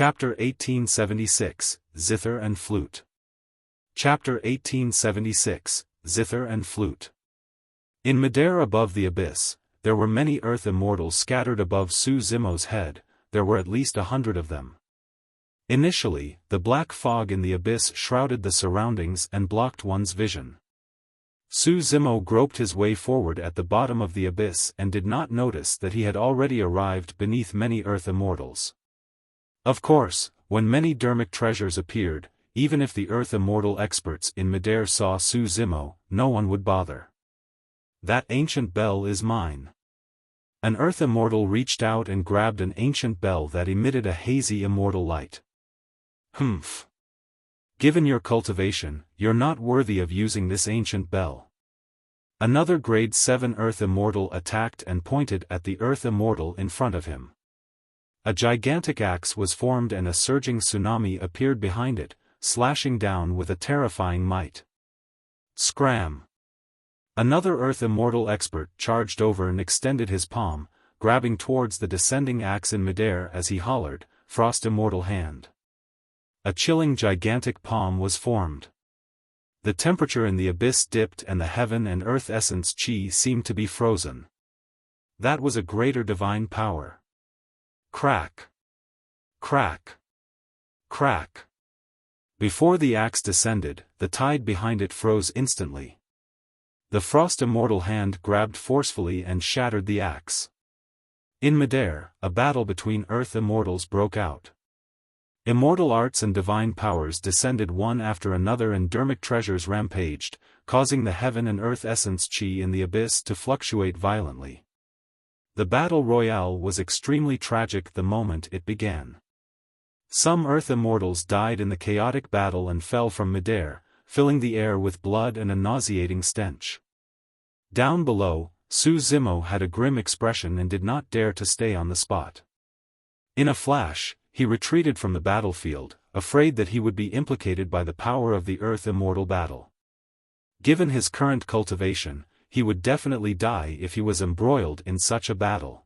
Chapter 1876, Zither and Flute. Chapter 1876, Zither and Flute. In midair above the abyss, there were many earth immortals scattered above Su Zimo's head. There were at least 100 of them. Initially, the black fog in the abyss shrouded the surroundings and blocked one's vision. Su Zimo groped his way forward at the bottom of the abyss and did not notice that he had already arrived beneath many earth immortals. Of course, when many dermic treasures appeared, even if the earth immortal experts in midair saw Su Zimo, no one would bother. That ancient bell is mine. An earth immortal reached out and grabbed an ancient bell that emitted a hazy immortal light. Humph. Given your cultivation, you're not worthy of using this ancient bell. Another grade 7 earth immortal attacked and pointed at the earth immortal in front of him. A gigantic axe was formed and a surging tsunami appeared behind it, slashing down with a terrifying might. Scram! Another earth immortal expert charged over and extended his palm, grabbing towards the descending axe in midair as he hollered, "Frost immortal hand." A chilling gigantic palm was formed. The temperature in the abyss dipped and the heaven and earth essence chi seemed to be frozen. That was a greater divine power. Crack! Crack! Crack! Before the axe descended, the tide behind it froze instantly. The frost immortal hand grabbed forcefully and shattered the axe. In midair, a battle between earth immortals broke out. Immortal arts and divine powers descended one after another and dermic treasures rampaged, causing the heaven and earth essence chi in the abyss to fluctuate violently. The battle royale was extremely tragic the moment it began. Some earth immortals died in the chaotic battle and fell from midair, filling the air with blood and a nauseating stench. Down below, Su Zimo had a grim expression and did not dare to stay on the spot. In a flash, he retreated from the battlefield, afraid that he would be implicated by the power of the earth immortal battle. Given his current cultivation, he would definitely die if he was embroiled in such a battle.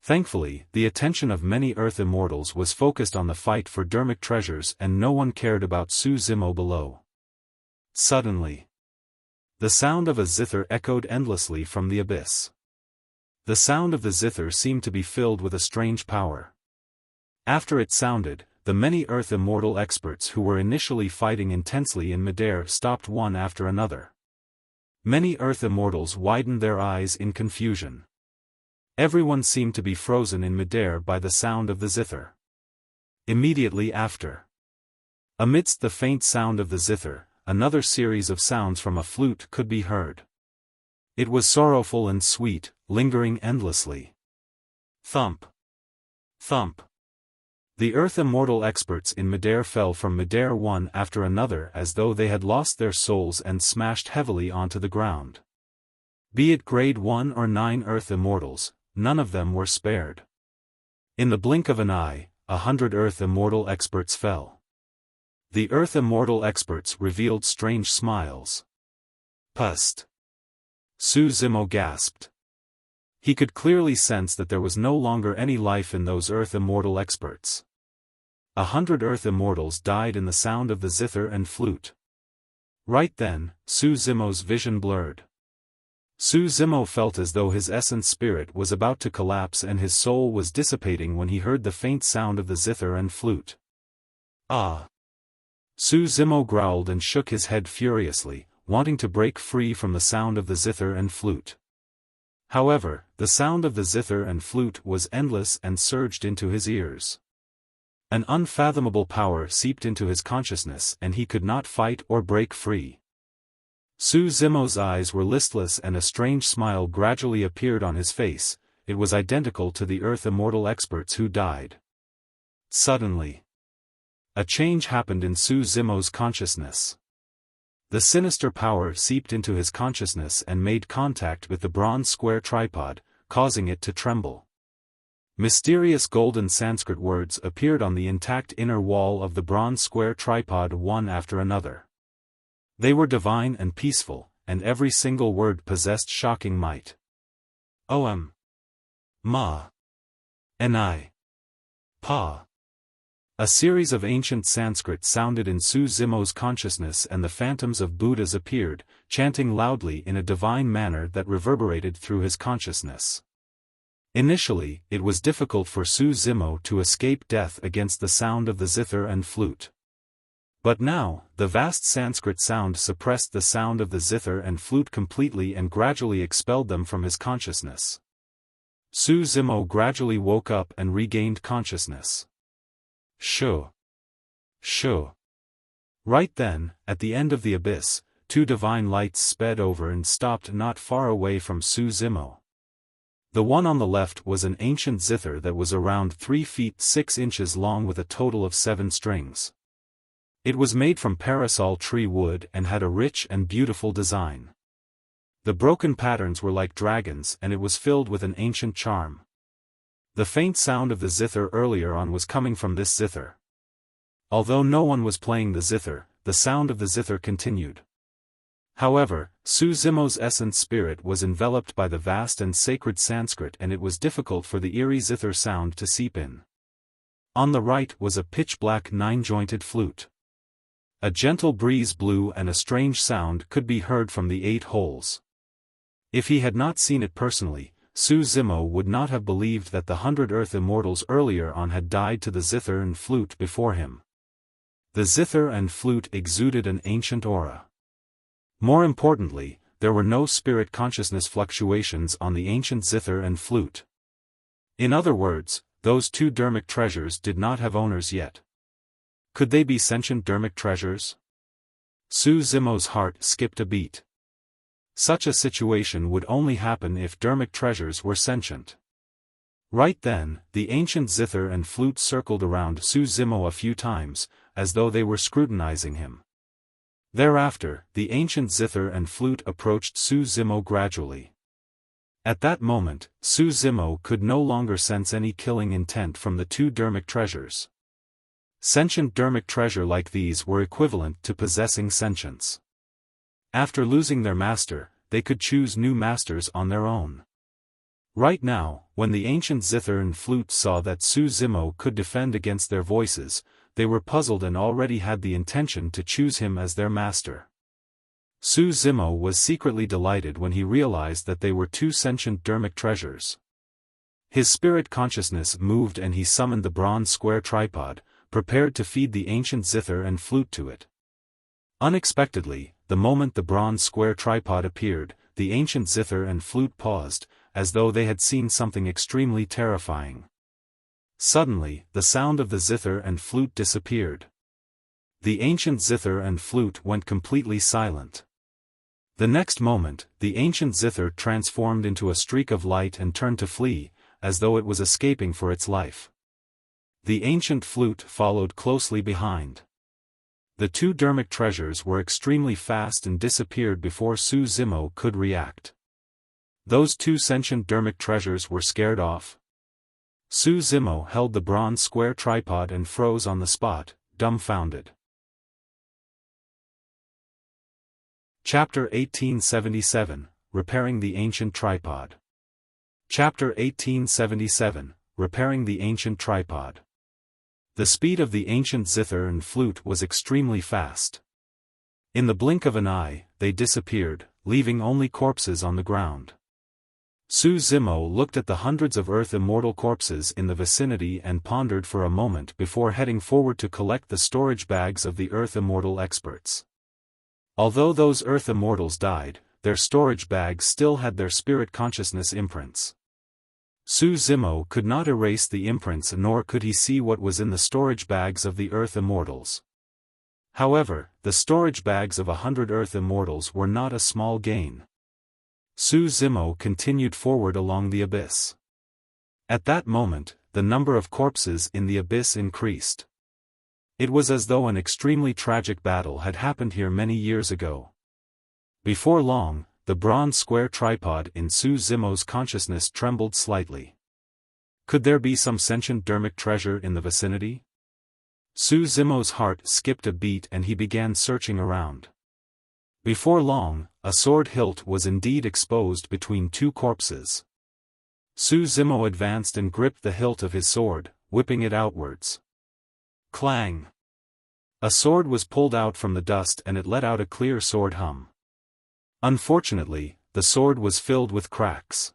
Thankfully, the attention of many earth immortals was focused on the fight for dermic treasures and no one cared about Su Zimo below. Suddenly, the sound of a zither echoed endlessly from the abyss. The sound of the zither seemed to be filled with a strange power. After it sounded, the many earth immortal experts who were initially fighting intensely in midair stopped one after another. Many earth immortals widened their eyes in confusion. Everyone seemed to be frozen in midair by the sound of the zither. Immediately after, amidst the faint sound of the zither, another series of sounds from a flute could be heard. It was sorrowful and sweet, lingering endlessly. Thump! Thump! The earth immortal experts in midair fell from midair one after another as though they had lost their souls and smashed heavily onto the ground. Be it grade 1 or 9 earth immortals, none of them were spared. In the blink of an eye, 100 earth immortal experts fell. The earth immortal experts revealed strange smiles. Pust! Su Zimo gasped. He could clearly sense that there was no longer any life in those earth immortal experts. 100 earth immortals died in the sound of the zither and flute. Right then, Su Zimo's vision blurred. Su Zimo felt as though his essence spirit was about to collapse and his soul was dissipating when he heard the faint sound of the zither and flute. Ah! Su Zimo growled and shook his head furiously, wanting to break free from the sound of the zither and flute. However, the sound of the zither and flute was endless and surged into his ears. An unfathomable power seeped into his consciousness and he could not fight or break free. Su Zimo's eyes were listless and a strange smile gradually appeared on his face. It was identical to the earth immortal experts who died. Suddenly, a change happened in Su Zimo's consciousness. The sinister power seeped into his consciousness and made contact with the bronze square tripod, causing it to tremble. Mysterious golden Sanskrit words appeared on the intact inner wall of the bronze square tripod one after another. They were divine and peaceful, and every single word possessed shocking might. Om. Ma. Ni. Pa. A series of ancient Sanskrit sounded in Su Zimo's consciousness, and the phantoms of Buddhas appeared, chanting loudly in a divine manner that reverberated through his consciousness. Initially, it was difficult for Su Zimo to escape death against the sound of the zither and flute. But now, the vast Sanskrit sound suppressed the sound of the zither and flute completely and gradually expelled them from his consciousness. Su Zimo gradually woke up and regained consciousness. Shoo! Shoo! Right then, at the end of the abyss, two divine lights sped over and stopped not far away from Su Zimo. The one on the left was an ancient zither that was around 3 feet 6 inches long with a total of 7 strings. It was made from parasol tree wood and had a rich and beautiful design. The broken patterns were like dragons, and it was filled with an ancient charm. The faint sound of the zither earlier on was coming from this zither. Although no one was playing the zither, the sound of the zither continued. However, Su Zimo's essence spirit was enveloped by the vast and sacred Sanskrit, and it was difficult for the eerie zither sound to seep in. On the right was a pitch-black 9-jointed flute. A gentle breeze blew and a strange sound could be heard from the 8 holes. If he had not seen it personally, Su Zimo would not have believed that the 100 Earth Immortals earlier on had died to the zither and flute before him. The zither and flute exuded an ancient aura. More importantly, there were no spirit consciousness fluctuations on the ancient zither and flute. In other words, those 2 dermic treasures did not have owners yet. Could they be sentient dermic treasures? Su Zimo's heart skipped a beat. Such a situation would only happen if dermic treasures were sentient. Right then, the ancient zither and flute circled around Su Zimo a few times, as though they were scrutinizing him. Thereafter, the ancient zither and flute approached Su Zimo gradually. At that moment, Su Zimo could no longer sense any killing intent from the 2 dermic treasures. Sentient dermic treasure like these were equivalent to possessing sentience. After losing their master, they could choose new masters on their own. Right now, when the ancient zither and flute saw that Su Zimo could defend against their voices, they were puzzled and already had the intention to choose him as their master. Su Zimo was secretly delighted when he realized that they were 2 sentient dermic treasures. His spirit consciousness moved and he summoned the bronze square tripod, prepared to feed the ancient zither and flute to it. Unexpectedly, the moment the bronze square tripod appeared, the ancient zither and flute paused, as though they had seen something extremely terrifying. Suddenly, the sound of the zither and flute disappeared. The ancient zither and flute went completely silent. The next moment, the ancient zither transformed into a streak of light and turned to flee, as though it was escaping for its life. The ancient flute followed closely behind. The 2 dermic treasures were extremely fast and disappeared before Su Zimo could react. Those 2 sentient dermic treasures were scared off. Su Zimo held the bronze square tripod and froze on the spot, dumbfounded. Chapter 1877, Repairing the Ancient Tripod. Chapter 1877, Repairing the Ancient Tripod. The speed of the ancient zither and flute was extremely fast. In the blink of an eye, they disappeared, leaving only corpses on the ground. Su Zimo looked at the hundreds of Earth Immortal corpses in the vicinity and pondered for a moment before heading forward to collect the storage bags of the Earth Immortal experts. Although those Earth Immortals died, their storage bags still had their spirit consciousness imprints. Su Zimo could not erase the imprints, nor could he see what was in the storage bags of the Earth Immortals. However, the storage bags of 100 Earth Immortals were not a small gain. Su Zimo continued forward along the abyss. At that moment, the number of corpses in the abyss increased. It was as though an extremely tragic battle had happened here many years ago. Before long, the bronze square tripod in Su Zimo's consciousness trembled slightly. Could there be some sentient dermic treasure in the vicinity? Su Zimo's heart skipped a beat and he began searching around. Before long, a sword hilt was indeed exposed between 2 corpses. Su Zimo advanced and gripped the hilt of his sword, whipping it outwards. Clang! A sword was pulled out from the dust and it let out a clear sword hum. Unfortunately, the sword was filled with cracks.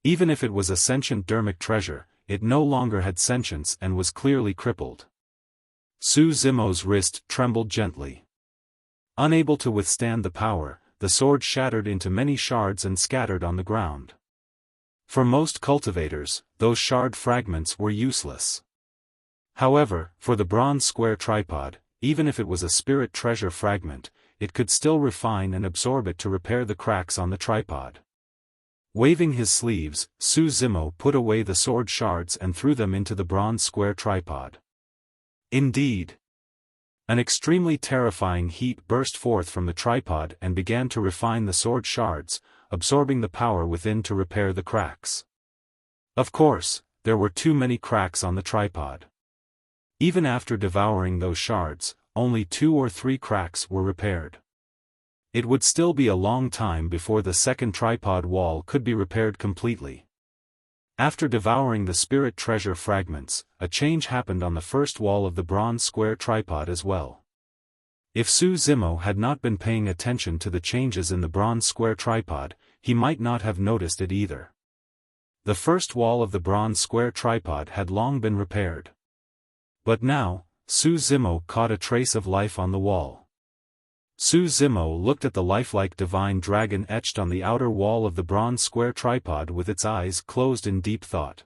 Even if it was a sentient dermic treasure, it no longer had sentience and was clearly crippled. Su Zimo's wrist trembled gently. Unable to withstand the power, the sword shattered into many shards and scattered on the ground. For most cultivators, those shard fragments were useless. However, for the bronze square tripod, even if it was a spirit treasure fragment, it could still refine and absorb it to repair the cracks on the tripod. Waving his sleeves, Su Zimo put away the sword shards and threw them into the bronze square tripod. Indeed! An extremely terrifying heat burst forth from the tripod and began to refine the sword shards, absorbing the power within to repair the cracks. Of course, there were too many cracks on the tripod. Even after devouring those shards, only 2 or 3 cracks were repaired. It would still be a long time before the second tripod wall could be repaired completely. After devouring the spirit treasure fragments, a change happened on the first wall of the bronze square tripod as well. If Su Zimo had not been paying attention to the changes in the bronze square tripod, he might not have noticed it either. The first wall of the bronze square tripod had long been repaired. But now, Su Zimo caught a trace of life on the wall. Su Zimo looked at the lifelike divine dragon etched on the outer wall of the bronze square tripod with its eyes closed in deep thought.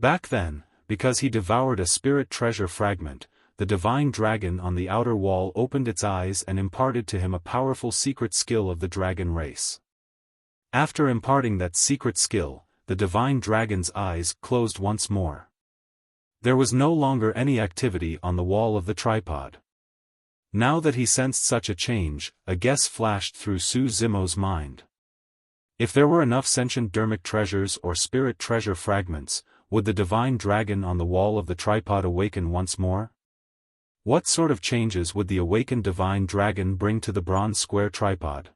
Back then, because he devoured a spirit treasure fragment, the divine dragon on the outer wall opened its eyes and imparted to him a powerful secret skill of the dragon race. After imparting that secret skill, the divine dragon's eyes closed once more. There was no longer any activity on the wall of the tripod. Now that he sensed such a change, a guess flashed through Su Zimo's mind. If there were enough sentient dermic treasures or spirit treasure fragments, would the divine dragon on the wall of the tripod awaken once more? What sort of changes would the awakened divine dragon bring to the bronze square tripod?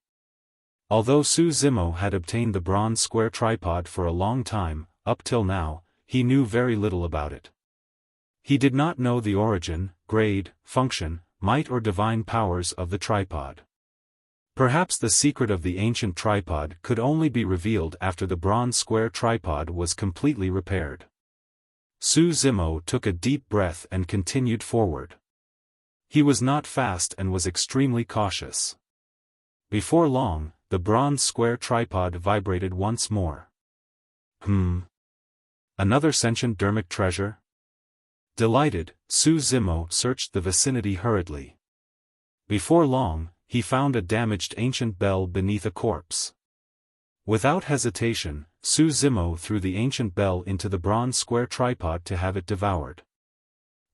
Although Su Zimo had obtained the bronze square tripod for a long time, up till now, he knew very little about it. He did not know the origin, grade, function, might or divine powers of the tripod. Perhaps the secret of the ancient tripod could only be revealed after the bronze square tripod was completely repaired. Su Zimo took a deep breath and continued forward. He was not fast and was extremely cautious. Before long, the bronze square tripod vibrated once more. Another sentient dermic treasure? Delighted, Su Zimo searched the vicinity hurriedly. Before long, he found a damaged ancient bell beneath a corpse. Without hesitation, Su Zimo threw the ancient bell into the bronze square tripod to have it devoured.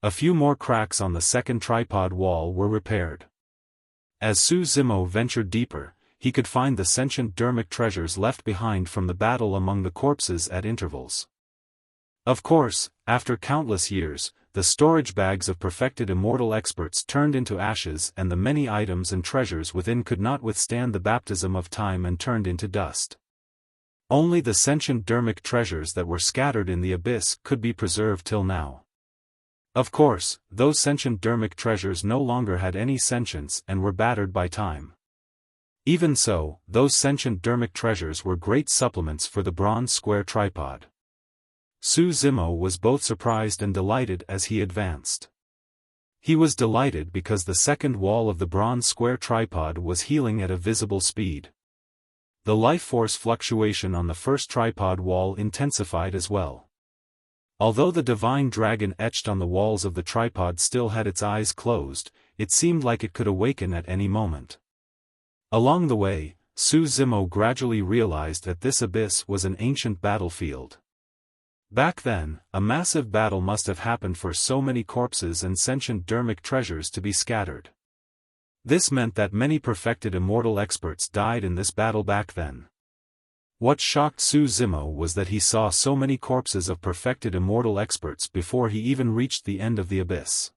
A few more cracks on the second tripod wall were repaired. As Su Zimo ventured deeper, he could find the sentient dermic treasures left behind from the battle among the corpses at intervals. Of course, after countless years, the storage bags of perfected immortal experts turned into ashes and the many items and treasures within could not withstand the baptism of time and turned into dust. Only the sentient dermic treasures that were scattered in the abyss could be preserved till now. Of course, those sentient dermic treasures no longer had any sentience and were battered by time. Even so, those sentient dermic treasures were great supplements for the bronze square tripod. Su Zimo was both surprised and delighted as he advanced. He was delighted because the second wall of the bronze square tripod was healing at a visible speed. The life force fluctuation on the first tripod wall intensified as well. Although the divine dragon etched on the walls of the tripod still had its eyes closed, it seemed like it could awaken at any moment. Along the way, Su Zimo gradually realized that this abyss was an ancient battlefield. Back then, a massive battle must have happened for so many corpses and sentient dermic treasures to be scattered. This meant that many perfected immortal experts died in this battle back then. What shocked Su Zimo was that he saw so many corpses of perfected immortal experts before he even reached the end of the abyss.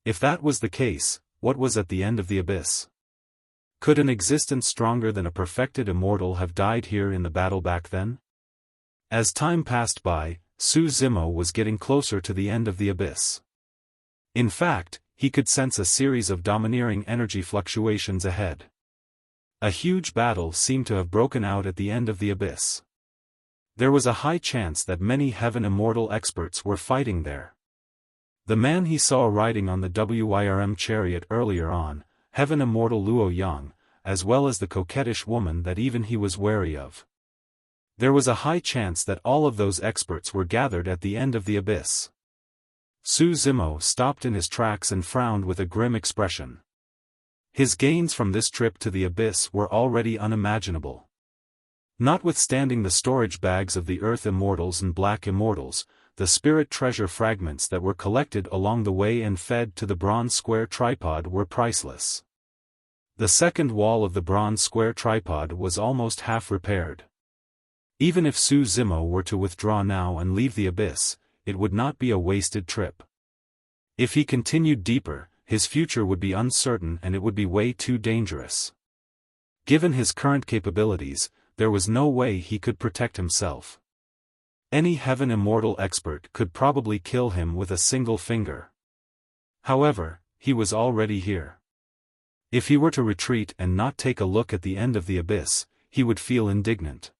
If that was the case, what was at the end of the abyss? Could an existence stronger than a perfected immortal have died here in the battle back then? As time passed by, Su Zimo was getting closer to the end of the abyss. In fact, he could sense a series of domineering energy fluctuations ahead. A huge battle seemed to have broken out at the end of the abyss. There was a high chance that many Heaven Immortal experts were fighting there. The man he saw riding on the Wyrm chariot earlier on, Heaven Immortal Luo Yang, as well as the coquettish woman that even he was wary of. There was a high chance that all of those experts were gathered at the end of the abyss. Su Zimo stopped in his tracks and frowned with a grim expression. His gains from this trip to the abyss were already unimaginable. Notwithstanding the storage bags of the Earth Immortals and Black Immortals, the spirit treasure fragments that were collected along the way and fed to the bronze square tripod were priceless. The second wall of the bronze square tripod was almost half repaired. Even if Su Zimo were to withdraw now and leave the abyss, it would not be a wasted trip. If he continued deeper, his future would be uncertain and it would be way too dangerous. Given his current capabilities, there was no way he could protect himself. Any Heaven Immortal expert could probably kill him with a single finger. However, he was already here. If he were to retreat and not take a look at the end of the abyss, he would feel indignant.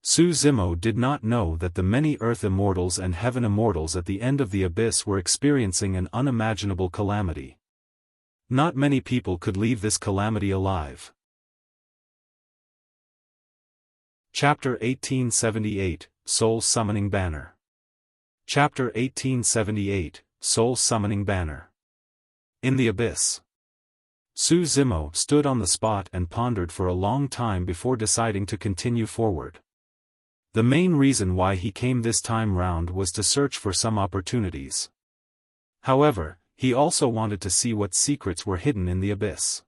Su Zimo did not know that the many Earth Immortals and Heaven Immortals at the end of the abyss were experiencing an unimaginable calamity. Not many people could leave this calamity alive. Chapter 1878, Soul Summoning Banner. Chapter 1878, Soul Summoning Banner. In the abyss. Su Zimo stood on the spot and pondered for a long time before deciding to continue forward. The main reason why he came this time round was to search for some opportunities. However, he also wanted to see what secrets were hidden in the abyss.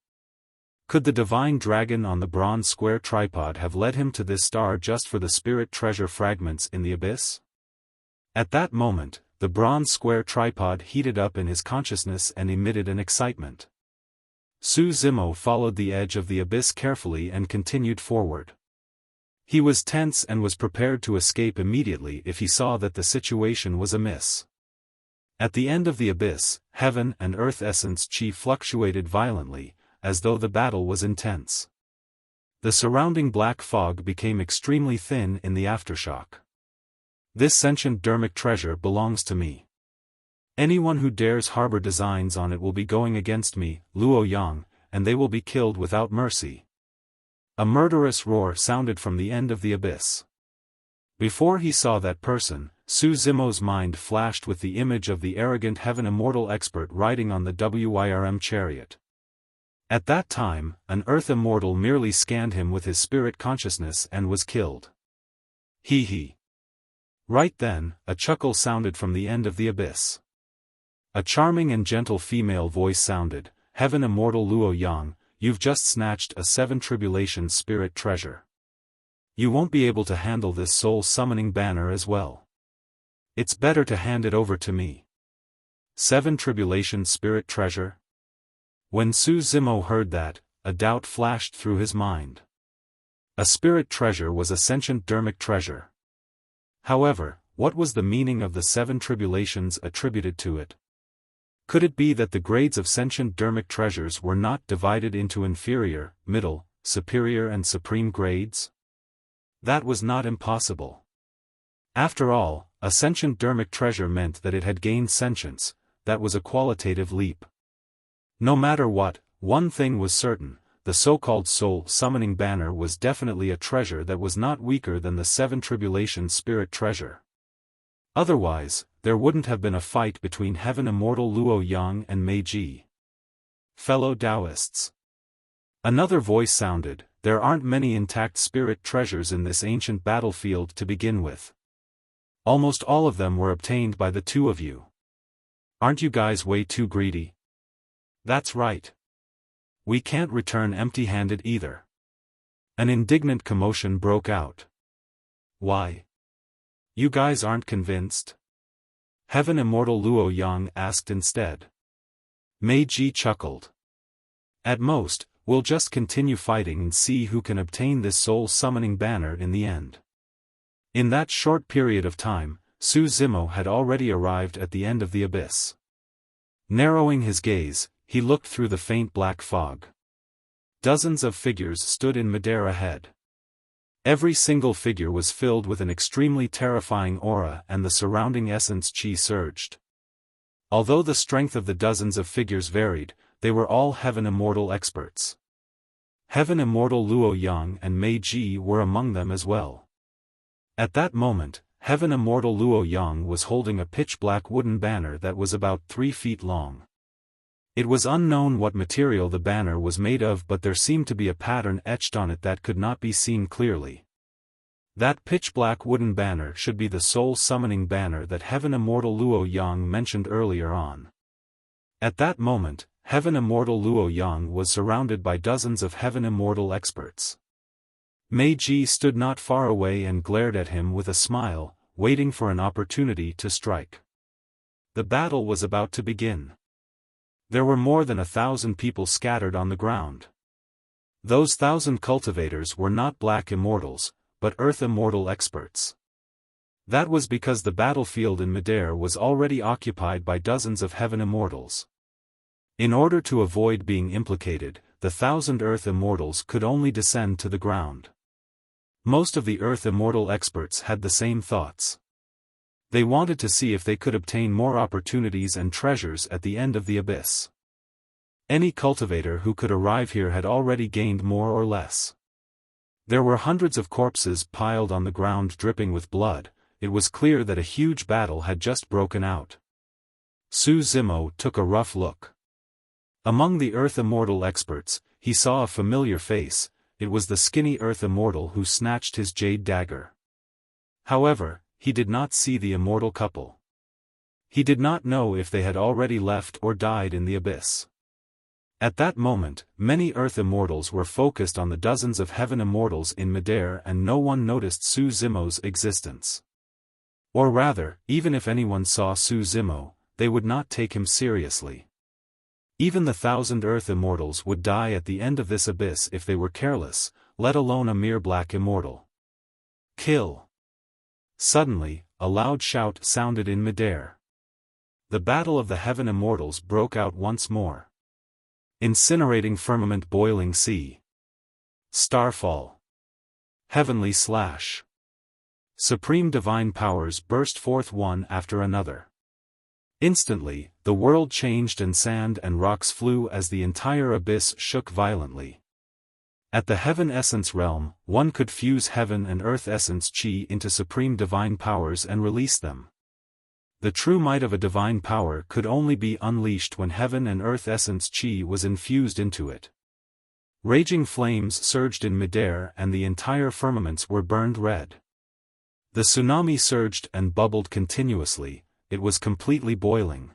Could the divine dragon on the bronze square tripod have led him to this star just for the spirit treasure fragments in the abyss? At that moment, the bronze square tripod heated up in his consciousness and emitted an excitement. Su Zimo followed the edge of the abyss carefully and continued forward. He was tense and was prepared to escape immediately if he saw that the situation was amiss. At the end of the abyss, heaven and earth essence chi fluctuated violently, as though the battle was intense. The surrounding black fog became extremely thin in the aftershock. This sentient dermic treasure belongs to me. Anyone who dares harbor designs on it will be going against me, Luo Yang, and they will be killed without mercy. A murderous roar sounded from the end of the abyss. Before he saw that person, Su Zimo's mind flashed with the image of the arrogant Heaven Immortal expert riding on the Wyrm chariot. At that time, an Earth Immortal merely scanned him with his spirit consciousness and was killed. He. Right then, a chuckle sounded from the end of the abyss. A charming and gentle female voice sounded, Heaven Immortal Luo Yang, you've just snatched a 7 Tribulations spirit treasure. You won't be able to handle this soul summoning banner as well. It's better to hand it over to me. 7 Tribulations spirit treasure? When Su Zimo heard that, a doubt flashed through his mind. A spirit treasure was a sentient dermic treasure. However, what was the meaning of the 7 Tribulations attributed to it? Could it be that the grades of sentient dermic treasures were not divided into inferior, middle, superior and supreme grades? That was not impossible. After all, a sentient dermic treasure meant that it had gained sentience. That was a qualitative leap. No matter what, one thing was certain, the so-called soul summoning banner was definitely a treasure that was not weaker than the 7 Tribulations spirit treasure. Otherwise, there wouldn't have been a fight between Heaven Immortal Luo Yang and Mei Ji. Fellow Taoists. Another voice sounded, there aren't many intact spirit treasures in this ancient battlefield to begin with. Almost all of them were obtained by the two of you. Aren't you guys way too greedy? That's right. We can't return empty-handed either. An indignant commotion broke out. Why? You guys aren't convinced? Heaven Immortal Luo Yang asked instead. Mei Ji chuckled. At most, we'll just continue fighting and see who can obtain this soul-summoning banner in the end. In that short period of time, Su Zimo had already arrived at the end of the abyss. Narrowing his gaze, he looked through the faint black fog. Dozens of figures stood in midair ahead. Every single figure was filled with an extremely terrifying aura, and the surrounding essence chi surged. Although the strength of the dozens of figures varied, they were all Heaven Immortal experts. Heaven Immortal Luo Yang and Mei Ji were among them as well. At that moment, Heaven Immortal Luo Yang was holding a pitch-black wooden banner that was about 3 feet long. It was unknown what material the banner was made of, but there seemed to be a pattern etched on it that could not be seen clearly. That pitch-black wooden banner should be the soul summoning banner that Heaven Immortal Luo Yang mentioned earlier on. At that moment, Heaven Immortal Luo Yang was surrounded by dozens of Heaven Immortal experts. Mei Ji stood not far away and glared at him with a smile, waiting for an opportunity to strike. The battle was about to begin. There were more than 1,000 people scattered on the ground. Those 1,000 cultivators were not Black Immortals, but Earth Immortal experts. That was because the battlefield in midair was already occupied by dozens of Heaven Immortals. In order to avoid being implicated, the 1,000 Earth Immortals could only descend to the ground. Most of the Earth Immortal experts had the same thoughts. They wanted to see if they could obtain more opportunities and treasures at the end of the abyss. Any cultivator who could arrive here had already gained more or less. There were hundreds of corpses piled on the ground dripping with blood. It was clear that a huge battle had just broken out. Su Zimo took a rough look. Among the Earth Immortal experts, he saw a familiar face. It was the skinny Earth Immortal who snatched his jade dagger. However, he did not see the immortal couple. He did not know if they had already left or died in the abyss. At that moment, many Earth Immortals were focused on the dozens of Heaven Immortals in midair, and no one noticed Su Zimo's existence. Or rather, even if anyone saw Su Zimo, they would not take him seriously. Even the 1,000 Earth Immortals would die at the end of this abyss if they were careless, let alone a mere Black Immortal. Kill! Suddenly, a loud shout sounded in midair. The battle of the Heaven Immortals broke out once more. Incinerating firmament, boiling sea. Starfall. Heavenly slash. Supreme divine powers burst forth one after another. Instantly, the world changed and sand and rocks flew as the entire abyss shook violently. At the Heaven Essence realm, one could fuse Heaven and Earth Essence Chi into supreme divine powers and release them. The true might of a divine power could only be unleashed when Heaven and Earth Essence Chi was infused into it. Raging flames surged in midair and the entire firmaments were burned red. The tsunami surged and bubbled continuously. It was completely boiling.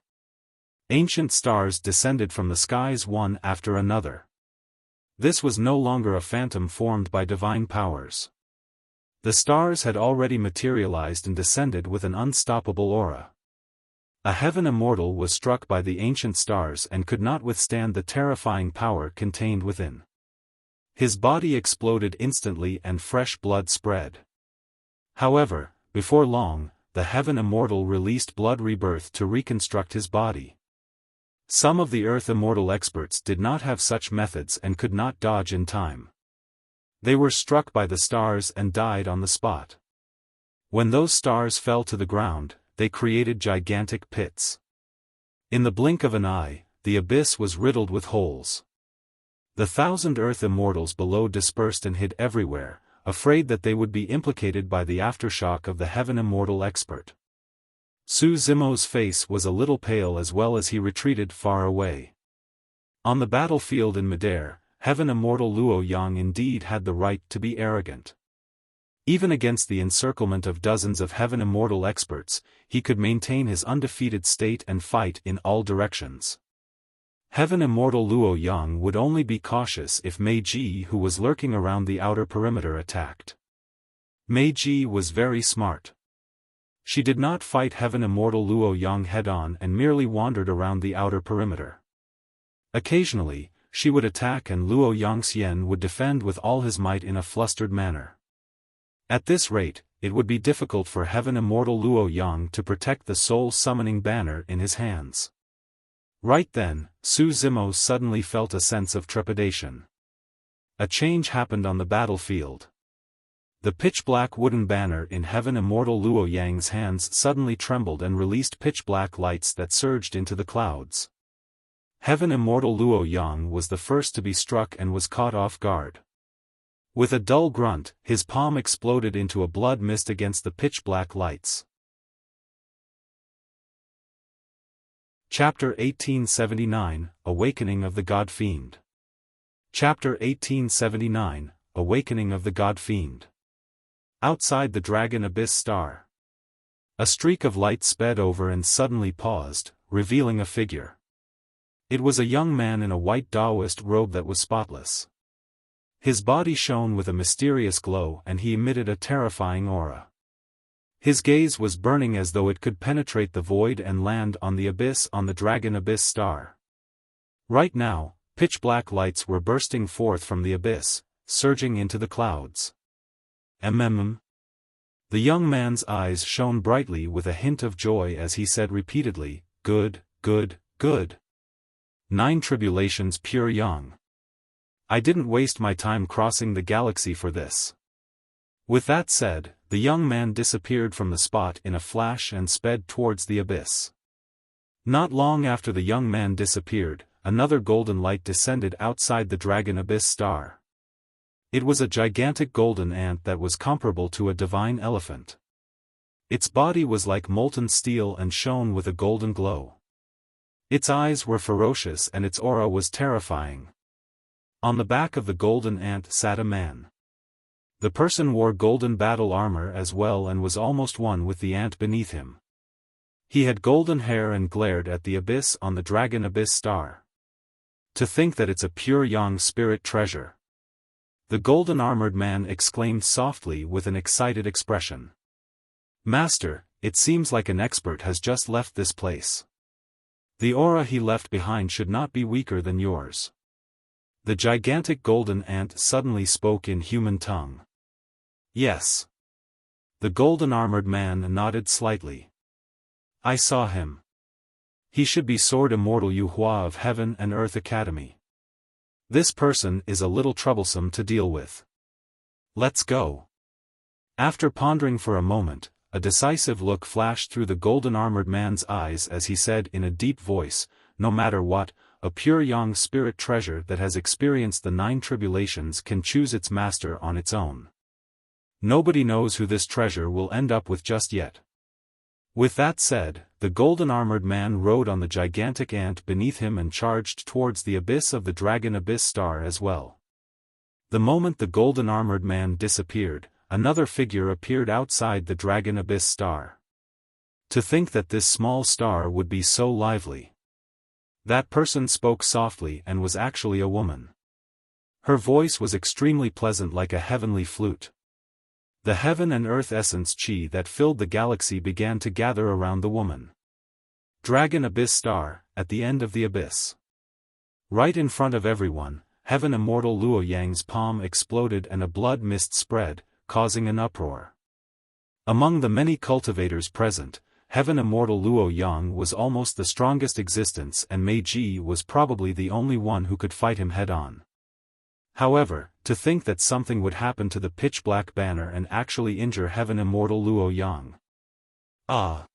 Ancient stars descended from the skies one after another. This was no longer a phantom formed by divine powers. The stars had already materialized and descended with an unstoppable aura. A Heaven Immortal was struck by the ancient stars and could not withstand the terrifying power contained within. His body exploded instantly and fresh blood spread. However, before long, the Heaven Immortal released blood rebirth to reconstruct his body. Some of the Earth Immortal experts did not have such methods and could not dodge in time. They were struck by the stars and died on the spot. When those stars fell to the ground, they created gigantic pits. In the blink of an eye, the abyss was riddled with holes. The 1,000 Earth Immortals below dispersed and hid everywhere, afraid that they would be implicated by the aftershock of the Heaven Immortal expert. Su Zimo's face was a little pale as well as he retreated far away. On the battlefield in midair, Heaven Immortal Luo Yang indeed had the right to be arrogant. Even against the encirclement of dozens of Heaven Immortal experts, he could maintain his undefeated state and fight in all directions. Heaven Immortal Luo Yang would only be cautious if Mei Ji, who was lurking around the outer perimeter, attacked. Mei Ji was very smart. She did not fight Heaven Immortal Luo Yang head-on and merely wandered around the outer perimeter. Occasionally, she would attack and Luo Yangxian would defend with all his might in a flustered manner. At this rate, it would be difficult for Heaven Immortal Luo Yang to protect the soul-summoning banner in his hands. Right then, Su Zimo suddenly felt a sense of trepidation. A change happened on the battlefield. The pitch-black wooden banner in Heaven Immortal Luo Yang's hands suddenly trembled and released pitch-black lights that surged into the clouds. Heaven Immortal Luo Yang was the first to be struck and was caught off guard. With a dull grunt, his palm exploded into a blood mist against the pitch-black lights. Chapter 1879, Awakening of the Godfiend. Chapter 1879, Awakening of the Godfiend. Outside the Dragon Abyss Star. A streak of light sped over and suddenly paused, revealing a figure. It was a young man in a white Taoist robe that was spotless. His body shone with a mysterious glow and he emitted a terrifying aura. His gaze was burning as though it could penetrate the void and land on the abyss on the Dragon Abyss Star. Right now, pitch-black lights were bursting forth from the abyss, surging into the clouds. The young man's eyes shone brightly with a hint of joy as he said repeatedly, "Good, good, good. 9 tribulations pure young. I didn't waste my time crossing the galaxy for this." With that said, the young man disappeared from the spot in a flash and sped towards the abyss. Not long after the young man disappeared, another golden light descended outside the Dragon Abyss Star. It was a gigantic golden ant that was comparable to a divine elephant. Its body was like molten steel and shone with a golden glow. Its eyes were ferocious and its aura was terrifying. On the back of the golden ant sat a man. The person wore golden battle armor as well and was almost one with the ant beneath him. He had golden hair and glared at the abyss on the Dragon Abyss Star. To think that it's a pure yang spirit treasure. The golden-armored man exclaimed softly with an excited expression. "Master, it seems like an expert has just left this place. The aura he left behind should not be weaker than yours." The gigantic golden ant suddenly spoke in human tongue. "Yes." The golden-armored man nodded slightly. "I saw him. He should be Sword Immortal Yu Hua of Heaven and Earth Academy. This person is a little troublesome to deal with. Let's go." After pondering for a moment, a decisive look flashed through the golden-armored man's eyes as he said in a deep voice, "No matter what, a pure yang spirit treasure that has experienced the 9 tribulations can choose its master on its own. Nobody knows who this treasure will end up with just yet." With that said, the golden-armored man rode on the gigantic ant beneath him and charged towards the abyss of the Dragon Abyss Star as well. The moment the golden-armored man disappeared, another figure appeared outside the Dragon Abyss Star. To think that this small star would be so lively. That person spoke softly and was actually a woman. Her voice was extremely pleasant like a heavenly flute. The heaven and earth essence chi that filled the galaxy began to gather around the woman. Dragon Abyss Star, at the end of the abyss. Right in front of everyone, Heaven Immortal Luo Yang's palm exploded and a blood mist spread, causing an uproar. Among the many cultivators present, Heaven Immortal Luo Yang was almost the strongest existence and Mei Ji was probably the only one who could fight him head-on. However, to think that something would happen to the pitch-black banner and actually injure Heaven Immortal Luo Yang. Ah!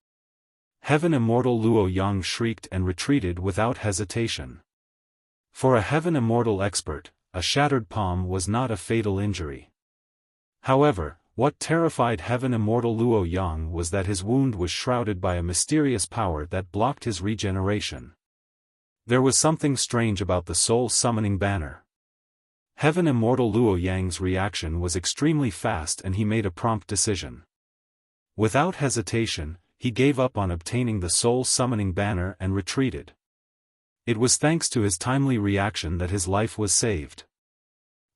Heaven Immortal Luo Yang shrieked and retreated without hesitation. For a Heaven Immortal expert, a shattered palm was not a fatal injury. However, what terrified Heaven Immortal Luo Yang was that his wound was shrouded by a mysterious power that blocked his regeneration. There was something strange about the soul-summoning banner. Heaven Immortal Luo Yang's reaction was extremely fast and he made a prompt decision. Without hesitation, he gave up on obtaining the soul-summoning banner and retreated. It was thanks to his timely reaction that his life was saved.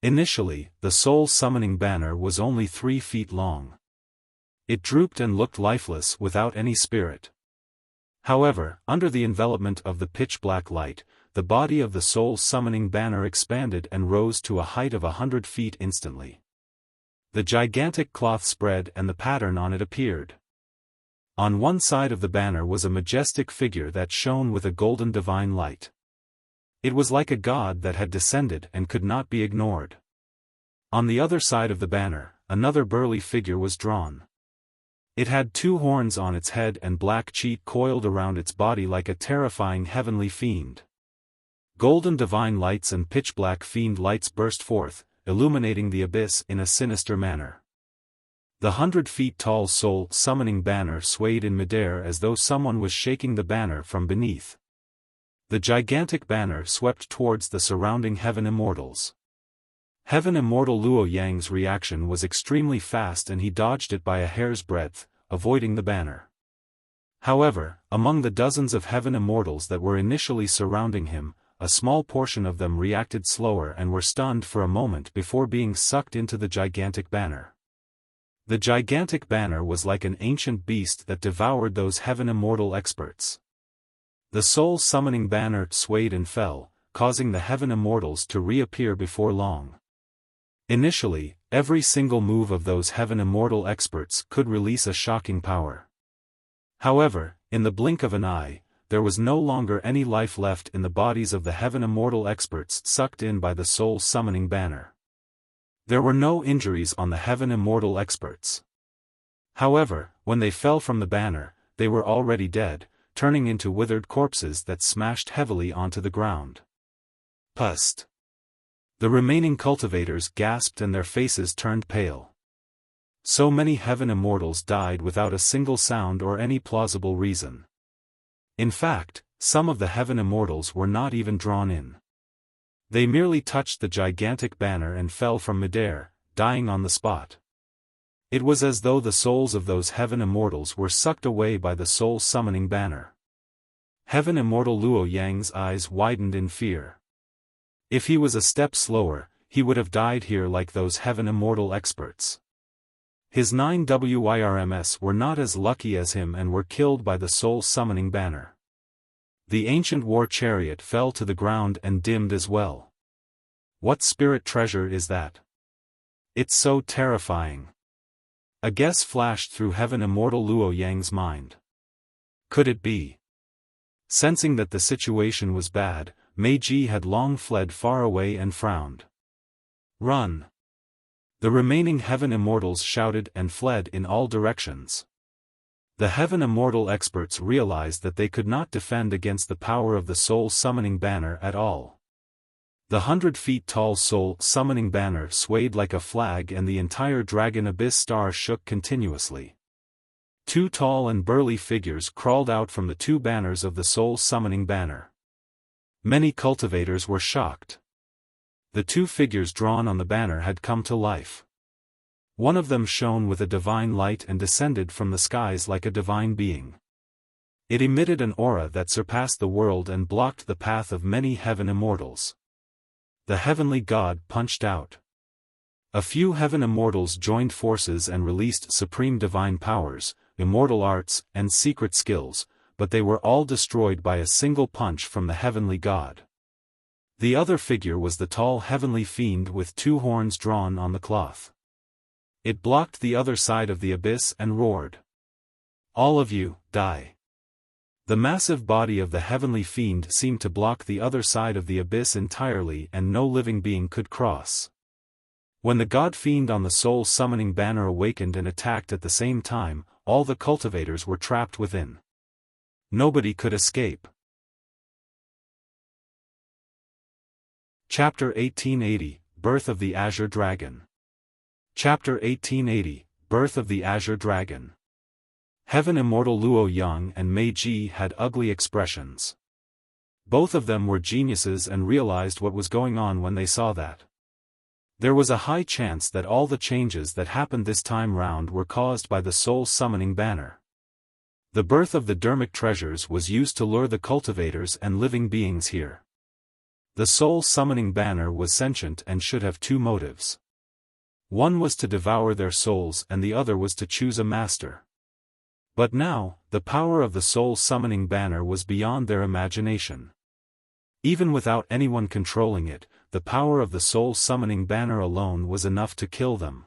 Initially, the soul-summoning banner was only 3 feet long. It drooped and looked lifeless without any spirit. However, under the envelopment of the pitch-black light, the body of the soul-summoning banner expanded and rose to a height of 100 feet instantly. The gigantic cloth spread and the pattern on it appeared. On one side of the banner was a majestic figure that shone with a golden divine light. It was like a god that had descended and could not be ignored. On the other side of the banner, another burly figure was drawn. It had 2 horns on its head and black cheat coiled around its body like a terrifying heavenly fiend. Golden divine lights and pitch-black fiend lights burst forth, illuminating the abyss in a sinister manner. The 100-feet-tall soul-summoning banner swayed in midair as though someone was shaking the banner from beneath. The gigantic banner swept towards the surrounding Heaven Immortals. Heaven Immortal Luo Yang's reaction was extremely fast and he dodged it by a hair's breadth, avoiding the banner. However, among the dozens of Heaven Immortals that were initially surrounding him, a small portion of them reacted slower and were stunned for a moment before being sucked into the gigantic banner. The gigantic banner was like an ancient beast that devoured those Heaven Immortal experts. The soul-summoning banner swayed and fell, causing the Heaven Immortals to reappear before long. Initially, every single move of those Heaven Immortal experts could release a shocking power. However, in the blink of an eye, there was no longer any life left in the bodies of the Heaven Immortal experts sucked in by the soul-summoning banner. There were no injuries on the Heaven Immortal experts. However, when they fell from the banner, they were already dead, turning into withered corpses that smashed heavily onto the ground. Pust. The remaining cultivators gasped and their faces turned pale. So many Heaven Immortals died without a single sound or any plausible reason. In fact, some of the Heaven Immortals were not even drawn in. They merely touched the gigantic banner and fell from midair, dying on the spot. It was as though the souls of those Heaven Immortals were sucked away by the soul-summoning banner. Heaven Immortal Luo Yang's eyes widened in fear. If he was a step slower, he would have died here like those Heaven Immortal experts. His 9 WYRMS were not as lucky as him and were killed by the soul-summoning banner. The ancient war chariot fell to the ground and dimmed as well. What spirit treasure is that? It's so terrifying. A guess flashed through Heaven Immortal Luo Yang's mind. Could it be? Sensing that the situation was bad, Meiji had long fled far away and frowned. Run! The remaining Heaven Immortals shouted and fled in all directions. The Heaven Immortal experts realized that they could not defend against the power of the soul-summoning banner at all. The 100-feet-tall soul-summoning banner swayed like a flag and the entire Dragon Abyss star shook continuously. 2 tall and burly figures crawled out from the 2 banners of the soul-summoning banner. Many cultivators were shocked. The 2 figures drawn on the banner had come to life. One of them shone with a divine light and descended from the skies like a divine being. It emitted an aura that surpassed the world and blocked the path of many Heaven Immortals. The heavenly god punched out. A few Heaven Immortals joined forces and released supreme divine powers, immortal arts, and secret skills, but they were all destroyed by a single punch from the heavenly god. The other figure was the tall heavenly fiend with 2 horns drawn on the cloth. It blocked the other side of the abyss and roared. All of you, die. The massive body of the heavenly fiend seemed to block the other side of the abyss entirely and no living being could cross. When the Godfiend on the soul-summoning banner awakened and attacked at the same time, all the cultivators were trapped within. Nobody could escape. Chapter 1880, Birth of the Azure Dragon. Chapter 1880, Birth of the Azure Dragon. Heaven Immortal Luo Yang and Meiji had ugly expressions. Both of them were geniuses and realized what was going on when they saw that. There was a high chance that all the changes that happened this time round were caused by the soul-summoning banner. The birth of the Dermic treasures was used to lure the cultivators and living beings here. The soul-summoning banner was sentient and should have 2 motives. One was to devour their souls and the other was to choose a master. But now, the power of the soul-summoning banner was beyond their imagination. Even without anyone controlling it, the power of the soul-summoning banner alone was enough to kill them.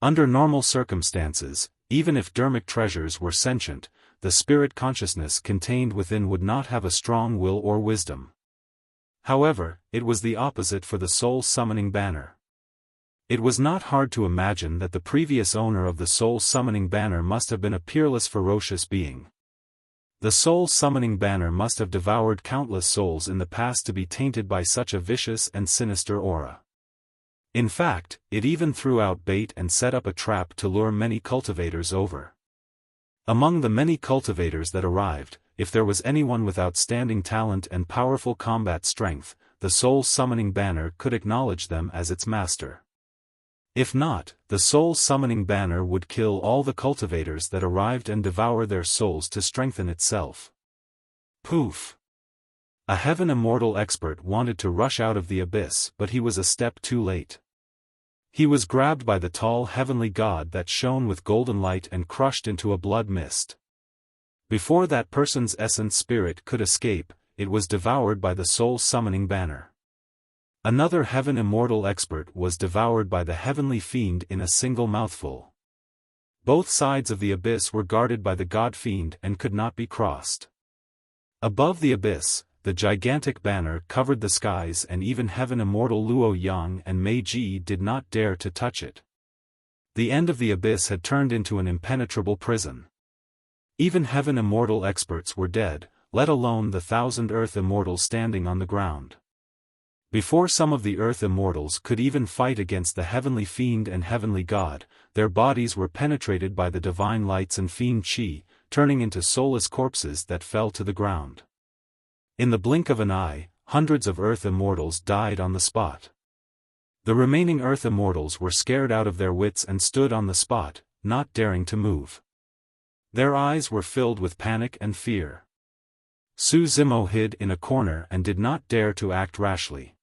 Under normal circumstances, even if dermic treasures were sentient, the spirit consciousness contained within would not have a strong will or wisdom. However, it was the opposite for the soul-summoning banner. It was not hard to imagine that the previous owner of the soul-summoning banner must have been a peerless ferocious being. The soul-summoning banner must have devoured countless souls in the past to be tainted by such a vicious and sinister aura. In fact, it even threw out bait and set up a trap to lure many cultivators over. Among the many cultivators that arrived, if there was anyone with outstanding talent and powerful combat strength, the soul-summoning banner could acknowledge them as its master. If not, the soul-summoning banner would kill all the cultivators that arrived and devour their souls to strengthen itself. Poof! A heaven immortal expert wanted to rush out of the abyss, but he was a step too late. He was grabbed by the tall heavenly god that shone with golden light and crushed into a blood mist. Before that person's essence spirit could escape, it was devoured by the soul-summoning banner. Another heaven immortal expert was devoured by the heavenly fiend in a single mouthful. Both sides of the abyss were guarded by the Godfiend and could not be crossed. Above the abyss, the gigantic banner covered the skies and even heaven immortal Luo Yang and Mei Ji did not dare to touch it. The end of the abyss had turned into an impenetrable prison. Even heaven immortal experts were dead, let alone the 1,000 earth immortals standing on the ground. Before some of the earth immortals could even fight against the heavenly fiend and heavenly god, their bodies were penetrated by the divine lights and fiend chi, turning into soulless corpses that fell to the ground. In the blink of an eye, hundreds of earth immortals died on the spot. The remaining earth immortals were scared out of their wits and stood on the spot, not daring to move. Their eyes were filled with panic and fear. Su Zimo hid in a corner and did not dare to act rashly.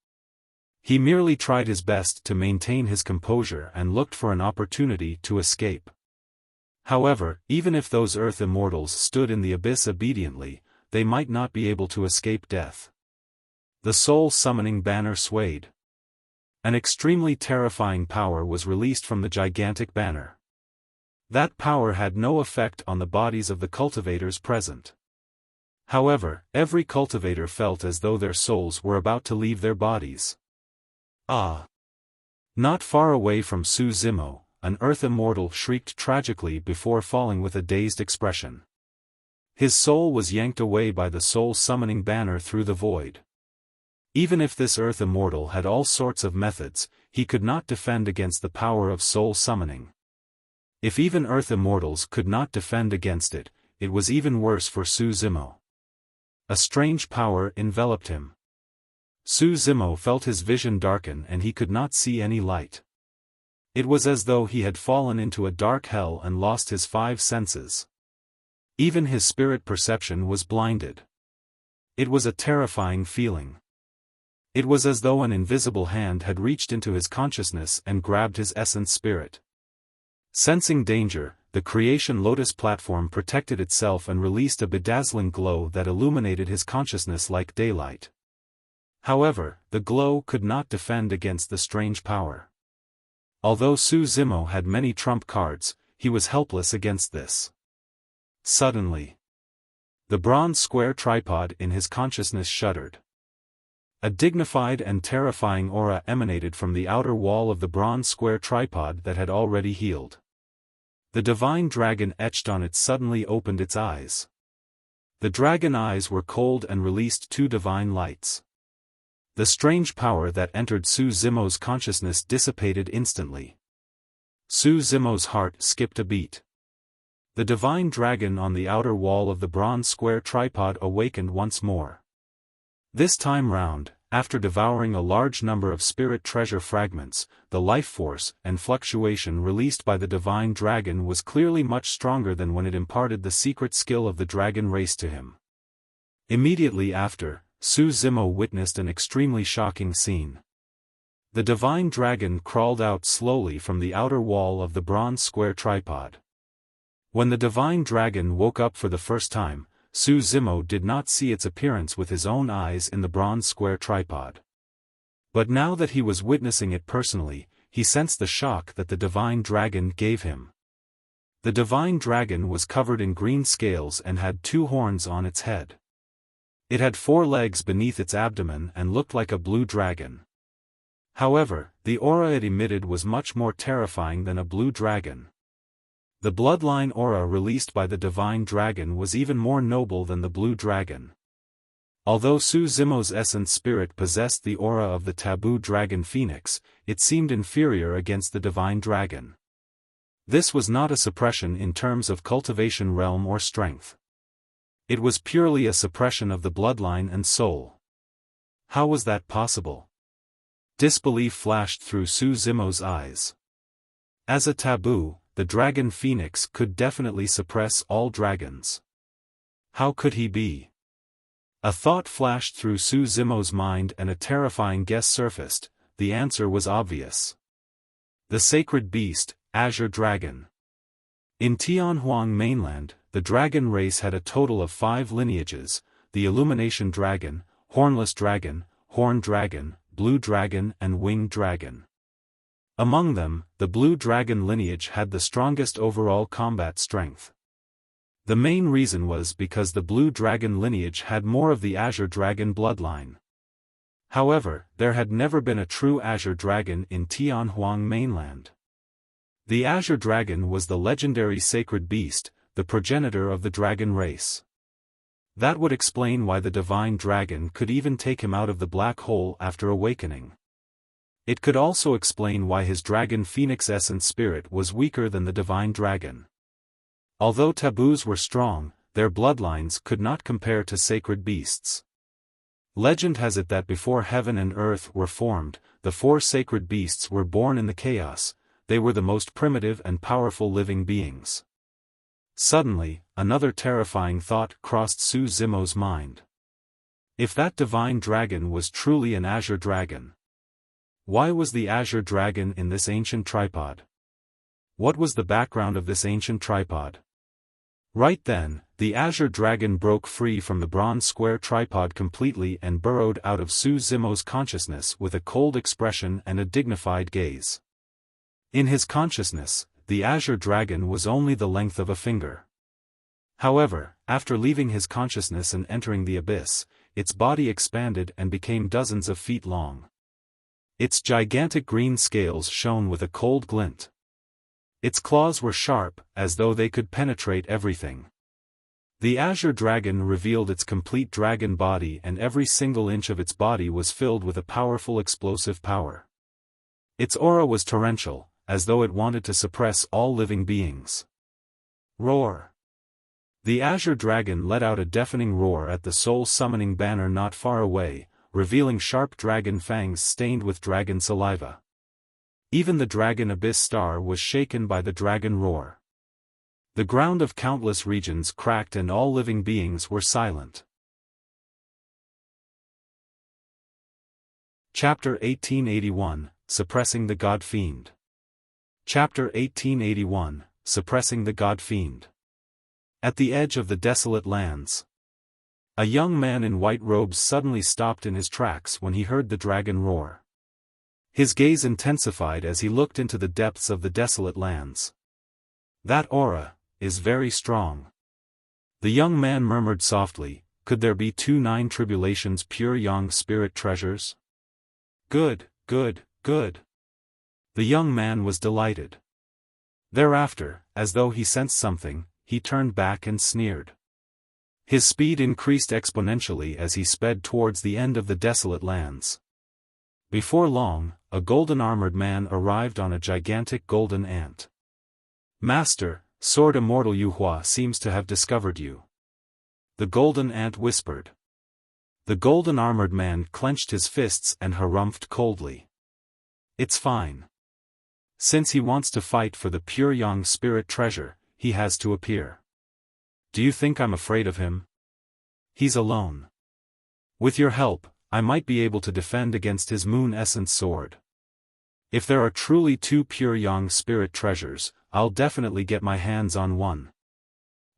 He merely tried his best to maintain his composure and looked for an opportunity to escape. However, even if those earth immortals stood in the abyss obediently, they might not be able to escape death. The soul-summoning banner swayed. An extremely terrifying power was released from the gigantic banner. That power had no effect on the bodies of the cultivators present. However, every cultivator felt as though their souls were about to leave their bodies. Ah! Not far away from Su Zimo, an earth immortal shrieked tragically before falling with a dazed expression. His soul was yanked away by the soul-summoning banner through the void. Even if this earth immortal had all sorts of methods, he could not defend against the power of soul-summoning. If even earth immortals could not defend against it, it was even worse for Su Zimo. A strange power enveloped him. Su Zimo felt his vision darken and he could not see any light. It was as though he had fallen into a dark hell and lost his 5 senses. Even his spirit perception was blinded. It was a terrifying feeling. It was as though an invisible hand had reached into his consciousness and grabbed his essence spirit. Sensing danger, the creation lotus platform protected itself and released a bedazzling glow that illuminated his consciousness like daylight. However, the glow could not defend against the strange power. Although Su Zimo had many trump cards, he was helpless against this. Suddenly, the bronze square tripod in his consciousness shuddered. A dignified and terrifying aura emanated from the outer wall of the bronze square tripod that had already healed. The divine dragon etched on it suddenly opened its eyes. The dragon eyes were cold and released 2 divine lights. The strange power that entered Su Zimo's consciousness dissipated instantly. Su Zimo's heart skipped a beat. The divine dragon on the outer wall of the bronze square tripod awakened once more. This time round, after devouring a large number of spirit treasure fragments, the life force and fluctuation released by the divine dragon was clearly much stronger than when it imparted the secret skill of the dragon race to him. Immediately after, Su Zimo witnessed an extremely shocking scene. The divine dragon crawled out slowly from the outer wall of the bronze square tripod. When the divine dragon woke up for the first time, Su Zimo did not see its appearance with his own eyes in the bronze square tripod. But now that he was witnessing it personally, he sensed the shock that the divine dragon gave him. The divine dragon was covered in green scales and had 2 horns on its head. It had 4 legs beneath its abdomen and looked like a blue dragon. However, the aura it emitted was much more terrifying than a blue dragon. The bloodline aura released by the divine dragon was even more noble than the blue dragon. Although Su Zimo's essence spirit possessed the aura of the Taboo dragon phoenix, it seemed inferior against the divine dragon. This was not a suppression in terms of cultivation realm or strength. It was purely a suppression of the bloodline and soul. How was that possible? Disbelief flashed through Su Zimo's eyes. As a taboo, the dragon phoenix could definitely suppress all dragons. How could he be? A thought flashed through Su Zimo's mind and a terrifying guess surfaced. The answer was obvious. The sacred beast, Azure Dragon. In Tianhuang mainland, the dragon race had a total of 5 lineages: the Illumination Dragon, Hornless Dragon, Horn Dragon, Blue Dragon and Winged Dragon. Among them, the Blue Dragon lineage had the strongest overall combat strength. The main reason was because the Blue Dragon lineage had more of the Azure Dragon bloodline. However, there had never been a true Azure Dragon in Tianhuang mainland. The Azure Dragon was the legendary sacred beast, the progenitor of the dragon race. That would explain why the divine dragon could even take him out of the black hole after awakening. It could also explain why his dragon phoenix essence spirit was weaker than the divine dragon. Although taboos were strong, their bloodlines could not compare to sacred beasts. Legend has it that before heaven and earth were formed, the 4 sacred beasts were born in the chaos. They were the most primitive and powerful living beings. Suddenly, another terrifying thought crossed Su Zimo's mind. If that divine dragon was truly an Azure Dragon, why was the Azure Dragon in this ancient tripod? What was the background of this ancient tripod? Right then, the Azure Dragon broke free from the bronze square tripod completely and burrowed out of Su Zimo's consciousness with a cold expression and a dignified gaze. In his consciousness, the Azure Dragon was only the length of a finger. However, after leaving his consciousness and entering the abyss, its body expanded and became dozens of feet long. Its gigantic green scales shone with a cold glint. Its claws were sharp, as though they could penetrate everything. The Azure Dragon revealed its complete dragon body, and every single inch of its body was filled with a powerful explosive power. Its aura was torrential, as though it wanted to suppress all living beings. Roar! The Azure Dragon let out a deafening roar at the soul-summoning banner not far away, revealing sharp dragon fangs stained with dragon saliva. Even the dragon abyss star was shaken by the dragon roar. The ground of countless regions cracked and all living beings were silent. Chapter 1881, Suppressing the Godfiend. Chapter 1881, Suppressing the Godfiend. At the edge of the desolate lands, a young man in white robes suddenly stopped in his tracks when he heard the dragon roar. His gaze intensified as he looked into the depths of the desolate lands. That aura is very strong. The young man murmured softly, could there be 2 tribulations pure young spirit treasures? Good, good, good. The young man was delighted. Thereafter, as though he sensed something, he turned back and sneered. His speed increased exponentially as he sped towards the end of the desolate lands. Before long, a golden-armored man arrived on a gigantic golden ant. Master, Sword Immortal Yuhua seems to have discovered you. The golden ant whispered. The golden-armored man clenched his fists and harumphed coldly. It's fine. Since he wants to fight for the pure young spirit treasure, he has to appear. Do you think I'm afraid of him? He's alone. With your help, I might be able to defend against his moon essence sword. If there are truly 2 pure young spirit treasures, I'll definitely get my hands on one.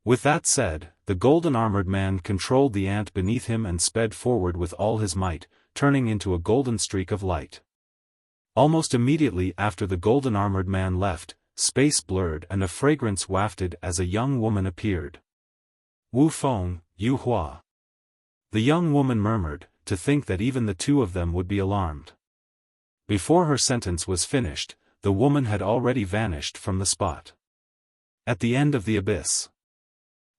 With that said, the golden-armored man controlled the ant beneath him and sped forward with all his might, turning into a golden streak of light. Almost immediately after the golden-armored man left, space blurred and a fragrance wafted as a young woman appeared. Wu Feng, Yu Hua. The young woman murmured, to think that even the two of them would be alarmed. Before her sentence was finished, the woman had already vanished from the spot. At the end of the abyss.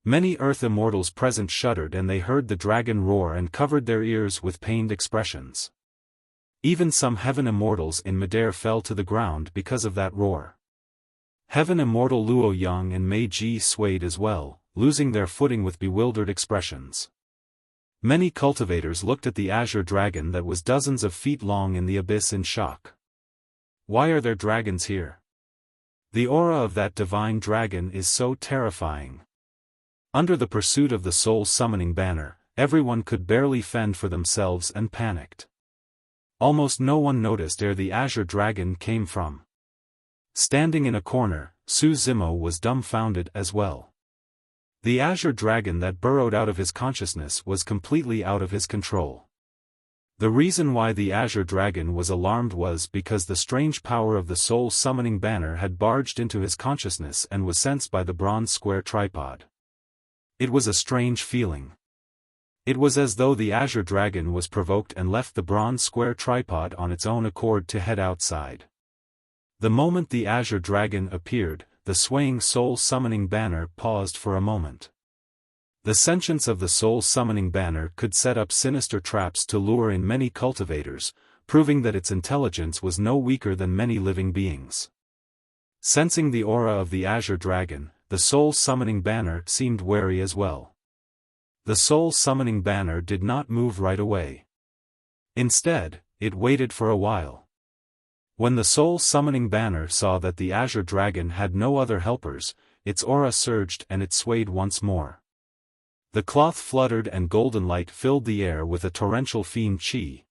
Many Earth Immortals present shuddered and they heard the dragon roar and covered their ears with pained expressions. Even some Heaven Immortals in midair fell to the ground because of that roar. Heaven Immortal Luo Yang and Mei Ji swayed as well, losing their footing with bewildered expressions. Many cultivators looked at the Azure dragon that was dozens of feet long in the abyss in shock. Why are there dragons here? The aura of that divine dragon is so terrifying. Under the pursuit of the soul summoning banner, everyone could barely fend for themselves and panicked. Almost no one noticed where the Azure dragon came from. Standing in a corner, Su Zimo was dumbfounded as well. The Azure dragon that burrowed out of his consciousness was completely out of his control. The reason why the Azure dragon was alarmed was because the strange power of the soul summoning banner had barged into his consciousness and was sensed by the bronze square tripod. It was a strange feeling. It was as though the Azure dragon was provoked and left the bronze square tripod on its own accord to head outside. The moment the Azure dragon appeared, the swaying soul summoning banner paused for a moment. The sentience of the soul summoning banner could set up sinister traps to lure in many cultivators, proving that its intelligence was no weaker than many living beings. Sensing the aura of the Azure dragon, the soul summoning banner seemed wary as well. The soul summoning banner did not move right away. Instead, it waited for a while. When the soul summoning banner saw that the Azure dragon had no other helpers, its aura surged and it swayed once more. The cloth fluttered and golden light filled the air with a torrential fiend chi.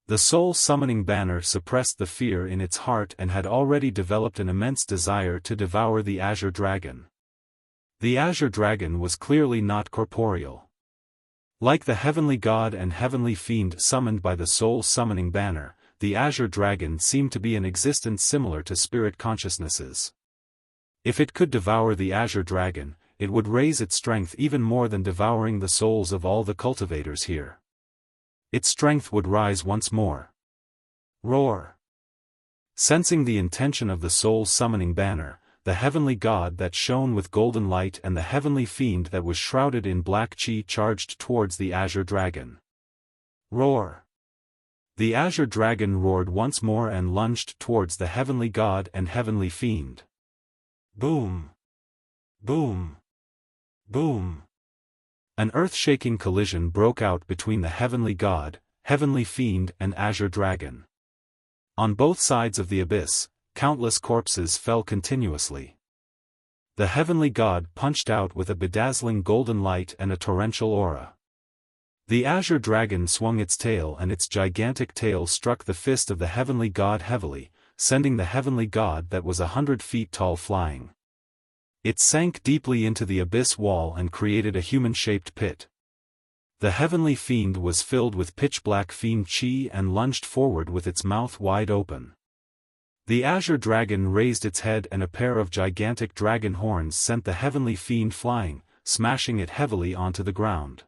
The soul summoning banner suppressed the fear in its heart and had already developed an immense desire to devour the Azure dragon. The Azure dragon was clearly not corporeal. Like the heavenly god and heavenly fiend summoned by the soul summoning banner, the Azure dragon seemed to be an existence similar to spirit consciousnesses. If it could devour the Azure dragon, it would raise its strength even more than devouring the souls of all the cultivators here. Its strength would rise once more. Roar! Sensing the intention of the soul summoning banner, the heavenly god that shone with golden light and the heavenly fiend that was shrouded in black chi charged towards the Azure dragon. Roar! The Azure dragon roared once more and lunged towards the heavenly god and heavenly fiend. Boom! Boom! Boom! An earth-shaking collision broke out between the heavenly god, heavenly fiend and Azure dragon. On both sides of the abyss, countless corpses fell continuously. The heavenly god punched out with a bedazzling golden light and a torrential aura. The Azure dragon swung its tail and its gigantic tail struck the fist of the heavenly god heavily, sending the heavenly god that was 100 feet tall flying. It sank deeply into the abyss wall and created a human-shaped pit. The heavenly fiend was filled with pitch-black fiend chi and lunged forward with its mouth wide open. The Azure dragon raised its head and a pair of gigantic dragon horns sent the heavenly fiend flying, smashing it heavily onto the ground.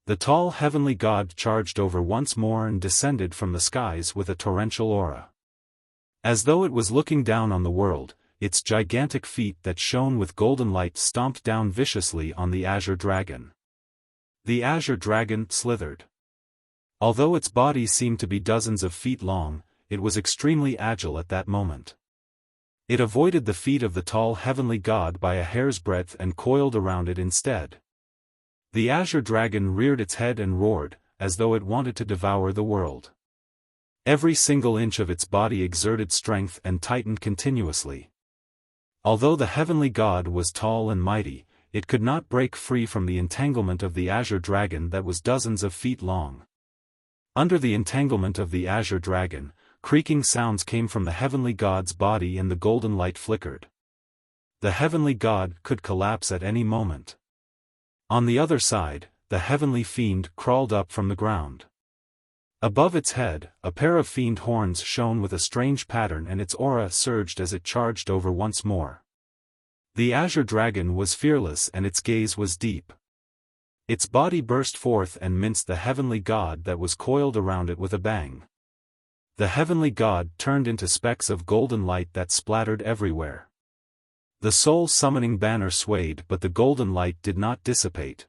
The tall heavenly god charged over once more and descended from the skies with a torrential aura. As though it was looking down on the world, its gigantic feet that shone with golden light stomped down viciously on the Azure dragon. The Azure dragon slithered. Although its body seemed to be dozens of feet long, it was extremely agile at that moment. It avoided the feet of the tall heavenly god by a hair's breadth and coiled around it instead. The Azure dragon reared its head and roared, as though it wanted to devour the world. Every single inch of its body exerted strength and tightened continuously. Although the heavenly god was tall and mighty, it could not break free from the entanglement of the Azure dragon that was dozens of feet long. Under the entanglement of the Azure dragon, creaking sounds came from the heavenly god's body and the golden light flickered. The heavenly god could collapse at any moment. On the other side, the heavenly fiend crawled up from the ground. Above its head, a pair of fiend horns shone with a strange pattern and its aura surged as it charged over once more. The Azure Dragon was fearless and its gaze was deep. Its body burst forth and minced the heavenly god that was coiled around it with a bang. The heavenly god turned into specks of golden light that splattered everywhere. The soul-summoning banner swayed, but the golden light did not dissipate.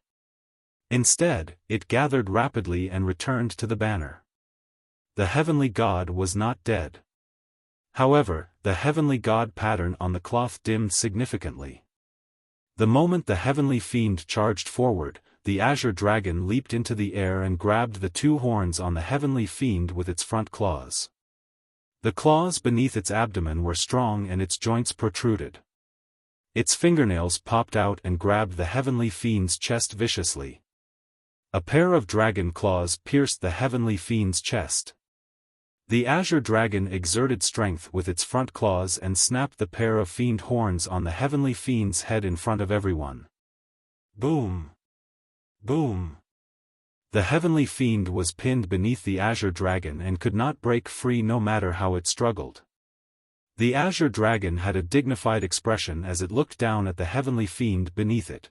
Instead, it gathered rapidly and returned to the banner. The heavenly god was not dead. However, the heavenly god pattern on the cloth dimmed significantly. The moment the heavenly fiend charged forward, the Azure Dragon leaped into the air and grabbed the two horns on the heavenly fiend with its front claws. The claws beneath its abdomen were strong and its joints protruded. Its fingernails popped out and grabbed the heavenly fiend's chest viciously. A pair of dragon claws pierced the heavenly fiend's chest. The Azure Dragon exerted strength with its front claws and snapped the pair of fiend horns on the heavenly fiend's head in front of everyone. Boom! Boom! The heavenly fiend was pinned beneath the Azure Dragon and could not break free no matter how it struggled. The Azure Dragon had a dignified expression as it looked down at the heavenly fiend beneath it.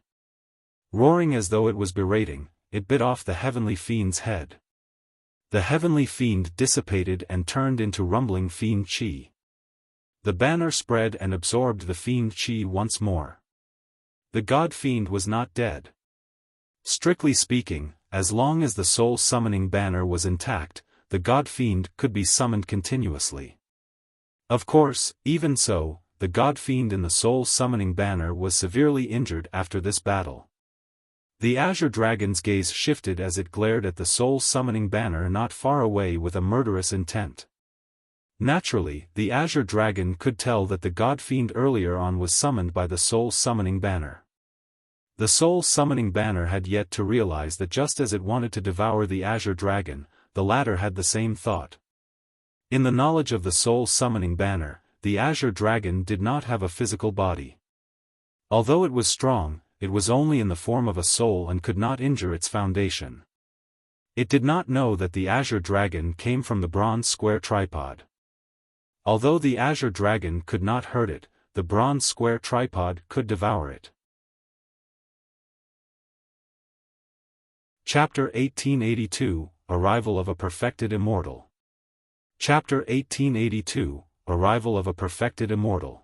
Roaring as though it was berating, it bit off the heavenly fiend's head. The heavenly fiend dissipated and turned into rumbling fiend chi. The banner spread and absorbed the fiend chi once more. The god fiend was not dead. Strictly speaking, as long as the soul-summoning banner was intact, the god fiend could be summoned continuously. Of course, even so, the god fiend in the soul-summoning banner was severely injured after this battle. The Azure Dragon's gaze shifted as it glared at the soul-summoning banner not far away with a murderous intent. Naturally, the Azure Dragon could tell that the Godfiend earlier on was summoned by the soul-summoning banner. The soul-summoning banner had yet to realize that just as it wanted to devour the Azure Dragon, the latter had the same thought. In the knowledge of the soul-summoning banner, the Azure Dragon did not have a physical body. Although it was strong, it was only in the form of a soul and could not injure its foundation. It did not know that the Azure Dragon came from the bronze square tripod. Although the Azure Dragon could not hurt it, the bronze square tripod could devour it. Chapter 1882, Arrival of a Perfected Immortal. Chapter 1882, Arrival of a Perfected Immortal.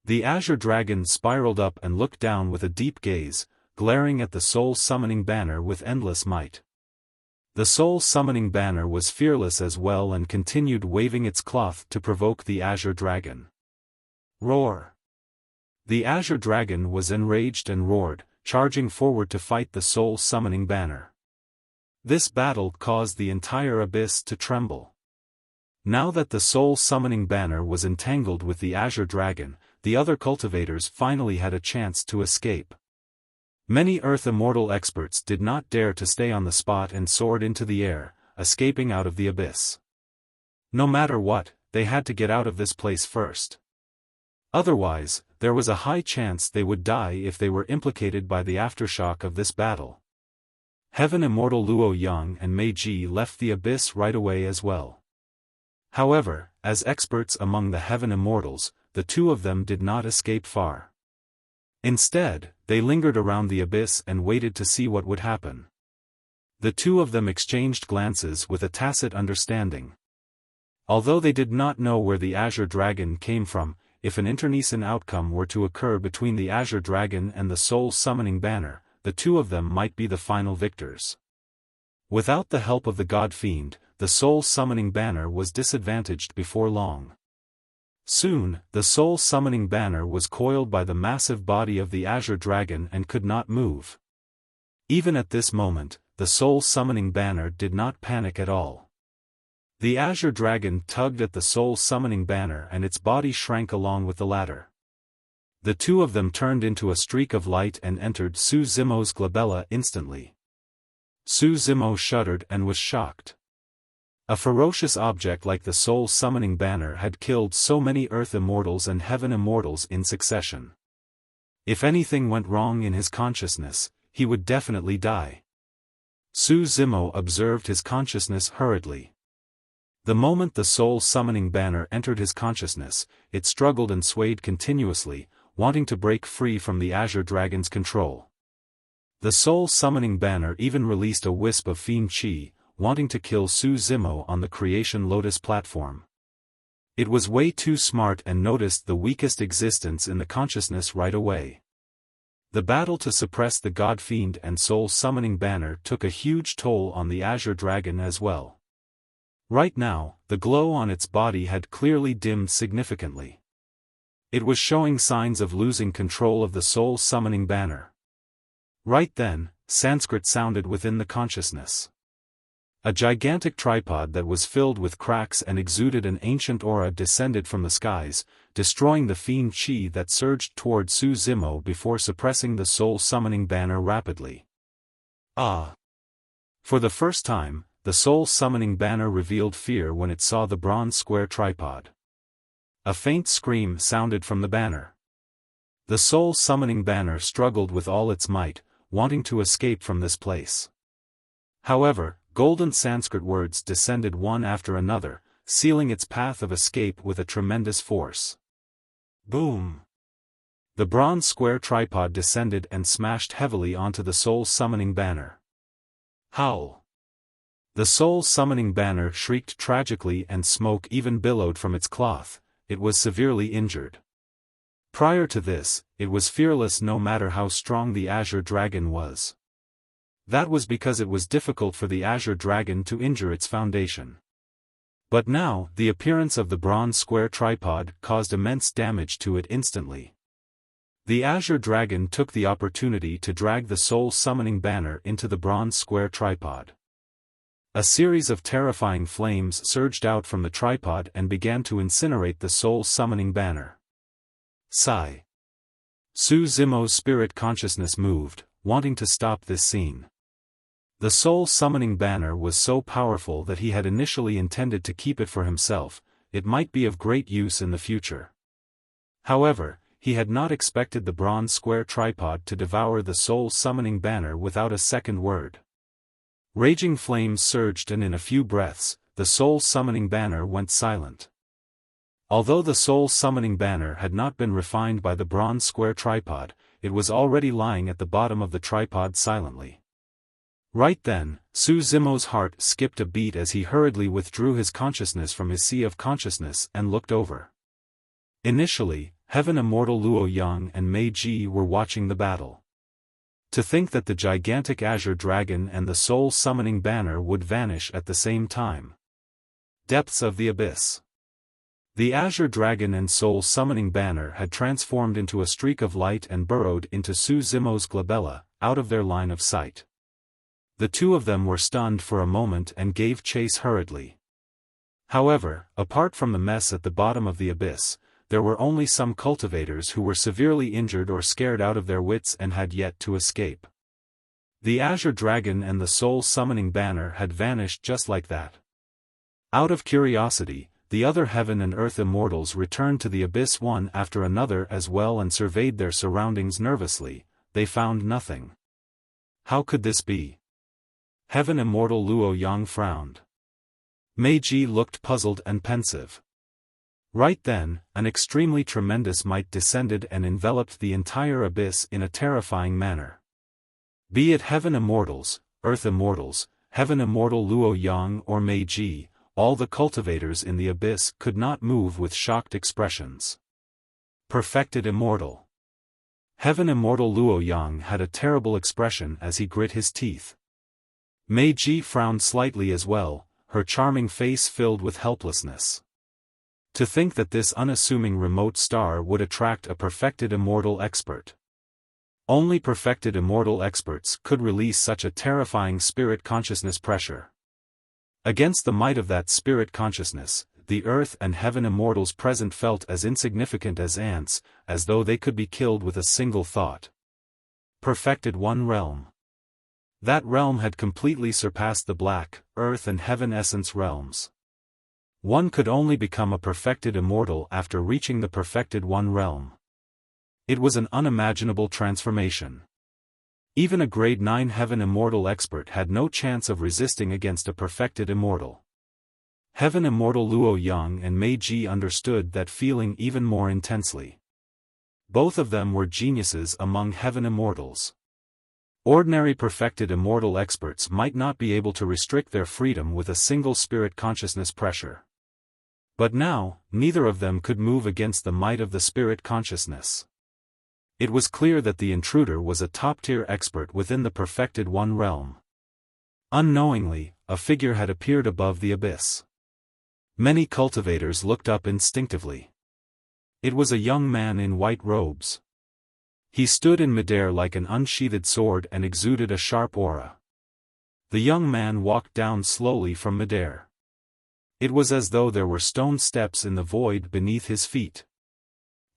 The Azure Dragon spiraled up and looked down with a deep gaze, glaring at the soul-summoning banner with endless might. The soul-summoning banner was fearless as well and continued waving its cloth to provoke the Azure Dragon. Roar! The Azure Dragon was enraged and roared, charging forward to fight the soul-summoning banner. This battle caused the entire abyss to tremble. Now that the soul-summoning banner was entangled with the Azure Dragon, the other cultivators finally had a chance to escape. Many Earth Immortal experts did not dare to stay on the spot and soared into the air, escaping out of the abyss. No matter what, they had to get out of this place first. Otherwise, there was a high chance they would die if they were implicated by the aftershock of this battle. Heaven Immortal Luo Yang and Mei Ji left the abyss right away as well. However, as experts among the Heaven Immortals, the two of them did not escape far. Instead, they lingered around the abyss and waited to see what would happen. The two of them exchanged glances with a tacit understanding. Although they did not know where the Azure Dragon came from, if an internecine outcome were to occur between the Azure Dragon and the soul-summoning banner, the two of them might be the final victors. Without the help of the God-Fiend, the soul-summoning banner was disadvantaged before long. Soon, the soul-summoning banner was coiled by the massive body of the Azure Dragon and could not move. Even at this moment, the soul-summoning banner did not panic at all. The Azure Dragon tugged at the soul-summoning banner and its body shrank along with the latter. The two of them turned into a streak of light and entered Su Zimo's glabella instantly. Su Zimo shuddered and was shocked. A ferocious object like the soul-summoning banner had killed so many Earth Immortals and Heaven Immortals in succession. If anything went wrong in his consciousness, he would definitely die. Su Zimo observed his consciousness hurriedly. The moment the soul-summoning banner entered his consciousness, it struggled and swayed continuously, wanting to break free from the Azure Dragon's control. The soul-summoning banner even released a wisp of fiend chi, wanting to kill Su Zimo on the Creation Lotus platform. It was way too smart and noticed the weakest existence in the consciousness right away. The battle to suppress the Godfiend and soul-summoning banner took a huge toll on the Azure Dragon as well. Right now, the glow on its body had clearly dimmed significantly. It was showing signs of losing control of the soul-summoning banner. Right then, Sanskrit sounded within the consciousness. A gigantic tripod that was filled with cracks and exuded an ancient aura descended from the skies, destroying the fiend chi that surged toward Su Zimo before suppressing the soul-summoning banner rapidly. Ah! For the first time, the soul-summoning banner revealed fear when it saw the bronze square tripod. A faint scream sounded from the banner. The soul-summoning banner struggled with all its might, wanting to escape from this place. However, golden Sanskrit words descended one after another, sealing its path of escape with a tremendous force. Boom! The bronze square tripod descended and smashed heavily onto the soul-summoning banner. Howl! The soul-summoning banner shrieked tragically and smoke even billowed from its cloth. It was severely injured. Prior to this, it was fearless no matter how strong the Azure Dragon was. That was because it was difficult for the Azure Dragon to injure its foundation. But now, the appearance of the bronze square tripod caused immense damage to it instantly. The Azure Dragon took the opportunity to drag the soul-summoning banner into the bronze square tripod. A series of terrifying flames surged out from the tripod and began to incinerate the soul-summoning banner. Sigh. Su Zimo's spirit consciousness moved, wanting to stop this scene. The soul-summoning banner was so powerful that he had initially intended to keep it for himself. It might be of great use in the future. However, he had not expected the bronze square tripod to devour the soul-summoning banner without a second word. Raging flames surged and in a few breaths, the soul-summoning banner went silent. Although the soul-summoning banner had not been refined by the bronze square tripod, it was already lying at the bottom of the tripod silently. Right then, Su Zimo's heart skipped a beat as he hurriedly withdrew his consciousness from his sea of consciousness and looked over. Initially, Heaven Immortal Luo Yang and Mei Ji were watching the battle. To think that the gigantic Azure Dragon and the soul-summoning banner would vanish at the same time. Depths of the abyss. The Azure Dragon and soul-summoning banner had transformed into a streak of light and burrowed into Su Zimo's glabella, out of their line of sight. The two of them were stunned for a moment and gave chase hurriedly. However, apart from the mess at the bottom of the abyss, there were only some cultivators who were severely injured or scared out of their wits and had yet to escape. The Azure Dragon and the soul-summoning banner had vanished just like that. Out of curiosity, the other Heaven and Earth Immortals returned to the abyss one after another as well and surveyed their surroundings nervously. They found nothing. How could this be? Heaven Immortal Luo Yang frowned. Meiji looked puzzled and pensive. Right then, an extremely tremendous might descended and enveloped the entire abyss in a terrifying manner. Be it Heaven Immortals, Earth Immortals, Heaven Immortal Luo Yang or Meiji, all the cultivators in the abyss could not move with shocked expressions. Perfected Immortal. Heaven Immortal Luo Yang had a terrible expression as he grit his teeth. Meiji frowned slightly as well, her charming face filled with helplessness. To think that this unassuming remote star would attract a perfected immortal expert. Only perfected immortal experts could release such a terrifying spirit consciousness pressure. Against the might of that spirit consciousness, the Earth and Heaven Immortals present felt as insignificant as ants, as though they could be killed with a single thought. Perfected one realm. That realm had completely surpassed the Black, Earth and Heaven Essence realms. One could only become a perfected immortal after reaching the perfected one realm. It was an unimaginable transformation. Even a grade 9 Heaven Immortal expert had no chance of resisting against a perfected Immortal. Heaven Immortal Luo Yang and Mei Ji understood that feeling even more intensely. Both of them were geniuses among Heaven Immortals. Ordinary perfected Immortal experts might not be able to restrict their freedom with a single spirit consciousness pressure. But now, neither of them could move against the might of the spirit consciousness. It was clear that the intruder was a top-tier expert within the perfected one realm. Unknowingly, a figure had appeared above the abyss. Many cultivators looked up instinctively. It was a young man in white robes. He stood in midair like an unsheathed sword and exuded a sharp aura. The young man walked down slowly from midair. It was as though there were stone steps in the void beneath his feet.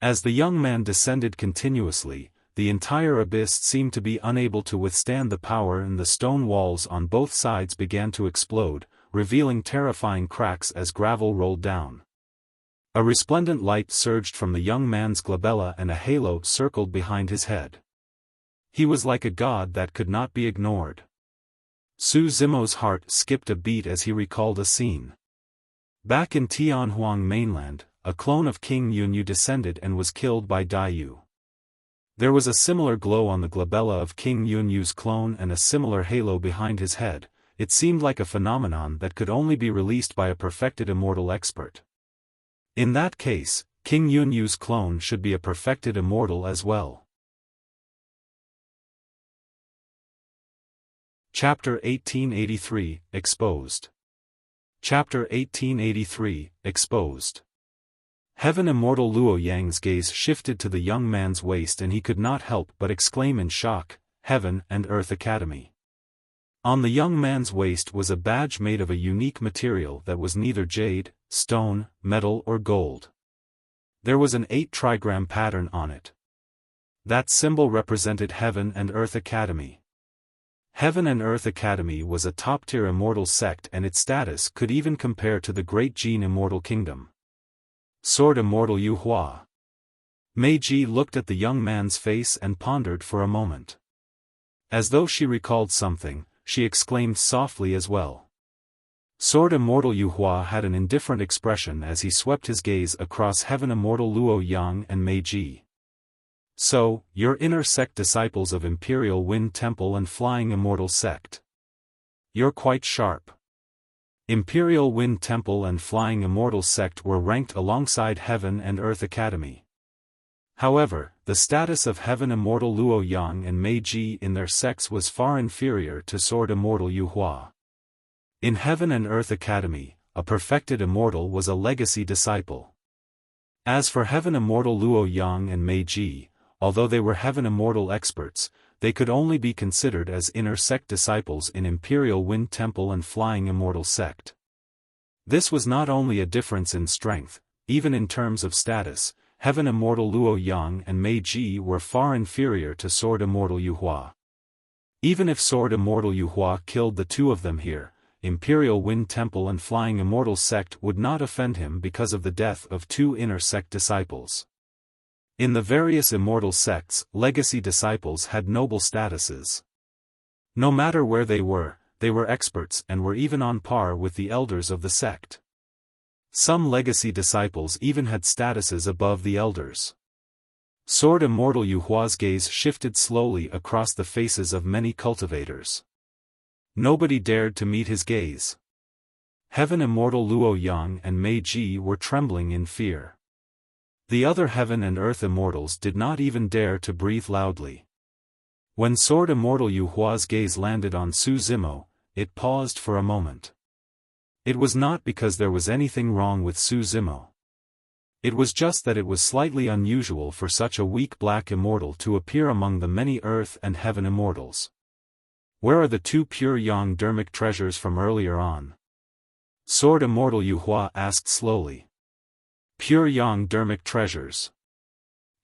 As the young man descended continuously, the entire abyss seemed to be unable to withstand the power, and the stone walls on both sides began to explode, revealing terrifying cracks as gravel rolled down. A resplendent light surged from the young man's glabella and a halo circled behind his head. He was like a god that could not be ignored. Su Zimo's heart skipped a beat as he recalled a scene. Back in Tianhuang mainland, a clone of King Yunyu descended and was killed by Daiyu. There was a similar glow on the glabella of King Yunyu's clone and a similar halo behind his head. It seemed like a phenomenon that could only be released by a perfected Immortal expert. In that case, King Yunyu's clone should be a perfected Immortal as well. Chapter 1883, Exposed. Chapter 1883, Exposed. Heaven Immortal Luo Yang's gaze shifted to the young man's waist and he could not help but exclaim in shock, "Heaven and Earth Academy." On the young man's waist was a badge made of a unique material that was neither jade, stone, metal or gold. There was an 8-trigram pattern on it. That symbol represented Heaven and Earth Academy. Heaven and Earth Academy was a top-tier Immortal sect and its status could even compare to the Great Jin Immortal Kingdom. Sword Immortal Yu Hua. Meiji looked at the young man's face and pondered for a moment. As though she recalled something, she exclaimed softly as well. Sword Immortal Yu Hua had an indifferent expression as he swept his gaze across Heaven Immortal Luo Yang and Meiji. "So, you're inner sect disciples of Imperial Wind Temple and Flying Immortal Sect. You're quite sharp." Imperial Wind Temple and Flying Immortal Sect were ranked alongside Heaven and Earth Academy. However, the status of Heaven Immortal Luo Yang and Meiji in their sects was far inferior to Sword Immortal Yu Hua. In Heaven and Earth Academy, a perfected Immortal was a legacy disciple. As for Heaven Immortal Luo Yang and Meiji, although they were Heaven Immortal experts, they could only be considered as inner sect disciples in Imperial Wind Temple and Flying Immortal Sect. This was not only a difference in strength, even in terms of status. Heaven Immortal Luo Yang and Meiji were far inferior to Sword Immortal Yu Hua. Even if Sword Immortal Yu Hua killed the two of them here, Imperial Wind Temple and Flying Immortal Sect would not offend him because of the death of two inner sect disciples. In the various immortal sects, legacy disciples had noble statuses. No matter where they were experts and were even on par with the elders of the sect. Some legacy disciples even had statuses above the elders. Sword Immortal Yu Hua's gaze shifted slowly across the faces of many cultivators. Nobody dared to meet his gaze. Heaven Immortal Luo Yang and Meiji were trembling in fear. The other Heaven and Earth Immortals did not even dare to breathe loudly. When Sword Immortal Yu Hua's gaze landed on Su Zimo, it paused for a moment. It was not because there was anything wrong with Su Zimo. It was just that it was slightly unusual for such a weak black immortal to appear among the many Earth and Heaven Immortals. Where are the two pure yang dermic treasures from earlier on? Sword Immortal Yu Hua asked slowly. Pure yang dermic treasures.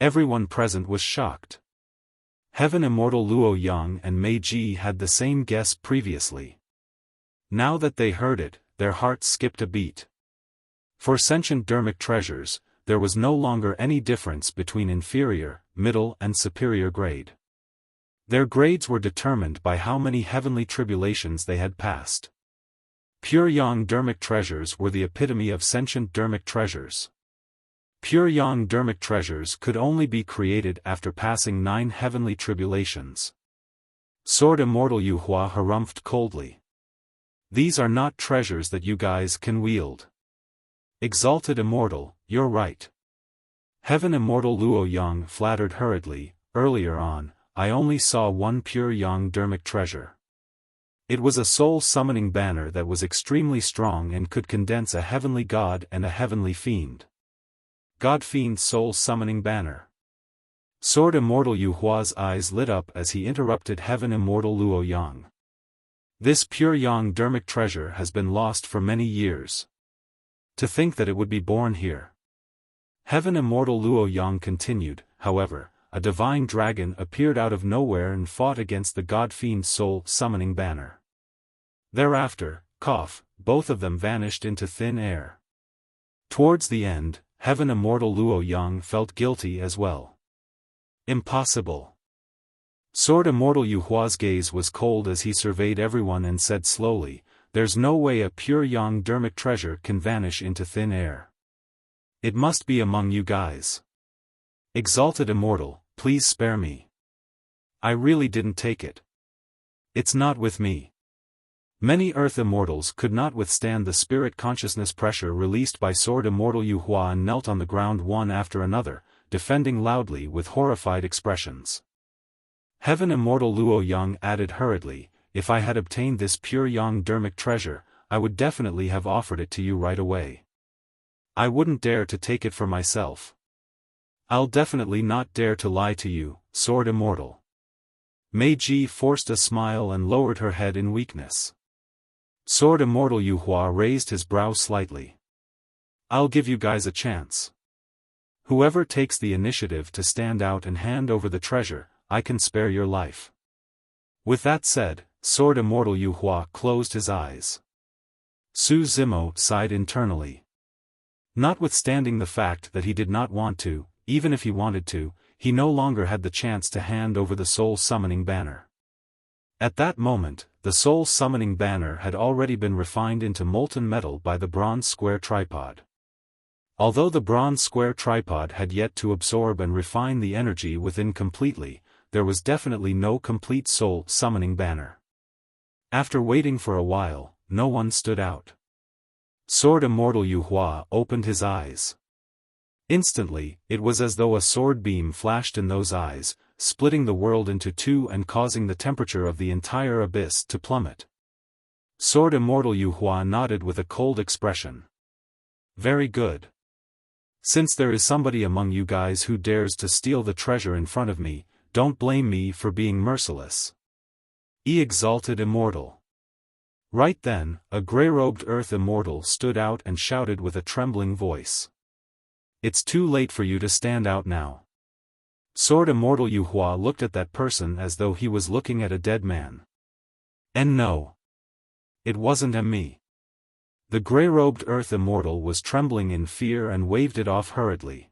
Everyone present was shocked. Heaven Immortal Luo Yang and Meiji had the same guess previously. Now that they heard it, their hearts skipped a beat. For sentient dermic treasures, there was no longer any difference between inferior, middle and superior grade. Their grades were determined by how many heavenly tribulations they had passed. Pure yang dermic treasures were the epitome of sentient dermic treasures. Pure yang dermic treasures could only be created after passing 9 heavenly tribulations. Sword Immortal Yuhua harumphed coldly. These are not treasures that you guys can wield. Exalted Immortal, you're right. Heaven Immortal Luo Yang flattered hurriedly. Earlier on, I only saw one pure yang dermic treasure. It was a soul-summoning banner that was extremely strong and could condense a heavenly god and a heavenly fiend. Godfiend soul-summoning banner. Sword Immortal Yuhua's eyes lit up as he interrupted Heaven Immortal Luo Yang. This pure yang dermic treasure has been lost for many years. To think that it would be born here. Heaven Immortal Luo Yang continued, however, a divine dragon appeared out of nowhere and fought against the Godfiend soul-summoning banner. Thereafter, both of them vanished into thin air. Towards the end, Heaven Immortal Luo Yang felt guilty as well. Impossible. Sword Immortal Yuhua's gaze was cold as he surveyed everyone and said slowly, there's no way a pure yang dermic treasure can vanish into thin air. It must be among you guys. Exalted Immortal, please spare me. I really didn't take it. It's not with me. Many Earth Immortals could not withstand the spirit consciousness pressure released by Sword Immortal Yuhua and knelt on the ground one after another, defending loudly with horrified expressions. Heaven Immortal Luo Yang added hurriedly, if I had obtained this pure yang dermic treasure, I would definitely have offered it to you right away. I wouldn't dare to take it for myself. I'll definitely not dare to lie to you, Sword Immortal. Meiji forced a smile and lowered her head in weakness. Sword Immortal Yuhua raised his brow slightly. I'll give you guys a chance. Whoever takes the initiative to stand out and hand over the treasure, I can spare your life. With that said, Sword Immortal Yuhua closed his eyes. Su Zimo sighed internally. Notwithstanding the fact that he did not want to, even if he wanted to, he no longer had the chance to hand over the soul-summoning banner. At that moment, the soul-summoning banner had already been refined into molten metal by the bronze square tripod. Although the bronze square tripod had yet to absorb and refine the energy within completely, there was definitely no complete soul-summoning banner. After waiting for a while, no one stood out. Sword Immortal Yuhua opened his eyes. Instantly, it was as though a sword beam flashed in those eyes, splitting the world into two and causing the temperature of the entire abyss to plummet. Sword Immortal Yuhua nodded with a cold expression. Very good. Since there is somebody among you guys who dares to steal the treasure in front of me, don't blame me for being merciless. Exalted Immortal. Right then, a grey-robed Earth Immortal stood out and shouted with a trembling voice. It's too late for you to stand out now. Sword Immortal Yuhua looked at that person as though he was looking at a dead man. And no. It wasn't me. The grey-robed Earth Immortal was trembling in fear and waved it off hurriedly.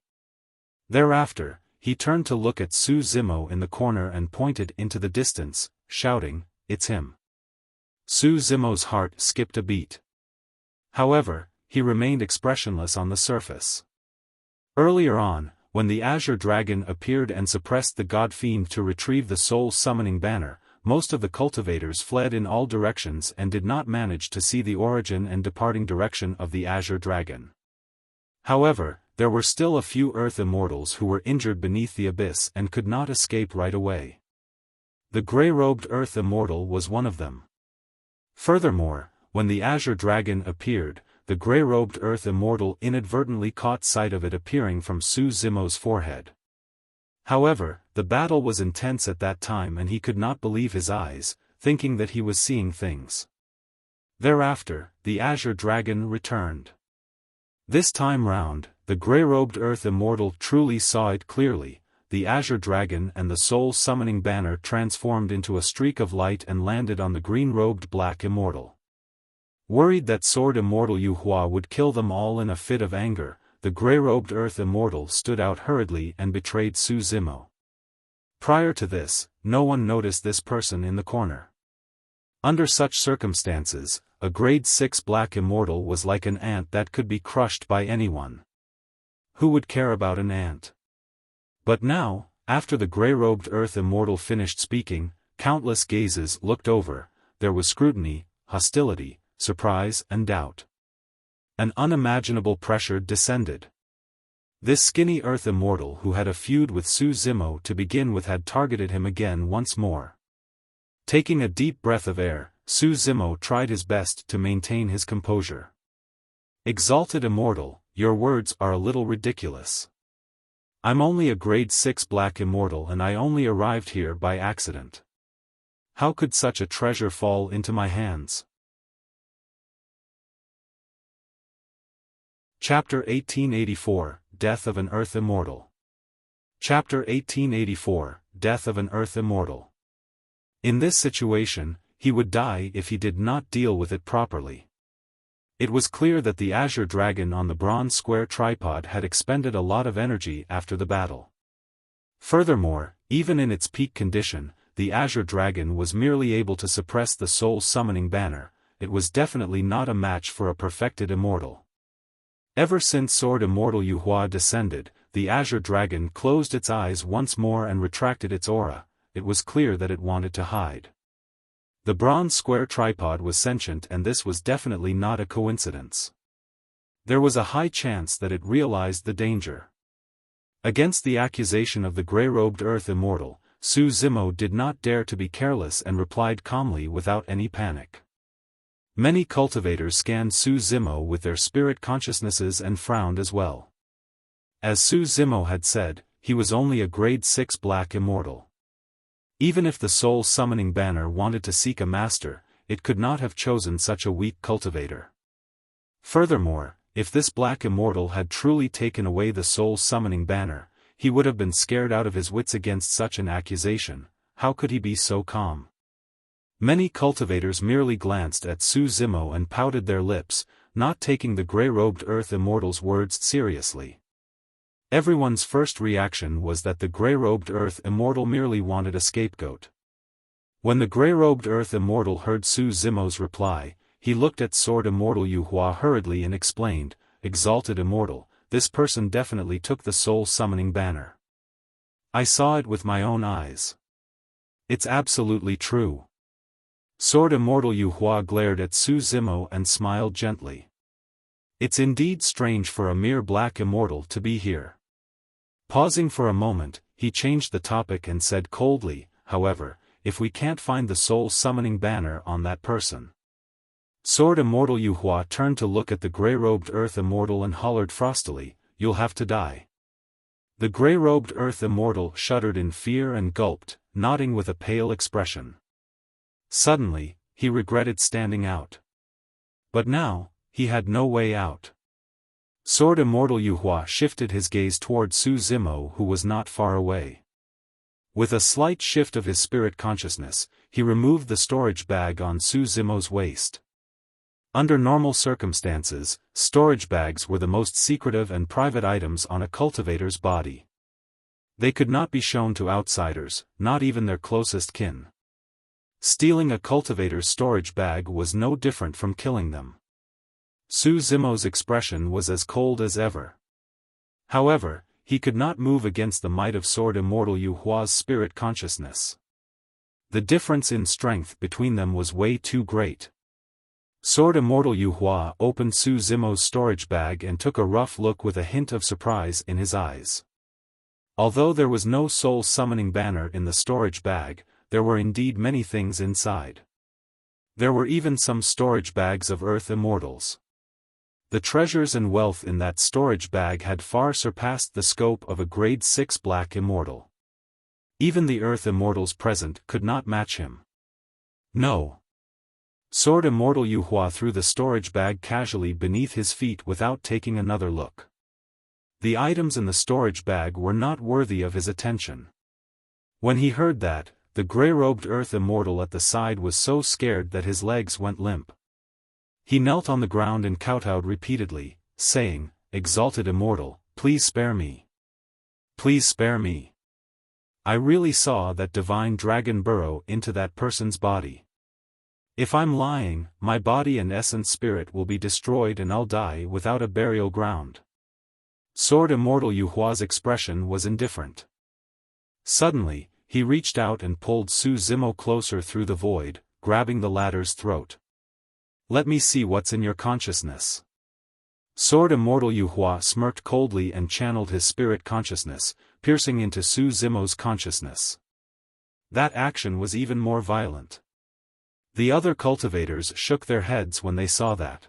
Thereafter, he turned to look at Su Zimo in the corner and pointed into the distance, shouting, it's him. Su Zimo's heart skipped a beat. However, he remained expressionless on the surface. Earlier on, when the Azure Dragon appeared and suppressed the Godfiend to retrieve the soul-summoning banner, most of the cultivators fled in all directions and did not manage to see the origin and departing direction of the Azure Dragon. However, there were still a few Earth Immortals who were injured beneath the abyss and could not escape right away. The grey-robed Earth Immortal was one of them. Furthermore, when the Azure Dragon appeared, the grey-robed Earth Immortal inadvertently caught sight of it appearing from Su Zimo's forehead. However, the battle was intense at that time and he could not believe his eyes, thinking that he was seeing things. Thereafter, the Azure Dragon returned. This time round, the grey-robed Earth Immortal truly saw it clearly. The Azure Dragon and the soul-summoning banner transformed into a streak of light and landed on the green-robed Black Immortal. Worried that Sword Immortal Yuhua would kill them all in a fit of anger, the grey-robed Earth Immortal stood out hurriedly and betrayed Su Zimo. Prior to this, no one noticed this person in the corner. Under such circumstances, a grade 6 black immortal was like an ant that could be crushed by anyone. Who would care about an ant? But now, after the grey-robed earth immortal finished speaking, countless gazes looked over. There was scrutiny, hostility, surprise and doubt. An unimaginable pressure descended. This skinny earth immortal who had a feud with Su Zimo to begin with had targeted him again once more. Taking a deep breath of air, Su Zimo tried his best to maintain his composure. Exalted Immortal, your words are a little ridiculous. I'm only a grade 6 black immortal and I only arrived here by accident. How could such a treasure fall into my hands? Chapter 1884, Death of an Earth Immortal. Chapter 1884, Death of an Earth Immortal. In this situation, he would die if he did not deal with it properly. It was clear that the Azure Dragon on the bronze square tripod had expended a lot of energy after the battle. Furthermore, even in its peak condition, the Azure Dragon was merely able to suppress the soul summoning banner. It was definitely not a match for a perfected immortal. Ever since Sword Immortal Yuhua descended, the Azure Dragon closed its eyes once more and retracted its aura. It was clear that it wanted to hide. The bronze square tripod was sentient and this was definitely not a coincidence. There was a high chance that it realized the danger. Against the accusation of the grey-robed earth immortal, Su Zimo did not dare to be careless and replied calmly without any panic. Many cultivators scanned Su Zimo with their spirit consciousnesses and frowned as well. As Su Zimo had said, he was only a grade 6 black immortal. Even if the soul summoning banner wanted to seek a master, it could not have chosen such a weak cultivator. Furthermore, if this black immortal had truly taken away the soul summoning banner, he would have been scared out of his wits against such an accusation. How could he be so calm? Many cultivators merely glanced at Su Zimo and pouted their lips, not taking the grey-robed earth immortal's words seriously. Everyone's first reaction was that the grey-robed earth immortal merely wanted a scapegoat. When the grey-robed earth immortal heard Su Zimo's reply, he looked at Sword Immortal Yuhua hurriedly and explained, Exalted Immortal, this person definitely took the soul summoning banner. I saw it with my own eyes. It's absolutely true. Sword Immortal Yuhua glared at Su Zimo and smiled gently. It's indeed strange for a mere black immortal to be here. Pausing for a moment, he changed the topic and said coldly, however, if we can't find the soul summoning banner on that person. Sword Immortal Yuhua turned to look at the grey-robed earth immortal and hollered frostily, you'll have to die. The grey-robed earth immortal shuddered in fear and gulped, nodding with a pale expression. Suddenly, he regretted standing out. But now, he had no way out. Sword Immortal Yuhua shifted his gaze toward Su Zimo who was not far away. With a slight shift of his spirit consciousness, he removed the storage bag on Su Zimo's waist. Under normal circumstances, storage bags were the most secretive and private items on a cultivator's body. They could not be shown to outsiders, not even their closest kin. Stealing a cultivator's storage bag was no different from killing them. Su Zimo's expression was as cold as ever. However, he could not move against the might of Sword Immortal Yuhua's spirit consciousness. The difference in strength between them was way too great. Sword Immortal Yuhua opened Su Zimo's storage bag and took a rough look with a hint of surprise in his eyes. Although there was no soul summoning banner in the storage bag, there were indeed many things inside. There were even some storage bags of earth immortals. The treasures and wealth in that storage bag had far surpassed the scope of a grade 6 black immortal. Even the earth immortals present could not match him. No. Sword Immortal Yuhua threw the storage bag casually beneath his feet without taking another look. The items in the storage bag were not worthy of his attention. When he heard that, the grey-robed earth immortal at the side was so scared that his legs went limp. He knelt on the ground and kowtowed repeatedly, saying, Exalted Immortal, please spare me. Please spare me. I really saw that divine dragon burrow into that person's body. If I'm lying, my body and essence spirit will be destroyed and I'll die without a burial ground. Sword Immortal Yuhua's expression was indifferent. Suddenly, he reached out and pulled Su Zimo closer through the void, grabbing the latter's throat. Let me see what's in your consciousness. Sword Immortal Yuhua smirked coldly and channeled his spirit consciousness, piercing into Su Zimo's consciousness. That action was even more violent. The other cultivators shook their heads when they saw that.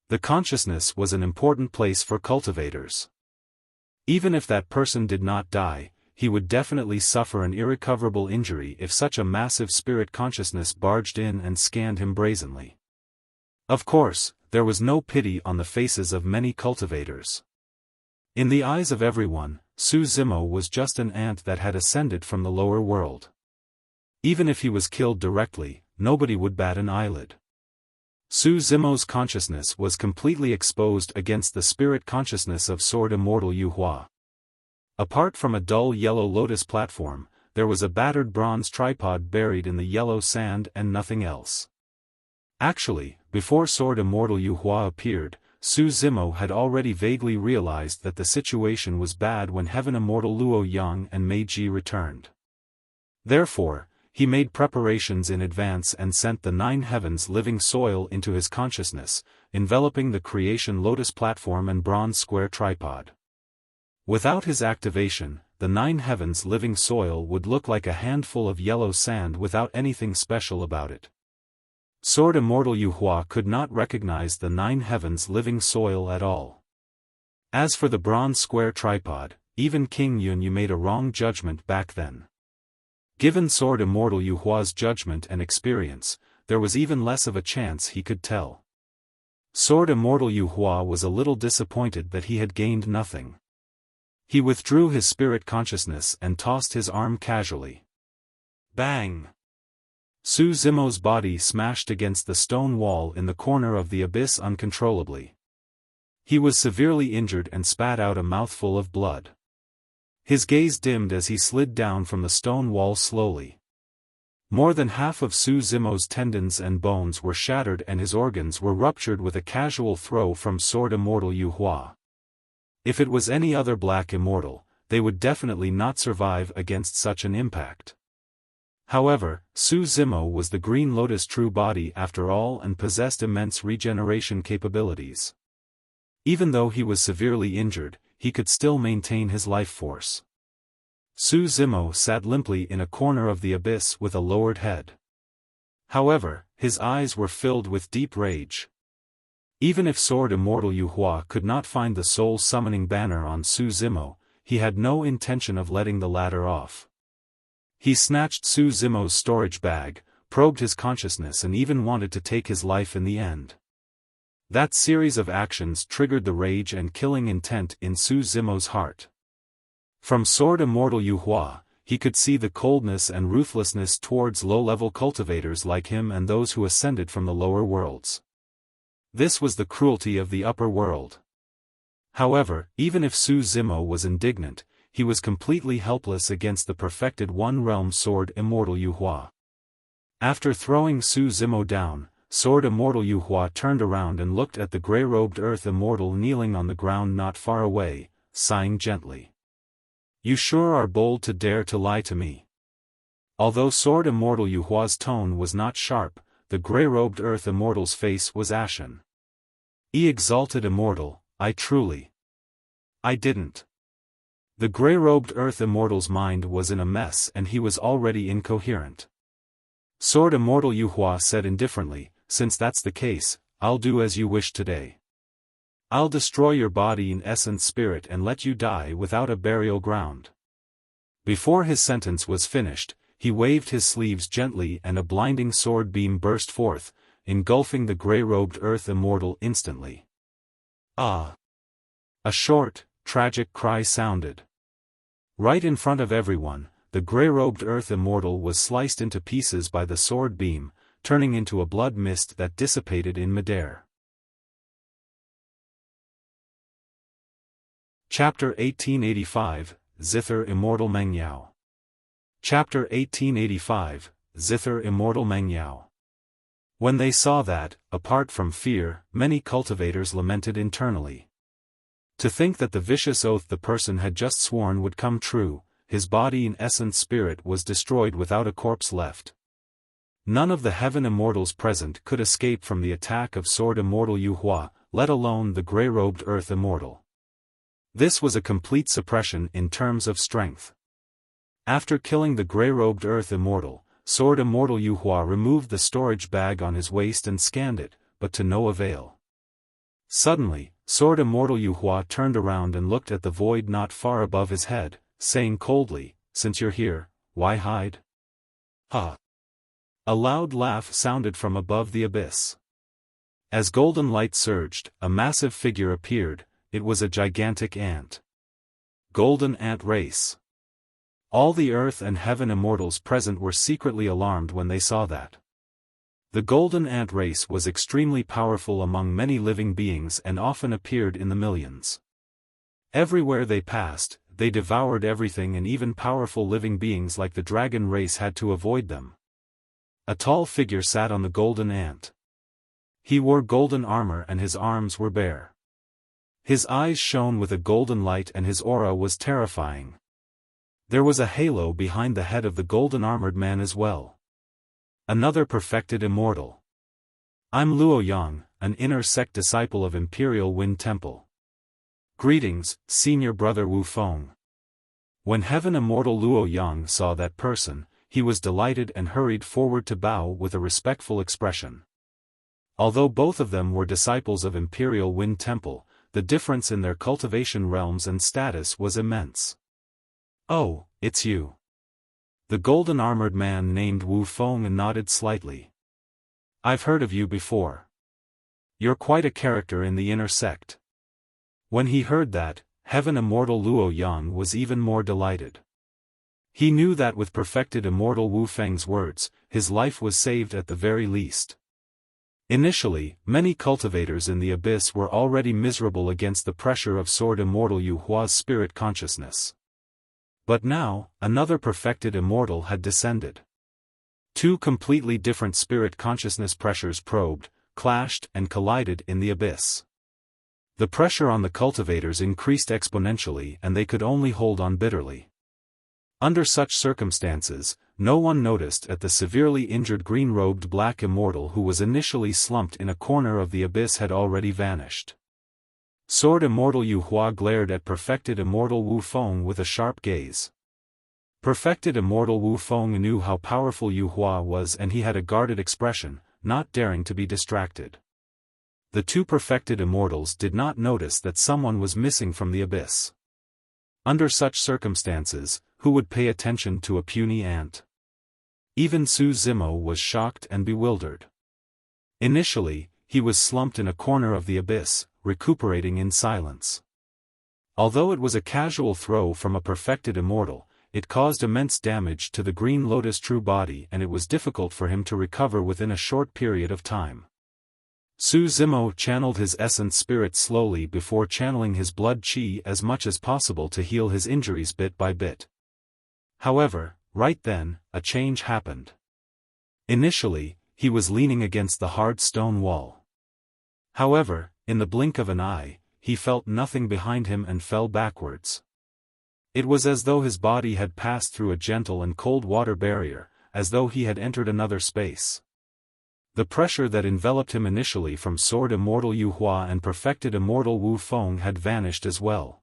The consciousness was an important place for cultivators. Even if that person did not die, he would definitely suffer an irrecoverable injury if such a massive spirit consciousness barged in and scanned him brazenly. Of course, there was no pity on the faces of many cultivators. In the eyes of everyone, Su Zimo was just an ant that had ascended from the lower world. Even if he was killed directly, nobody would bat an eyelid. Su Zimo's consciousness was completely exposed against the spirit consciousness of Sword Immortal Yuhua. Apart from a dull yellow lotus platform, there was a battered bronze tripod buried in the yellow sand and nothing else. Actually, before Sword Immortal Yuhua appeared, Su Zimo had already vaguely realized that the situation was bad when Heaven Immortal Luo Yang and Meiji returned. Therefore, he made preparations in advance and sent the 9 heavens living soil into his consciousness, enveloping the creation lotus platform and bronze square tripod. Without his activation, the 9 heavens living soil would look like a handful of yellow sand without anything special about it. Sword Immortal Yuhua could not recognize the 9 heavens living soil at all. As for the bronze square tripod, even King Yunyu made a wrong judgment back then. Given Sword Immortal Yuhua's judgment and experience, there was even less of a chance he could tell. Sword Immortal Yuhua was a little disappointed that he had gained nothing. He withdrew his spirit consciousness and tossed his arm casually. Bang! Su Zimo's body smashed against the stone wall in the corner of the abyss uncontrollably. He was severely injured and spat out a mouthful of blood. His gaze dimmed as he slid down from the stone wall slowly. More than half of Su Zimo's tendons and bones were shattered and his organs were ruptured with a casual throw from Sword Immortal Yuhua. If it was any other black immortal, they would definitely not survive against such an impact. However, Su Zimo was the Green Lotus true body after all and possessed immense regeneration capabilities. Even though he was severely injured, he could still maintain his life force. Su Zimo sat limply in a corner of the abyss with a lowered head. However, his eyes were filled with deep rage. Even if Sword Immortal Yuhua could not find the soul summoning banner on Su Zimo, he had no intention of letting the latter off. He snatched Su Zimo's storage bag, probed his consciousness and even wanted to take his life in the end. That series of actions triggered the rage and killing intent in Su Zimo's heart. From Sword Immortal Yuhua, he could see the coldness and ruthlessness towards low-level cultivators like him and those who ascended from the lower worlds. This was the cruelty of the upper world. However, even if Su Zimo was indignant, he was completely helpless against the perfected one-realm Sword Immortal Yuhua. After throwing Su Zimo down, Sword Immortal Yuhua turned around and looked at the grey-robed Earth Immortal kneeling on the ground not far away, sighing gently. You sure are bold to dare to lie to me. Although Sword Immortal Yuhua's tone was not sharp, the grey-robed Earth Immortal's face was ashen. Exalted Immortal, I didn't. The grey-robed Earth Immortal's mind was in a mess and he was already incoherent. Sword Immortal Yuhua said indifferently, since that's the case, I'll do as you wish today. I'll destroy your body in essence spirit and let you die without a burial ground. Before his sentence was finished, he waved his sleeves gently and a blinding sword beam burst forth, engulfing the grey-robed Earth Immortal instantly. Ah! A short, tragic cry sounded. Right in front of everyone, the grey-robed Earth Immortal was sliced into pieces by the sword beam, turning into a blood mist that dissipated in midair. Chapter 1885, Zither Immortal Meng Yao. Chapter 1885, Zither Immortal Meng Yao. When they saw that, apart from fear, many cultivators lamented internally. To think that the vicious oath the person had just sworn would come true, his body and essence spirit was destroyed without a corpse left. None of the heaven immortals present could escape from the attack of Sword Immortal Yu Hua, let alone the grey-robed Earth Immortal. This was a complete suppression in terms of strength. After killing the grey-robed Earth Immortal, Sword Immortal Yu Hua removed the storage bag on his waist and scanned it, but to no avail. Suddenly, Sword Immortal Yu Hua turned around and looked at the void not far above his head, saying coldly, "Since you're here, why hide?" Ha! A loud laugh sounded from above the abyss. As golden light surged, a massive figure appeared. It was a gigantic ant. Golden Ant Race. All the earth and heaven immortals present were secretly alarmed when they saw that. The golden ant race was extremely powerful among many living beings and often appeared in the millions. Everywhere they passed, they devoured everything, and even powerful living beings like the dragon race had to avoid them. A tall figure sat on the golden ant. He wore golden armor and his arms were bare. His eyes shone with a golden light and his aura was terrifying. There was a halo behind the head of the golden-armored man as well. Another perfected immortal. I'm Luo Yang, an inner sect disciple of Imperial Wind Temple. Greetings, Senior Brother Wu Feng. When Heaven Immortal Luo Yang saw that person, he was delighted and hurried forward to bow with a respectful expression. Although both of them were disciples of Imperial Wind Temple, the difference in their cultivation realms and status was immense. "Oh, it's you." The golden-armored man named Wu Feng nodded slightly. "I've heard of you before. You're quite a character in the inner sect." When he heard that, Heaven Immortal Luo Yang was even more delighted. He knew that with perfected Immortal Wu Feng's words, his life was saved at the very least. Initially, many cultivators in the abyss were already miserable against the pressure of Sword Immortal Yu Hua's spirit consciousness. But now, another perfected immortal had descended. Two completely different spirit consciousness pressures probed, clashed and collided in the abyss. The pressure on the cultivators increased exponentially and they could only hold on bitterly. Under such circumstances, no one noticed at the severely injured green-robed black immortal who was initially slumped in a corner of the abyss had already vanished. Sword Immortal Yu Hua glared at perfected Immortal Wu Feng with a sharp gaze. Perfected Immortal Wu Feng knew how powerful Yu Hua was and he had a guarded expression, not daring to be distracted. The two perfected immortals did not notice that someone was missing from the abyss. Under such circumstances, who would pay attention to a puny ant? Even Su Zimo was shocked and bewildered. Initially, he was slumped in a corner of the abyss, recuperating in silence. Although it was a casual throw from a perfected immortal, it caused immense damage to the Green Lotus true body and it was difficult for him to recover within a short period of time. Su Zimo channeled his essence spirit slowly before channeling his blood qi as much as possible to heal his injuries bit by bit. However, right then, a change happened. Initially, he was leaning against the hard stone wall. However, in the blink of an eye, he felt nothing behind him and fell backwards. It was as though his body had passed through a gentle and cold water barrier, as though he had entered another space. The pressure that enveloped him initially from Sword Immortal Yu Hua and perfected Immortal Wu Feng had vanished as well.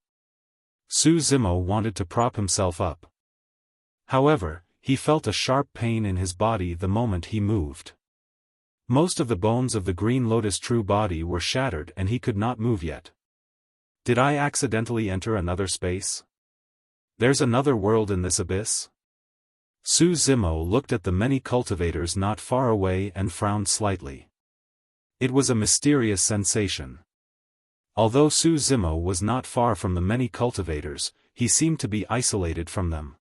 Su Zimo wanted to prop himself up. However, he felt a sharp pain in his body the moment he moved. Most of the bones of the Green Lotus true body were shattered and he could not move yet. Did I accidentally enter another space? There's another world in this abyss? Su Zimo looked at the many cultivators not far away and frowned slightly. It was a mysterious sensation. Although Su Zimo was not far from the many cultivators, he seemed to be isolated from them.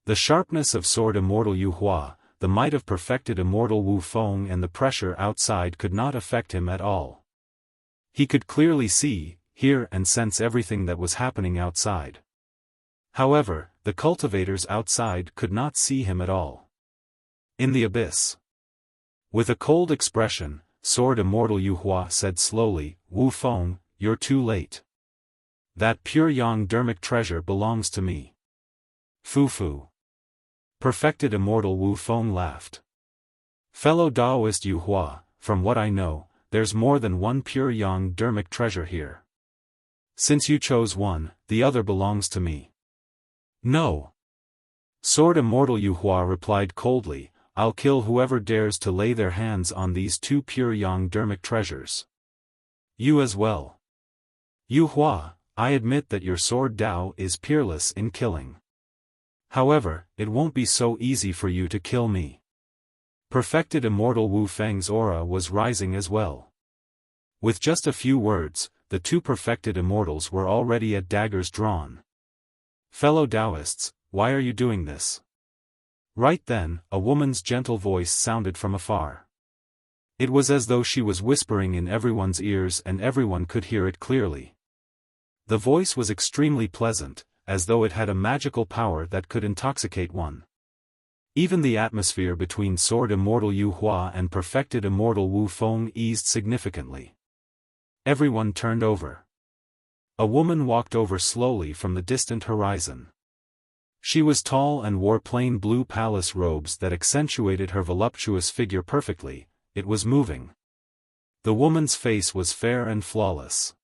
The sharpness of Sword Immortal Yu Hua, the might of perfected Immortal Wu Feng and the pressure outside could not affect him at all. He could clearly see, hear and sense everything that was happening outside. However, the cultivators outside could not see him at all. In the abyss. With a cold expression, Sword Immortal Yuhua said slowly, "Wu Feng, you're too late. That pure yang dermic treasure belongs to me." Fu. Perfected Immortal Wu Feng laughed. "Fellow Taoist Yuhua, from what I know, there's more than one pure yang dermic treasure here. Since you chose one, the other belongs to me." "No." Sword Immortal Yuhua replied coldly, "I'll kill whoever dares to lay their hands on these two pure yang dermic treasures. You as well. Yuhua, I admit that your sword Dao is peerless in killing. However, it won't be so easy for you to kill me." Perfected Immortal Wu Feng's aura was rising as well. With just a few words, the two perfected immortals were already at daggers drawn. "Fellow Taoists, why are you doing this?" Right then, a woman's gentle voice sounded from afar. It was as though she was whispering in everyone's ears and everyone could hear it clearly. The voice was extremely pleasant, as though it had a magical power that could intoxicate one. Even the atmosphere between Sword Immortal Yuhua and Perfected Immortal Wu Feng eased significantly. Everyone turned over. A woman walked over slowly from the distant horizon. She was tall and wore plain blue palace robes that accentuated her voluptuous figure perfectly. It was moving. The woman's face was fair and flawless.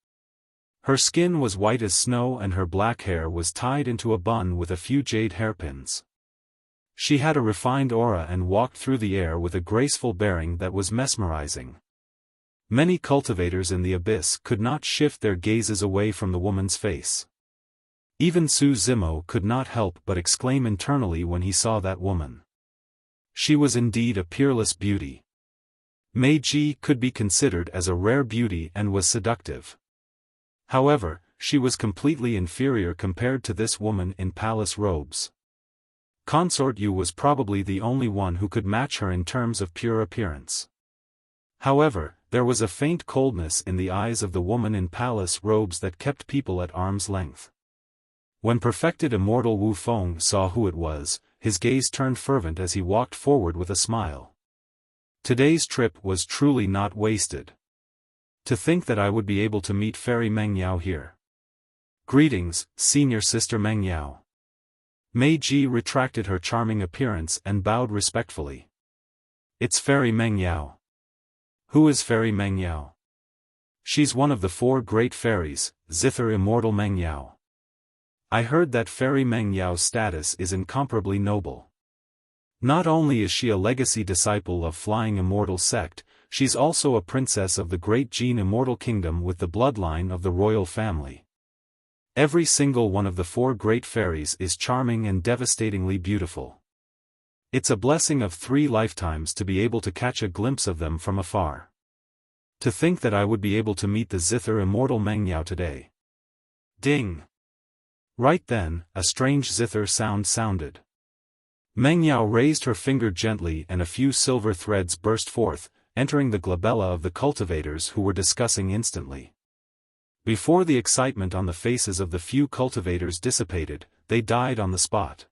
Her skin was white as snow and her black hair was tied into a bun with a few jade hairpins. She had a refined aura and walked through the air with a graceful bearing that was mesmerizing. Many cultivators in the abyss could not shift their gazes away from the woman's face. Even Su Zimo could not help but exclaim internally when he saw that woman. She was indeed a peerless beauty. Meiji could be considered as a rare beauty and was seductive. However, she was completely inferior compared to this woman in palace robes. Consort Yu was probably the only one who could match her in terms of pure appearance. However, there was a faint coldness in the eyes of the woman in palace robes that kept people at arm's length. When Perfected Immortal Wu Feng saw who it was, his gaze turned fervent as he walked forward with a smile. Today's trip was truly not wasted. To think that I would be able to meet Fairy Meng Yao here. Greetings, Senior Sister Meng Yao. Meiji retracted her charming appearance and bowed respectfully. It's Fairy Meng Yao. Who is Fairy Meng Yao? She's one of the four great fairies, Zither Immortal Meng Yao. I heard that Fairy Meng Yao's status is incomparably noble. Not only is she a legacy disciple of Flying Immortal sect, she's also a princess of the great Gene Immortal Kingdom with the bloodline of the royal family. Every single one of the four great fairies is charming and devastatingly beautiful. It's a blessing of 3 lifetimes to be able to catch a glimpse of them from afar. To think that I would be able to meet the Zither Immortal Meng Yao today. Ding! Right then, a strange zither sound sounded. Meng Yao raised her finger gently and a few silver threads burst forth, entering the glabella of the cultivators who were discussing instantly. Before the excitement on the faces of the few cultivators dissipated, they died on the spot.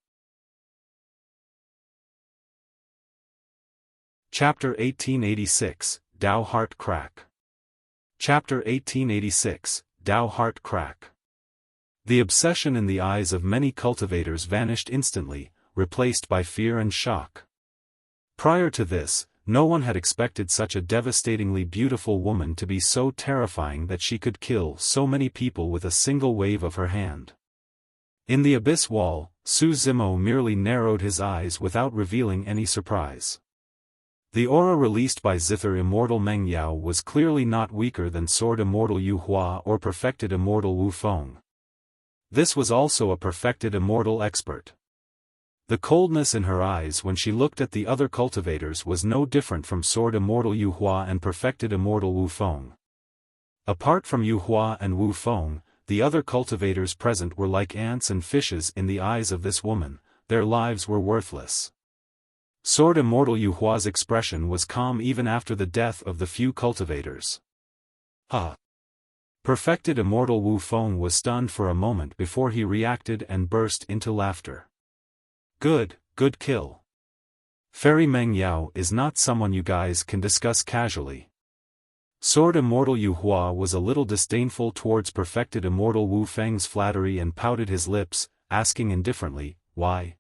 Chapter 1886, Dao Heart Crack. Chapter 1886, Dao Heart Crack. The obsession in the eyes of many cultivators vanished instantly, replaced by fear and shock. Prior to this, no one had expected such a devastatingly beautiful woman to be so terrifying that she could kill so many people with a single wave of her hand. In the abyss wall, Su Zimo merely narrowed his eyes without revealing any surprise. The aura released by Zither Immortal Meng Yao was clearly not weaker than Sword Immortal Yuhua or Perfected Immortal Wu Feng. This was also a perfected immortal expert. The coldness in her eyes when she looked at the other cultivators was no different from Sword Immortal Yuhua and Perfected Immortal Wu Feng. Apart from Yuhua and Wu Feng, the other cultivators present were like ants and fishes in the eyes of this woman. Their lives were worthless. Sword Immortal Yuhua's expression was calm even after the death of the few cultivators. Perfected Immortal Wu Feng was stunned for a moment before he reacted and burst into laughter. Good kill. Fairy Meng Yao is not someone you guys can discuss casually. Sword Immortal Yu Hua was a little disdainful towards Perfected Immortal Wu Feng's flattery and pouted his lips, asking indifferently, why?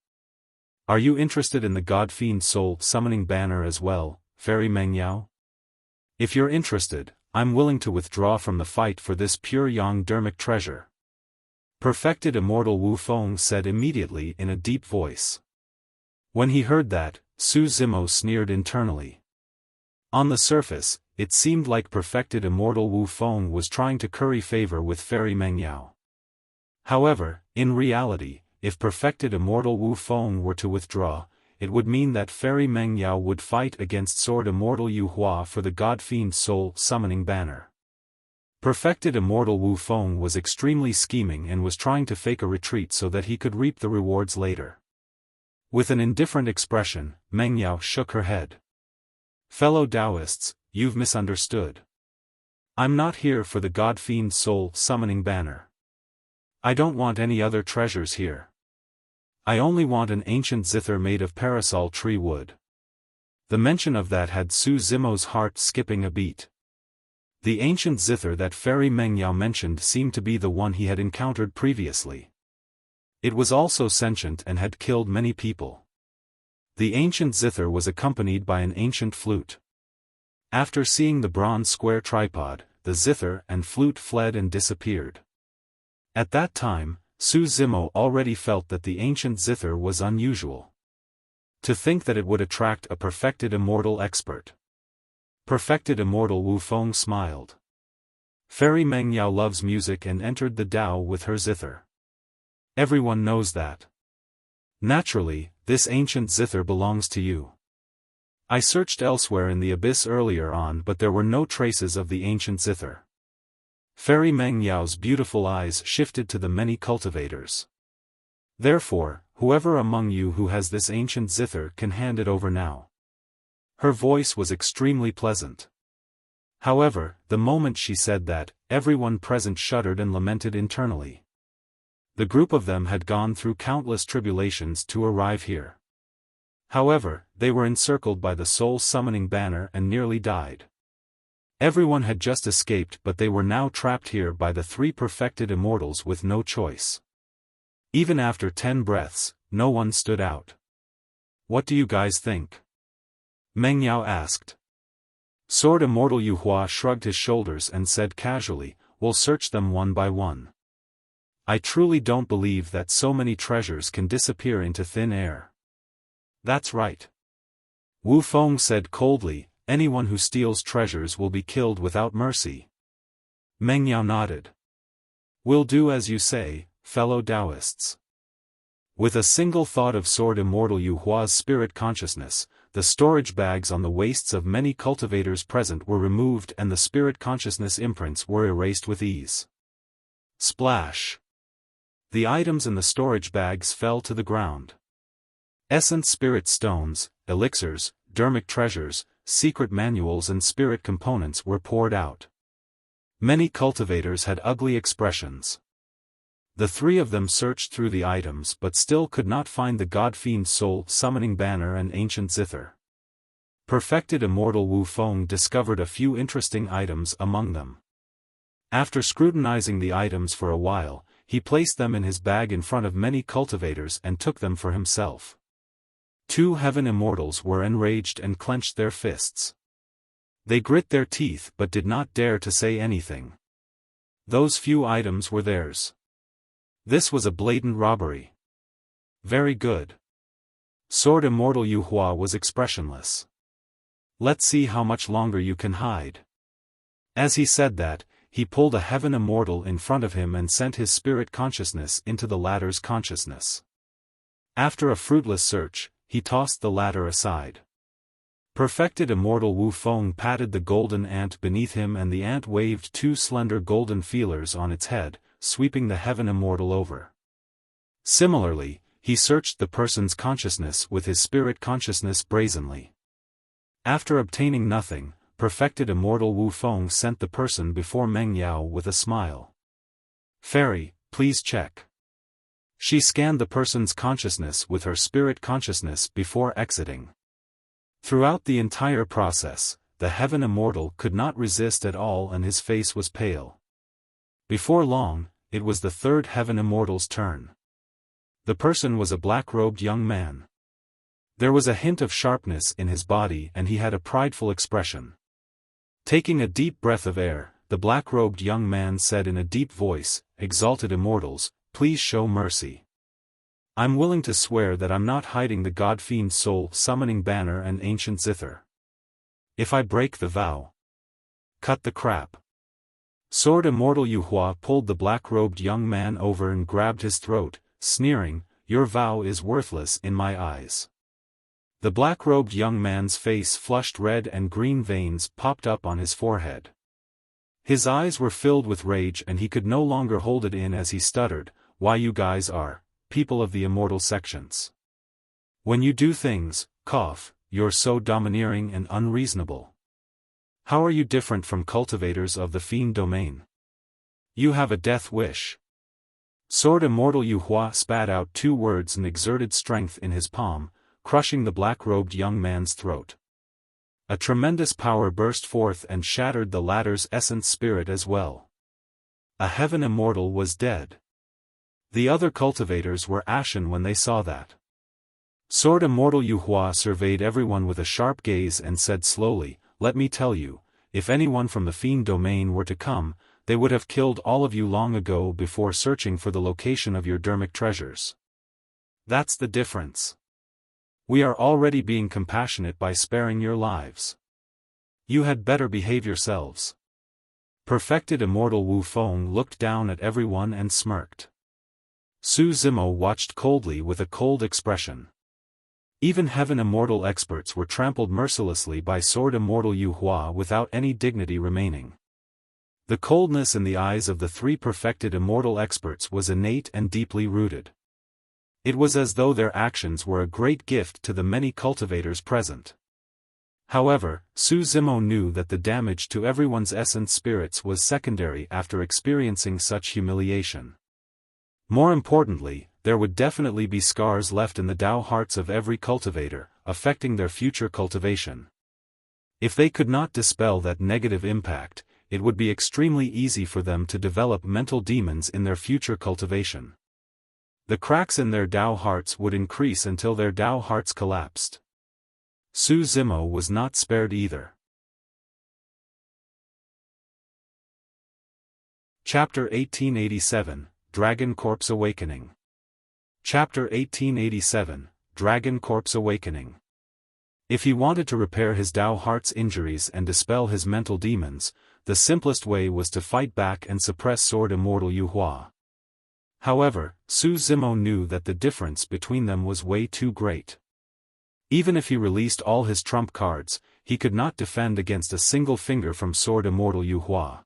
Are you interested in the Godfiend soul summoning banner as well, Fairy Meng Yao? If you're interested, I'm willing to withdraw from the fight for this pure yang dermic treasure. Perfected Immortal Wu Feng said immediately in a deep voice. When he heard that, Su Zimo sneered internally. On the surface, it seemed like Perfected Immortal Wu Feng was trying to curry favor with Fairy Meng Yao. However, in reality, if Perfected Immortal Wu Feng were to withdraw, it would mean that Fairy Meng Yao would fight against Sword Immortal Yu Hua for the Godfiend soul summoning banner. Perfected Immortal Wu Feng was extremely scheming and was trying to fake a retreat so that he could reap the rewards later. With an indifferent expression, Meng Yao shook her head. Fellow Taoists, you've misunderstood. I'm not here for the Godfiend soul summoning banner. I don't want any other treasures here. I only want an ancient zither made of parasol tree wood. The mention of that had Su Zimo's heart skipping a beat. The ancient zither that Fairy Meng Yao mentioned seemed to be the one he had encountered previously. It was also sentient and had killed many people. The ancient zither was accompanied by an ancient flute. After seeing the bronze square tripod, the zither and flute fled and disappeared. At that time, Su Zimo already felt that the ancient zither was unusual. To think that it would attract a perfected immortal expert. Perfected Immortal Wu Feng smiled. Fairy Meng Yao loves music and entered the Tao with her zither. Everyone knows that. Naturally, this ancient zither belongs to you. I searched elsewhere in the abyss earlier on but there were no traces of the ancient zither. Fairy Meng Yao's beautiful eyes shifted to the many cultivators. Therefore, whoever among you who has this ancient zither can hand it over now. Her voice was extremely pleasant. However, the moment she said that, everyone present shuddered and lamented internally. The group of them had gone through countless tribulations to arrive here. However, they were encircled by the soul-summoning banner and nearly died. Everyone had just escaped but they were now trapped here by the three perfected immortals with no choice. Even after 10 breaths, no one stood out. What do you guys think? Meng Yao asked. Sword Immortal Yu Hua shrugged his shoulders and said casually, we'll search them one by one. I truly don't believe that so many treasures can disappear into thin air. That's right. Wu Feng said coldly, anyone who steals treasures will be killed without mercy. Meng Yao nodded. We'll do as you say, fellow Taoists. With a single thought of Sword Immortal Yu Hua's spirit consciousness, the storage bags on the waists of many cultivators present were removed and the spirit consciousness imprints were erased with ease. Splash! The items in the storage bags fell to the ground. Essence spirit stones, elixirs, dermic treasures, secret manuals and spirit components were poured out. Many cultivators had ugly expressions. The three of them searched through the items but still could not find the Godfiend soul summoning banner and ancient zither. Perfected Immortal Wu Feng discovered a few interesting items among them. After scrutinizing the items for a while, he placed them in his bag in front of many cultivators and took them for himself. 2 heaven immortals were enraged and clenched their fists. They grit their teeth but did not dare to say anything. Those few items were theirs. This was a blatant robbery. Very good. Sword Immortal Yu Hua was expressionless. Let's see how much longer you can hide. As he said that, he pulled a heaven immortal in front of him and sent his spirit consciousness into the latter's consciousness. After a fruitless search, he tossed the latter aside. Perfected Immortal Wu Feng patted the golden ant beneath him and the ant waved 2 slender golden feelers on its head, sweeping the heaven immortal over. Similarly, he searched the person's consciousness with his spirit consciousness brazenly. After obtaining nothing, perfected immortal Wu Feng sent the person before Meng Yao with a smile. "Fairy, please check." She scanned the person's consciousness with her spirit consciousness before exiting. Throughout the entire process, the Heaven Immortal could not resist at all and his face was pale. Before long, it was the third Heaven Immortal's turn. The person was a black-robed young man. There was a hint of sharpness in his body and he had a prideful expression. Taking a deep breath of air, the black-robed young man said in a deep voice, "Exalted Immortals, please show mercy. I'm willing to swear that I'm not hiding the Godfiend soul summoning banner and ancient Zither. If I break the vow, cut the crap." Sword Immortal Yuhua pulled the black-robed young man over and grabbed his throat, sneering, "Your vow is worthless in my eyes." The black-robed young man's face flushed red and green veins popped up on his forehead. His eyes were filled with rage and he could no longer hold it in as he stuttered, "Why you guys are, people of the immortal sections. When you do things, you're so domineering and unreasonable. How are you different from cultivators of the fiend domain? You have a death wish." Sword Immortal Yuhua spat out 2 words and exerted strength in his palm, crushing the black-robed young man's throat. A tremendous power burst forth and shattered the latter's essence spirit as well. A Heaven Immortal was dead. The other cultivators were ashen when they saw that. Sword Immortal Yuhua surveyed everyone with a sharp gaze and said slowly, "Let me tell you, if anyone from the fiend domain were to come, they would have killed all of you long ago before searching for the location of your dermic treasures. That's the difference. We are already being compassionate by sparing your lives. You had better behave yourselves." Perfected Immortal Wu Feng looked down at everyone and smirked. Su Zimo watched coldly with a cold expression. Even Heaven Immortal experts were trampled mercilessly by Sword Immortal Yuhua without any dignity remaining. The coldness in the eyes of the 3 perfected immortal experts was innate and deeply rooted. It was as though their actions were a great gift to the many cultivators present. However, Su Zimo knew that the damage to everyone's essence spirits was secondary after experiencing such humiliation. More importantly, there would definitely be scars left in the Tao hearts of every cultivator, affecting their future cultivation. If they could not dispel that negative impact, it would be extremely easy for them to develop mental demons in their future cultivation. The cracks in their Tao hearts would increase until their Tao hearts collapsed. Su Zimo was not spared either. Chapter 1887, Dragon Corpse Awakening. Chapter 1887, Dragon Corpse Awakening. If he wanted to repair his Tao heart's injuries and dispel his mental demons, the simplest way was to fight back and suppress Sword Immortal Yuhua. However, Su Zimo knew that the difference between them was way too great. Even if he released all his trump cards, he could not defend against a single finger from Sword Immortal Yuhua.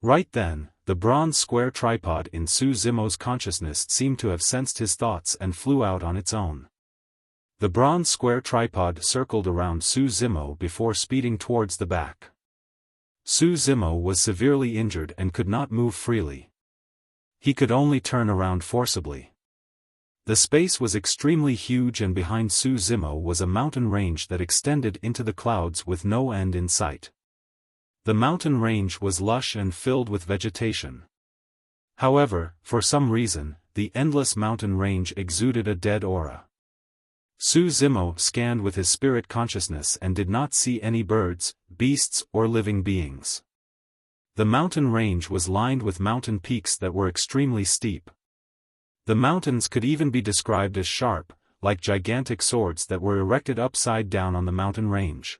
Right then, the bronze square tripod in Su Zimo's consciousness seemed to have sensed his thoughts and flew out on its own. The bronze square tripod circled around Su Zimo before speeding towards the back. Su Zimo was severely injured and could not move freely. He could only turn around forcibly. The space was extremely huge and behind Su Zimo was a mountain range that extended into the clouds with no end in sight. The mountain range was lush and filled with vegetation. However, for some reason, the endless mountain range exuded a dead aura. Su Zimo scanned with his spirit consciousness and did not see any birds, beasts, or living beings. The mountain range was lined with mountain peaks that were extremely steep. The mountains could even be described as sharp, like gigantic swords that were erected upside down on the mountain range.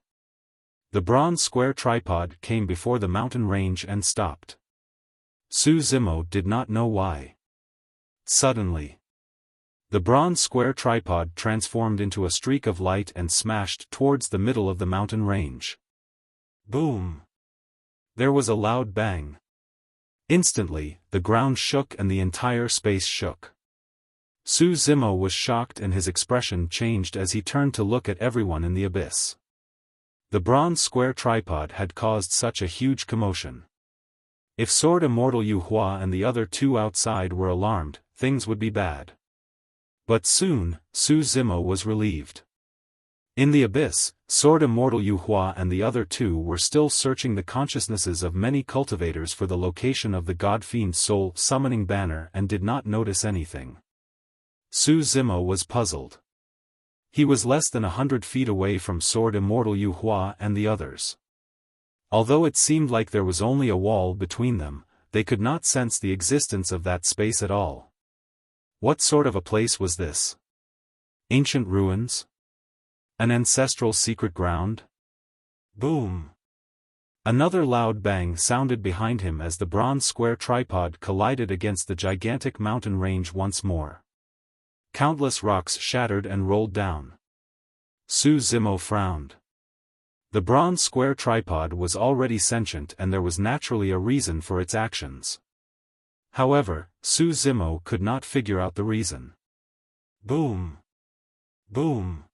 The bronze square tripod came before the mountain range and stopped. Su Zimo did not know why. Suddenly, the bronze square tripod transformed into a streak of light and smashed towards the middle of the mountain range. Boom! There was a loud bang. Instantly, the ground shook and the entire space shook. Su Zimo was shocked and his expression changed as he turned to look at everyone in the abyss. The bronze square tripod had caused such a huge commotion. If Sword Immortal Yu Hua and the other two outside were alarmed, things would be bad. But soon, Su Zimo was relieved. In the abyss, Sword Immortal Yu Hua and the other two were still searching the consciousnesses of many cultivators for the location of the Godfiend soul summoning banner and did not notice anything. Su Zimo was puzzled. He was less than 100 feet away from Sword Immortal Yu Hua and the others. Although it seemed like there was only a wall between them, they could not sense the existence of that space at all. What sort of a place was this? Ancient ruins? An ancestral secret ground? Boom! Another loud bang sounded behind him as the bronze square tripod collided against the gigantic mountain range once more. Countless rocks shattered and rolled down. Su Zimo frowned. The bronze square tripod was already sentient and there was naturally a reason for its actions. However, Su Zimo could not figure out the reason. Boom! Boom!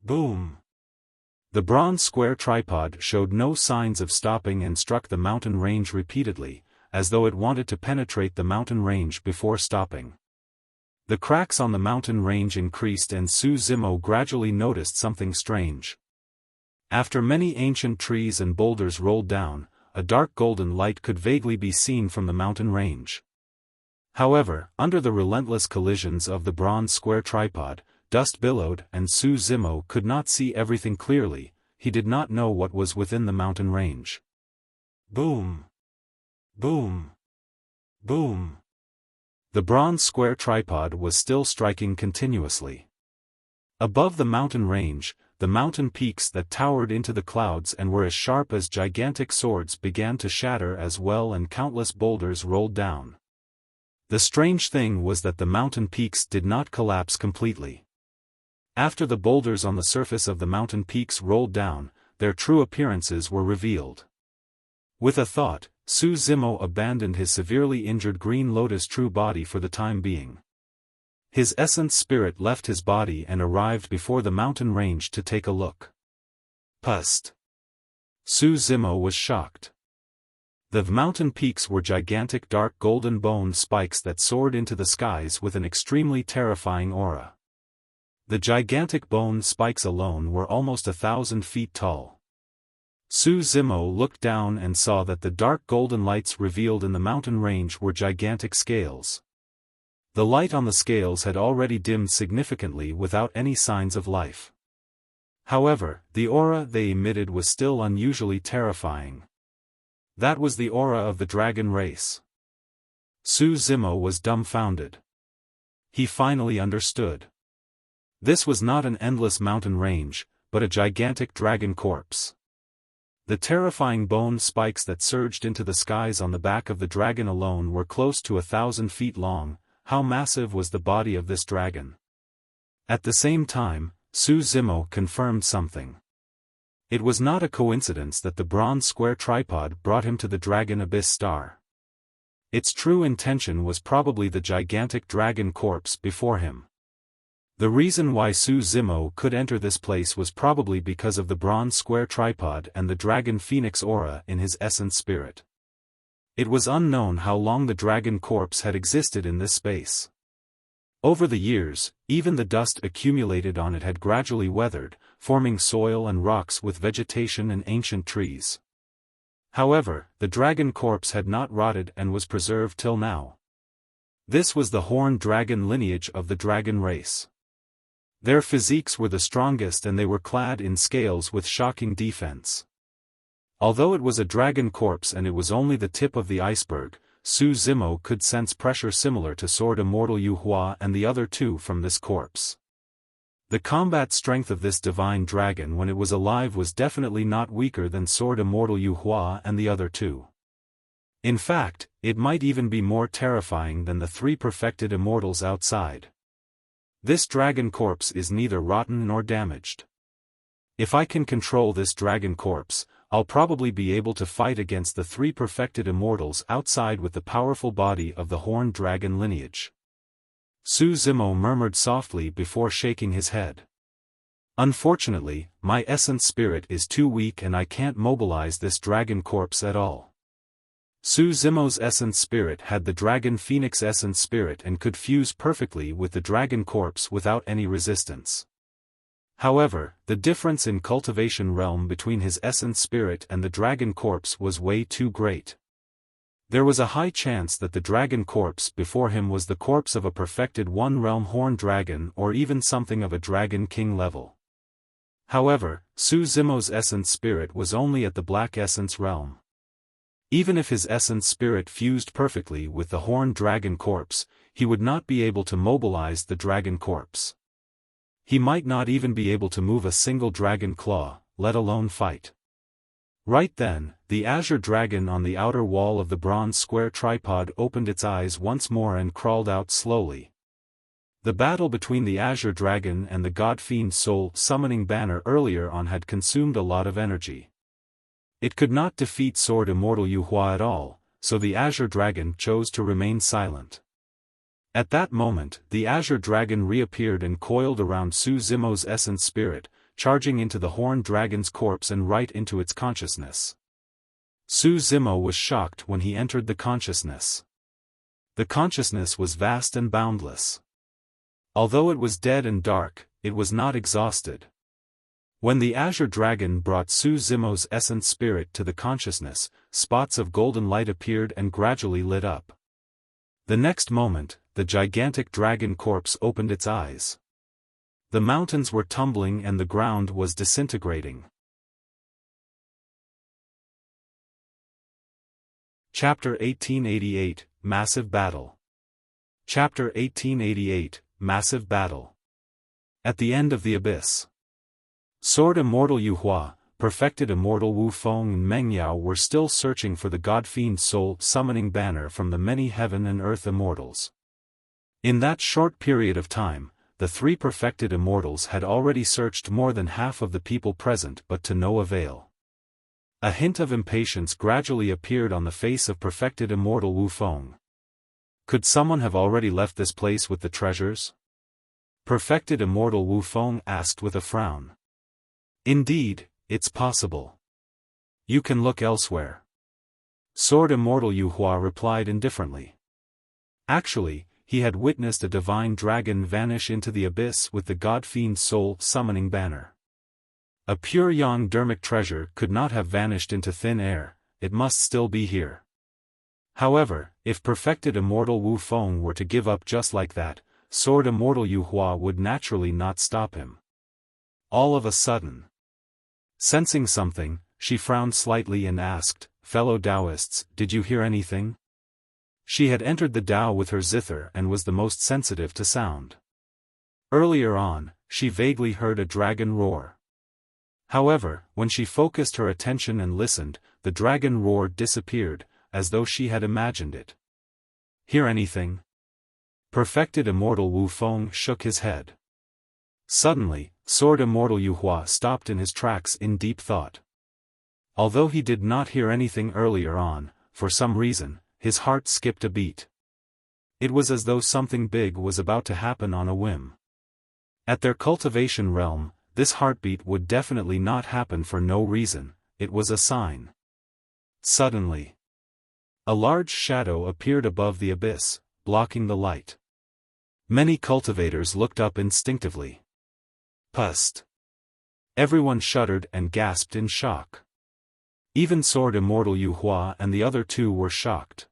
Boom! The bronze square tripod showed no signs of stopping and struck the mountain range repeatedly, as though it wanted to penetrate the mountain range before stopping. The cracks on the mountain range increased and Su Zimo gradually noticed something strange. After many ancient trees and boulders rolled down, a dark golden light could vaguely be seen from the mountain range. However, under the relentless collisions of the bronze square tripod, dust billowed and Su Zimo could not see everything clearly. He did not know what was within the mountain range. Boom! Boom! Boom! The bronze square tripod was still striking continuously. Above the mountain range, the mountain peaks that towered into the clouds and were as sharp as gigantic swords began to shatter as well and countless boulders rolled down. The strange thing was that the mountain peaks did not collapse completely. After the boulders on the surface of the mountain peaks rolled down, their true appearances were revealed. With a thought, Su Zimo abandoned his severely injured green lotus true body for the time being. His essence spirit left his body and arrived before the mountain range to take a look. Pust! Su Zimo was shocked. The mountain peaks were gigantic dark golden bone spikes that soared into the skies with an extremely terrifying aura. The gigantic bone spikes alone were almost 1,000 feet tall. Su Zimo looked down and saw that the dark golden lights revealed in the mountain range were gigantic scales. The light on the scales had already dimmed significantly without any signs of life. However, the aura they emitted was still unusually terrifying. That was the aura of the dragon race. Su Zimo was dumbfounded. He finally understood. This was not an endless mountain range, but a gigantic dragon corpse. The terrifying bone spikes that surged into the skies on the back of the dragon alone were close to 1,000 feet long. How massive was the body of this dragon? At the same time, Su Zimo confirmed something. It was not a coincidence that the bronze square tripod brought him to the dragon abyss star. Its true intention was probably the gigantic dragon corpse before him. The reason why Su Zimo could enter this place was probably because of the bronze square tripod and the dragon phoenix aura in his essence spirit. It was unknown how long the dragon corpse had existed in this space. Over the years, even the dust accumulated on it had gradually weathered, forming soil and rocks with vegetation and ancient trees. However, the dragon corpse had not rotted and was preserved till now. This was the horned dragon lineage of the dragon race. Their physiques were the strongest and they were clad in scales with shocking defense. Although it was a dragon corpse and it was only the tip of the iceberg, Su Zimo could sense pressure similar to Sword Immortal Yu Hua and the other two from this corpse. The combat strength of this divine dragon when it was alive was definitely not weaker than Sword Immortal Yu Hua and the other two. In fact, it might even be more terrifying than the three perfected immortals outside. This dragon corpse is neither rotten nor damaged. If I can control this dragon corpse, I'll probably be able to fight against the three perfected immortals outside with the powerful body of the horned dragon lineage. Su Zimo murmured softly before shaking his head. Unfortunately, my essence spirit is too weak and I can't mobilize this dragon corpse at all. Su Zimo's essence spirit had the dragon phoenix essence spirit and could fuse perfectly with the dragon corpse without any resistance. However, the difference in cultivation realm between his essence spirit and the dragon corpse was way too great. There was a high chance that the dragon corpse before him was the corpse of a perfected one-realm horned dragon or even something of a dragon king level. However, Su Zimo's essence spirit was only at the black essence realm. Even if his essence spirit fused perfectly with the horned dragon corpse, he would not be able to mobilize the dragon corpse. He might not even be able to move a single dragon claw, let alone fight. Right then, the Azure dragon on the outer wall of the bronze square tripod opened its eyes once more and crawled out slowly. The battle between the Azure dragon and the Godfiend soul summoning banner earlier on had consumed a lot of energy. It could not defeat Sword Immortal Yuhua at all, so the Azure dragon chose to remain silent. At that moment, the Azure dragon reappeared and coiled around Su Zimo's essence spirit, charging into the horned dragon's corpse and right into its consciousness. Su Zimo was shocked when he entered the consciousness. The consciousness was vast and boundless. Although it was dead and dark, it was not exhausted. When the Azure dragon brought Su Zimo's essence spirit to the consciousness, spots of golden light appeared and gradually lit up. The next moment, the gigantic dragon corpse opened its eyes. The mountains were tumbling and the ground was disintegrating. Chapter 1888, Massive Battle. Chapter 1888, Massive Battle. At the end of the abyss. Sword Immortal Yuhua, perfected Immortal Wu Feng and Meng Yao were still searching for the Godfiend soul summoning banner from the many heaven and earth immortals. In that short period of time, the three perfected immortals had already searched more than half of the people present but to no avail. A hint of impatience gradually appeared on the face of perfected Immortal Wu Feng. Could someone have already left this place with the treasures? Perfected Immortal Wu Feng asked with a frown. Indeed, it's possible. You can look elsewhere. Sword Immortal Yuhua replied indifferently. Actually, he had witnessed a divine dragon vanish into the abyss with the Godfiend soul summoning banner. A pure yang dermic treasure could not have vanished into thin air, it must still be here. However, if perfected Immortal Wu Feng were to give up just like that, Sword Immortal Yuhua would naturally not stop him. All of a sudden, sensing something, she frowned slightly and asked, "Fellow Taoists, did you hear anything?" She had entered the Tao with her Zither and was the most sensitive to sound. Earlier on, she vaguely heard a dragon roar. However, when she focused her attention and listened, the dragon roar disappeared, as though she had imagined it. Hear anything? Perfected Immortal Wu Feng shook his head. Suddenly, Sword Immortal Yuhua stopped in his tracks in deep thought. Although he did not hear anything earlier on, for some reason, his heart skipped a beat. It was as though something big was about to happen on a whim. At their cultivation realm, this heartbeat would definitely not happen for no reason, it was a sign. Suddenly, a large shadow appeared above the abyss, blocking the light. Many cultivators looked up instinctively. Pust! Everyone shuddered and gasped in shock. Even Sword Immortal Yuhua and the other two were shocked.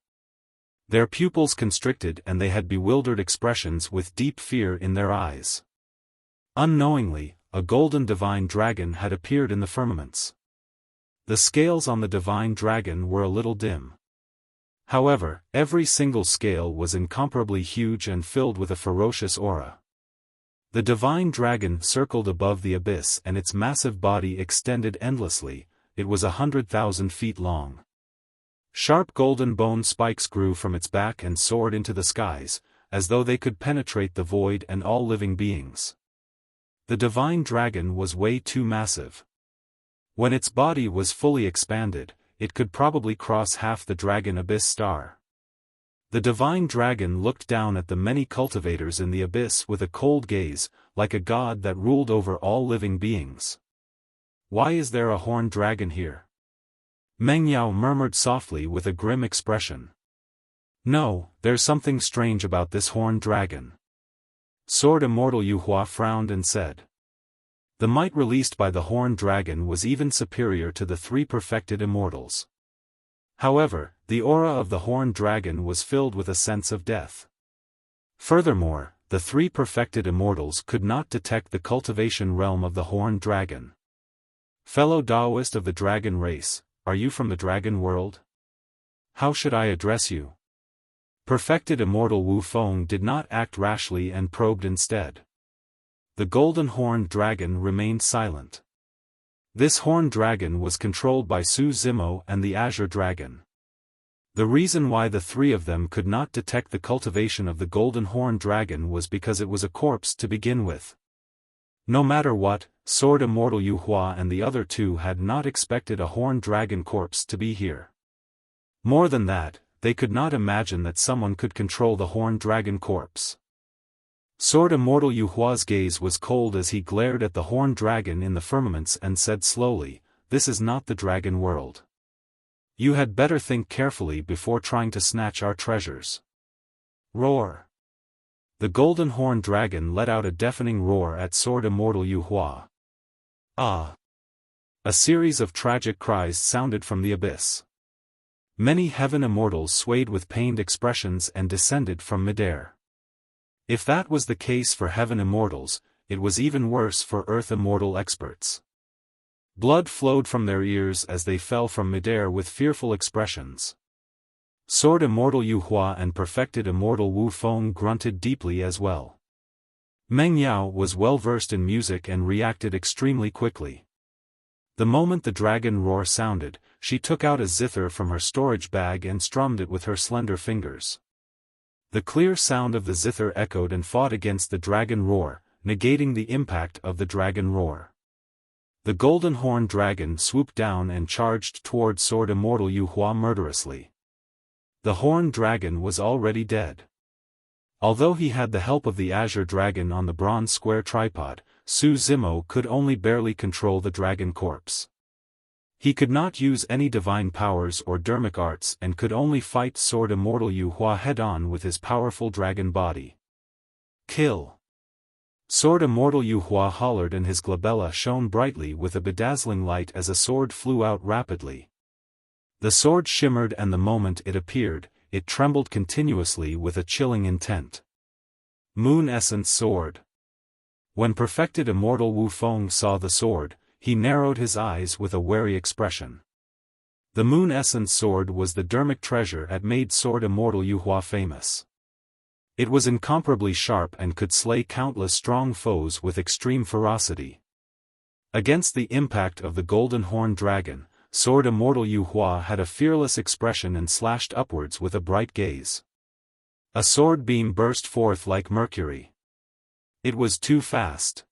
Their pupils constricted and they had bewildered expressions with deep fear in their eyes. Unknowingly, a golden divine dragon had appeared in the firmaments. The scales on the divine dragon were a little dim. However, every single scale was incomparably huge and filled with a ferocious aura. The divine dragon circled above the abyss and its massive body extended endlessly, it was 100,000 feet long. Sharp golden bone spikes grew from its back and soared into the skies, as though they could penetrate the void and all living beings. The divine dragon was way too massive. When its body was fully expanded, it could probably cross half the dragon abyss star. The divine dragon looked down at the many cultivators in the abyss with a cold gaze, like a god that ruled over all living beings. Why is there a horned dragon here? Meng murmured softly with a grim expression. No, there's something strange about this horned dragon. Sword Immortal Yuhua frowned and said. The might released by the horned dragon was even superior to the 3 perfected immortals. However, the aura of the horned dragon was filled with a sense of death. Furthermore, the 3 perfected immortals could not detect the cultivation realm of the horned dragon. Fellow Taoist of the dragon race, are you from the dragon world? How should I address you? Perfected immortal Wu Feng did not act rashly and probed instead. The golden horned dragon remained silent. This horned dragon was controlled by Su Zimo and the Azure dragon. The reason why the 3 of them could not detect the cultivation of the golden horned dragon was because it was a corpse to begin with. No matter what, Sword Immortal Yuhua and the other 2 had not expected a horned dragon corpse to be here. More than that, they could not imagine that someone could control the horned dragon corpse. Sword Immortal Yuhua's gaze was cold as he glared at the horned dragon in the firmaments and said slowly, "This is not the dragon world. You had better think carefully before trying to snatch our treasures." Roar! The golden horned dragon let out a deafening roar at Sword Immortal Yuhua. Ah! A series of tragic cries sounded from the abyss. Many heaven immortals swayed with pained expressions and descended from midair. If that was the case for heaven immortals, it was even worse for earth immortal experts. Blood flowed from their ears as they fell from midair with fearful expressions. Sword Immortal Yuhua and perfected immortal Wu Feng grunted deeply as well. Meng was well versed in music and reacted extremely quickly. The moment the dragon roar sounded, she took out a zither from her storage bag and strummed it with her slender fingers. The clear sound of the zither echoed and fought against the dragon roar, negating the impact of the dragon roar. The golden horned dragon swooped down and charged toward Sword Immortal Yuhua murderously. The horned dragon was already dead. Although he had the help of the Azure dragon on the bronze square tripod, Su Zimo could only barely control the dragon corpse. He could not use any divine powers or dermic arts and could only fight Sword Immortal Yuhua head-on with his powerful dragon body. Kill! Sword Immortal Yuhua hollered and his glabella shone brightly with a bedazzling light as a sword flew out rapidly. The sword shimmered and the moment it appeared, it trembled continuously with a chilling intent. Moon Essence Sword. When perfected immortal Wu Feng saw the sword, he narrowed his eyes with a wary expression. The Moon Essence Sword was the dermic treasure that made Sword Immortal Yuhua famous. It was incomparably sharp and could slay countless strong foes with extreme ferocity. Against the impact of the golden horned dragon, Sword Immortal Yuhua had a fearless expression and slashed upwards with a bright gaze. A sword beam burst forth like mercury. It was too fast.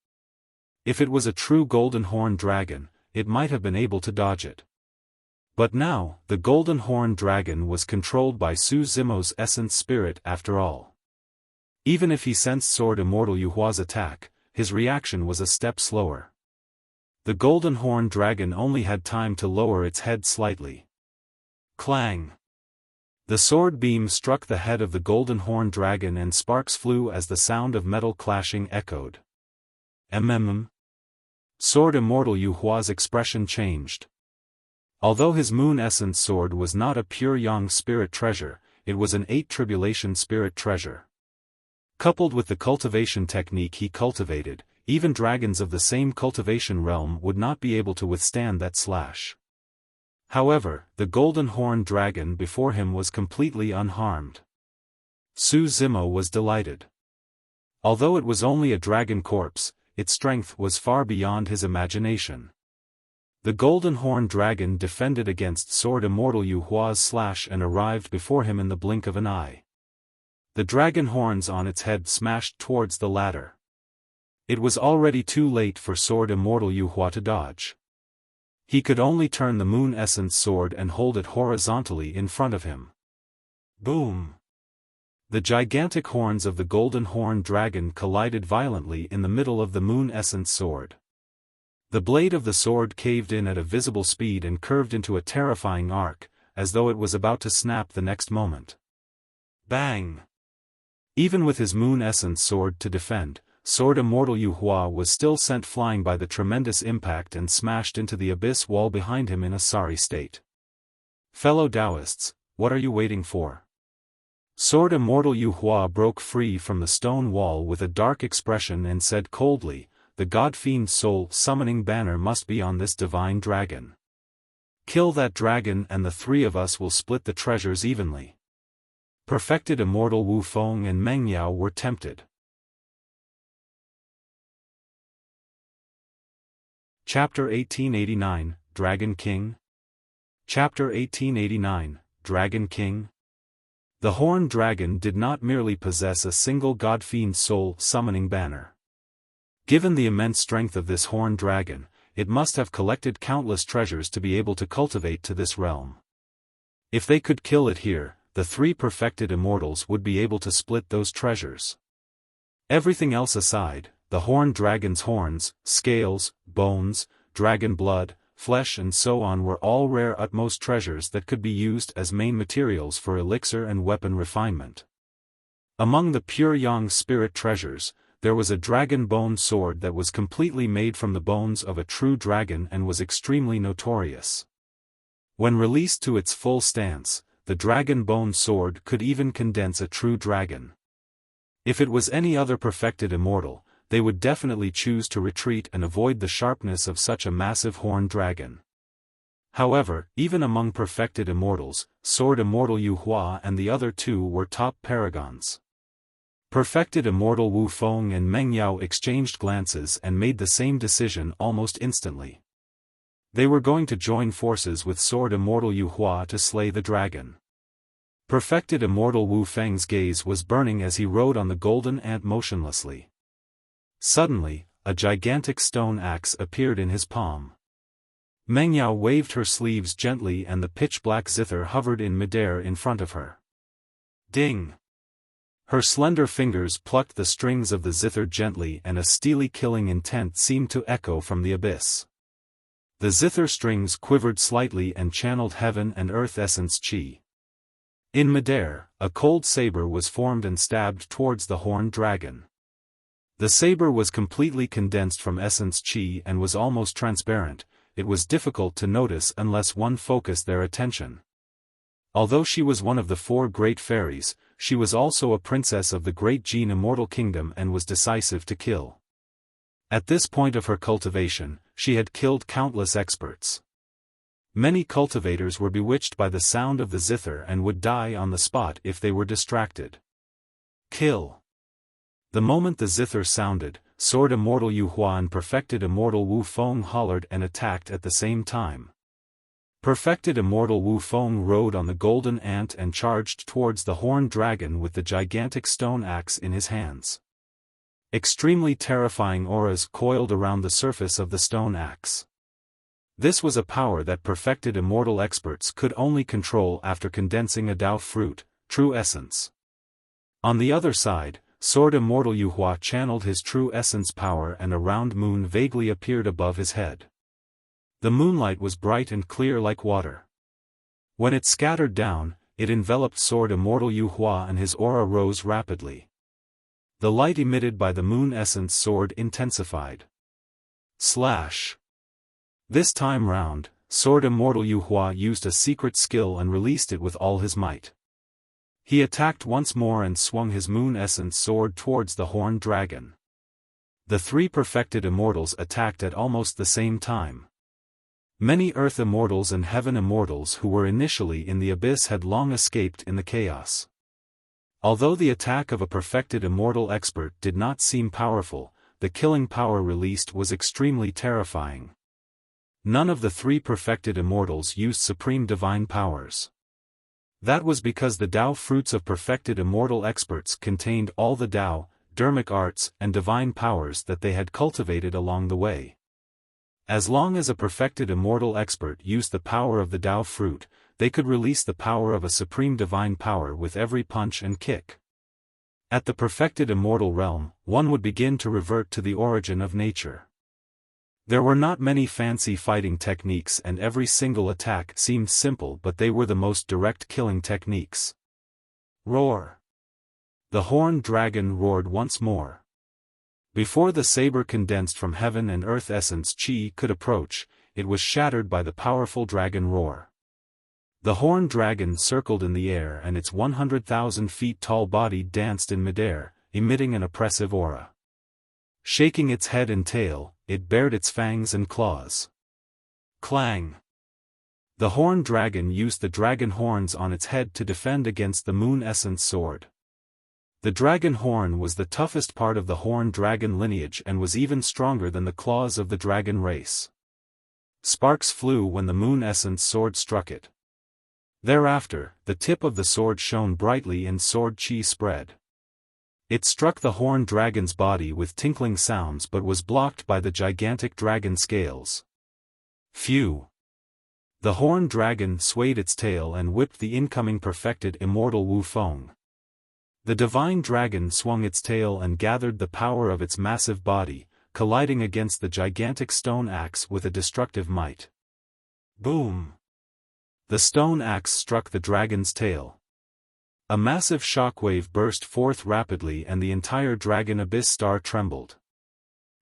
If it was a true golden horned dragon, it might have been able to dodge it. But now, the golden horned dragon was controlled by Su Zimo's essence spirit after all. Even if he sensed Sword Immortal Yuhua's attack, his reaction was a step slower. The golden horned dragon only had time to lower its head slightly. Clang! The sword beam struck the head of the golden horned dragon and sparks flew as the sound of metal clashing echoed. Sword Immortal Yuhua's expression changed. Although his Moon Essence sword was not a pure Yang spirit treasure, it was an 8 tribulation spirit treasure. Coupled with the cultivation technique he cultivated, even dragons of the same cultivation realm would not be able to withstand that slash. However, the golden horned dragon before him was completely unharmed. Su Zimo was delighted. Although it was only a dragon corpse, its strength was far beyond his imagination. The golden horned dragon defended against Sword Immortal Yuhua's slash and arrived before him in the blink of an eye. The dragon horns on its head smashed towards the latter. It was already too late for Sword Immortal Yuhua to dodge. He could only turn the Moon Essence sword and hold it horizontally in front of him. Boom! The gigantic horns of the golden horned dragon collided violently in the middle of the moon essence sword. The blade of the sword caved in at a visible speed and curved into a terrifying arc, as though it was about to snap the next moment. Bang! Even with his moon essence sword to defend, Sword Immortal Yu Hua was still sent flying by the tremendous impact and smashed into the abyss wall behind him in a sorry state. Fellow Taoists, what are you waiting for? Sword Immortal Yu Hua broke free from the stone wall with a dark expression and said coldly, "The Godfiend soul summoning banner must be on this divine dragon. Kill that dragon and the three of us will split the treasures evenly." Perfected Immortal Wu Feng and Meng Yao were tempted. Chapter 1889, Dragon King? Chapter 1889, Dragon King? The horned dragon did not merely possess a single Godfiend soul summoning banner. Given the immense strength of this horned dragon, it must have collected countless treasures to be able to cultivate to this realm. If they could kill it here, the three perfected immortals would be able to split those treasures. Everything else aside, the horned dragon's horns, scales, bones, dragon blood, flesh and so on were all rare utmost treasures that could be used as main materials for elixir and weapon refinement. Among the pure yang spirit treasures, there was a dragon bone sword that was completely made from the bones of a true dragon and was extremely notorious. When released to its full stance, the dragon bone sword could even condense a true dragon. If it was any other perfected immortal, they would definitely choose to retreat and avoid the sharpness of such a massive horned dragon. However, even among perfected immortals, Sword Immortal Yu Hua and the other two were top paragons. Perfected Immortal Wu Feng and Meng Yao exchanged glances and made the same decision almost instantly. They were going to join forces with Sword Immortal Yu Hua to slay the dragon. Perfected Immortal Wu Feng's gaze was burning as he rode on the golden ant motionlessly. Suddenly, a gigantic stone axe appeared in his palm. Meng Yao waved her sleeves gently and the pitch-black Zither hovered in midair in front of her. Ding! Her slender fingers plucked the strings of the Zither gently and a steely killing intent seemed to echo from the abyss. The Zither strings quivered slightly and channeled heaven and earth essence chi. In midair, a cold saber was formed and stabbed towards the horned dragon. The saber was completely condensed from essence chi and was almost transparent. It was difficult to notice unless one focused their attention. Although she was one of the four great fairies, she was also a princess of the great Jin Immortal Kingdom and was decisive to kill. At this point of her cultivation, she had killed countless experts. Many cultivators were bewitched by the sound of the Zither and would die on the spot if they were distracted. Kill! The moment the Zither sounded, Sword Immortal Yu Hua and Perfected Immortal Wu Feng hollered and attacked at the same time. Perfected Immortal Wu Feng rode on the golden ant and charged towards the horned dragon with the gigantic stone axe in his hands. Extremely terrifying auras coiled around the surface of the stone axe. This was a power that perfected immortal experts could only control after condensing a Tao fruit, true essence. On the other side, Sword Immortal Yu Hua channeled his true essence power and a round moon vaguely appeared above his head. The moonlight was bright and clear like water. When it scattered down, it enveloped Sword Immortal Yu Hua and his aura rose rapidly. The light emitted by the moon essence sword intensified. Slash! This time round, Sword Immortal Yu Hua used a secret skill and released it with all his might. He attacked once more and swung his moon essence sword towards the horned dragon. The three perfected immortals attacked at almost the same time. Many earth immortals and heaven immortals who were initially in the abyss had long escaped in the chaos. Although the attack of a perfected immortal expert did not seem powerful, the killing power released was extremely terrifying. None of the three perfected immortals used supreme divine powers. That was because the Tao fruits of perfected immortal experts contained all the Tao, dermic arts and divine powers that they had cultivated along the way. As long as a perfected immortal expert used the power of the Tao fruit, they could release the power of a supreme divine power with every punch and kick. At the perfected immortal realm, one would begin to revert to the origin of nature. There were not many fancy fighting techniques and every single attack seemed simple, but they were the most direct killing techniques. Roar! The horned dragon roared once more. Before the saber condensed from heaven and earth essence chi could approach, it was shattered by the powerful dragon roar. The horned dragon circled in the air and its 100,000 feet tall body danced in midair, emitting an oppressive aura. Shaking its head and tail, it bared its fangs and claws. Clang! The horned dragon used the dragon horns on its head to defend against the moon essence sword. The dragon horn was the toughest part of the horned dragon lineage and was even stronger than the claws of the dragon race. Sparks flew when the moon essence sword struck it. Thereafter, the tip of the sword shone brightly and sword chi spread. It struck the horned dragon's body with tinkling sounds but was blocked by the gigantic dragon scales. Phew! The horned dragon swayed its tail and whipped the incoming perfected immortal Wu Feng. The divine dragon swung its tail and gathered the power of its massive body, colliding against the gigantic stone axe with a destructive might. Boom! The stone axe struck the dragon's tail. A massive shockwave burst forth rapidly and the entire dragon abyss star trembled.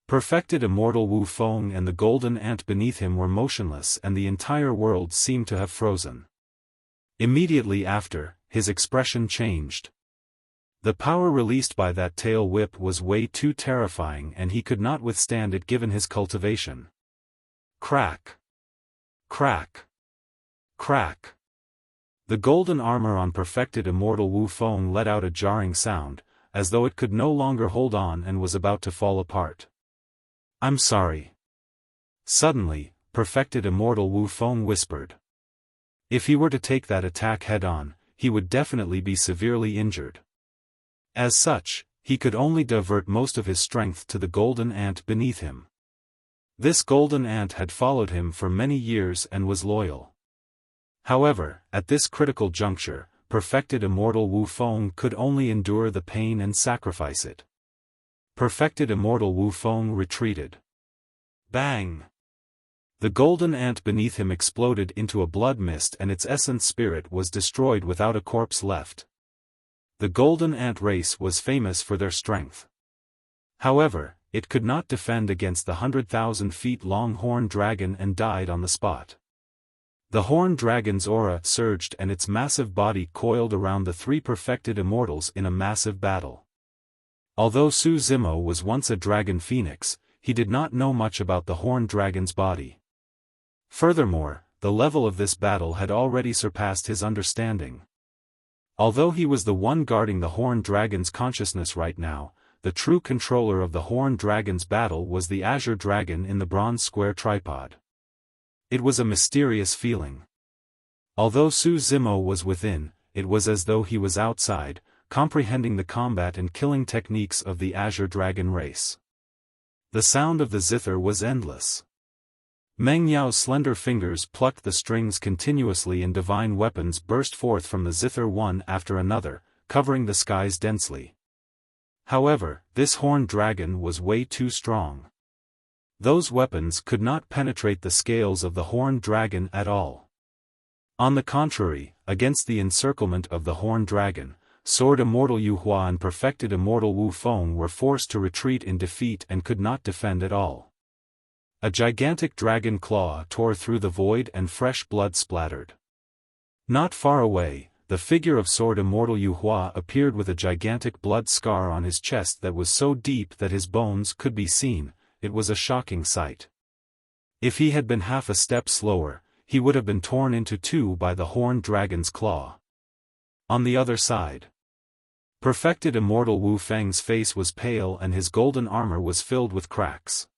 Perfected immortal Wu Feng and the golden ant beneath him were motionless and the entire world seemed to have frozen. Immediately after, his expression changed. The power released by that tail whip was way too terrifying and he could not withstand it given his cultivation. Crack! Crack! Crack! The golden armor on perfected immortal Wu Feng let out a jarring sound, as though it could no longer hold on and was about to fall apart. I'm sorry. Suddenly, perfected immortal Wu Feng whispered. If he were to take that attack head-on, he would definitely be severely injured. As such, he could only divert most of his strength to the golden ant beneath him. This golden ant had followed him for many years and was loyal. However, at this critical juncture, perfected immortal Wu Feng could only endure the pain and sacrifice it. Perfected immortal Wu Feng retreated. Bang! The golden ant beneath him exploded into a blood mist and its essence spirit was destroyed without a corpse left. The golden ant race was famous for their strength. However, it could not defend against the 100,000 feet long horned dragon and died on the spot. The horned dragon's aura surged and its massive body coiled around the three perfected immortals in a massive battle. Although Su Zimo was once a dragon phoenix, he did not know much about the horned dragon's body. Furthermore, the level of this battle had already surpassed his understanding. Although he was the one guarding the horned dragon's consciousness right now, the true controller of the horned dragon's battle was the Azure dragon in the bronze square tripod. It was a mysterious feeling. Although Su Zimo was within, it was as though he was outside, comprehending the combat and killing techniques of the Azure dragon race. The sound of the zither was endless. Meng Yao's slender fingers plucked the strings continuously and divine weapons burst forth from the zither one after another, covering the skies densely. However, this horned dragon was way too strong. Those weapons could not penetrate the scales of the horned dragon at all. On the contrary, against the encirclement of the horned dragon, Sword Immortal Yu Hua and Perfected Immortal Wu Feng were forced to retreat in defeat and could not defend at all. A gigantic dragon claw tore through the void and fresh blood splattered. Not far away, the figure of Sword Immortal Yu Hua appeared with a gigantic blood scar on his chest that was so deep that his bones could be seen. It was a shocking sight. If he had been half a step slower, he would have been torn into two by the horned dragon's claw. On the other side, Perfected Immortal Wu Feng's face was pale and his golden armor was filled with cracks.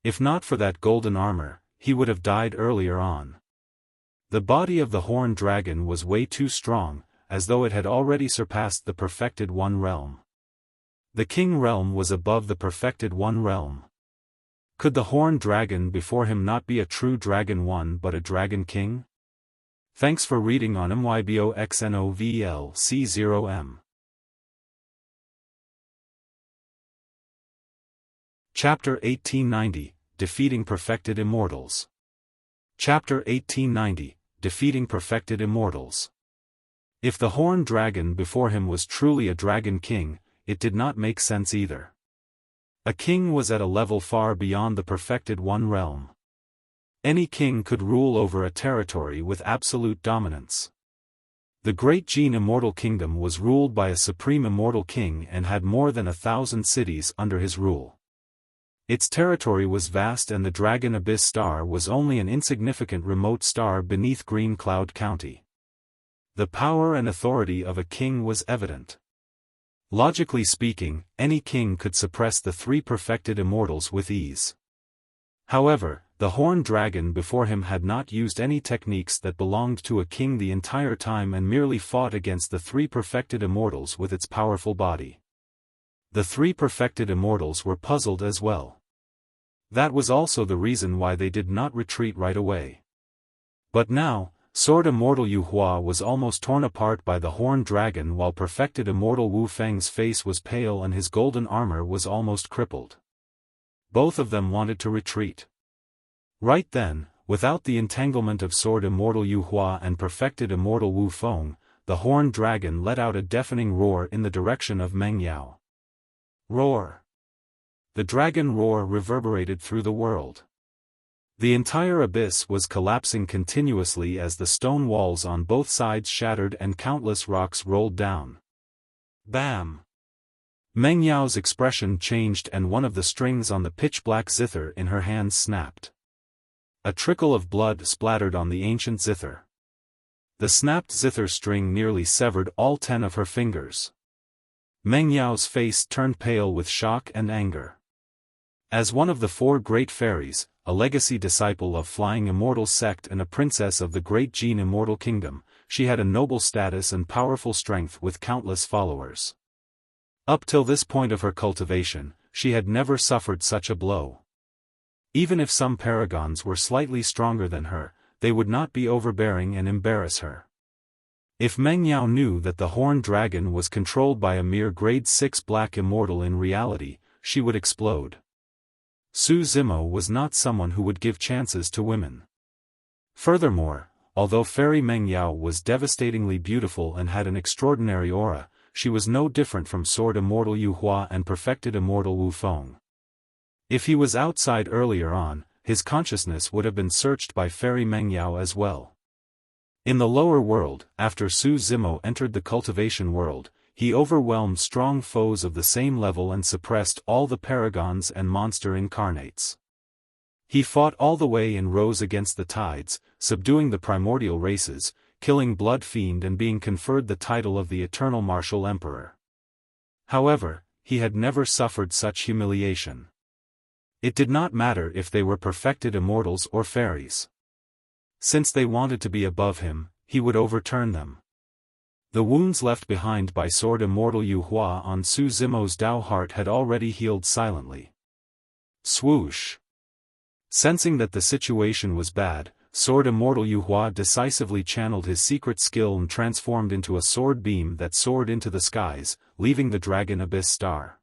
If not for that golden armor, he would have died earlier on. The body of the horned dragon was way too strong, as though it had already surpassed the Perfected One realm. The King realm was above the Perfected One realm. Could the horned dragon before him not be a true Dragon One but a Dragon King? Thanks for reading on MYBOXNOVLC0M. Chapter 1890, Defeating Perfected Immortals. Chapter 1890, Defeating Perfected Immortals. If the horned dragon before him was truly a dragon king, it did not make sense either. A king was at a level far beyond the perfected one realm. Any king could rule over a territory with absolute dominance. The great Gene Immortal Kingdom was ruled by a supreme immortal king and had more than 1,000 cities under his rule. Its territory was vast and the Dragon Abyss Star was only an insignificant remote star beneath Green Cloud County. The power and authority of a king was evident. Logically speaking, any king could suppress the three perfected immortals with ease. However, the horned dragon before him had not used any techniques that belonged to a king the entire time and merely fought against the three perfected immortals with its powerful body. The three perfected immortals were puzzled as well. That was also the reason why they did not retreat right away. But now, Sword Immortal Yu Hua was almost torn apart by the horned dragon while perfected immortal Wu Feng's face was pale and his golden armor was almost crippled. Both of them wanted to retreat. Right then, without the entanglement of Sword Immortal Yu Hua and perfected immortal Wu Feng, the horned dragon let out a deafening roar in the direction of Meng Yao. Roar. The dragon roar reverberated through the world. The entire abyss was collapsing continuously as the stone walls on both sides shattered and countless rocks rolled down. Bam! Meng Yao's expression changed and one of the strings on the pitch-black zither in her hands snapped. A trickle of blood splattered on the ancient zither. The snapped zither string nearly severed all 10 of her fingers. Meng Yao's face turned pale with shock and anger. As one of the 4 great fairies, a legacy disciple of Flying Immortal sect and a princess of the great Gene Immortal Kingdom, she had a noble status and powerful strength with countless followers. Up till this point of her cultivation, she had never suffered such a blow. Even if some paragons were slightly stronger than her, they would not be overbearing and embarrass her. If Meng Yao knew that the horned dragon was controlled by a mere grade 6 black immortal in reality, she would explode. Su Zimo was not someone who would give chances to women. Furthermore, although Fairy Meng Yao was devastatingly beautiful and had an extraordinary aura, she was no different from Sword Immortal Yu Hua and perfected immortal Wu Feng. If he was outside earlier on, his consciousness would have been searched by Fairy Meng Yao as well. In the lower world, after Su Zimo entered the cultivation world, he overwhelmed strong foes of the same level and suppressed all the paragons and monster incarnates. He fought all the way and rose against the tides, subduing the primordial races, killing Blood Fiend and being conferred the title of the Eternal Martial Emperor. However, he had never suffered such humiliation. It did not matter if they were perfected immortals or fairies. Since they wanted to be above him, he would overturn them. The wounds left behind by Sword Immortal Yu Hua on Su Zimo's Dao heart had already healed silently. Swoosh! Sensing that the situation was bad, Sword Immortal Yu Hua decisively channeled his secret skill and transformed into a sword beam that soared into the skies, leaving the Dragon Abyss Star.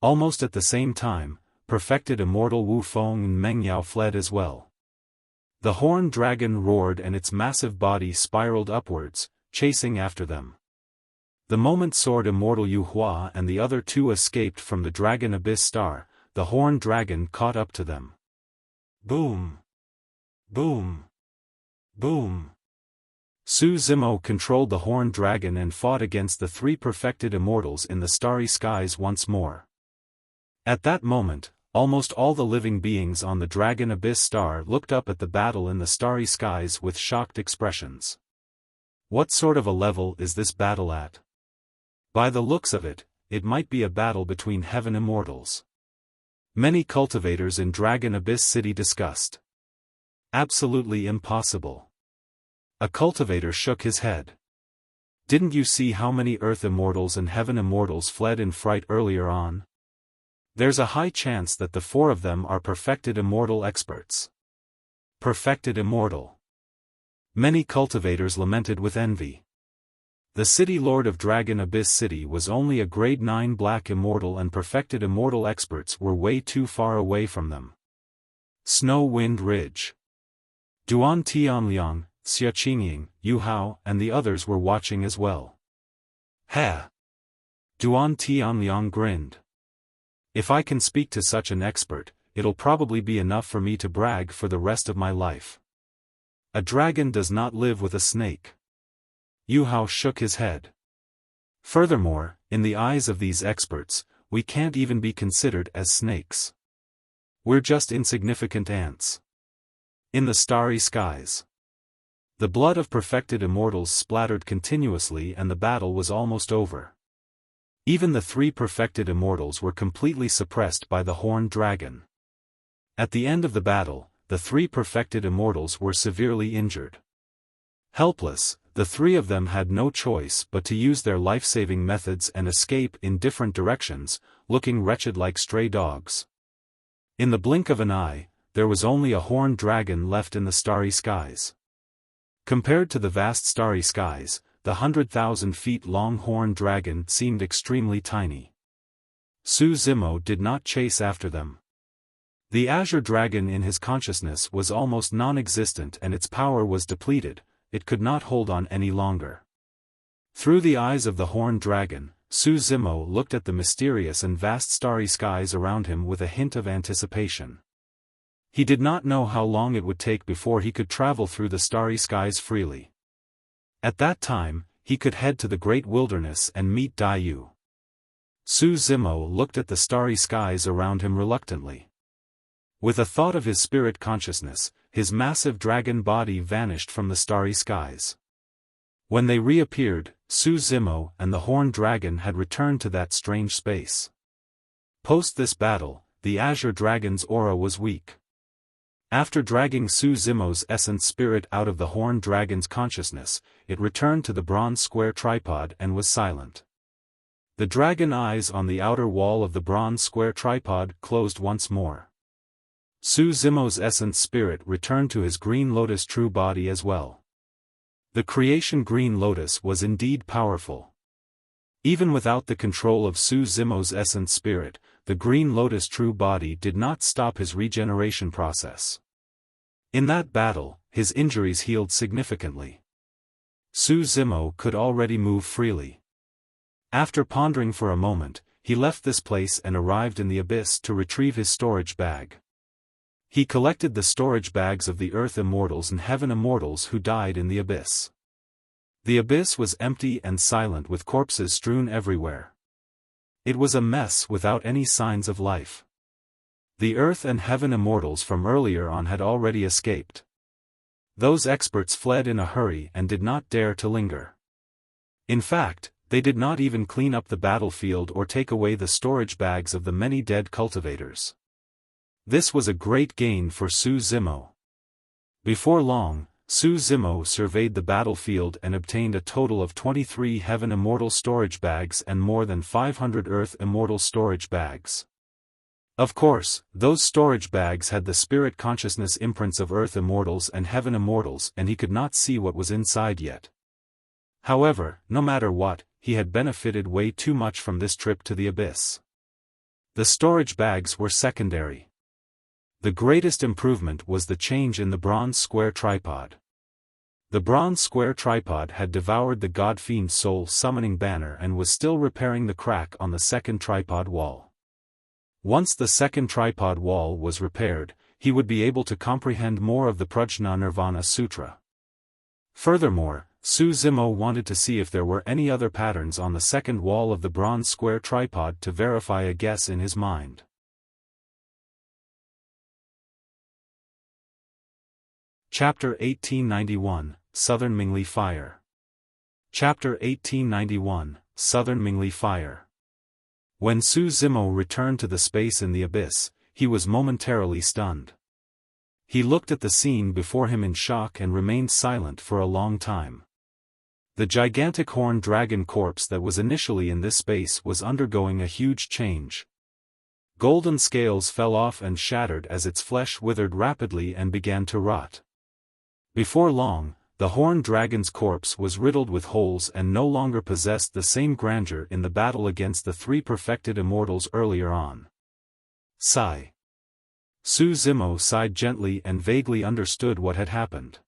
Almost at the same time, perfected immortal Wu Feng and Meng Yao fled as well. The horned dragon roared and its massive body spiraled upwards, chasing after them. The moment Sword Immortal Yu Hua and the other 2 escaped from the Dragon Abyss Star, the horned dragon caught up to them. Boom! Boom! Boom! Su Zimo controlled the horned dragon and fought against the 3 perfected immortals in the starry skies once more. At that moment, almost all the living beings on the Dragon Abyss Star looked up at the battle in the starry skies with shocked expressions. What sort of a level is this battle at? By the looks of it, it might be a battle between heaven immortals. Many cultivators in Dragon Abyss City discussed. Absolutely impossible. A cultivator shook his head. Didn't you see how many Earth Immortals and Heaven Immortals fled in fright earlier on? There's a high chance that the 4 of them are perfected immortal experts. Perfected immortal. Many cultivators lamented with envy. The city lord of Dragon Abyss City was only a grade 9 black immortal, and perfected immortal experts were way too far away from them. Snow Wind Ridge. Duan Tianliang, Xia Qingying, Yu Hao, and the others were watching as well. Ha! Duan Tianliang grinned. If I can speak to such an expert, it'll probably be enough for me to brag for the rest of my life. A dragon does not live with a snake. Yu Hao shook his head. Furthermore, in the eyes of these experts, we can't even be considered as snakes. We're just insignificant ants. In the starry skies. The blood of perfected immortals splattered continuously, and the battle was almost over. Even the 3 perfected immortals were completely suppressed by the horned dragon. At the end of the battle, the 3 perfected immortals were severely injured. Helpless, the 3 of them had no choice but to use their life-saving methods and escape in different directions, looking wretched like stray dogs. In the blink of an eye, there was only a horned dragon left in the starry skies. Compared to the vast starry skies, the 100,000 feet long horned dragon seemed extremely tiny. Su Zimo did not chase after them. The Azure dragon in his consciousness was almost non-existent, and its power was depleted. It could not hold on any longer. Through the eyes of the horned dragon, Su Zimo looked at the mysterious and vast starry skies around him with a hint of anticipation. He did not know how long it would take before he could travel through the starry skies freely. At that time, he could head to the great wilderness and meet Daiyu. Su Zimo looked at the starry skies around him reluctantly. With a thought of his spirit consciousness, his massive dragon body vanished from the starry skies. When they reappeared, Su Zimo and the horned dragon had returned to that strange space. Post this battle, the Azure dragon's aura was weak. After dragging Su Zimo's essence spirit out of the horned dragon's consciousness, it returned to the bronze square tripod and was silent. The dragon eyes on the outer wall of the bronze square tripod closed once more. Su Zimo's essence spirit returned to his green lotus true body as well. The creation green lotus was indeed powerful. Even without the control of Su Zimo's essence spirit, the green lotus true body did not stop his regeneration process. In that battle, his injuries healed significantly. Su Zimo could already move freely. After pondering for a moment, he left this place and arrived in the abyss to retrieve his storage bag. He collected the storage bags of the Earth Immortals and Heaven Immortals who died in the abyss. The abyss was empty and silent, with corpses strewn everywhere. It was a mess without any signs of life. The Earth and Heaven Immortals from earlier on had already escaped. Those experts fled in a hurry and did not dare to linger. In fact, they did not even clean up the battlefield or take away the storage bags of the many dead cultivators. This was a great gain for Su Zimo. Before long, Su Zimo surveyed the battlefield and obtained a total of 23 Heaven Immortal storage bags and more than 500 Earth Immortal storage bags. Of course, those storage bags had the spirit consciousness imprints of Earth Immortals and Heaven Immortals, and he could not see what was inside yet. However, no matter what, he had benefited way too much from this trip to the abyss. The storage bags were secondary. The greatest improvement was the change in the bronze square tripod. The bronze square tripod had devoured the Godfiend soul summoning banner and was still repairing the crack on the second tripod wall. Once the second tripod wall was repaired, he would be able to comprehend more of the Prajna Nirvana Sutra. Furthermore, Su Zimo wanted to see if there were any other patterns on the second wall of the bronze square tripod to verify a guess in his mind. Chapter 1891, Southern Mingli Fire. Chapter 1891, Southern Mingli Fire. When Su Zimo returned to the space in the abyss, he was momentarily stunned. He looked at the scene before him in shock and remained silent for a long time. The gigantic horned dragon corpse that was initially in this space was undergoing a huge change. Golden scales fell off and shattered as its flesh withered rapidly and began to rot. Before long, the horned dragon's corpse was riddled with holes and no longer possessed the same grandeur in the battle against the three perfected immortals earlier on. Sigh. Su Zimo sighed gently and vaguely understood what had happened.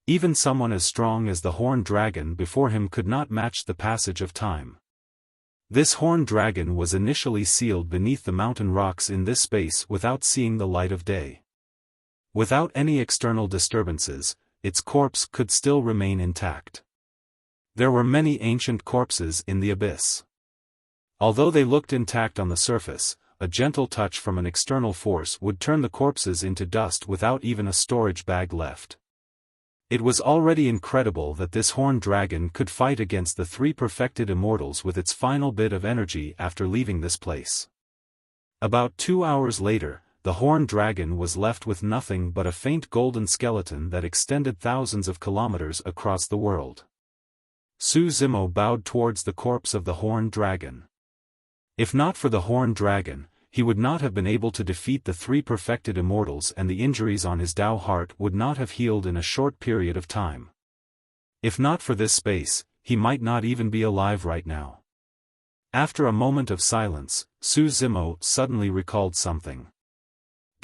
Even someone as strong as the horned dragon before him could not match the passage of time. This horned dragon was initially sealed beneath the mountain rocks in this space without seeing the light of day. Without any external disturbances, its corpse could still remain intact. There were many ancient corpses in the abyss. Although they looked intact on the surface, a gentle touch from an external force would turn the corpses into dust without even a storage bag left. It was already incredible that this horned dragon could fight against the three perfected immortals with its final bit of energy after leaving this place. About 2 hours later, the horned dragon was left with nothing but a faint golden skeleton that extended thousands of kilometers across the world. Su Zimo bowed towards the corpse of the horned dragon. If not for the horned dragon, he would not have been able to defeat the three perfected immortals, and the injuries on his Tao heart would not have healed in a short period of time. If not for this space, he might not even be alive right now. After a moment of silence, Su Zimo suddenly recalled something.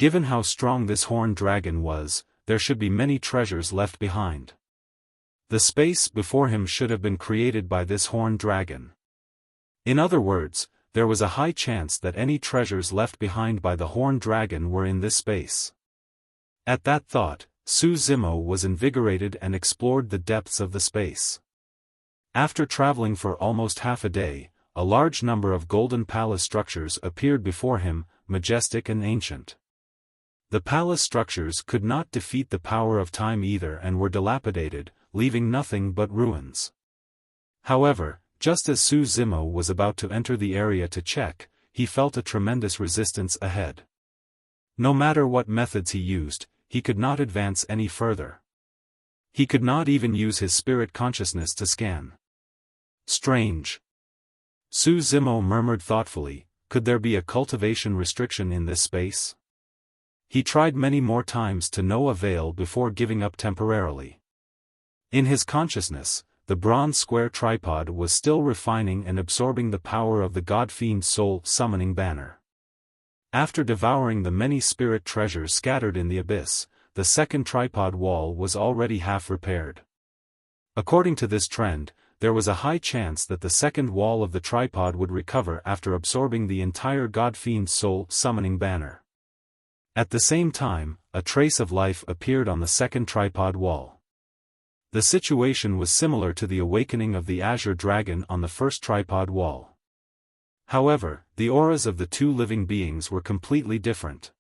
Given how strong this horned dragon was, there should be many treasures left behind. The space before him should have been created by this horned dragon. In other words, there was a high chance that any treasures left behind by the horned dragon were in this space. At that thought, Su Zimo was invigorated and explored the depths of the space. After traveling for almost half a day, a large number of golden palace structures appeared before him, majestic and ancient. The palace structures could not defeat the power of time either and were dilapidated, leaving nothing but ruins. However, just as Su Zimo was about to enter the area to check, he felt a tremendous resistance ahead. No matter what methods he used, he could not advance any further. He could not even use his spirit consciousness to scan. Strange. Su Zimo murmured thoughtfully, could there be a cultivation restriction in this space? He tried many more times to no avail before giving up temporarily. In his consciousness, the bronze square tripod was still refining and absorbing the power of the Godfiend soul summoning banner. After devouring the many spirit treasures scattered in the abyss, the second tripod wall was already half repaired. According to this trend, there was a high chance that the second wall of the tripod would recover after absorbing the entire Godfiend soul summoning banner. At the same time, a trace of life appeared on the second tripod wall. The situation was similar to the awakening of the Azure dragon on the first tripod wall. However, the auras of the two living beings were completely different.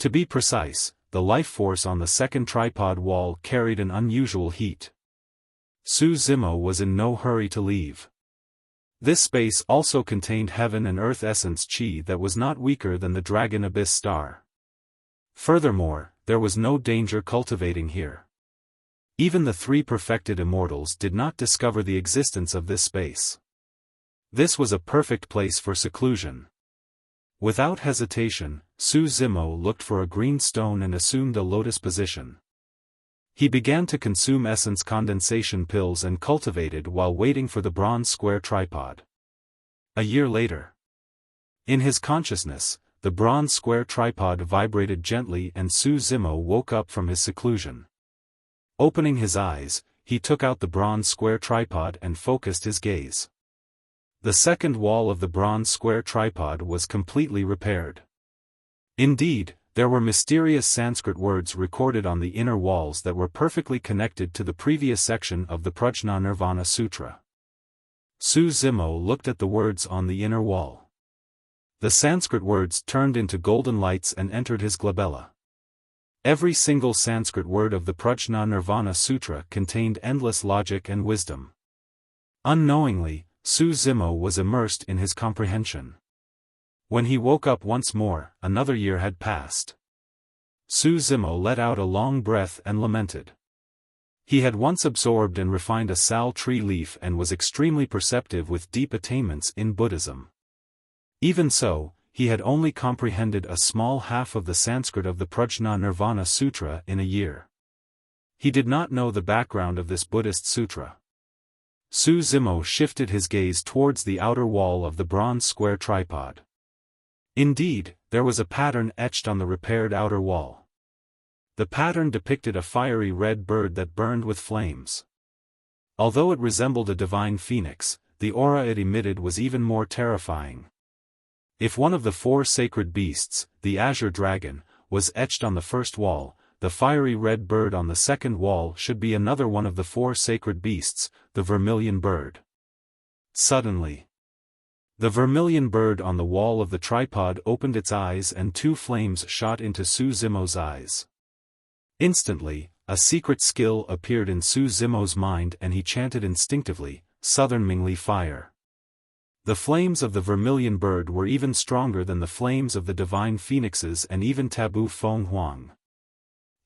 To be precise, the life force on the second tripod wall carried an unusual heat. Su Zimo was in no hurry to leave. This space also contained heaven and earth essence chi that was not weaker than the dragon abyss star. Furthermore, there was no danger cultivating here. Even the three perfected immortals did not discover the existence of this space. This was a perfect place for seclusion. Without hesitation, Su Zimo looked for a green stone and assumed a lotus position. He began to consume essence condensation pills and cultivated while waiting for the bronze square tripod. A year later. In his consciousness, the bronze square tripod vibrated gently and Su Zimo woke up from his seclusion. Opening his eyes, he took out the bronze square tripod and focused his gaze. The second wall of the bronze square tripod was completely repaired. Indeed, there were mysterious Sanskrit words recorded on the inner walls that were perfectly connected to the previous section of the Prajna Nirvana Sutra. Su Zimo looked at the words on the inner wall. The Sanskrit words turned into golden lights and entered his glabella. Every single Sanskrit word of the Prajna Nirvana Sutra contained endless logic and wisdom. Unknowingly, Su Zimo was immersed in his comprehension. When he woke up once more, another year had passed. Su Zimo let out a long breath and lamented. He had once absorbed and refined a sal tree leaf and was extremely perceptive with deep attainments in Buddhism. Even so, he had only comprehended a small half of the Sanskrit of the Prajna Nirvana Sutra in a year. He did not know the background of this Buddhist sutra. Su Zimo shifted his gaze towards the outer wall of the bronze square tripod. Indeed, there was a pattern etched on the repaired outer wall. The pattern depicted a fiery red bird that burned with flames. Although it resembled a divine phoenix, the aura it emitted was even more terrifying. If one of the four sacred beasts, the Azure dragon, was etched on the first wall, the fiery red bird on the second wall should be another one of the four sacred beasts, the Vermilion bird. Suddenly, the Vermilion bird on the wall of the tripod opened its eyes and two flames shot into Su Zimo's eyes. Instantly, a secret skill appeared in Su Zimo's mind and he chanted instinctively, Southern Mingli fire. The flames of the Vermilion bird were even stronger than the flames of the divine phoenixes and even Taboo Feng Huang.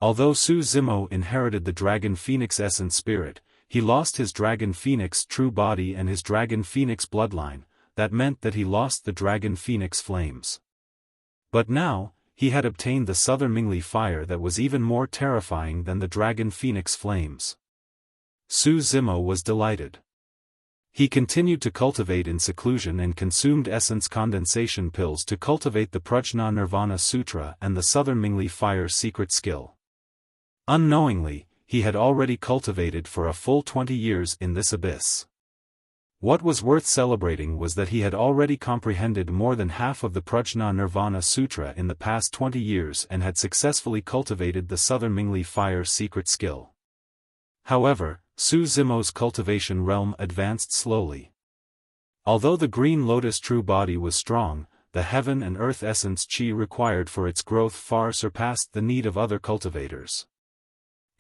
Although Su Zimo inherited the dragon phoenix essence spirit, he lost his dragon phoenix true body and his dragon phoenix bloodline. That meant that he lost the dragon phoenix flames. But now, he had obtained the Southern Mingli fire that was even more terrifying than the dragon phoenix flames. Su Zimo was delighted. He continued to cultivate in seclusion and consumed essence condensation pills to cultivate the Prajna Nirvana Sutra and the Southern Mingli fire secret skill. Unknowingly, he had already cultivated for a full 20 years in this abyss. What was worth celebrating was that he had already comprehended more than half of the Prajna Nirvana Sutra in the past 20 years and had successfully cultivated the Southern Mingli fire secret skill. However, Su Zimo's cultivation realm advanced slowly. Although the green lotus true body was strong, the heaven and earth essence chi required for its growth far surpassed the need of other cultivators.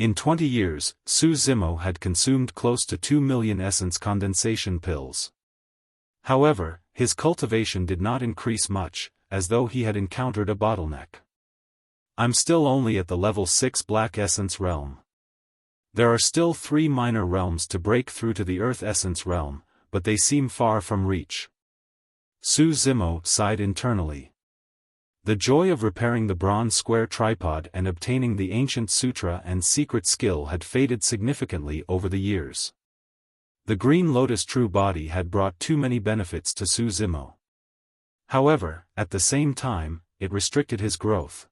In 20 years, Su Zimo had consumed close to 2 million essence condensation pills. However, his cultivation did not increase much, as though he had encountered a bottleneck. I'm still only at the level 6 black essence realm. There are still 3 minor realms to break through to the earth essence realm, but they seem far from reach. Su Zimo sighed internally. The joy of repairing the bronze square tripod and obtaining the ancient sutra and secret skill had faded significantly over the years. The green lotus true body had brought too many benefits to Su Zimo. However, at the same time, it restricted his growth.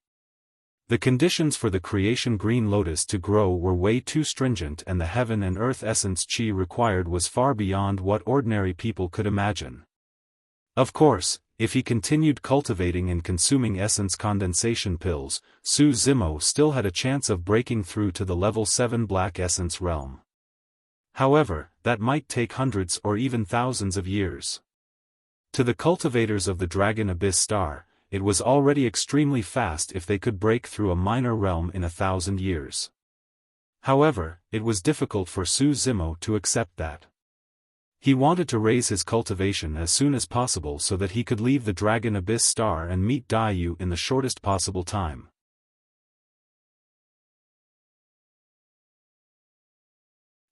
The conditions for the creation green lotus to grow were way too stringent and the heaven and earth essence chi required was far beyond what ordinary people could imagine. Of course, if he continued cultivating and consuming essence condensation pills, Su Zimo still had a chance of breaking through to the level 7 black essence realm. However, that might take hundreds or even thousands of years. To the cultivators of the Dragon Abyss Star, it was already extremely fast if they could break through a minor realm in 1,000 years. However, it was difficult for Su Zimo to accept that. He wanted to raise his cultivation as soon as possible so that he could leave the Dragon Abyss Star and meet Daiyu in the shortest possible time.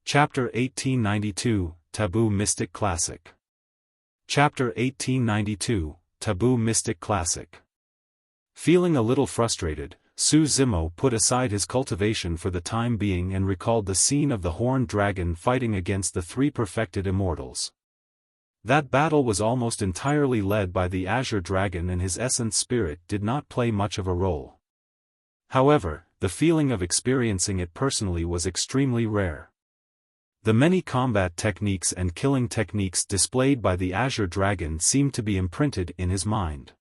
Chapter 1892, Taboo Mystic Classic. Chapter 1892, Taboo Mystic Classic. Feeling a little frustrated, Su Zimo put aside his cultivation for the time being and recalled the scene of the horned dragon fighting against the 3 perfected immortals. That battle was almost entirely led by the Azure dragon and his essence spirit did not play much of a role. However, the feeling of experiencing it personally was extremely rare. The many combat techniques and killing techniques displayed by the Azure dragon seemed to be imprinted in his mind.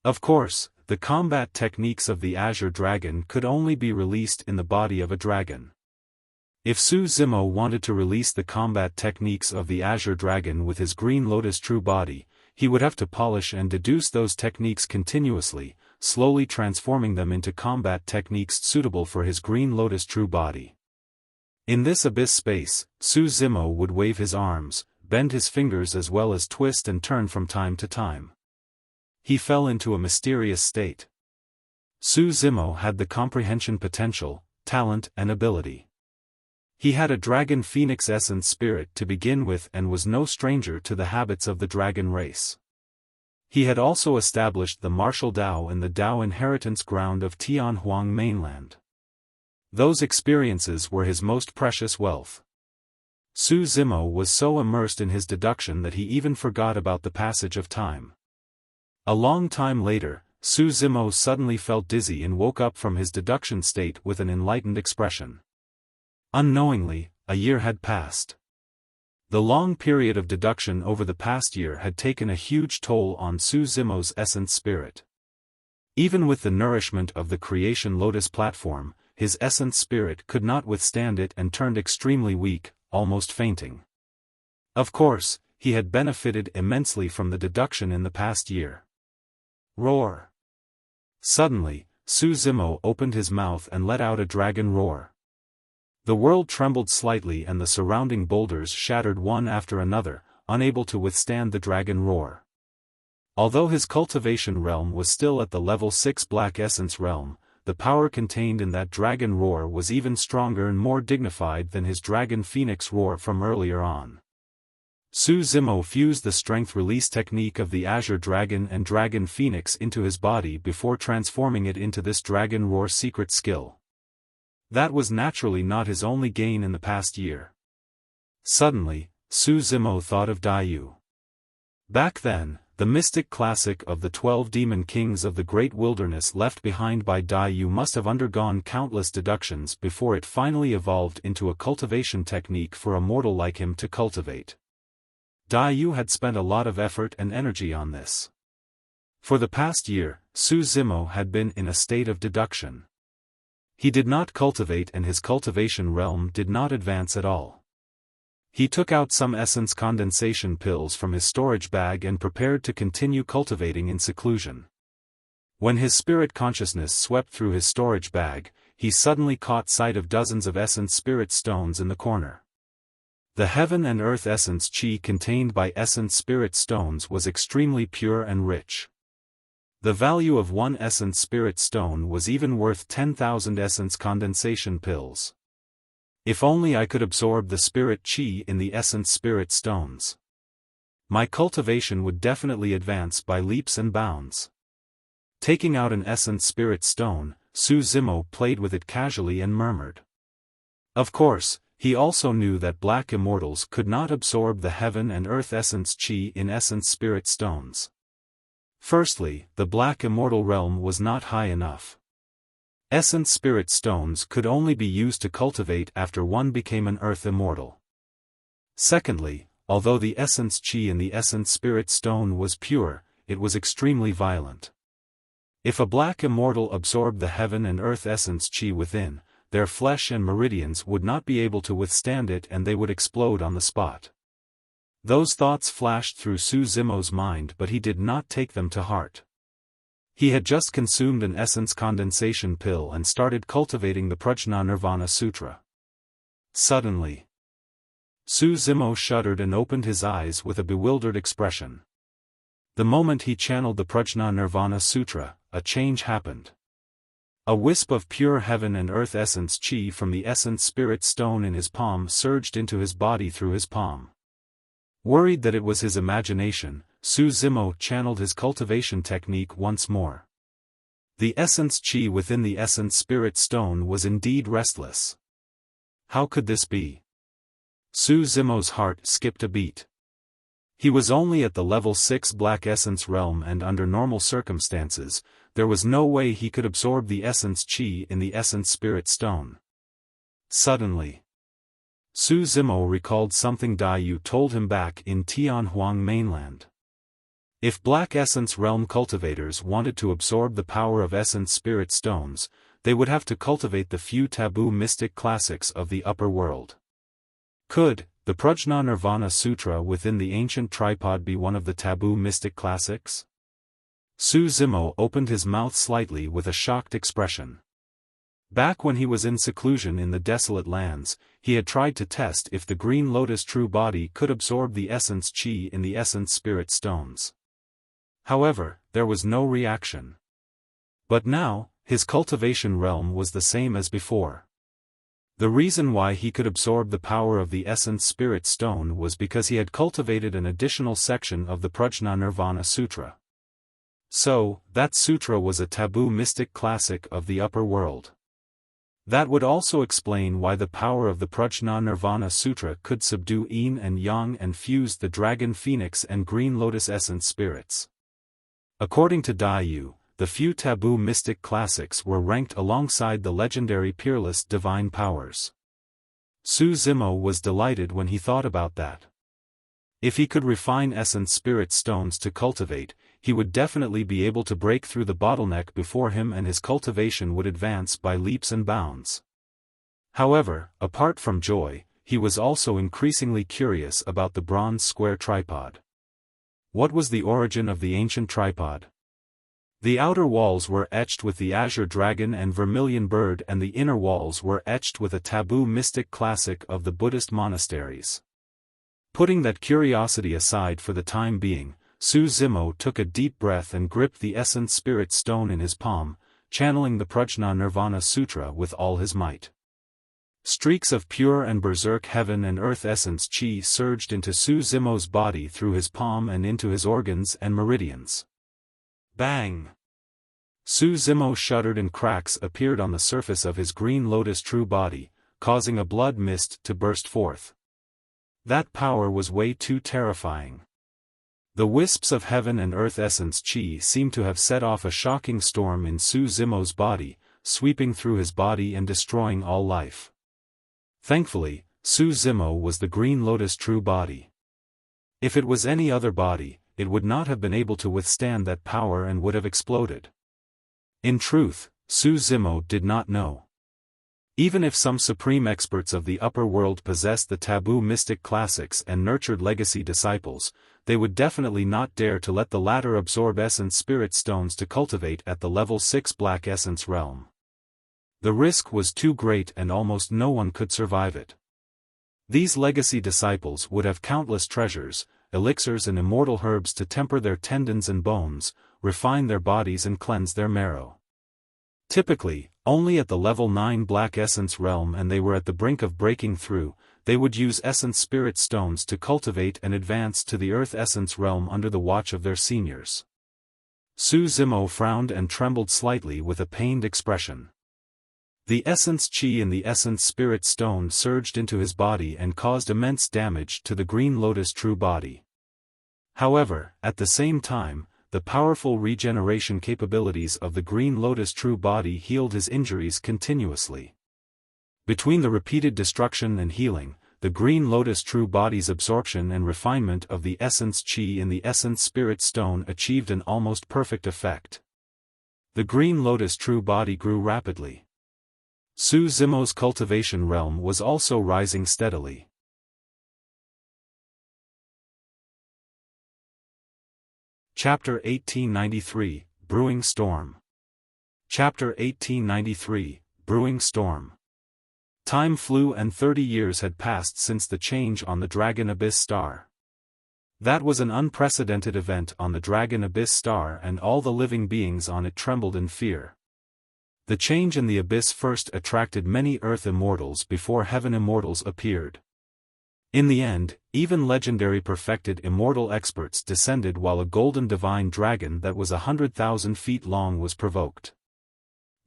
Of course, the combat techniques of the Azure dragon could only be released in the body of a dragon. If Su Zimo wanted to release the combat techniques of the Azure dragon with his green lotus true body, he would have to polish and deduce those techniques continuously, slowly transforming them into combat techniques suitable for his green lotus true body. In this abyss space, Su Zimo would wave his arms, bend his fingers as well as twist and turn from time to time. He fell into a mysterious state. Su Zimo had the comprehension potential, talent and ability. He had a dragon phoenix essence spirit to begin with and was no stranger to the habits of the dragon race. He had also established the martial Dao in the Dao inheritance ground of Tianhuang mainland. Those experiences were his most precious wealth. Su Zimo was so immersed in his deduction that he even forgot about the passage of time. A long time later, Su Zimo suddenly felt dizzy and woke up from his deduction state with an enlightened expression. Unknowingly, a year had passed. The long period of deduction over the past year had taken a huge toll on Su Zimo's essence spirit. Even with the nourishment of the creation lotus platform, his essence spirit could not withstand it and turned extremely weak, almost fainting. Of course, he had benefited immensely from the deduction in the past year. Roar! Suddenly, Su Zimo opened his mouth and let out a dragon roar. The world trembled slightly and the surrounding boulders shattered one after another, unable to withstand the dragon roar. Although his cultivation realm was still at the level 6 Black Essence realm, the power contained in that dragon roar was even stronger and more dignified than his dragon phoenix roar from earlier on. Su Zimo fused the strength release technique of the Azure Dragon and Dragon Phoenix into his body before transforming it into this dragon roar secret skill. That was naturally not his only gain in the past year. Suddenly, Su Zimo thought of Daiyu. Back then, the mystic classic of the 12 demon kings of the great wilderness left behind by Daiyu must have undergone countless deductions before it finally evolved into a cultivation technique for a mortal like him to cultivate. Daiyu had spent a lot of effort and energy on this. For the past year, Su Zimo had been in a state of deduction. He did not cultivate and his cultivation realm did not advance at all. He took out some essence condensation pills from his storage bag and prepared to continue cultivating in seclusion. When his spirit consciousness swept through his storage bag, he suddenly caught sight of dozens of essence spirit stones in the corner. The heaven and earth essence chi contained by essence spirit stones was extremely pure and rich. The value of one essence spirit stone was even worth 10,000 essence condensation pills. If only I could absorb the spirit chi in the essence spirit stones. My cultivation would definitely advance by leaps and bounds. Taking out an essence spirit stone, Su Zimo played with it casually and murmured. Of course, he also knew that black immortals could not absorb the heaven and earth essence chi in essence spirit stones. Firstly, the black immortal realm was not high enough. Essence spirit stones could only be used to cultivate after one became an earth immortal. Secondly, although the essence chi in the essence spirit stone was pure, it was extremely violent. If a black immortal absorbed the heaven and earth essence chi within, their flesh and meridians would not be able to withstand it and they would explode on the spot. Those thoughts flashed through Su Zimo's mind but he did not take them to heart. He had just consumed an essence condensation pill and started cultivating the Prajna Nirvana Sutra. Suddenly, Su Zimo shuddered and opened his eyes with a bewildered expression. The moment he channeled the Prajna Nirvana Sutra, a change happened. A wisp of pure heaven and earth essence chi from the essence spirit stone in his palm surged into his body through his palm. Worried that it was his imagination, Su Zimo channeled his cultivation technique once more. The essence chi within the essence spirit stone was indeed restless. How could this be? Su Zimo's heart skipped a beat. He was only at the level 6 Black Essence realm and under normal circumstances, there was no way he could absorb the essence chi in the essence spirit stone. Suddenly, Su Zimo recalled something Daiyu told him back in Tianhuang mainland. If Black Essence realm cultivators wanted to absorb the power of essence spirit stones, they would have to cultivate the few taboo mystic classics of the upper world. Could the Prajna Nirvana Sutra within the ancient tripod be one of the taboo mystic classics? Su Zimo opened his mouth slightly with a shocked expression. Back when he was in seclusion in the desolate lands, he had tried to test if the Green Lotus true body could absorb the essence chi in the essence spirit stones. However, there was no reaction. But now, his cultivation realm was the same as before. The reason why he could absorb the power of the essence spirit stone was because he had cultivated an additional section of the Prajna Nirvana Sutra. So, that sutra was a taboo mystic classic of the upper world. That would also explain why the power of the Prajna Nirvana Sutra could subdue Yin and Yang and fuse the Dragon Phoenix and Green Lotus Essence spirits. According to Daiyu, the few Taboo mystic classics were ranked alongside the legendary peerless divine powers. Su Zimo was delighted when he thought about that. If he could refine essence spirit stones to cultivate, he would definitely be able to break through the bottleneck before him and his cultivation would advance by leaps and bounds. However, apart from joy, he was also increasingly curious about the bronze square tripod. What was the origin of the ancient tripod? The outer walls were etched with the Azure dragon and Vermilion bird, and the inner walls were etched with a Taboo mystic classic of the Buddhist monasteries. Putting that curiosity aside for the time being, Su Zimo took a deep breath and gripped the essence spirit stone in his palm, channeling the Prajna Nirvana Sutra with all his might. Streaks of pure and berserk heaven and earth essence chi surged into Su Zimo's body through his palm and into his organs and meridians. Bang! Su Zimo shuddered and cracks appeared on the surface of his green lotus true body, causing a blood mist to burst forth. That power was way too terrifying. The wisps of heaven and earth essence chi seemed to have set off a shocking storm in Su Zimo's body, sweeping through his body and destroying all life. Thankfully, Su Zimo was the green lotus true body. If it was any other body, it would not have been able to withstand that power and would have exploded. In truth, Su Zimo did not know. Even if some supreme experts of the upper world possessed the Taboo mystic classics and nurtured legacy disciples, they would definitely not dare to let the latter absorb essence spirit stones to cultivate at the level 6 black essence realm. The risk was too great and almost no one could survive it. These legacy disciples would have countless treasures, elixirs and immortal herbs to temper their tendons and bones, refine their bodies and cleanse their marrow. Typically, only at the level 9 black essence realm, and they were at the brink of breaking through, they would use essence spirit stones to cultivate and advance to the earth essence realm under the watch of their seniors. Su Zimo frowned and trembled slightly with a pained expression. The essence chi in the essence spirit stone surged into his body and caused immense damage to the green lotus true body. However, at the same time, the powerful regeneration capabilities of the green lotus true body healed his injuries continuously. Between the repeated destruction and healing, the green lotus true body's absorption and refinement of the essence chi in the essence spirit stone achieved an almost perfect effect. The green lotus true body grew rapidly. Su Zimo's cultivation realm was also rising steadily. Chapter 1893, Brewing Storm. Chapter 1893, Brewing Storm. Time flew and 30 years had passed since the change on the Dragon Abyss star. That was an unprecedented event on the Dragon Abyss star, and all the living beings on it trembled in fear. The change in the Abyss first attracted many Earth Immortals before Heaven Immortals appeared. In the end, even legendary perfected immortal experts descended while a golden divine dragon that was 100,000 feet long was provoked.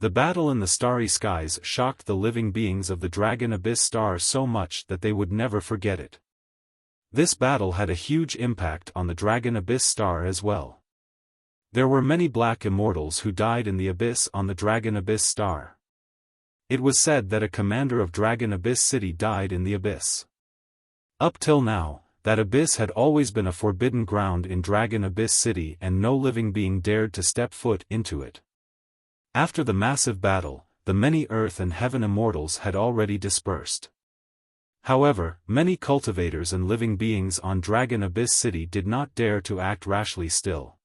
The battle in the starry skies shocked the living beings of the Dragon Abyss star so much that they would never forget it. This battle had a huge impact on the Dragon Abyss star as well. There were many black immortals who died in the Abyss on the Dragon Abyss star. It was said that a commander of Dragon Abyss City died in the Abyss. Up till now, that Abyss had always been a forbidden ground in Dragon Abyss City, and no living being dared to step foot into it. After the massive battle, the many Earth and Heaven Immortals had already dispersed. However, many cultivators and living beings on Dragon Abyss City did not dare to act rashly still.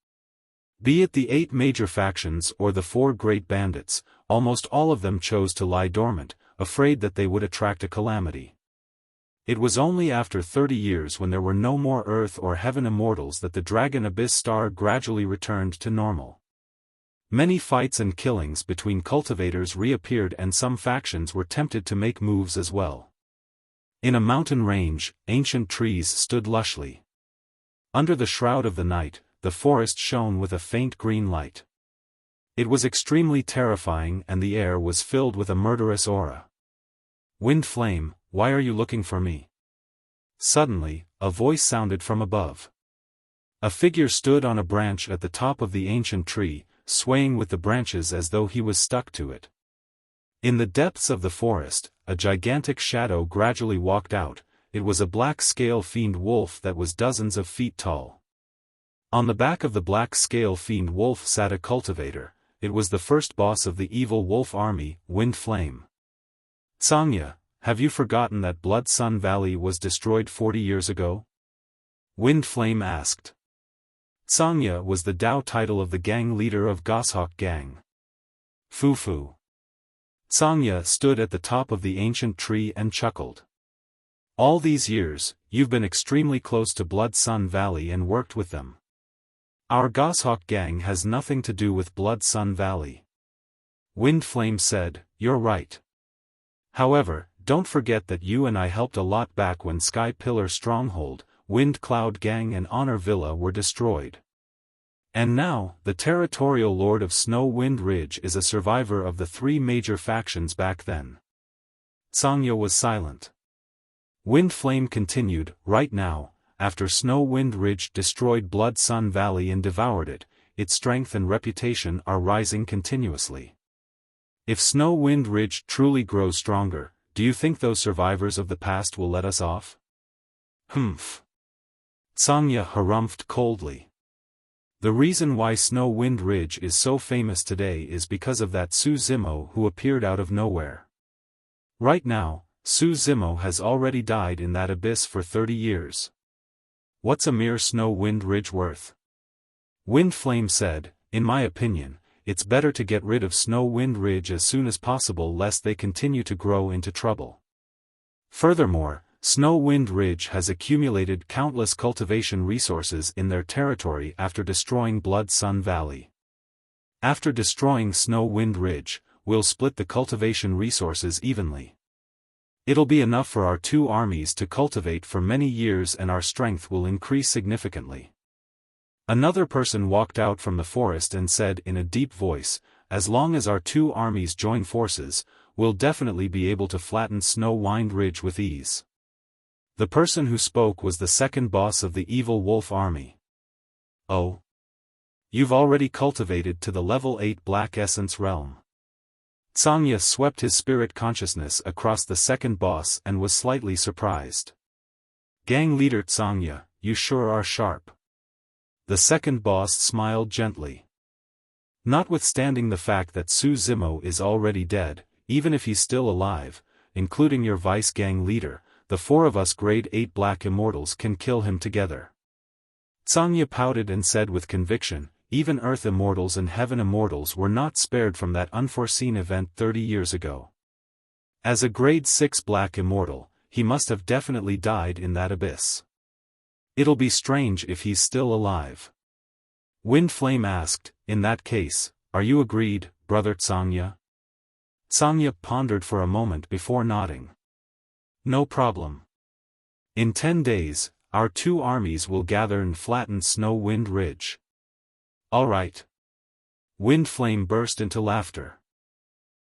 Be it the 8 major factions or the 4 great bandits, almost all of them chose to lie dormant, afraid that they would attract a calamity. It was only after 30 years, when there were no more Earth or Heaven Immortals, that the Dragon Abyss star gradually returned to normal. Many fights and killings between cultivators reappeared, and some factions were tempted to make moves as well. In a mountain range, ancient trees stood lushly. Under the shroud of the night, the forest shone with a faint green light. It was extremely terrifying and the air was filled with a murderous aura. Wind Flame, why are you looking for me? Suddenly, a voice sounded from above. A figure stood on a branch at the top of the ancient tree, swaying with the branches as though he was stuck to it. In the depths of the forest, a gigantic shadow gradually walked out. It was a black scale fiend wolf that was dozens of feet tall. On the back of the black scale fiend wolf sat a cultivator. It was the first boss of the evil wolf army, Wind Flame. Sangya, have you forgotten that Blood Sun Valley was destroyed 40 years ago? Wind Flame asked. Sangya was the Dao title of the gang leader of Goshawk Gang. Fufu. Sangya stood at the top of the ancient tree and chuckled. All these years, you've been extremely close to Blood Sun Valley and worked with them. Our Goshawk Gang has nothing to do with Blood Sun Valley. Wind Flame said, you're right. However, don't forget that you and I helped a lot back when Sky Pillar Stronghold, Wind Cloud Gang and Honor Villa were destroyed. And now, the territorial lord of Snow Wind Ridge is a survivor of the 3 major factions back then. Sangya was silent. Wind Flame continued, right now, after Snow Wind Ridge destroyed Blood Sun Valley and devoured it, its strength and reputation are rising continuously. If Snow Wind Ridge truly grows stronger, do you think those survivors of the past will let us off? Humph. Sangya harumphed coldly. The reason why Snow Wind Ridge is so famous today is because of that Su Zimo who appeared out of nowhere. Right now, Su Zimo has already died in that abyss for 30 years. What's a mere Snow Wind Ridge worth? Wind Flame said, in my opinion, it's better to get rid of Snow Wind Ridge as soon as possible lest they continue to grow into trouble. Furthermore, Snow Wind Ridge has accumulated countless cultivation resources in their territory after destroying Blood Sun Valley. After destroying Snow Wind Ridge, we'll split the cultivation resources evenly. It'll be enough for our 2 armies to cultivate for many years and our strength will increase significantly. Another person walked out from the forest and said in a deep voice, as long as our 2 armies join forces, we'll definitely be able to flatten Snow Wind Ridge with ease. The person who spoke was the second boss of the evil wolf army. Oh. You've already cultivated to the level 8 Black Essence realm. Sangya swept his spirit consciousness across the second boss and was slightly surprised. Gang leader Sangya, you sure are sharp. The second boss smiled gently. Notwithstanding the fact that Su Zimo is already dead, even if he's still alive, including your vice gang leader, the 4 of us grade 8 Black Immortals can kill him together. Sangya pouted and said with conviction, even Earth Immortals and Heaven Immortals were not spared from that unforeseen event 30 years ago. As a grade 6 Black Immortal, he must have definitely died in that abyss. It'll be strange if he's still alive. Wind Flame asked, in that case, are you agreed, brother Sangya? Sangya pondered for a moment before nodding. No problem. In 10 days, our 2 armies will gather and flatten Snow Wind Ridge. All right. Wind Flame burst into laughter.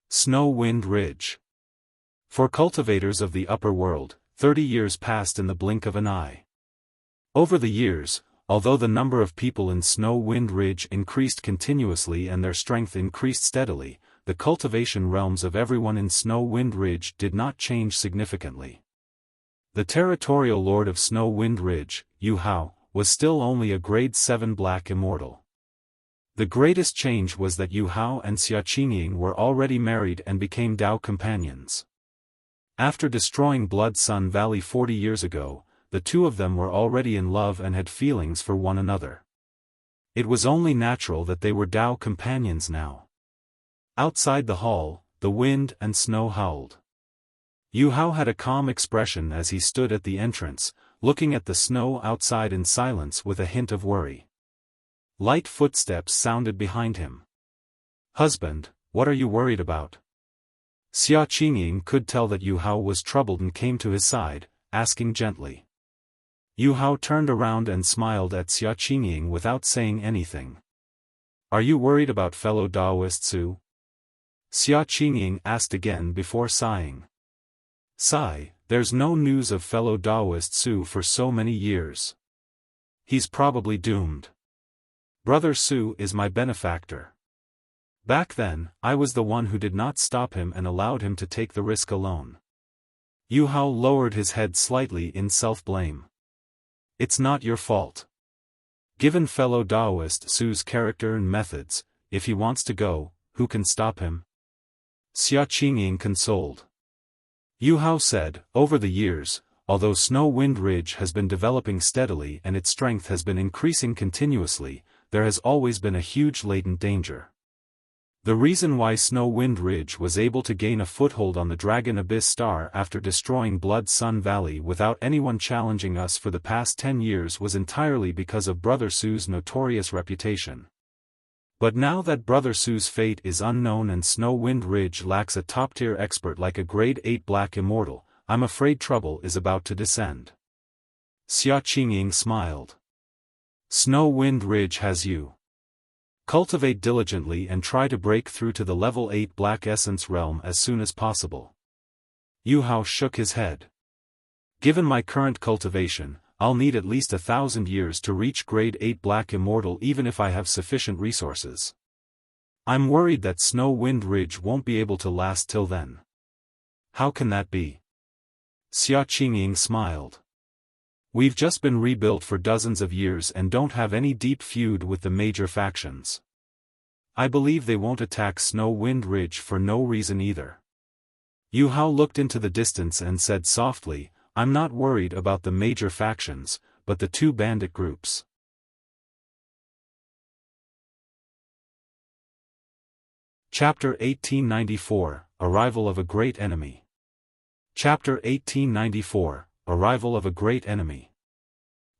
Snow Wind Ridge. For cultivators of the upper world, 30 years passed in the blink of an eye. Over the years, although the number of people in Snow Wind Ridge increased continuously and their strength increased steadily, the cultivation realms of everyone in Snow Wind Ridge did not change significantly. The territorial lord of Snow Wind Ridge, Yu Hao, was still only a grade 7 Black Immortal. The greatest change was that Yu Hao and Xia Qingying were already married and became Dao companions. After destroying Blood Sun Valley 40 years ago, the 2 of them were already in love and had feelings for one another. It was only natural that they were Dao companions now. Outside the hall, the wind and snow howled. Yu Hao had a calm expression as he stood at the entrance, looking at the snow outside in silence with a hint of worry. Light footsteps sounded behind him. Husband, what are you worried about? Xia Qingying could tell that Yu Hao was troubled and came to his side, asking gently. Yu Hao turned around and smiled at Xia Qingying without saying anything. Are you worried about fellow Daoist Su? Xia Qingying asked again before sighing. Sigh, there's no news of fellow Daoist Su for so many years. He's probably doomed. Brother Su is my benefactor. Back then, I was the one who did not stop him and allowed him to take the risk alone. Yu Hao lowered his head slightly in self-blame. It's not your fault. Given fellow Daoist Su's character and methods, if he wants to go, who can stop him? Xia Qingying consoled. Yu Hao said, over the years, although Snow Wind Ridge has been developing steadily and its strength has been increasing continuously, there has always been a huge latent danger. The reason why Snow Wind Ridge was able to gain a foothold on the Dragon Abyss Star after destroying Blood Sun Valley without anyone challenging us for the past 10 years was entirely because of Brother Su's notorious reputation. But now that Brother Su's fate is unknown and Snow Wind Ridge lacks a top-tier expert like a Grade 8 Black Immortal, I'm afraid trouble is about to descend. Xia Qingying smiled. Snow Wind Ridge has you. Cultivate diligently and try to break through to the level 8 Black Essence realm as soon as possible. Yu Hao shook his head. Given my current cultivation, I'll need at least 1,000 years to reach Grade 8 Black Immortal even if I have sufficient resources. I'm worried that Snow Wind Ridge won't be able to last till then. How can that be? Xia Qingying smiled. We've just been rebuilt for dozens of years and don't have any deep feud with the major factions. I believe they won't attack Snow Wind Ridge for no reason either. Yu Hao looked into the distance and said softly, I'm not worried about the major factions, but the two bandit groups. Chapter 1894, Arrival of a Great Enemy. Chapter 1894, Arrival of a Great Enemy.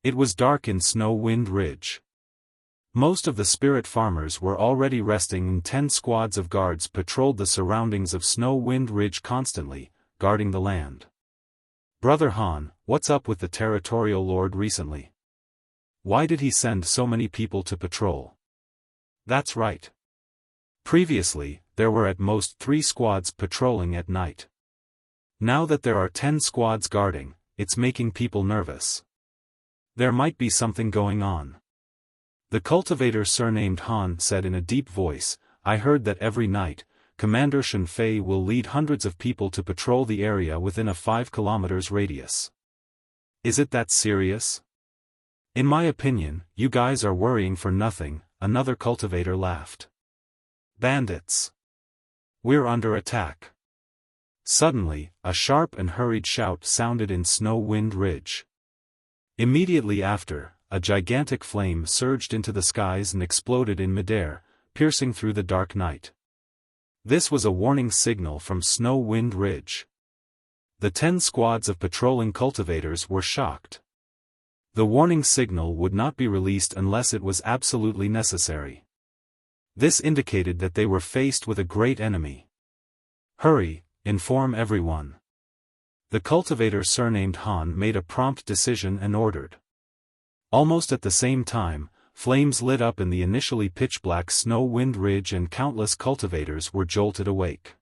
It was dark in Snow Wind Ridge. Most of the spirit farmers were already resting and 10 squads of guards patrolled the surroundings of Snow Wind Ridge constantly, guarding the land. Brother Han, what's up with the territorial lord recently? Why did he send so many people to patrol? That's right. Previously, there were at most 3 squads patrolling at night. Now that there are 10 squads guarding, it's making people nervous. There might be something going on. The cultivator surnamed Han said in a deep voice, I heard that every night, Commander Shen Fei will lead hundreds of people to patrol the area within a 5 kilometers radius. Is it that serious? In my opinion, you guys are worrying for nothing, another cultivator laughed. Bandits. We're under attack. Suddenly, a sharp and hurried shout sounded in Snow Wind Ridge. Immediately after, a gigantic flame surged into the skies and exploded in midair, piercing through the dark night. This was a warning signal from Snow Wind Ridge. The 10 squads of patrolling cultivators were shocked. The warning signal would not be released unless it was absolutely necessary. This indicated that they were faced with a great enemy. Hurry, inform everyone. The cultivator surnamed Han made a prompt decision and ordered. Almost at the same time, flames lit up in the initially pitch-black Snow Wind Ridge and countless cultivators were jolted awake.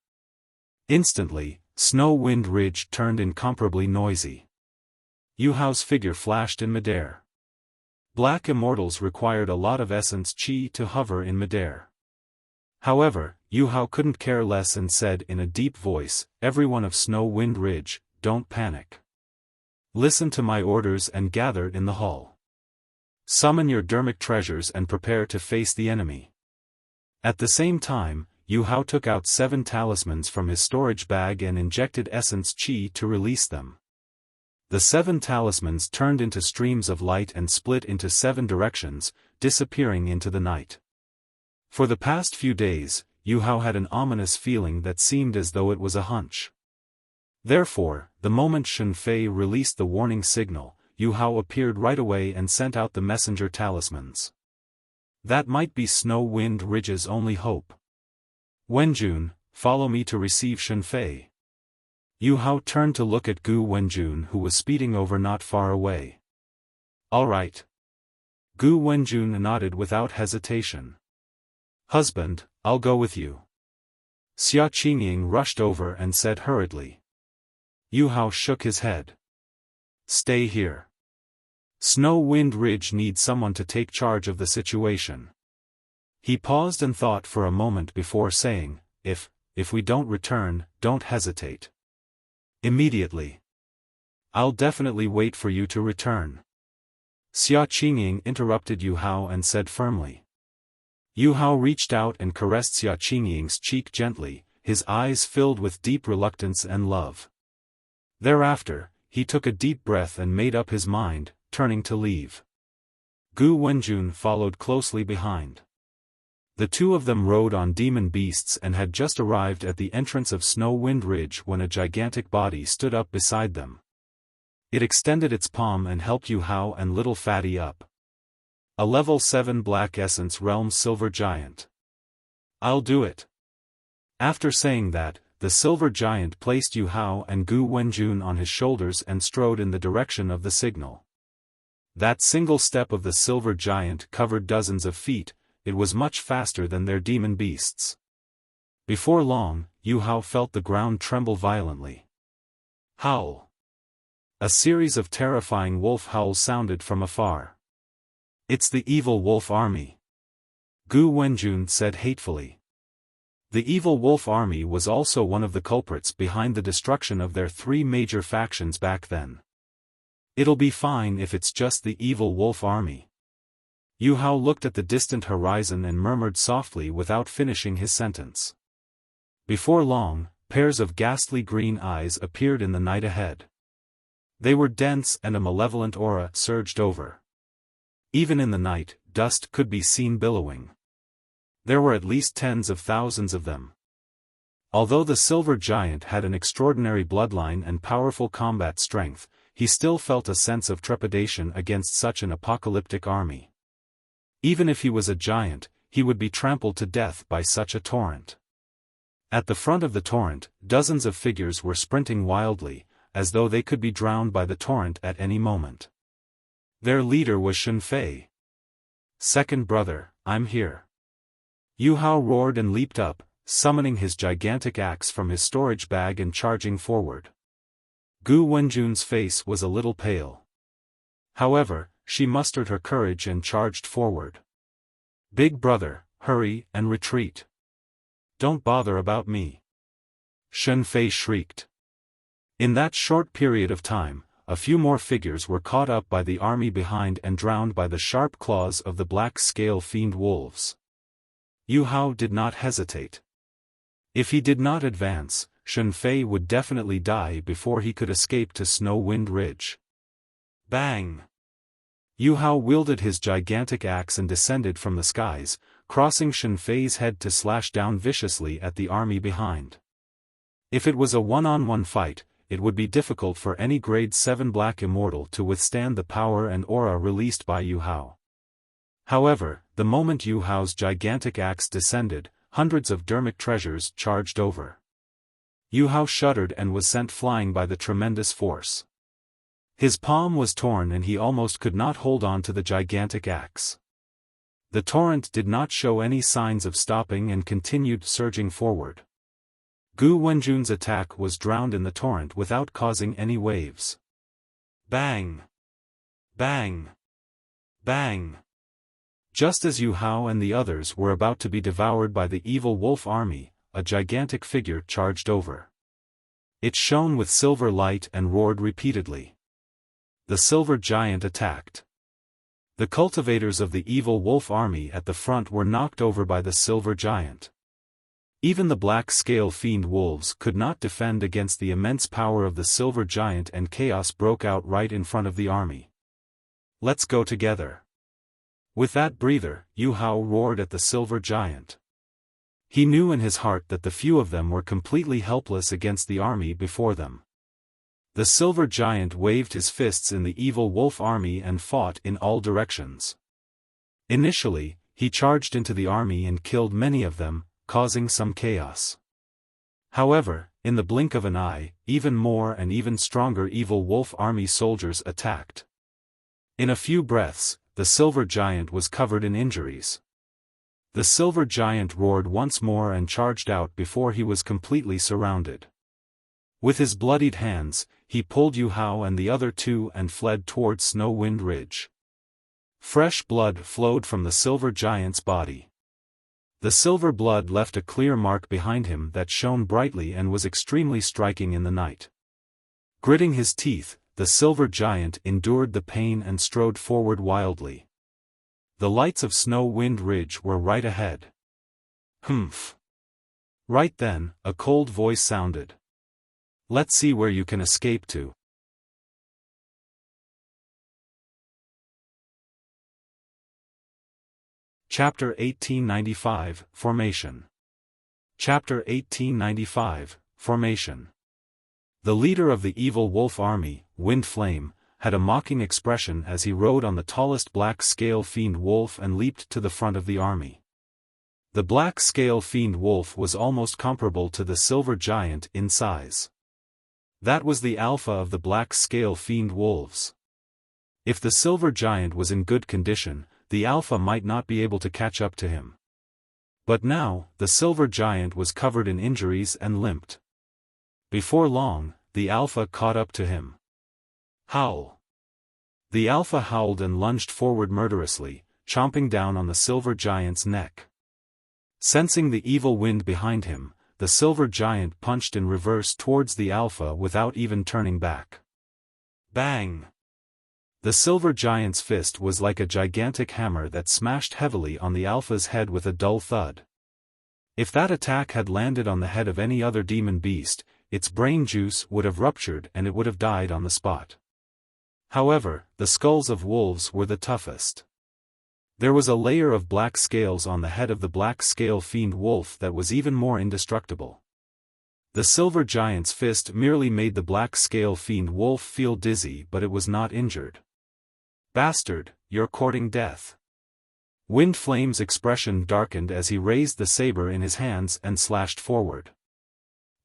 Instantly, Snow Wind Ridge turned incomparably noisy. Yu Hao's figure flashed in midair. Black Immortals required a lot of essence chi to hover in midair. However, Yu Hao couldn't care less and said in a deep voice, everyone of Snow Wind Ridge, don't panic. Listen to my orders and gather in the hall. Summon your dermic treasures and prepare to face the enemy. At the same time, Yu Hao took out 7 talismans from his storage bag and injected essence chi to release them. The 7 talismans turned into streams of light and split into 7 directions, disappearing into the night. For the past few days, Yu Hao had an ominous feeling that seemed as though it was a hunch. Therefore, the moment Shen Fei released the warning signal, Yu Hao appeared right away and sent out the messenger talismans. That might be Snow Wind Ridge's only hope. Wenjun, follow me to receive Shen Fei. Yu Hao turned to look at Gu Wenjun who was speeding over not far away. All right. Gu Wenjun nodded without hesitation. Husband, I'll go with you. Xia Qingying rushed over and said hurriedly. Yu Hao shook his head. Stay here. Snow Wind Ridge needs someone to take charge of the situation. He paused and thought for a moment before saying, if we don't return, don't hesitate. Immediately. I'll definitely wait for you to return. Xia Qingying interrupted Yu Hao and said firmly. Yu Hao reached out and caressed Xia Qingying's cheek gently, his eyes filled with deep reluctance and love. Thereafter, he took a deep breath and made up his mind, turning to leave. Gu Wenjun followed closely behind. The two of them rode on demon beasts and had just arrived at the entrance of Snow Wind Ridge when a gigantic body stood up beside them. It extended its palm and helped Yu Hao and Little Fatty up. A level 7 Black Essence Realm Silver Giant. I'll do it. After saying that, the Silver Giant placed Yu Hao and Gu Wenjun on his shoulders and strode in the direction of the signal. That single step of the Silver Giant covered dozens of feet. It was much faster than their demon beasts. Before long, Yu Hao felt the ground tremble violently. Howl. A series of terrifying wolf howls sounded from afar. It's the evil wolf army. Gu Wenjun said hatefully. The evil wolf army was also one of the culprits behind the destruction of their three major factions back then. It'll be fine if it's just the evil wolf army. Yu Hao looked at the distant horizon and murmured softly without finishing his sentence. Before long, pairs of ghastly green eyes appeared in the night ahead. They were dense and a malevolent aura surged over. Even in the night, dust could be seen billowing. There were at least tens of thousands of them. Although the Silver Giant had an extraordinary bloodline and powerful combat strength, he still felt a sense of trepidation against such an apocalyptic army. Even if he was a giant, he would be trampled to death by such a torrent. At the front of the torrent, dozens of figures were sprinting wildly, as though they could be drowned by the torrent at any moment. Their leader was Shunfei. Second brother, I'm here. Yu Hao roared and leaped up, summoning his gigantic axe from his storage bag and charging forward. Gu Wenjun's face was a little pale. However, she mustered her courage and charged forward. Big brother, hurry and retreat. Don't bother about me. Shunfei shrieked. In that short period of time, a few more figures were caught up by the army behind and drowned by the sharp claws of the black scale fiend wolves. Yu Hao did not hesitate. If he did not advance, Shunfei would definitely die before he could escape to Snow Wind Ridge. Bang! Yu Hao wielded his gigantic axe and descended from the skies, crossing Shunfei's head to slash down viciously at the army behind. If it was a one-on-one fight, it would be difficult for any grade 7 Black Immortal to withstand the power and aura released by Yu Hao. However, the moment Yu Hao's gigantic axe descended, hundreds of dermic treasures charged over. Yu Hao shuddered and was sent flying by the tremendous force. His palm was torn and he almost could not hold on to the gigantic axe. The torrent did not show any signs of stopping and continued surging forward. Gu Wenjun's attack was drowned in the torrent without causing any waves. Bang! Bang! Bang! Just as Yu Hao and the others were about to be devoured by the evil wolf army, a gigantic figure charged over. It shone with silver light and roared repeatedly. The Silver Giant attacked. The cultivators of the evil wolf army at the front were knocked over by the Silver Giant. Even the black scale fiend wolves could not defend against the immense power of the Silver Giant and chaos broke out right in front of the army. Let's go together. With that breather, Yu Hao roared at the Silver Giant. He knew in his heart that the few of them were completely helpless against the army before them. The Silver Giant waved his fists in the evil wolf army and fought in all directions. Initially, he charged into the army and killed many of them, causing some chaos. However, in the blink of an eye, even more and even stronger evil wolf army soldiers attacked. In a few breaths, the Silver Giant was covered in injuries. The silver giant roared once more and charged out before he was completely surrounded. With his bloodied hands, he pulled Yu Hao and the other two and fled towards Snow Wind Ridge. Fresh blood flowed from the silver giant's body. The silver blood left a clear mark behind him that shone brightly and was extremely striking in the night. Gritting his teeth, the silver giant endured the pain and strode forward wildly. The lights of Snow Wind Ridge were right ahead. Humph. Right then, a cold voice sounded. Let's see where you can escape to. Chapter 1895, Formation. Chapter 1895, Formation. The leader of the evil wolf army, Wind Flame, had a mocking expression as he rode on the tallest black scale fiend wolf and leaped to the front of the army. The black scale fiend wolf was almost comparable to the silver giant in size. That was the alpha of the black scale fiend wolves. If the silver giant was in good condition, the alpha might not be able to catch up to him. But now, the silver giant was covered in injuries and limped. Before long, the alpha caught up to him. Howl! The alpha howled and lunged forward murderously, chomping down on the silver giant's neck. Sensing the evil wind behind him, the silver giant punched in reverse towards the alpha without even turning back. Bang! The silver giant's fist was like a gigantic hammer that smashed heavily on the alpha's head with a dull thud. If that attack had landed on the head of any other demon beast, its brain juice would have ruptured and it would have died on the spot. However, the skulls of wolves were the toughest. There was a layer of black scales on the head of the black scale fiend wolf that was even more indestructible. The silver giant's fist merely made the black scale fiend wolf feel dizzy, but it was not injured. Bastard, you're courting death. Wind Flame's expression darkened as he raised the saber in his hands and slashed forward.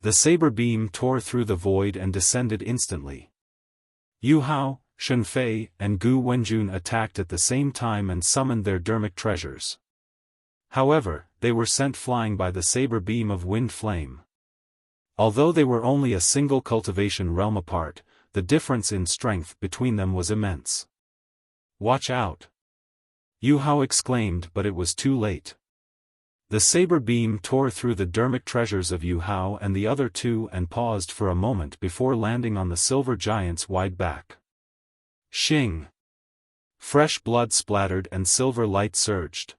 The saber beam tore through the void and descended instantly. Yu Hao, Shunfei, and Gu Wenjun attacked at the same time and summoned their dermic treasures. However, they were sent flying by the saber beam of Wind Flame. Although they were only a single cultivation realm apart, the difference in strength between them was immense. Watch out! Yu Hao exclaimed, but it was too late. The saber beam tore through the dermic treasures of Yu Hao and the other two and paused for a moment before landing on the silver giant's wide back. Shing! Fresh blood splattered and silver light surged.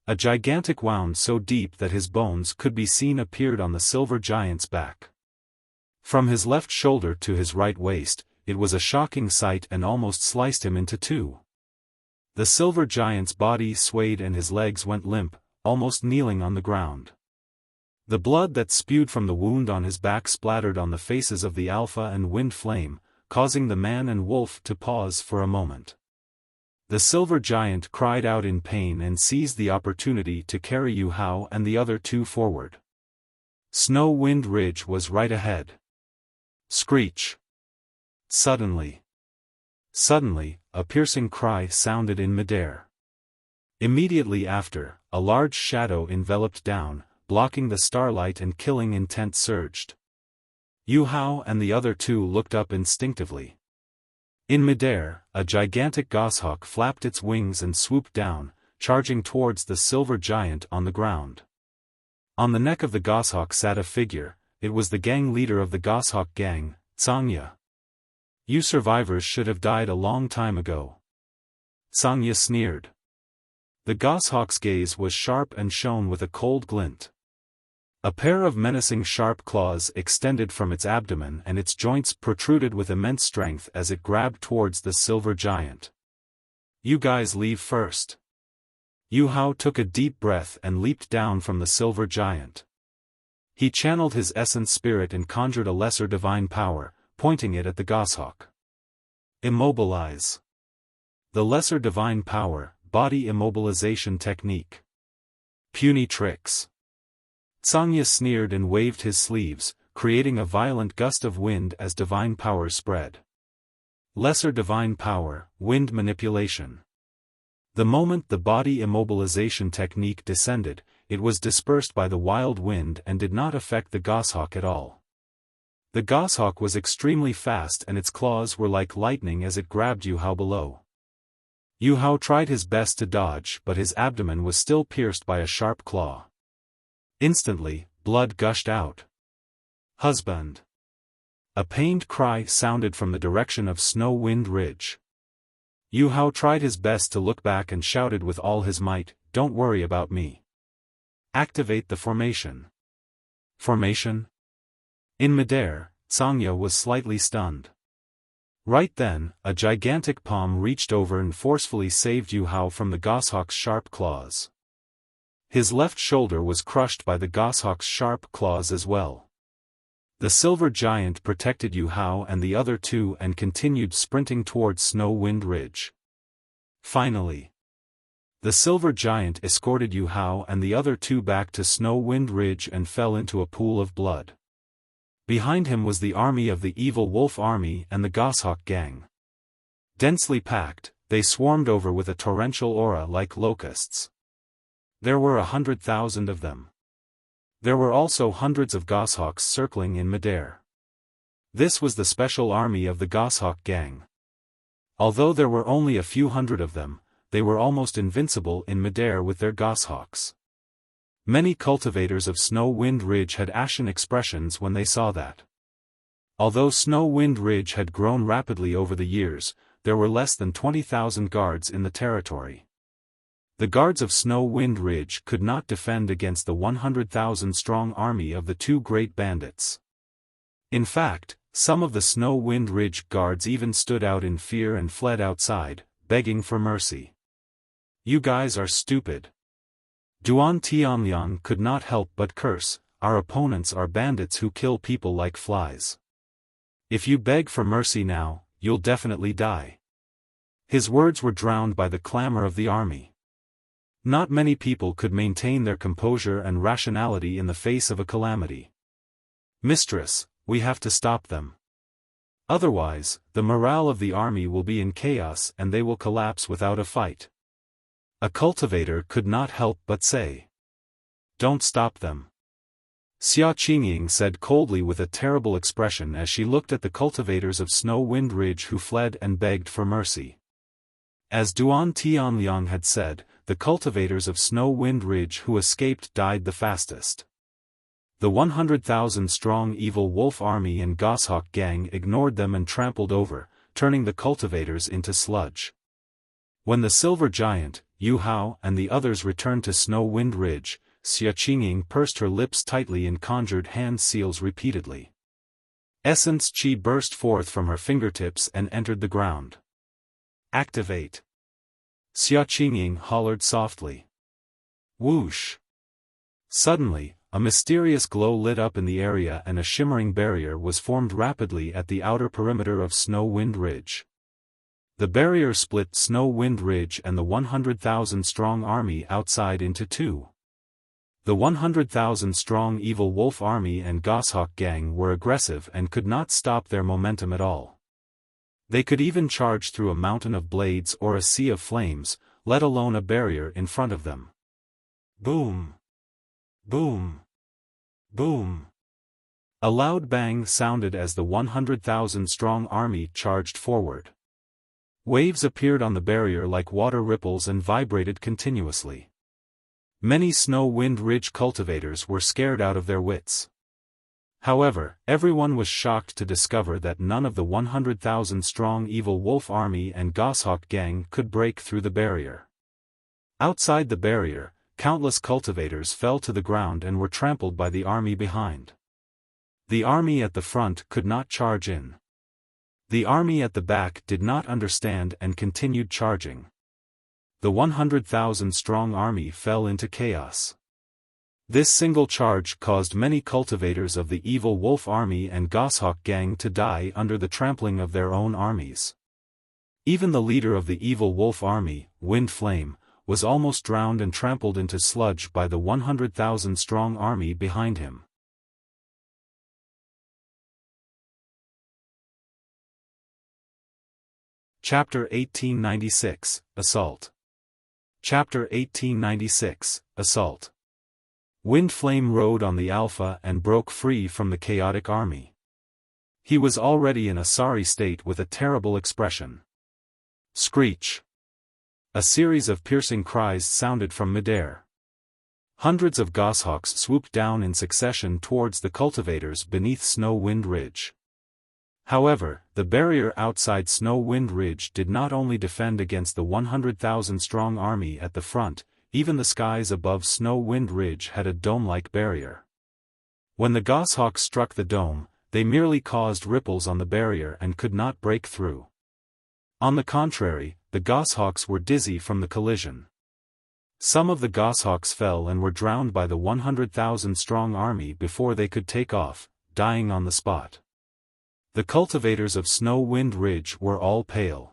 A gigantic wound so deep that his bones could be seen appeared on the silver giant's back. From his left shoulder to his right waist, it was a shocking sight and almost sliced him into two. The silver giant's body swayed and his legs went limp, almost kneeling on the ground. The blood that spewed from the wound on his back splattered on the faces of the Alpha and Wind Flame, causing the man and wolf to pause for a moment. The silver giant cried out in pain and seized the opportunity to carry Yu Hao and the other two forward. Snow Wind Ridge was right ahead. Screech! Suddenly, a piercing cry sounded in midair. Immediately after, a large shadow enveloped down, blocking the starlight and killing intent surged. Yu Hao and the other two looked up instinctively. In midair, a gigantic goshawk flapped its wings and swooped down, charging towards the silver giant on the ground. On the neck of the goshawk sat a figure. It was the gang leader of the goshawk gang, Sangya. You survivors should have died a long time ago. Sangya sneered. The goshawk's gaze was sharp and shone with a cold glint. A pair of menacing sharp claws extended from its abdomen and its joints protruded with immense strength as it grabbed towards the silver giant. You guys leave first. Yu Hao took a deep breath and leaped down from the silver giant. He channeled his essence spirit and conjured a lesser divine power, pointing it at the goshawk. Immobilize. The lesser divine power, body immobilization technique. Puny tricks. Sangya sneered and waved his sleeves, creating a violent gust of wind as divine power spread. Lesser divine power, wind manipulation. The moment the body immobilization technique descended, it was dispersed by the wild wind and did not affect the goshawk at all. The goshawk was extremely fast and its claws were like lightning as it grabbed Yu Hao below. Yu Hao tried his best to dodge, but his abdomen was still pierced by a sharp claw. Instantly, blood gushed out. "Husband!" A pained cry sounded from the direction of Snow Wind Ridge. Yu Hao tried his best to look back and shouted with all his might, "Don't worry about me. Activate the formation." Formation? In midair, Sangya was slightly stunned. Right then, a gigantic palm reached over and forcefully saved Yu Hao from the goshawk's sharp claws. His left shoulder was crushed by the goshawk's sharp claws as well. The silver giant protected Yu Hao and the other two and continued sprinting towards Snow Wind Ridge. Finally, the silver giant escorted Yu Hao and the other two back to Snow Wind Ridge and fell into a pool of blood. Behind him was the army of the evil wolf army and the goshawk gang. Densely packed, they swarmed over with a torrential aura like locusts. There were 100,000 of them. There were also hundreds of goshawks circling in midair. This was the special army of the goshawk gang. Although there were only a few hundred of them, they were almost invincible in midair with their goshawks. Many cultivators of Snow Wind Ridge had ashen expressions when they saw that. Although Snow Wind Ridge had grown rapidly over the years, there were less than 20,000 guards in the territory. The guards of Snow Wind Ridge could not defend against the 100,000-strong army of the two great bandits. In fact, some of the Snow Wind Ridge guards even stood out in fear and fled outside, begging for mercy. "You guys are stupid." Duan Tianliang could not help but curse, "Our opponents are bandits who kill people like flies. If you beg for mercy now, you'll definitely die." His words were drowned by the clamor of the army. Not many people could maintain their composure and rationality in the face of a calamity. "Mistress, we have to stop them. Otherwise, the morale of the army will be in chaos and they will collapse without a fight." A cultivator could not help but say, "Don't stop them." Xia Qingying said coldly with a terrible expression as she looked at the cultivators of Snow Wind Ridge who fled and begged for mercy. As Duan Tianliang had said, the cultivators of Snow Wind Ridge who escaped died the fastest. The 100,000-strong evil wolf army and goshawk gang ignored them and trampled over, turning the cultivators into sludge. When the silver giant, Yu Hao and the others returned to Snow Wind Ridge, Xia Qingying pursed her lips tightly and conjured hand seals repeatedly. Essence chi burst forth from her fingertips and entered the ground. "Activate!" Xia Qingying hollered softly. Whoosh! Suddenly, a mysterious glow lit up in the area and a shimmering barrier was formed rapidly at the outer perimeter of Snow Wind Ridge. The barrier split Snow Wind Ridge and the 100,000-strong army outside into two. The 100,000-strong evil wolf army and goshawk gang were aggressive and could not stop their momentum at all. They could even charge through a mountain of blades or a sea of flames, let alone a barrier in front of them. Boom! Boom! Boom! A loud bang sounded as the 100,000-strong army charged forward. Waves appeared on the barrier like water ripples and vibrated continuously. Many Snow Wind Ridge cultivators were scared out of their wits. However, everyone was shocked to discover that none of the 100,000-strong evil wolf army and goshawk gang could break through the barrier. Outside the barrier, countless cultivators fell to the ground and were trampled by the army behind. The army at the front could not charge in. The army at the back did not understand and continued charging. The 100,000-strong army fell into chaos. This single charge caused many cultivators of the evil wolf army and goshawk gang to die under the trampling of their own armies. Even the leader of the evil wolf army, Wind Flame, was almost drowned and trampled into sludge by the 100,000-strong army behind him. Chapter 1896, Assault. Chapter 1896, Assault. Wind Flame rode on the Alpha and broke free from the chaotic army. He was already in a sorry state with a terrible expression. Screech. A series of piercing cries sounded from midair. Hundreds of goshawks swooped down in succession towards the cultivators beneath Snow Wind Ridge. However, the barrier outside Snow Wind Ridge did not only defend against the 100,000-strong army at the front, even the skies above Snow Wind Ridge had a dome-like barrier. When the goshawks struck the dome, they merely caused ripples on the barrier and could not break through. On the contrary, the goshawks were dizzy from the collision. Some of the goshawks fell and were drowned by the 100,000-strong army before they could take off, dying on the spot. The cultivators of Snow Wind Ridge were all pale.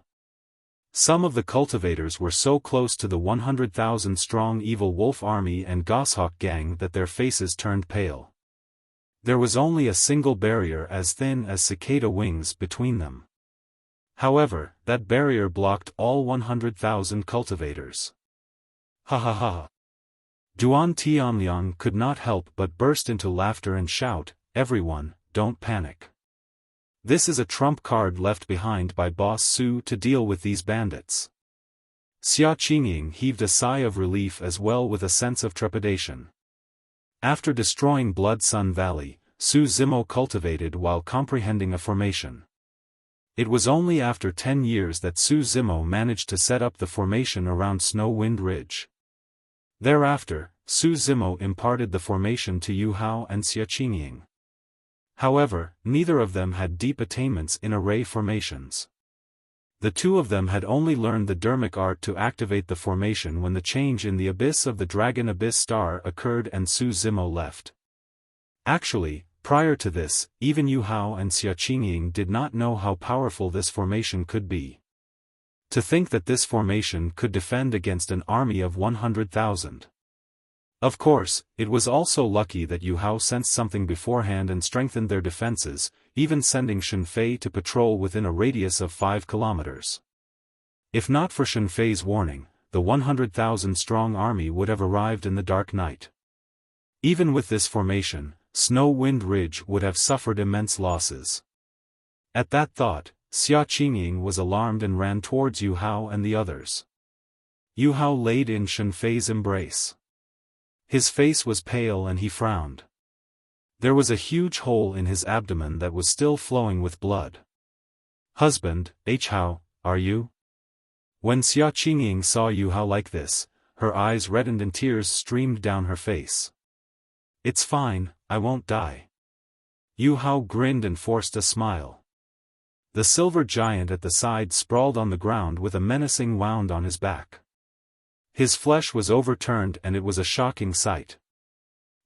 Some of the cultivators were so close to the 100,000-strong evil wolf army and goshawk gang that their faces turned pale. There was only a single barrier as thin as cicada wings between them. However, that barrier blocked all 100,000 cultivators. Ha ha ha. Duan Tianliang could not help but burst into laughter and shout, "Everyone, don't panic. This is a trump card left behind by Boss Su to deal with these bandits." Xia Qingying heaved a sigh of relief as well with a sense of trepidation. After destroying Blood Sun Valley, Su Zimo cultivated while comprehending a formation. It was only after 10 years that Su Zimo managed to set up the formation around Snow Wind Ridge. Thereafter, Su Zimo imparted the formation to Yu Hao and Xia Qingying. However, neither of them had deep attainments in array formations. The two of them had only learned the dermic art to activate the formation when the change in the abyss of the Dragon Abyss Star occurred and Su Zimo left. Actually, prior to this, even Yu Hao and Xia Qingying did not know how powerful this formation could be. To think that this formation could defend against an army of 100,000. Of course, it was also lucky that Yu Hao sensed something beforehand and strengthened their defenses, even sending Shen Fei to patrol within a radius of 5 kilometers. If not for Shen Fei's warning, the 100,000-strong army would have arrived in the dark night. Even with this formation, Snow Wind Ridge would have suffered immense losses. At that thought, Xia Qingying was alarmed and ran towards Yu Hao and the others. Yu Hao laid in Shen Fei's embrace. His face was pale and he frowned. There was a huge hole in his abdomen that was still flowing with blood. "Husband, Hao, are you?" When Xia Qingying saw Yu Hao like this, her eyes reddened and tears streamed down her face. "It's fine, I won't die." Yu Hao grinned and forced a smile. The silver giant at the side sprawled on the ground with a menacing wound on his back. His flesh was overturned and it was a shocking sight.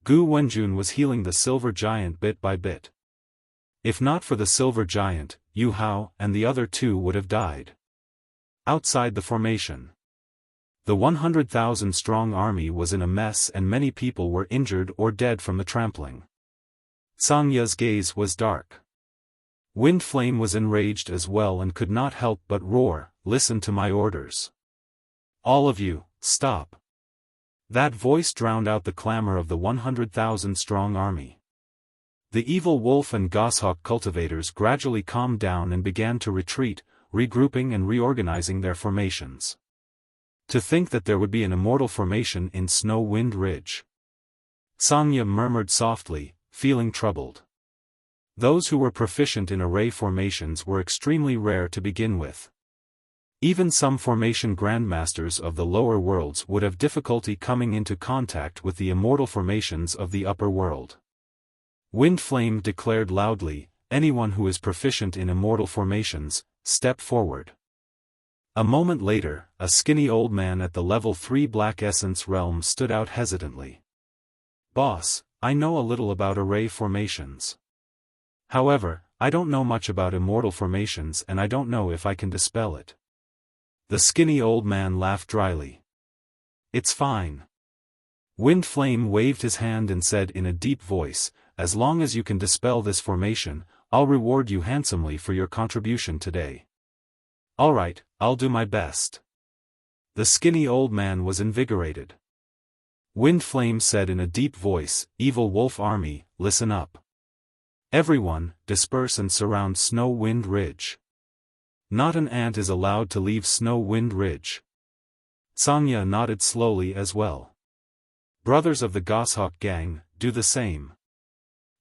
Gu Wenjun was healing the silver giant bit by bit. If not for the silver giant, Yu Hao and the other two would have died. Outside the formation, the 100,000-strong army was in a mess and many people were injured or dead from the trampling. Sangya's gaze was dark. Wind Flame was enraged as well and could not help but roar, "Listen to my orders. All of you, stop." That voice drowned out the clamor of the 100,000-strong army. The evil wolf and goshawk cultivators gradually calmed down and began to retreat, regrouping and reorganizing their formations. To think that there would be an immortal formation in Snow Wind Ridge. Sangya murmured softly, feeling troubled. Those who were proficient in array formations were extremely rare to begin with. Even some formation grandmasters of the lower worlds would have difficulty coming into contact with the immortal formations of the upper world. Wind Flame declared loudly, "Anyone who is proficient in immortal formations, step forward." A moment later, a skinny old man at the level 3 Black Essence realm stood out hesitantly. "Boss, I know a little about array formations. However, I don't know much about immortal formations and I don't know if I can dispel it." The skinny old man laughed dryly. "It's fine." Wind Flame waved his hand and said in a deep voice, "As long as you can dispel this formation, I'll reward you handsomely for your contribution today." "All right, I'll do my best." The skinny old man was invigorated. Wind Flame said in a deep voice, "Evil Wolf Army, listen up. Everyone, disperse and surround Snow Wind Ridge. Not an ant is allowed to leave Snow Wind Ridge." Sangya nodded slowly as well. "Brothers of the Goshawk Gang, do the same.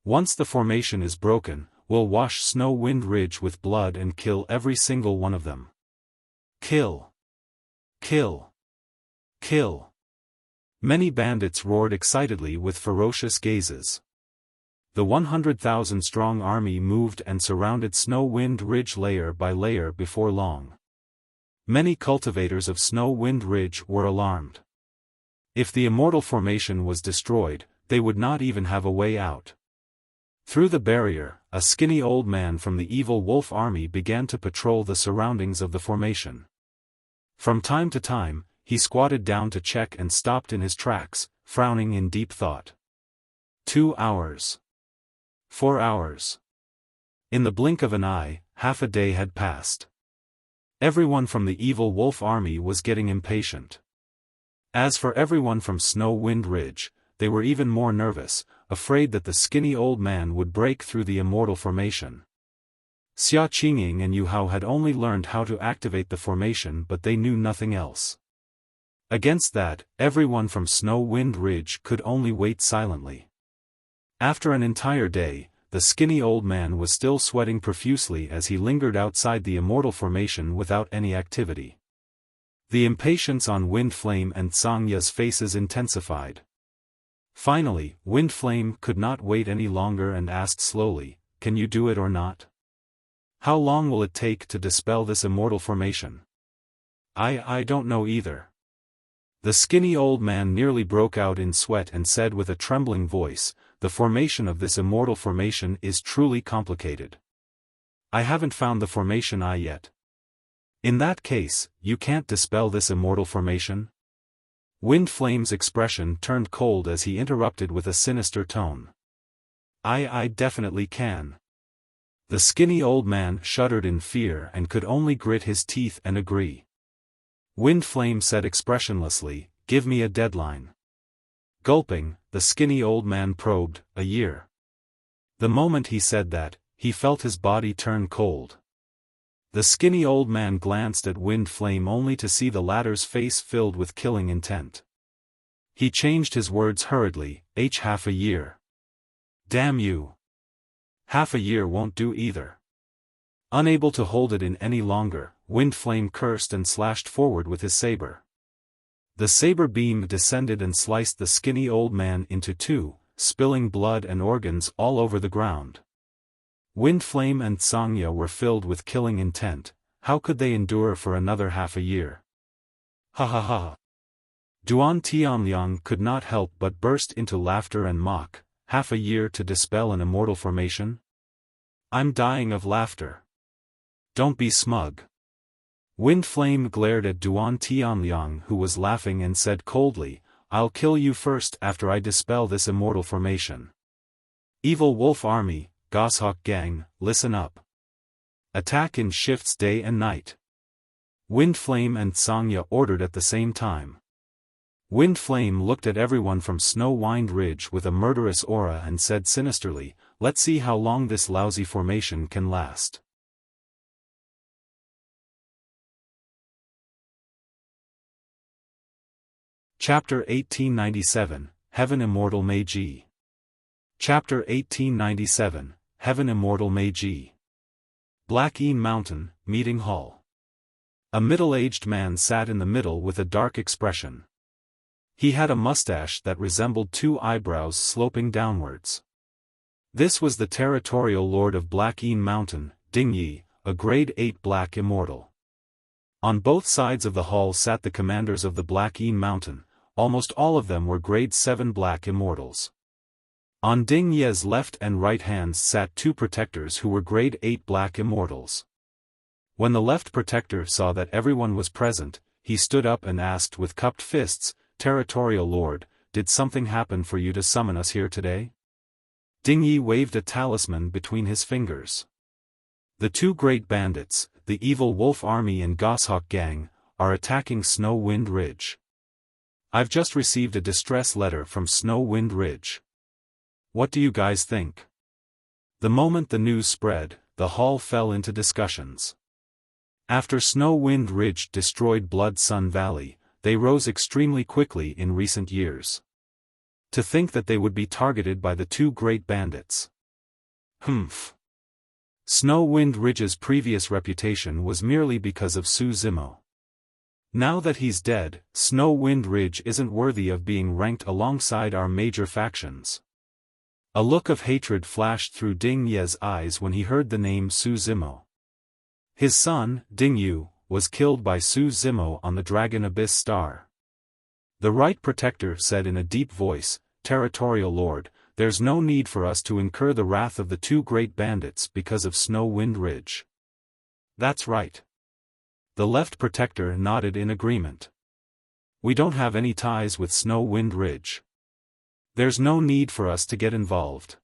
Once the formation is broken, we'll wash Snow Wind Ridge with blood and kill every single one of them. Kill! Kill! Kill!" Many bandits roared excitedly with ferocious gazes. The 100,000-strong army moved and surrounded Snow Wind Ridge layer by layer before long. Many cultivators of Snow Wind Ridge were alarmed. If the Immortal formation was destroyed, they would not even have a way out. Through the barrier, a skinny old man from the evil wolf army began to patrol the surroundings of the formation. From time to time, he squatted down to check and stopped in his tracks, frowning in deep thought. 2 hours. 4 hours. In the blink of an eye, half a day had passed. Everyone from the evil wolf army was getting impatient. As for everyone from Snow Wind Ridge, they were even more nervous, afraid that the skinny old man would break through the Immortal formation. Xia Qingying and Yu Hao had only learned how to activate the formation, but they knew nothing else. Against that, everyone from Snow Wind Ridge could only wait silently. After an entire day, the skinny old man was still sweating profusely as he lingered outside the Immortal formation without any activity. The impatience on Wind Flame and Sangya's faces intensified. Finally, Wind Flame could not wait any longer and asked slowly, "Can you do it or not? How long will it take to dispel this Immortal formation?" I don't know either." The skinny old man nearly broke out in sweat and said with a trembling voice, "The formation of this Immortal formation is truly complicated. I haven't found the formation yet." "In that case, you can't dispel this Immortal formation?" Wind Flame's expression turned cold as he interrupted with a sinister tone. I definitely can." The skinny old man shuddered in fear and could only grit his teeth and agree. Wind Flame said expressionlessly, "Give me a deadline." Gulping, the skinny old man probed, "A year." The moment he said that, he felt his body turn cold. The skinny old man glanced at Wind Flame only to see the latter's face filled with killing intent. He changed his words hurriedly, "Half a year. Damn you. Half a year won't do either." Unable to hold it in any longer, Wind Flame cursed and slashed forward with his saber. The saber beam descended and sliced the skinny old man into two, spilling blood and organs all over the ground. Wind Flame and Sangya were filled with killing intent. How could they endure for another half a year? Ha ha ha. Duan Tianliang could not help but burst into laughter and mock. Half a year to dispel an Immortal formation? I'm dying of laughter. Don't be smug. Wind Flame glared at Duan Tianliang, who was laughing, and said coldly, "I'll kill you first after I dispel this Immortal formation. Evil Wolf Army, Goshawk Gang, listen up. Attack in shifts day and night." Wind Flame and Sangya ordered at the same time. Wind Flame looked at everyone from Snow Wind Ridge with a murderous aura and said sinisterly, "Let's see how long this lousy formation can last." Chapter 1897, Heaven Immortal Meiji. Chapter 1897, Heaven Immortal Meiji. Blackeen Mountain, Meeting Hall. A middle-aged man sat in the middle with a dark expression. He had a mustache that resembled two eyebrows sloping downwards. This was the territorial lord of Blackeen Mountain, Dingyi, a grade 8 black immortal. On both sides of the hall sat the commanders of the Blackeen Mountain. Almost all of them were grade 7 black immortals. On Ding Ye's left and right hands sat two protectors who were grade 8 black immortals. When the left protector saw that everyone was present, he stood up and asked with cupped fists, "Territorial Lord, did something happen for you to summon us here today?" Ding Yi waved a talisman between his fingers. "The two great bandits, the evil wolf army and Goshawk Gang, are attacking Snow Wind Ridge. I've just received a distress letter from Snow Wind Ridge. What do you guys think? The moment the news spread, the hall fell into discussions. After Snow Wind Ridge destroyed Blood Sun Valley, they rose extremely quickly in recent years. To think that they would be targeted by the two great bandits. Humph. Snow Wind Ridge's previous reputation was merely because of Su Zimo. Now that he's dead, Snow Wind Ridge isn't worthy of being ranked alongside our major factions. A look of hatred flashed through Ding Ye's eyes when he heard the name Su Zimo. His son, Ding Yu, was killed by Su Zimo on the Dragon Abyss Star. The Right Protector said in a deep voice, "Territorial Lord, there's no need for us to incur the wrath of the two great bandits because of Snow Wind Ridge." That's right. The Left Protector nodded in agreement. We don't have any ties with Snow Wind Ridge. There's no need for us to get involved.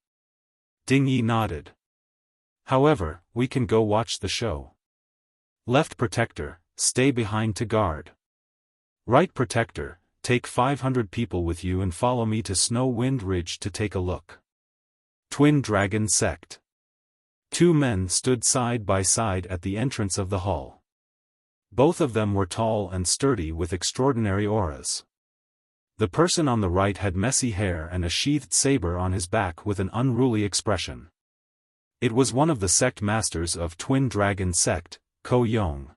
Ding Yi nodded. However, we can go watch the show. Left Protector, stay behind to guard. Right Protector, take 500 people with you and follow me to Snow Wind Ridge to take a look. Twin Dragon Sect. Two men stood side by side at the entrance of the hall. Both of them were tall and sturdy with extraordinary auras. The person on the right had messy hair and a sheathed saber on his back with an unruly expression. It was one of the sect masters of Twin Dragon Sect, Ko Yong.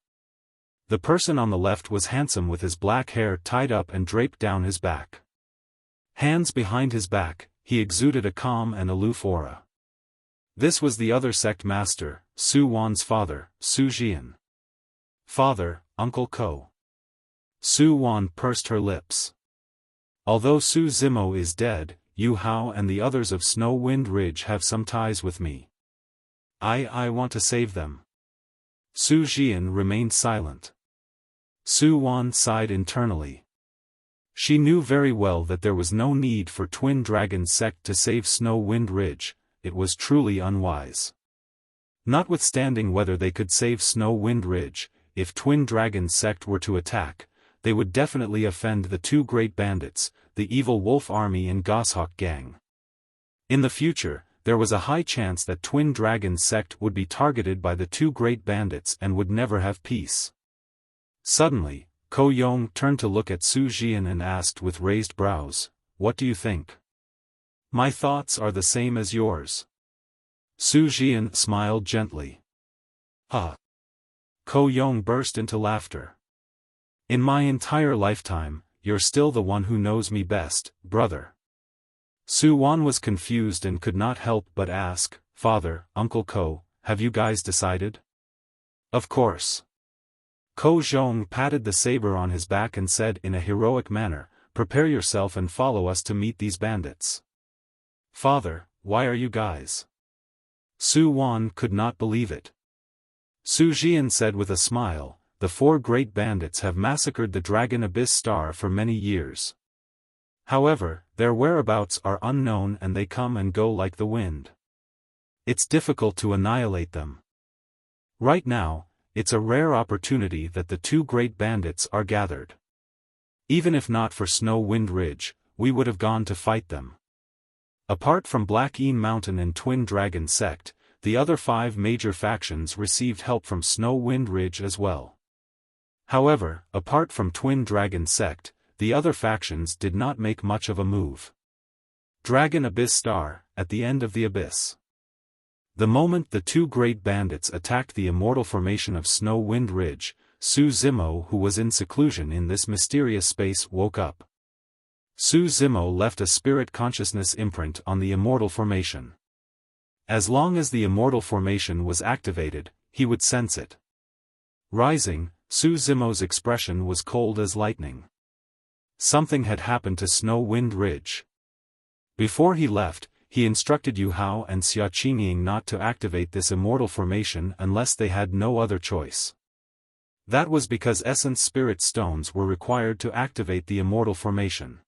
The person on the left was handsome with his black hair tied up and draped down his back. Hands behind his back, he exuded a calm and aloof aura. This was the other sect master, Su Wan's father, Su Jian. Father, Uncle Ko. Su Wan pursed her lips. Although Su Zimo is dead, Yu Hao and the others of Snow Wind Ridge have some ties with me. I want to save them. Su Jian remained silent. Su Wan sighed internally. She knew very well that there was no need for Twin Dragon Sect to save Snow Wind Ridge. It was truly unwise. Notwithstanding whether they could save Snow Wind Ridge, if Twin Dragon Sect were to attack, they would definitely offend the two great bandits, the Evil Wolf Army and Goshawk Gang. In the future, there was a high chance that Twin Dragon Sect would be targeted by the two great bandits and would never have peace. Suddenly, Ko Yong turned to look at Su Jian and asked with raised brows, "What do you think?" "My thoughts are the same as yours." Su Jian smiled gently. "Ah." Ko Yong burst into laughter. "In my entire lifetime, you're still the one who knows me best, brother." Su Wan was confused and could not help but ask, "Father, Uncle Ko, have you guys decided?" "Of course." Ko Zhong patted the saber on his back and said in a heroic manner, "Prepare yourself and follow us to meet these bandits." "Father, why are you guys?" Su Wan could not believe it. Su Jian said with a smile, "The four great bandits have massacred the Dragon Abyss Star for many years. However, their whereabouts are unknown and they come and go like the wind. It's difficult to annihilate them. Right now, it's a rare opportunity that the two great bandits are gathered. Even if not for Snow Wind Ridge, we would have gone to fight them." Apart from Black Een Mountain and Twin Dragon Sect, the other 5 major factions received help from Snow Wind Ridge as well. However, apart from Twin Dragon Sect, the other factions did not make much of a move. Dragon Abyss Star, at the end of the abyss. The moment the two great bandits attacked the immortal formation of Snow Wind Ridge, Su Zimo, who was in seclusion in this mysterious space, woke up. Su Zimo left a spirit consciousness imprint on the immortal formation. As long as the immortal formation was activated, he would sense it. Rising, Su Zimo's expression was cold as lightning. Something had happened to Snow Wind Ridge. Before he left, he instructed Yu Hao and Xia Qingying not to activate this immortal formation unless they had no other choice. That was because Essence Spirit Stones were required to activate the immortal formation.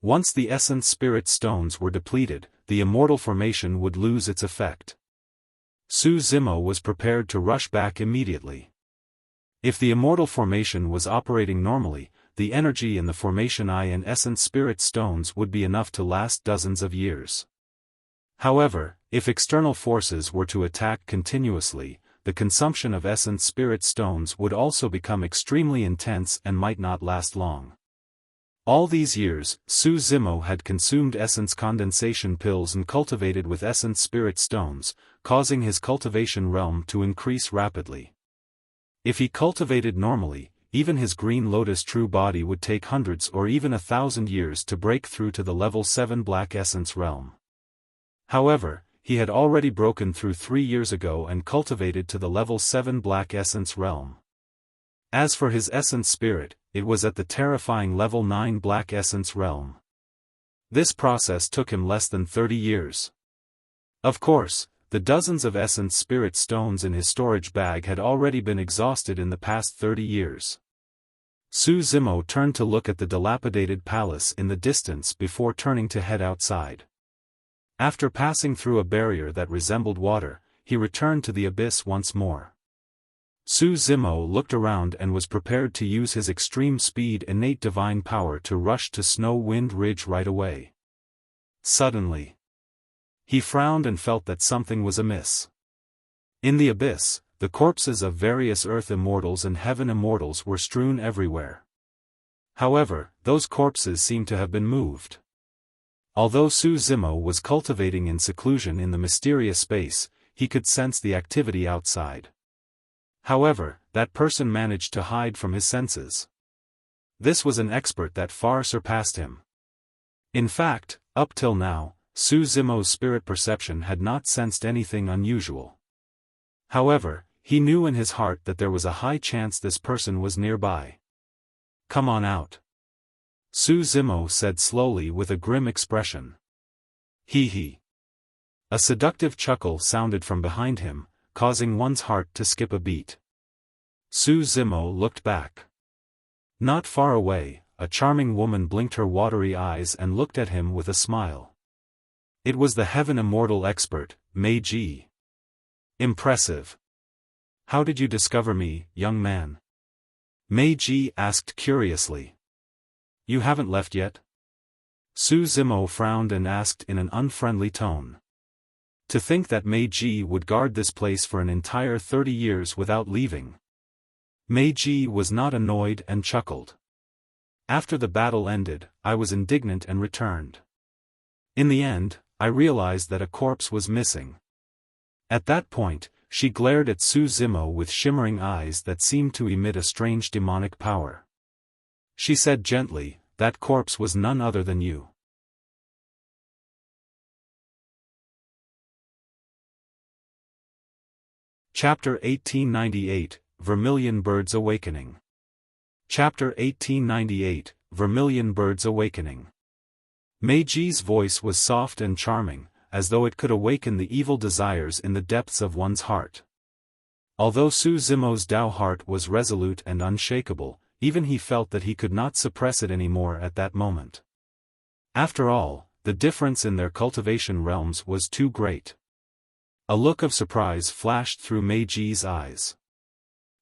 Once the Essence Spirit Stones were depleted, the immortal formation would lose its effect. Su Zimo was prepared to rush back immediately. If the Immortal formation was operating normally, the energy in the formation Eye and Essence Spirit stones would be enough to last dozens of years. However, if external forces were to attack continuously, the consumption of Essence Spirit stones would also become extremely intense and might not last long. All these years, Su Zimo had consumed essence condensation pills and cultivated with Essence Spirit stones, causing his cultivation realm to increase rapidly. If he cultivated normally, even his Green Lotus true body would take hundreds or even 1,000 years to break through to the level 7 Black Essence realm. However, he had already broken through 3 years ago and cultivated to the level 7 Black Essence realm. As for his Essence Spirit, it was at the terrifying level 9 Black Essence realm. This process took him less than 30 years. Of course, the dozens of Essence Spirit stones in his storage bag had already been exhausted in the past 30 years. Su Zimo turned to look at the dilapidated palace in the distance before turning to head outside. After passing through a barrier that resembled water, he returned to the abyss once more. Su Zimo looked around and was prepared to use his extreme speed innate divine power to rush to Snow Wind Ridge right away. Suddenly, he frowned and felt that something was amiss. In the abyss, the corpses of various Earth Immortals and Heaven Immortals were strewn everywhere. However, those corpses seemed to have been moved. Although Su Zimo was cultivating in seclusion in the mysterious space, he could sense the activity outside. However, that person managed to hide from his senses. This was an expert that far surpassed him. In fact, up till now, Su Zimo's spirit perception had not sensed anything unusual. However, he knew in his heart that there was a high chance this person was nearby. "Come on out," Su Zimo said slowly with a grim expression. He. A seductive chuckle sounded from behind him, causing one's heart to skip a beat. Su Zimo looked back. Not far away, a charming woman blinked her watery eyes and looked at him with a smile. It was the Heaven Immortal expert, Mei Ji. "Impressive. How did you discover me, young man?" Mei Ji asked curiously. "You haven't left yet?" Su Zimo frowned and asked in an unfriendly tone. To think that Mei Ji would guard this place for an entire 30 years without leaving. Mei Ji was not annoyed and chuckled. "After the battle ended, I was indignant and returned. In the end, I realized that a corpse was missing." At that point, she glared at Su Zimo with shimmering eyes that seemed to emit a strange demonic power. She said gently, "That corpse was none other than you." Chapter 1898, Vermilion Bird's Awakening. Chapter 1898, Vermilion Bird's Awakening. Mei Ji's voice was soft and charming, as though it could awaken the evil desires in the depths of one's heart. Although Su Zimo's Dao heart was resolute and unshakable, even he felt that he could not suppress it anymore at that moment. After all, the difference in their cultivation realms was too great. A look of surprise flashed through Mei Ji's eyes.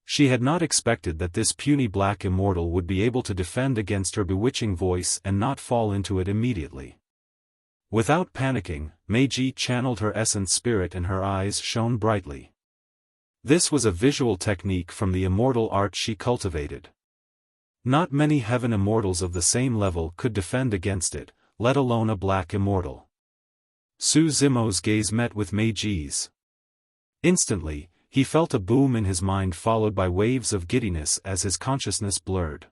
She had not expected that this puny black immortal would be able to defend against her bewitching voice and not fall into it immediately. Without panicking, Mei Ji channeled her essence spirit and her eyes shone brightly. This was a visual technique from the immortal art she cultivated. Not many Heaven Immortals of the same level could defend against it, let alone a black immortal. Su Zimo's gaze met with Mei Ji's. Instantly, he felt a boom in his mind followed by waves of giddiness as his consciousness blurred.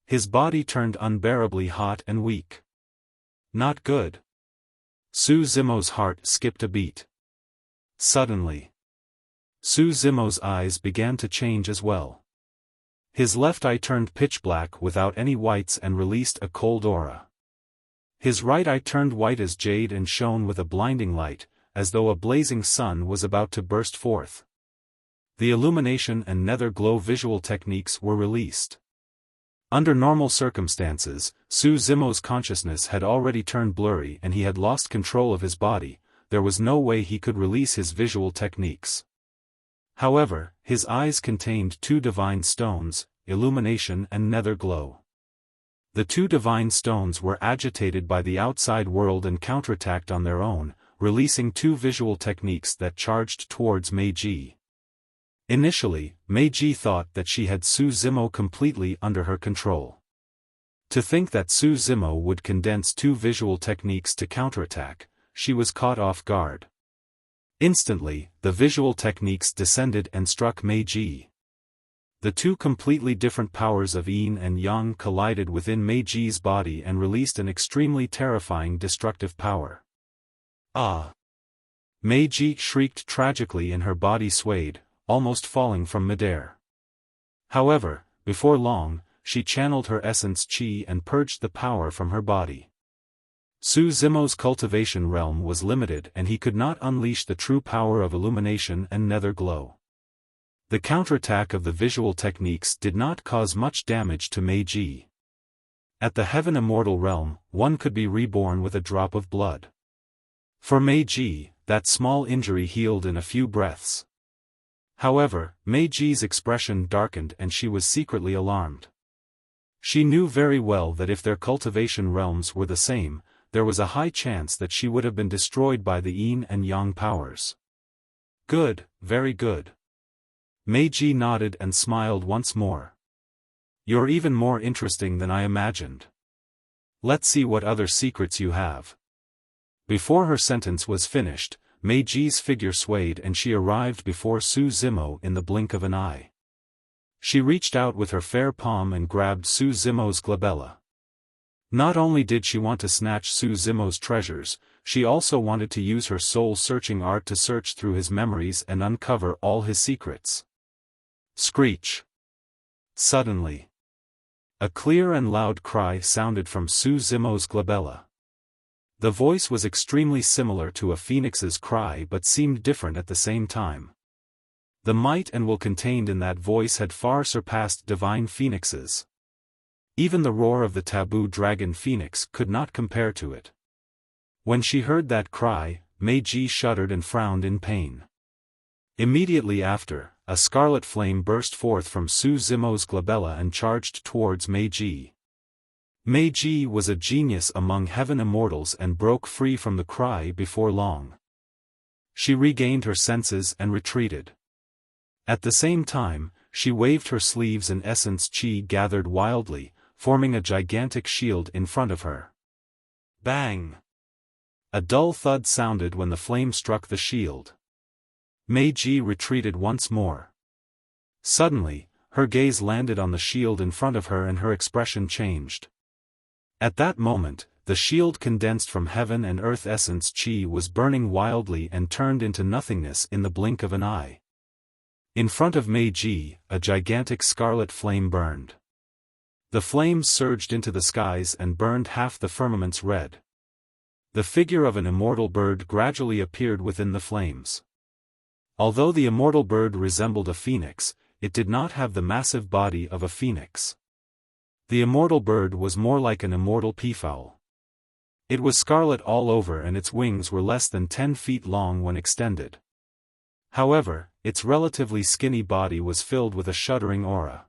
His body turned unbearably hot and weak. Not good. Su Zimo's heart skipped a beat. Suddenly, Su Zimo's eyes began to change as well. His left eye turned pitch black without any whites and released a cold aura. His right eye turned white as jade and shone with a blinding light, as though a blazing sun was about to burst forth. The illumination and nether glow visual techniques were released. Under normal circumstances, Su Zimo's consciousness had already turned blurry and he had lost control of his body. There was no way he could release his visual techniques. However, his eyes contained two divine stones, illumination and nether glow. The two divine stones were agitated by the outside world and counterattacked on their own, releasing two visual techniques that charged towards Meiji. Initially, Meiji thought that she had Su Zimo completely under her control. To think that Su Zimo would condense two visual techniques to counterattack, she was caught off guard. Instantly, the visual techniques descended and struck Meiji. The two completely different powers of Yin and Yang collided within Meiji's body and released an extremely terrifying destructive power. Ah! Meiji shrieked tragically and her body swayed, almost falling from midair. However, before long, she channeled her essence chi and purged the power from her body. Su Zimo's cultivation realm was limited and he could not unleash the true power of illumination and nether glow. The counterattack of the visual techniques did not cause much damage to Meiji. At the Heaven Immortal realm, one could be reborn with a drop of blood. For Meiji, that small injury healed in a few breaths. However, Meiji's expression darkened and she was secretly alarmed. She knew very well that if their cultivation realms were the same, there was a high chance that she would have been destroyed by the Yin and Yang powers. Good, very good. Meiji nodded and smiled once more. You're even more interesting than I imagined. Let's see what other secrets you have. Before her sentence was finished, Meiji's figure swayed and she arrived before Su Zimo in the blink of an eye. She reached out with her fair palm and grabbed Su Zimo's glabella. Not only did she want to snatch Su Zimo's treasures, she also wanted to use her soul-searching art to search through his memories and uncover all his secrets. Screech! Suddenly, a clear and loud cry sounded from Su Zimo's glabella. The voice was extremely similar to a phoenix's cry but seemed different at the same time. The might and will contained in that voice had far surpassed divine phoenixes. Even the roar of the Taboo dragon phoenix could not compare to it. When she heard that cry, Meiji shuddered and frowned in pain. Immediately after, a scarlet flame burst forth from Su Zimo's glabella and charged towards Meiji. Meiji was a genius among heaven immortals and broke free from the cry before long. She regained her senses and retreated. At the same time, she waved her sleeves and essence chi gathered wildly, forming a gigantic shield in front of her. Bang! A dull thud sounded when the flame struck the shield. Meiji retreated once more. Suddenly, her gaze landed on the shield in front of her and her expression changed. At that moment, the shield condensed from heaven and earth essence chi was burning wildly and turned into nothingness in the blink of an eye. In front of Meiji, a gigantic scarlet flame burned. The flames surged into the skies and burned half the firmaments red. The figure of an immortal bird gradually appeared within the flames. Although the immortal bird resembled a phoenix, it did not have the massive body of a phoenix. The immortal bird was more like an immortal peafowl. It was scarlet all over and its wings were less than 10 feet long when extended. However, its relatively skinny body was filled with a shuddering aura.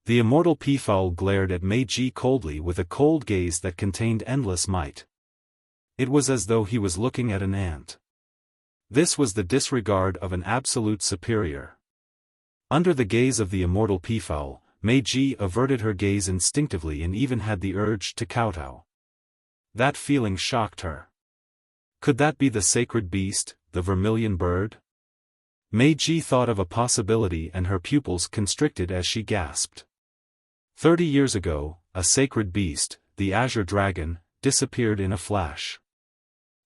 The immortal peafowl glared at Meiji coldly with a cold gaze that contained endless might. It was as though he was looking at an ant. This was the disregard of an absolute superior. Under the gaze of the immortal peafowl, Meiji averted her gaze instinctively and even had the urge to kowtow. That feeling shocked her. Could that be the sacred beast, the Vermilion bird? Meiji thought of a possibility and her pupils constricted as she gasped. 30 years ago, a sacred beast, the Azure dragon, disappeared in a flash.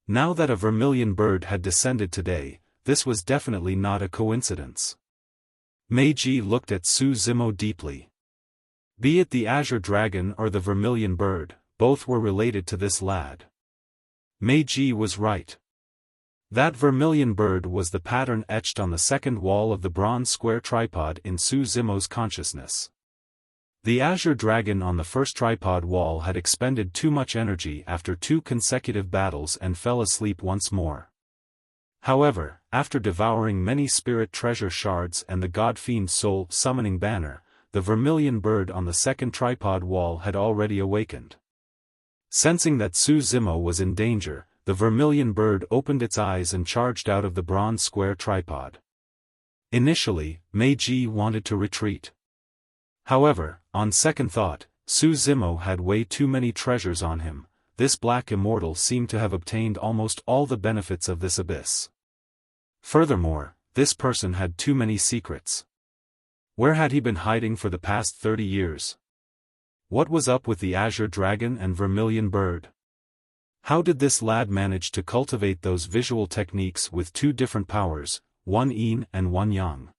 Now that a Vermilion bird had descended today, this was definitely not a coincidence. Meiji looked at Su Zimo deeply. Be it the Azure dragon or the Vermilion bird, both were related to this lad. Meiji was right. That Vermilion bird was the pattern etched on the second wall of the bronze square tripod in Su Zimo's consciousness. The Azure dragon on the first tripod wall had expended too much energy after 2 consecutive battles and fell asleep once more. However, after devouring many spirit treasure shards and the Godfiend soul summoning banner, the vermilion bird on the second tripod wall had already awakened. Sensing that Su Zimo was in danger, the vermilion bird opened its eyes and charged out of the bronze square tripod. Initially, Meiji wanted to retreat. However, on second thought, Su Zimo had way too many treasures on him. This black immortal seemed to have obtained almost all the benefits of this abyss. Furthermore, this person had too many secrets. Where had he been hiding for the past 30 years? What was up with the Azure dragon and vermilion bird? How did this lad manage to cultivate those visual techniques with two different powers, one yin and one yang?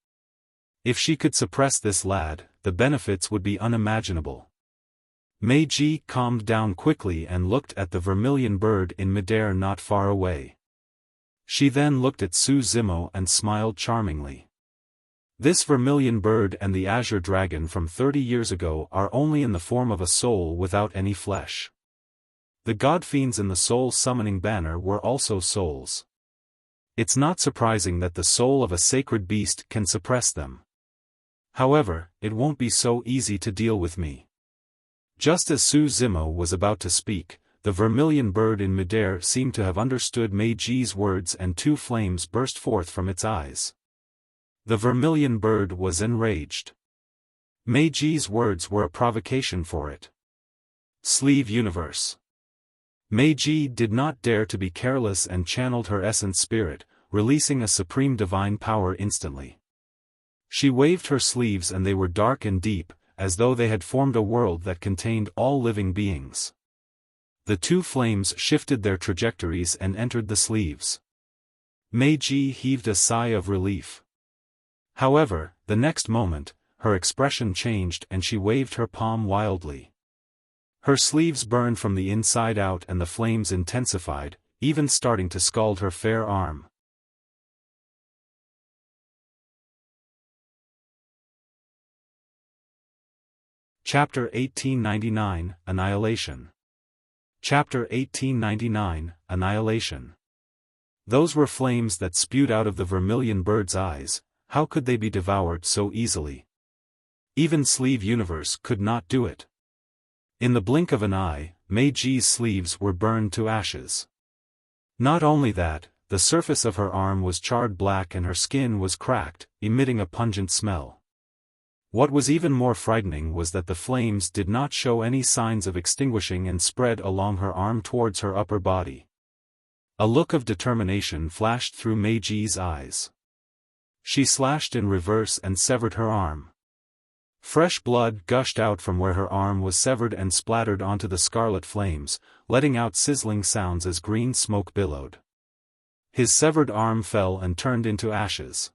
If she could suppress this lad, the benefits would be unimaginable. Meiji calmed down quickly and looked at the vermilion bird in midair not far away. She then looked at Su Zimo and smiled charmingly. This vermilion bird and the Azure dragon from 30 years ago are only in the form of a soul without any flesh. The Godfiends in the soul summoning banner were also souls. It's not surprising that the soul of a sacred beast can suppress them. However, it won't be so easy to deal with me. Just as Su Zimo was about to speak, the vermilion bird in midair seemed to have understood Meiji's words and two flames burst forth from its eyes. The vermilion bird was enraged. Meiji's words were a provocation for it. Sleeve Universe. Meiji did not dare to be careless and channeled her essence spirit, releasing a supreme divine power instantly. She waved her sleeves and they were dark and deep, as though they had formed a world that contained all living beings. The two flames shifted their trajectories and entered the sleeves. Meiji heaved a sigh of relief. However, the next moment, her expression changed and she waved her palm wildly. Her sleeves burned from the inside out and the flames intensified, even starting to scald her fair arm. Chapter 1899, Annihilation. Chapter 1899, Annihilation. Those were flames that spewed out of the vermilion bird's eyes. How could they be devoured so easily? Even Sleeve Universe could not do it. In the blink of an eye, Meiji's sleeves were burned to ashes. Not only that, the surface of her arm was charred black and her skin was cracked, emitting a pungent smell. What was even more frightening was that the flames did not show any signs of extinguishing and spread along her arm towards her upper body. A look of determination flashed through Meiji's eyes. She slashed in reverse and severed her arm. Fresh blood gushed out from where her arm was severed and splattered onto the scarlet flames, letting out sizzling sounds as green smoke billowed. His severed arm fell and turned into ashes.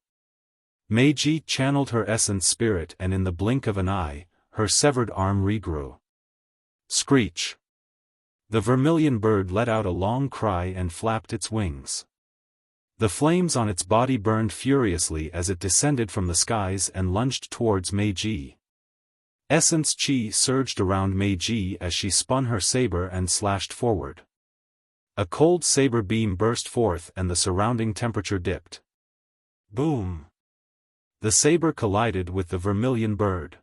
Meiji channeled her essence spirit and in the blink of an eye, her severed arm regrew. Screech! The vermilion bird let out a long cry and flapped its wings. The flames on its body burned furiously as it descended from the skies and lunged towards Meiji. Essence chi surged around Meiji as she spun her saber and slashed forward. A cold saber beam burst forth and the surrounding temperature dipped. Boom! The saber collided with the vermilion bird.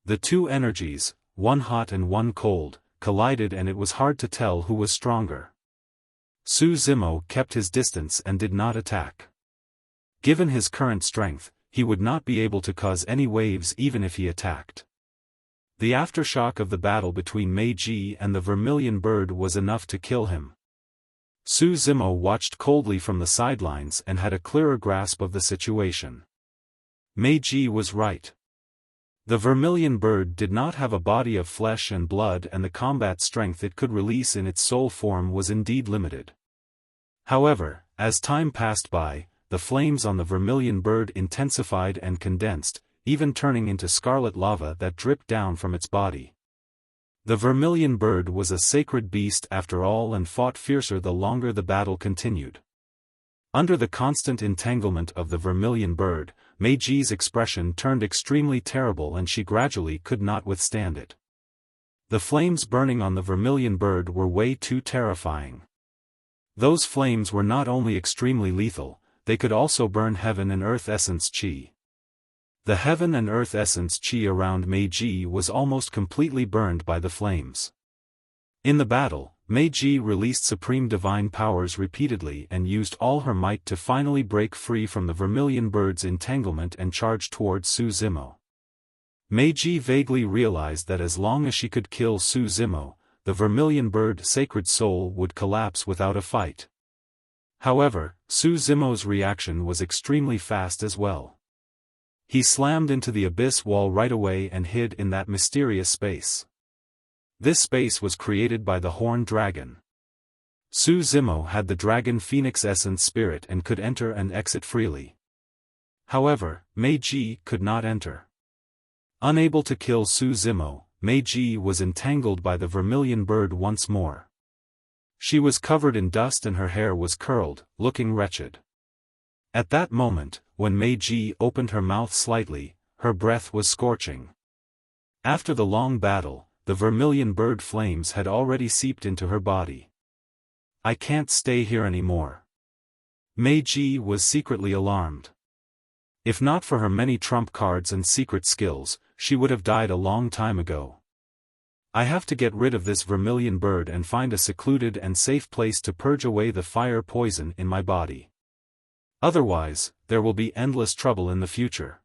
The two energies, one hot and one cold, collided and it was hard to tell who was stronger. Su Zimo kept his distance and did not attack. Given his current strength, he would not be able to cause any waves even if he attacked. The aftershock of the battle between Meiji and the vermilion bird was enough to kill him. Su Zimo watched coldly from the sidelines and had a clearer grasp of the situation. Meiji was right. The vermilion bird did not have a body of flesh and blood and the combat strength it could release in its soul form was indeed limited. However, as time passed by, the flames on the vermilion bird intensified and condensed, even turning into scarlet lava that dripped down from its body. The vermilion bird was a sacred beast after all and fought fiercer the longer the battle continued. Under the constant entanglement of the vermilion bird, Meiji's expression turned extremely terrible and she gradually could not withstand it. The flames burning on the vermilion bird were way too terrifying. Those flames were not only extremely lethal, they could also burn heaven and earth essence chi. The heaven and earth essence chi around Meiji was almost completely burned by the flames. In the battle, Meiji released supreme divine powers repeatedly and used all her might to finally break free from the Vermilion bird's entanglement and charge towards Su Zimo. Meiji vaguely realized that as long as she could kill Su Zimo, the Vermilion bird sacred soul would collapse without a fight. However, Su Zimo's reaction was extremely fast as well. He slammed into the abyss wall right away and hid in that mysterious space. This space was created by the horned dragon. Su Zimo had the dragon phoenix essence spirit and could enter and exit freely. However, Meiji could not enter. Unable to kill Su Zimo, Meiji was entangled by the Vermilion bird once more. She was covered in dust and her hair was curled, looking wretched. At that moment, when Meiji opened her mouth slightly, her breath was scorching. After the long battle, the Vermilion bird flames had already seeped into her body. I can't stay here anymore. Meiji was secretly alarmed. If not for her many trump cards and secret skills, she would have died a long time ago. I have to get rid of this Vermilion bird and find a secluded and safe place to purge away the fire poison in my body. Otherwise, there will be endless trouble in the future.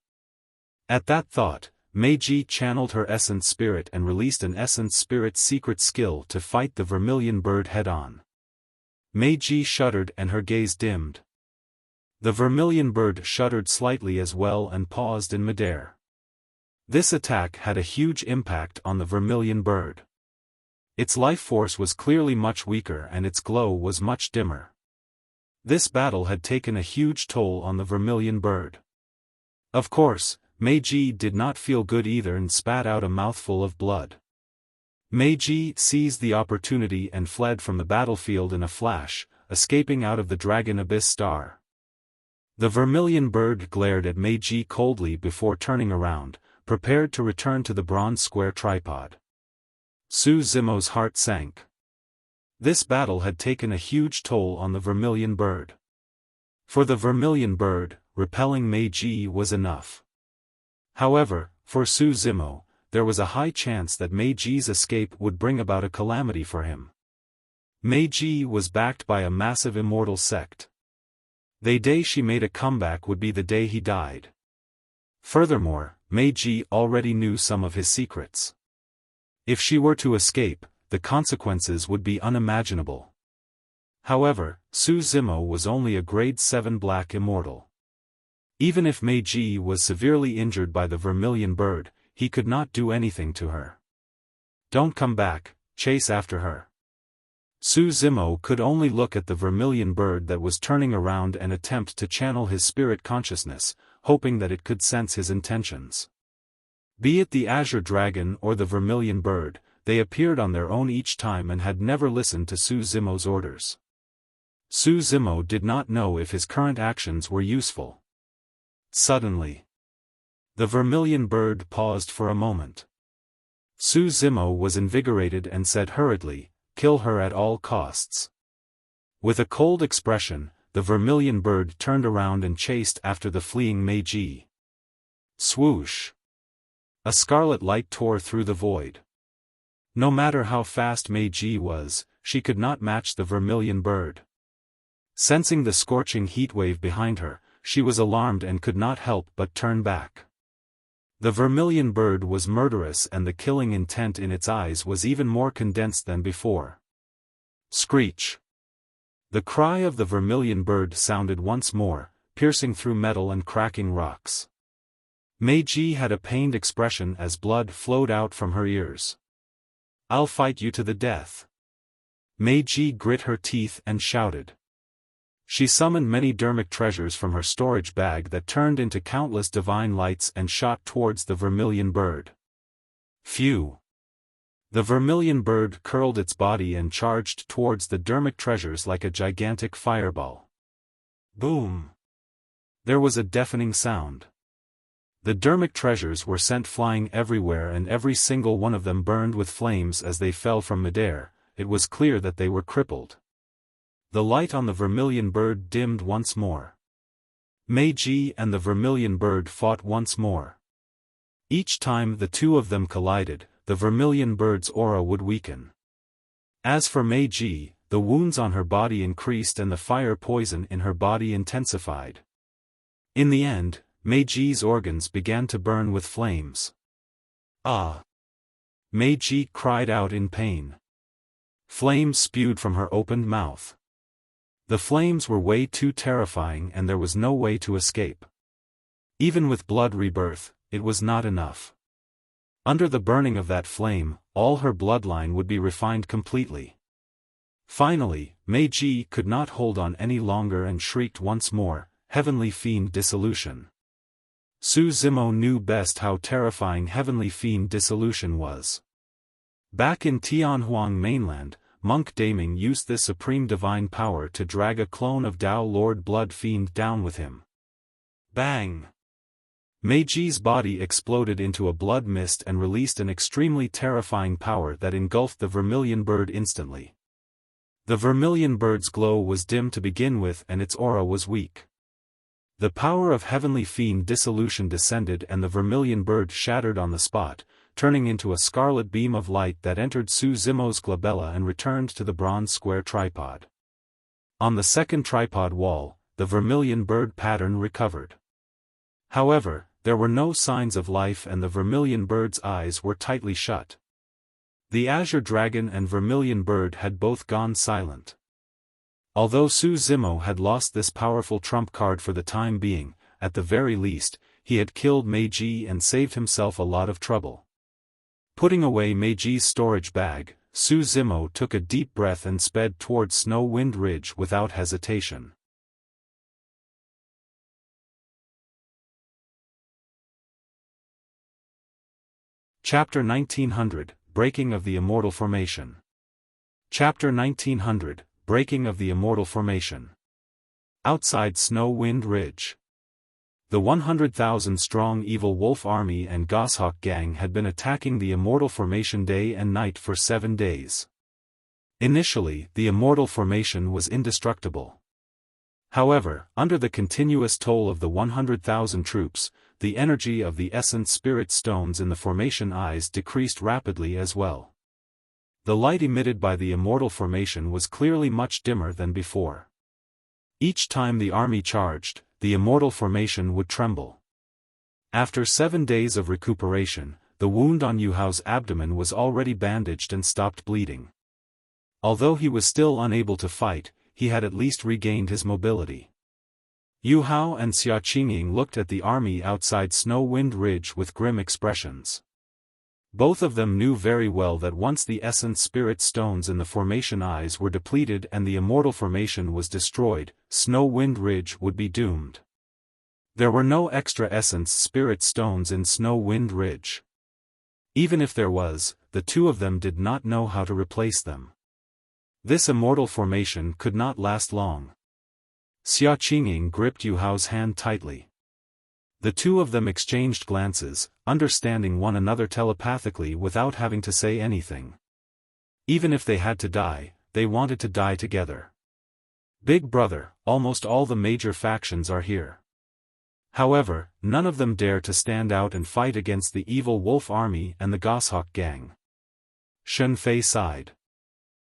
At that thought, Meiji channeled her essence spirit and released an essence spirit secret skill to fight the Vermilion bird head-on. Meiji shuddered and her gaze dimmed. The Vermilion bird shuddered slightly as well and paused in midair. This attack had a huge impact on the Vermilion bird. Its life force was clearly much weaker and its glow was much dimmer. This battle had taken a huge toll on the Vermilion bird. Of course, Meiji did not feel good either and spat out a mouthful of blood. Meiji seized the opportunity and fled from the battlefield in a flash, escaping out of the Dragon Abyss Star. The Vermilion bird glared at Meiji coldly before turning around, prepared to return to the bronze square tripod. Su Zimo's heart sank. This battle had taken a huge toll on the Vermilion bird. For the Vermilion bird, repelling Meiji was enough. However, for Su Zimo, there was a high chance that Meiji's escape would bring about a calamity for him. Meiji was backed by a massive immortal sect. The day she made a comeback would be the day he died. Furthermore, Meiji already knew some of his secrets. If she were to escape, the consequences would be unimaginable. However, Su Zimo was only a grade 7 black immortal. Even if Meiji was severely injured by the Vermilion bird, he could not do anything to her. Don't come back, chase after her. Su Zimo could only look at the Vermilion bird that was turning around and attempt to channel his spirit consciousness, hoping that it could sense his intentions. Be it the Azure dragon or the Vermilion bird, they appeared on their own each time and had never listened to Su Zimo's orders. Su Zimo did not know if his current actions were useful. Suddenly, the Vermilion bird paused for a moment. Su Zimo was invigorated and said hurriedly, "Kill her at all costs." With a cold expression, the Vermilion bird turned around and chased after the fleeing Meiji. Swoosh! A scarlet light tore through the void. No matter how fast Meiji was, she could not match the Vermilion bird. Sensing the scorching heatwave behind her, she was alarmed and could not help but turn back. The Vermilion bird was murderous and the killing intent in its eyes was even more condensed than before. Screech! The cry of the Vermilion bird sounded once more, piercing through metal and cracking rocks. Meiji had a pained expression as blood flowed out from her ears. "I'll fight you to the death." Meiji grit her teeth and shouted. She summoned many dermic treasures from her storage bag that turned into countless divine lights and shot towards the Vermilion bird. Phew! The Vermilion bird curled its body and charged towards the dermic treasures like a gigantic fireball. Boom! There was a deafening sound. The dermic treasures were sent flying everywhere and every single one of them burned with flames as they fell from midair. It was clear that they were crippled. The light on the Vermilion bird dimmed once more. Mei and the Vermilion bird fought once more. Each time the two of them collided, the Vermilion bird's aura would weaken. As for Mei, the wounds on her body increased and the fire poison in her body intensified. In the end, Mei's organs began to burn with flames. Ah! Mei cried out in pain. Flames spewed from her opened mouth. The flames were way too terrifying and there was no way to escape. Even with blood rebirth, it was not enough. Under the burning of that flame, all her bloodline would be refined completely. Finally, Mei could not hold on any longer and shrieked once more, "Heavenly Fiend Dissolution." Su Zimo knew best how terrifying Heavenly Fiend Dissolution was. Back in Tianhuang mainland, Monk Daming used this supreme divine power to drag a clone of Tao Lord Blood Fiend down with him. Bang! Mei's body exploded into a blood mist and released an extremely terrifying power that engulfed the Vermilion bird instantly. The Vermilion bird's glow was dim to begin with and its aura was weak. The power of Heavenly Fiend Dissolution descended and the Vermilion bird shattered on the spot, turning into a scarlet beam of light that entered Su Zimo's glabella and returned to the bronze square tripod. On the second tripod wall, the Vermilion bird pattern recovered. However, there were no signs of life and the Vermilion bird's eyes were tightly shut. The Azure dragon and Vermilion bird had both gone silent. Although Su Zimo had lost this powerful trump card for the time being, at the very least, he had killed Mei and saved himself a lot of trouble. Putting away Mei's storage bag, Su Zimo took a deep breath and sped towards Snow Wind Ridge without hesitation. Chapter 1900, Breaking of the Immortal Formation. Chapter 1900, Breaking of the Immortal Formation. Outside Snow Wind Ridge. The 100,000-strong Evil Wolf Army and Goshawk Gang had been attacking the Immortal Formation day and night for 7 days. Initially, the Immortal Formation was indestructible. However, under the continuous toll of the 100,000 troops, the energy of the Essence Spirit Stones in the Formation Eyes decreased rapidly as well. The light emitted by the Immortal Formation was clearly much dimmer than before. Each time the army charged, the Immortal Formation would tremble. After 7 days of recuperation, the wound on Yuhao's abdomen was already bandaged and stopped bleeding. Although he was still unable to fight, he had at least regained his mobility. Yuhao and Xia Qingying looked at the army outside Snow Wind Ridge with grim expressions. Both of them knew very well that once the Essence Spirit Stones in the Formation Eyes were depleted and the Immortal Formation was destroyed, Snow Wind Ridge would be doomed. There were no extra Essence Spirit Stones in Snow Wind Ridge. Even if there was, the two of them did not know how to replace them. This Immortal Formation could not last long. Xia Qingying gripped Yuhao's hand tightly. The two of them exchanged glances, understanding one another telepathically without having to say anything. Even if they had to die, they wanted to die together. Big brother, almost all the major factions are here. However, none of them dare to stand out and fight against the Evil Wolf Army and the Goshawk Gang. Shen Fei sighed.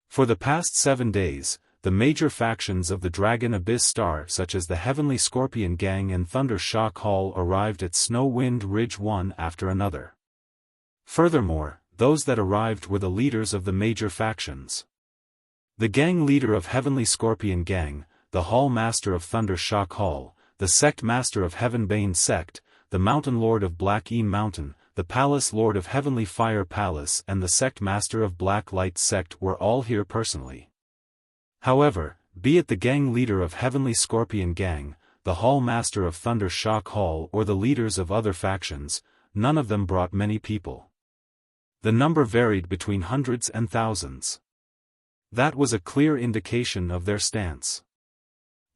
For the past 7 days, the major factions of the Dragon Abyss Star such as the Heavenly Scorpion Gang and Thunder Shock Hall arrived at Snow Wind Ridge one after another. Furthermore, those that arrived were the leaders of the major factions. The gang leader of Heavenly Scorpion Gang, the Hall Master of Thunder Shock Hall, the Sect Master of Heavenbane Sect, the Mountain Lord of Black Eam Mountain, the Palace Lord of Heavenly Fire Palace and the Sect Master of Black Light Sect were all here personally. However, be it the gang leader of Heavenly Scorpion Gang, the Hall Master of Thunder Shock Hall or the leaders of other factions, none of them brought many people. The number varied between hundreds and thousands. That was a clear indication of their stance.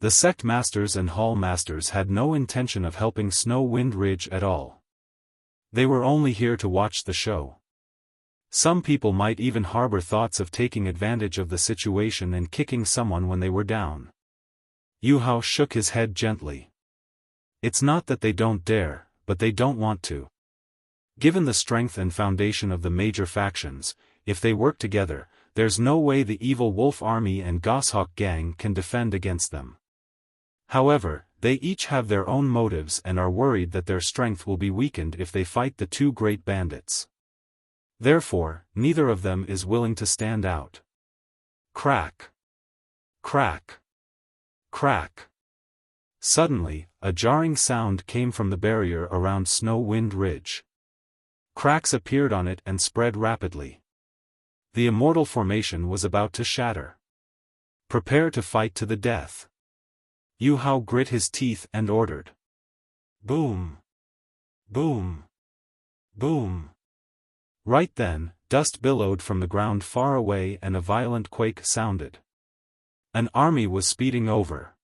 The Sect Masters and Hall Masters had no intention of helping Snow Wind Ridge at all. They were only here to watch the show. Some people might even harbor thoughts of taking advantage of the situation and kicking someone when they were down. Yu Hao shook his head gently. It's not that they don't dare, but they don't want to. Given the strength and foundation of the major factions, if they work together, there's no way the evil Wolf Army and Goshawk Gang can defend against them. However, they each have their own motives and are worried that their strength will be weakened if they fight the two great bandits. Therefore, neither of them is willing to stand out. Crack! Crack! Crack! Suddenly, a jarring sound came from the barrier around Snow Wind Ridge. Cracks appeared on it and spread rapidly. The Immortal formation was about to shatter. Prepare to fight to the death. Yu Hao grit his teeth and ordered. Boom! Boom! Boom! Right then, dust billowed from the ground far away and a violent quake sounded. An army was speeding over.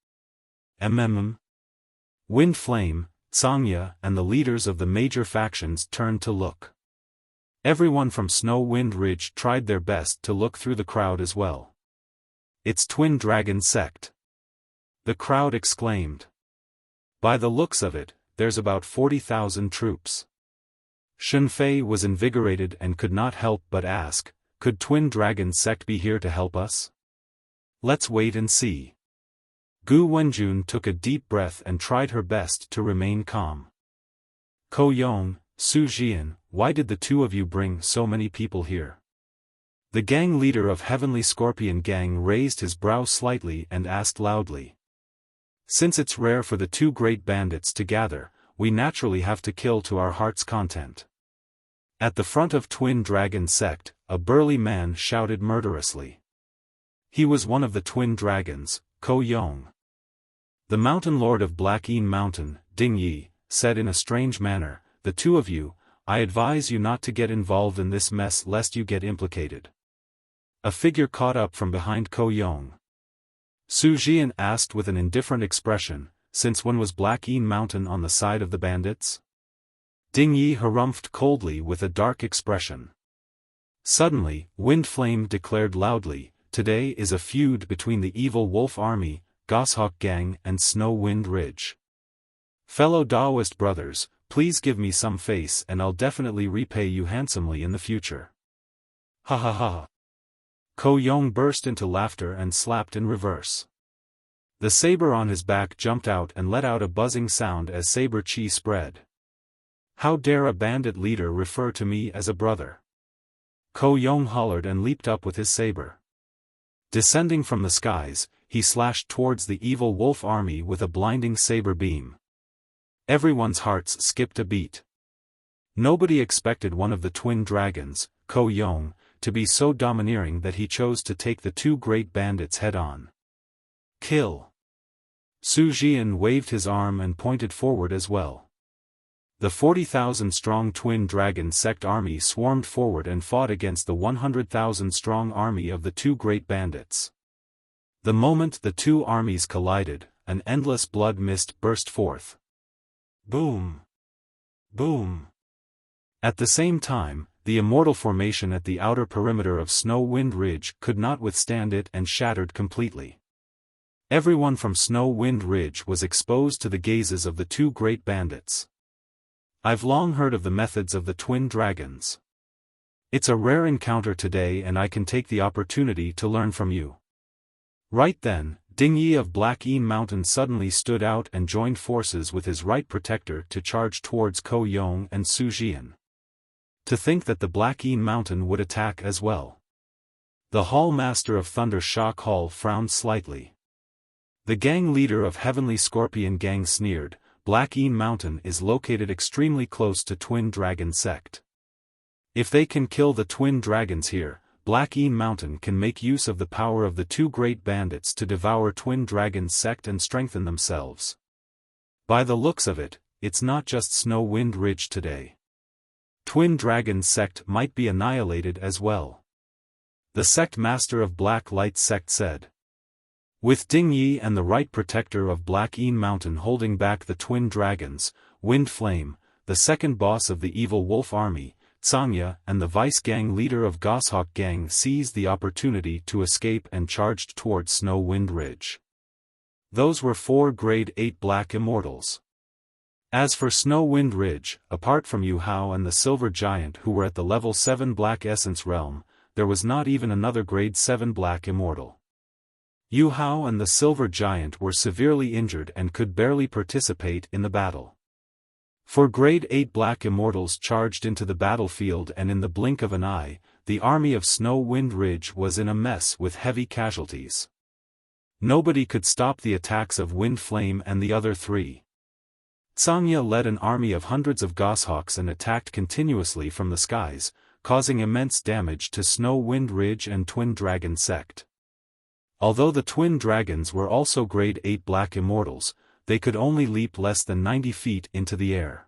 Wind Flame, Sangya and the leaders of the major factions turned to look. Everyone from Snow Wind Ridge tried their best to look through the crowd as well. It's Twin Dragon Sect. The crowd exclaimed. By the looks of it, there's about 40,000 troops. Shunfei was invigorated and could not help but ask, could Twin Dragon Sect be here to help us? Let's wait and see. Gu Wenjun took a deep breath and tried her best to remain calm. Ko Yong, Su Jian, why did the two of you bring so many people here? The gang leader of Heavenly Scorpion Gang raised his brow slightly and asked loudly. Since it's rare for the two great bandits to gather, we naturally have to kill to our heart's content. At the front of Twin Dragon Sect, a burly man shouted murderously. He was one of the Twin Dragons, Ko Yong. The Mountain Lord of Blackeen Mountain, Ding Yi, said in a strange manner, the two of you, I advise you not to get involved in this mess lest you get implicated. A figure caught up from behind Ko Yong. Su Jian asked with an indifferent expression, since when was Blackeen Mountain on the side of the bandits? Ding Yi harumphed coldly with a dark expression. Suddenly, Wind Flame declared loudly, today is a feud between the evil Wolf Army, Goshawk Gang and Snow Wind Ridge. Fellow Daoist brothers, please give me some face and I'll definitely repay you handsomely in the future. Ha ha ha. Ko Yong burst into laughter and slapped in reverse. The saber on his back jumped out and let out a buzzing sound as saber chi spread. How dare a bandit leader refer to me as a brother? Ko Yong hollered and leaped up with his saber. Descending from the skies, he slashed towards the evil wolf army with a blinding saber beam. Everyone's hearts skipped a beat. Nobody expected one of the twin dragons, Ko Yong, to be so domineering that he chose to take the two great bandits head-on. Kill! Su Jian waved his arm and pointed forward as well. The 40,000-strong Twin Dragon Sect army swarmed forward and fought against the 100,000-strong army of the two great bandits. The moment the two armies collided, an endless blood mist burst forth. Boom! Boom! At the same time, the Immortal formation at the outer perimeter of Snow Wind Ridge could not withstand it and shattered completely. Everyone from Snow Wind Ridge was exposed to the gazes of the two great bandits. I've long heard of the methods of the twin dragons. It's a rare encounter today and I can take the opportunity to learn from you. Right then, Ding Yi of Blackeen Mountain suddenly stood out and joined forces with his right protector to charge towards Ko Yong and Su Jian. To think that the Blackeen Mountain would attack as well. The Hall Master of Thunder Shock Hall frowned slightly. The gang leader of Heavenly Scorpion Gang sneered, Blackeen Mountain is located extremely close to Twin Dragon Sect. If they can kill the twin dragons here, Blackeen Mountain can make use of the power of the two great bandits to devour Twin Dragon Sect and strengthen themselves. By the looks of it, it's not just Snow Wind Ridge today. Twin Dragon Sect might be annihilated as well. The Sect Master of Black Light Sect said. With Ding Yi and the right protector of Blackeen Mountain holding back the twin dragons, Wind Flame, the second boss of the evil wolf army, Zangya and the vice gang leader of Goshawk Gang seized the opportunity to escape and charged toward Snow Wind Ridge. Those were 4 Grade 8 Black Immortals. As for Snow Wind Ridge, apart from Yu Hao and the Silver Giant who were at the level 7 Black Essence realm, there was not even another Grade 7 Black Immortal. Yu Hao and the Silver Giant were severely injured and could barely participate in the battle. 4 Grade 8 Black Immortals charged into the battlefield, and in the blink of an eye, the army of Snow Wind Ridge was in a mess with heavy casualties. Nobody could stop the attacks of Wind Flame and the other 3. Zangya led an army of hundreds of goshawks and attacked continuously from the skies, causing immense damage to Snow Wind Ridge and Twin Dragon Sect. Although the Twin Dragons were also Grade 8 Black Immortals, they could only leap less than 90 feet into the air.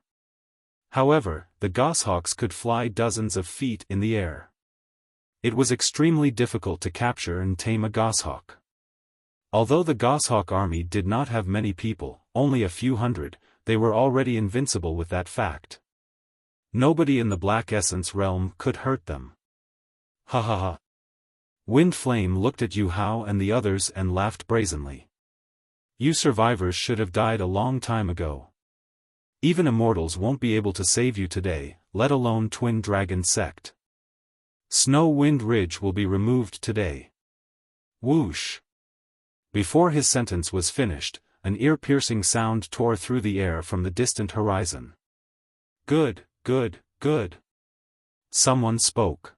However, the goshawks could fly dozens of feet in the air. It was extremely difficult to capture and tame a goshawk. Although the goshawk army did not have many people, only a few hundred, they were already invincible with that fact. Nobody in the Black Essence realm could hurt them. Ha ha ha. Wind Flame looked at Yu Hao and the others and laughed brazenly. You survivors should have died a long time ago. Even Immortals won't be able to save you today, let alone Twin Dragon Sect. Snow Wind Ridge will be removed today. Whoosh. Before his sentence was finished, an ear-piercing sound tore through the air from the distant horizon. Good, good, good. Someone spoke.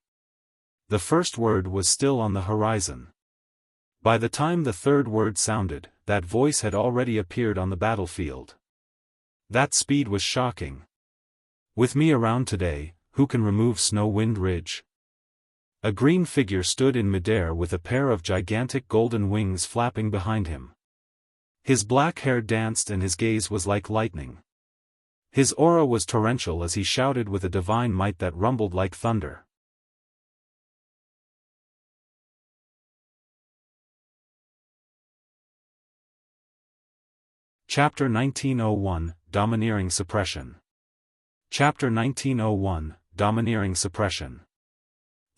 The first word was still on the horizon. By the time the third word sounded, that voice had already appeared on the battlefield. That speed was shocking. With me around today, who can remove Snow Wind Ridge? A green figure stood in midair with a pair of gigantic golden wings flapping behind him. His black hair danced and his gaze was like lightning. His aura was torrential as he shouted with a divine might that rumbled like thunder. Chapter 1901, Domineering Suppression. Chapter 1901, Domineering Suppression.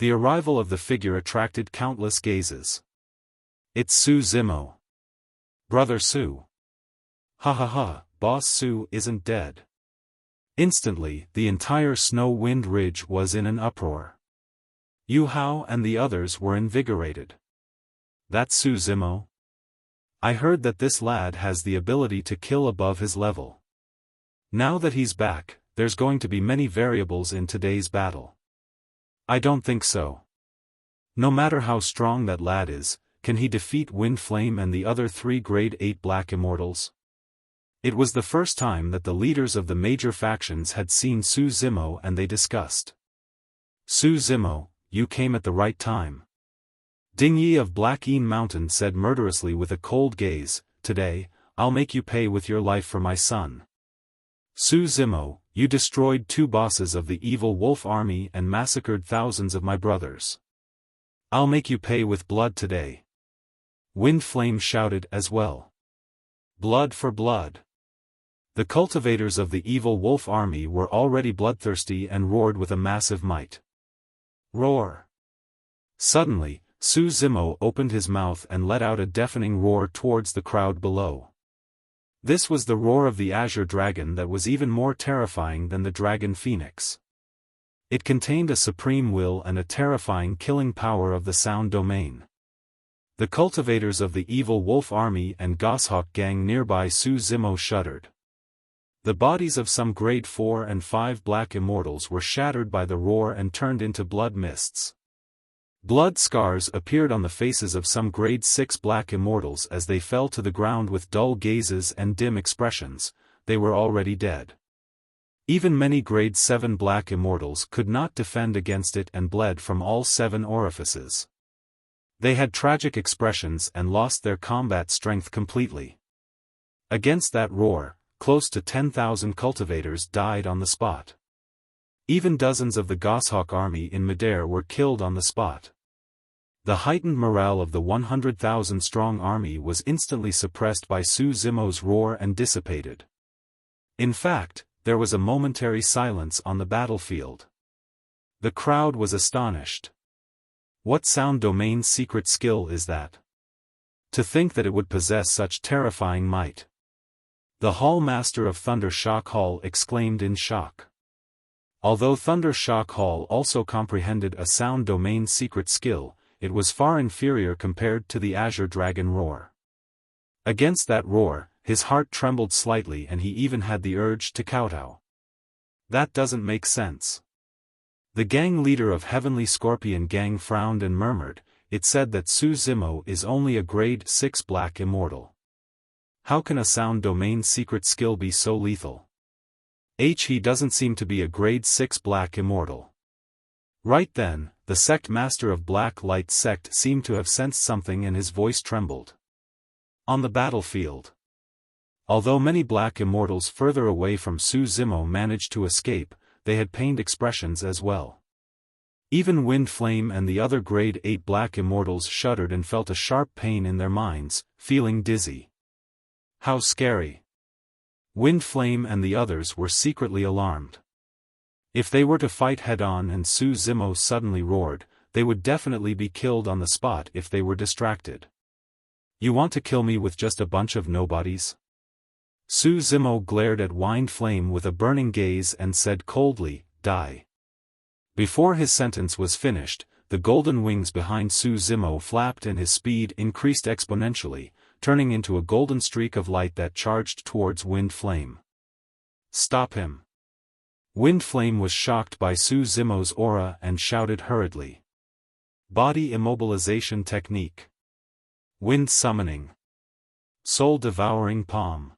The arrival of the figure attracted countless gazes. It's Su Zimo. Brother Su. Ha ha ha, Boss Su isn't dead. Instantly, the entire Snow Wind Ridge was in an uproar. Yu Hao and the others were invigorated. That's Su Zimo? I heard that this lad has the ability to kill above his level. Now that he's back, there's going to be many variables in today's battle. I don't think so. No matter how strong that lad is, can he defeat Wind Flame and the other 3 Grade 8 Black Immortals? It was the first time that the leaders of the major factions had seen Su Zimo and they discussed. Su Zimo, you came at the right time. Ding Yi of Black Een Mountain said murderously with a cold gaze, today, I'll make you pay with your life for my son. Su Zimo, you destroyed 2 bosses of the evil wolf army and massacred thousands of my brothers. I'll make you pay with blood today. Wind Flame shouted as well. Blood for blood. The cultivators of the evil wolf army were already bloodthirsty and roared with a massive might. Roar. Suddenly, Su Zimo opened his mouth and let out a deafening roar towards the crowd below. This was the roar of the Azure Dragon that was even more terrifying than the Dragon Phoenix. It contained a supreme will and a terrifying killing power of the sound domain. The cultivators of the evil wolf army and Goshawk Gang nearby Su Zimo shuddered. The bodies of some Grade 4 and 5 Black Immortals were shattered by the roar and turned into blood mists. Blood scars appeared on the faces of some Grade 6 Black Immortals as they fell to the ground with dull gazes and dim expressions. They were already dead. Even many Grade 7 Black Immortals could not defend against it and bled from all 7 orifices. They had tragic expressions and lost their combat strength completely. Against that roar, close to 10,000 cultivators died on the spot. Even dozens of the Goshawk army in midair were killed on the spot. The heightened morale of the 100,000-strong army was instantly suppressed by Su Zimo's roar and dissipated. In fact, there was a momentary silence on the battlefield. The crowd was astonished. What sound domain's secret skill is that? To think that it would possess such terrifying might. The Hall Master of Thunder Shock Hall exclaimed in shock. Although Thunder Shock Hall also comprehended a sound domain's secret skill, it was far inferior compared to the Azure Dragon roar. Against that roar, his heart trembled slightly and he even had the urge to kowtow. That doesn't make sense. The gang leader of Heavenly Scorpion Gang frowned and murmured, it said that Su Zimo is only a grade 6 black immortal. How can a sound domain secret skill be so lethal? He doesn't seem to be a grade 6 black immortal. Right then, the sect master of Black Light sect seemed to have sensed something and his voice trembled. On the battlefield. Although many black immortals further away from Su Zimo managed to escape, they had pained expressions as well. Even Wind Flame and the other grade 8 black immortals shuddered and felt a sharp pain in their minds, feeling dizzy. How scary. Wind Flame and the others were secretly alarmed. If they were to fight head-on and Su Zimo suddenly roared, they would definitely be killed on the spot if they were distracted. You want to kill me with just a bunch of nobodies? Su Zimo glared at Wind Flame with a burning gaze and said coldly, die. Before his sentence was finished, the golden wings behind Su Zimo flapped and his speed increased exponentially, turning into a golden streak of light that charged towards Wind Flame. Stop him. Wind Flame was shocked by Su Zimo's aura and shouted hurriedly. Body immobilization technique. Wind summoning. Soul devouring palm.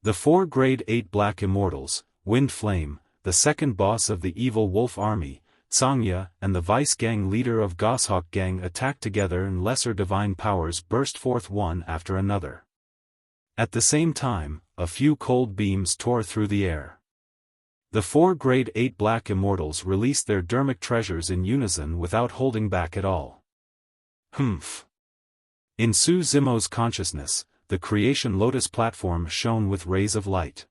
The 4 grade 8 black immortals, Wind Flame, the second boss of the evil wolf army, Sangya and the vice gang leader of Goshawk gang attacked together and lesser divine powers burst forth one after another. At the same time, a few cold beams tore through the air. The 4 grade 8 black immortals released their dermic treasures in unison without holding back at all. Humph. In Su Zimo's consciousness, the creation lotus platform shone with rays of light.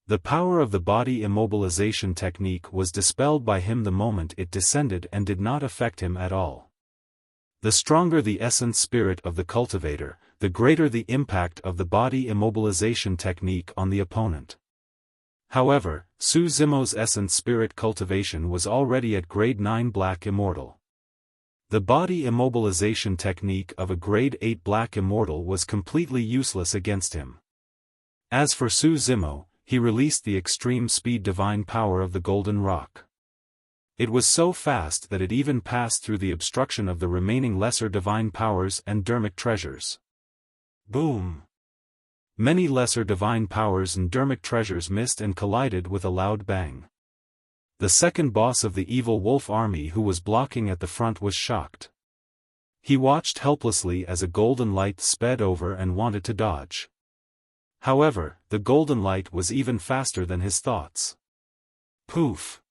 The power of the body immobilization technique was dispelled by him the moment it descended and did not affect him at all. The stronger the essence spirit of the cultivator, the greater the impact of the body immobilization technique on the opponent. However, Su Zimo's essence spirit cultivation was already at grade 9 black immortal. The body immobilization technique of a grade 8 black immortal was completely useless against him. As for Su Zimo, he released the extreme speed divine power of the golden rock. It was so fast that it even passed through the obstruction of the remaining lesser divine powers and dermic treasures. Boom! Many lesser divine powers and dermic treasures missed and collided with a loud bang. The second boss of the evil wolf army who was blocking at the front was shocked. He watched helplessly as a golden light sped over and wanted to dodge. However, the golden light was even faster than his thoughts. Poof!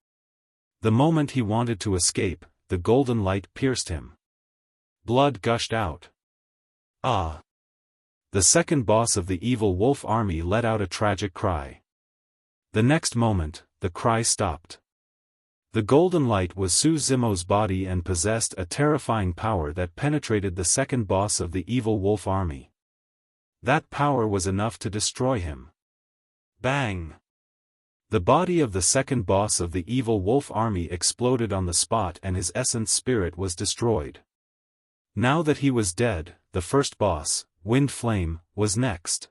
The moment he wanted to escape, the golden light pierced him. Blood gushed out. Ah! The second boss of the evil wolf army let out a tragic cry. The next moment, the cry stopped. The golden light was Su Zimo's body and possessed a terrifying power that penetrated the second boss of the evil wolf army. That power was enough to destroy him. Bang! The body of the second boss of the evil wolf army exploded on the spot and his essence spirit was destroyed. Now that he was dead, the first boss, Wind Flame, was next.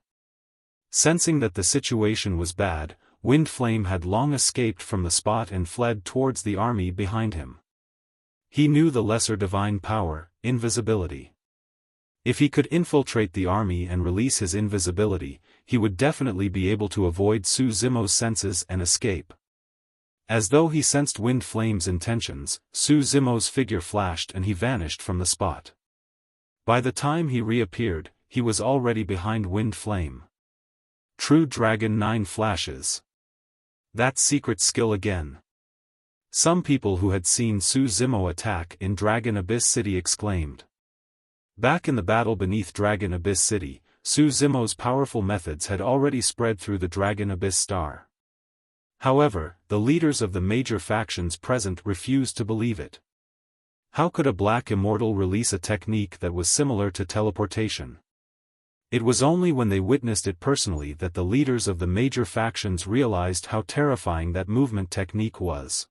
Sensing that the situation was bad, Wind Flame had long escaped from the spot and fled towards the army behind him. He knew the lesser divine power, invisibility. If he could infiltrate the army and release his invisibility, he would definitely be able to avoid Su Zimo's senses and escape. As though he sensed Wind Flame's intentions, Su Zimo's figure flashed and he vanished from the spot. By the time he reappeared, he was already behind Wind Flame. True Dragon 9 flashes. That secret skill again. Some people who had seen Su Zimo attack in Dragon Abyss City exclaimed. Back in the battle beneath Dragon Abyss City, Su Zimo's powerful methods had already spread through the Dragon Abyss Star. However, the leaders of the major factions present refused to believe it. How could a black immortal release a technique that was similar to teleportation? It was only when they witnessed it personally that the leaders of the major factions realized how terrifying that movement technique was.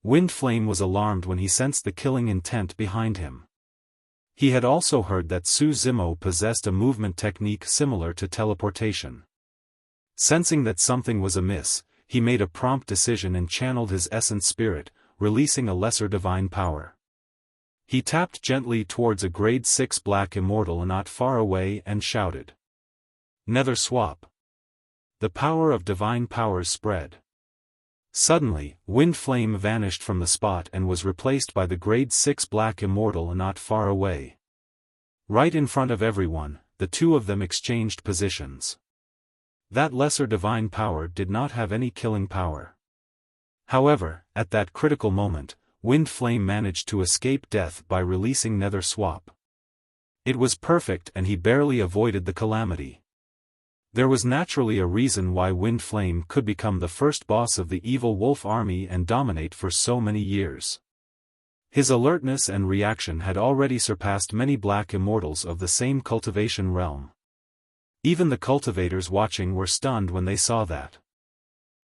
Wind Flame was alarmed when he sensed the killing intent behind him. He had also heard that Su Zimo possessed a movement technique similar to teleportation. Sensing that something was amiss, he made a prompt decision and channeled his essence spirit, releasing a lesser divine power. He tapped gently towards a grade 6 black immortal not far away and shouted, "Nether swap." The power of divine powers spread. Suddenly, Wind Flame vanished from the spot and was replaced by the grade 6 black immortal not far away. Right in front of everyone, the two of them exchanged positions. That lesser divine power did not have any killing power. However, at that critical moment, Wind Flame managed to escape death by releasing Nether Swap. It was perfect and he barely avoided the calamity. There was naturally a reason why Wind Flame could become the first boss of the evil wolf army and dominate for so many years. His alertness and reaction had already surpassed many black immortals of the same cultivation realm. Even the cultivators watching were stunned when they saw that.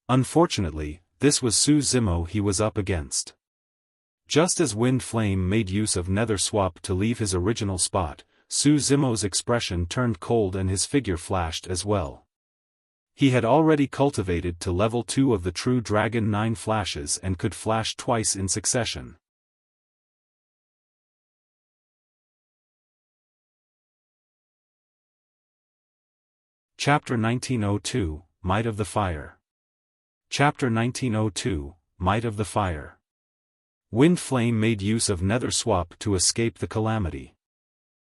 Unfortunately, this was Su Zimo he was up against. Just as Wind Flame made use of Nether Swap to leave his original spot, Su Zimo's expression turned cold and his figure flashed as well. He had already cultivated to level 2 of the true Dragon 9 flashes and could flash twice in succession. Chapter 1902, Might of the Fire. Chapter 1902, Might of the Fire. Wind Flame made use of Nether Swap to escape the calamity.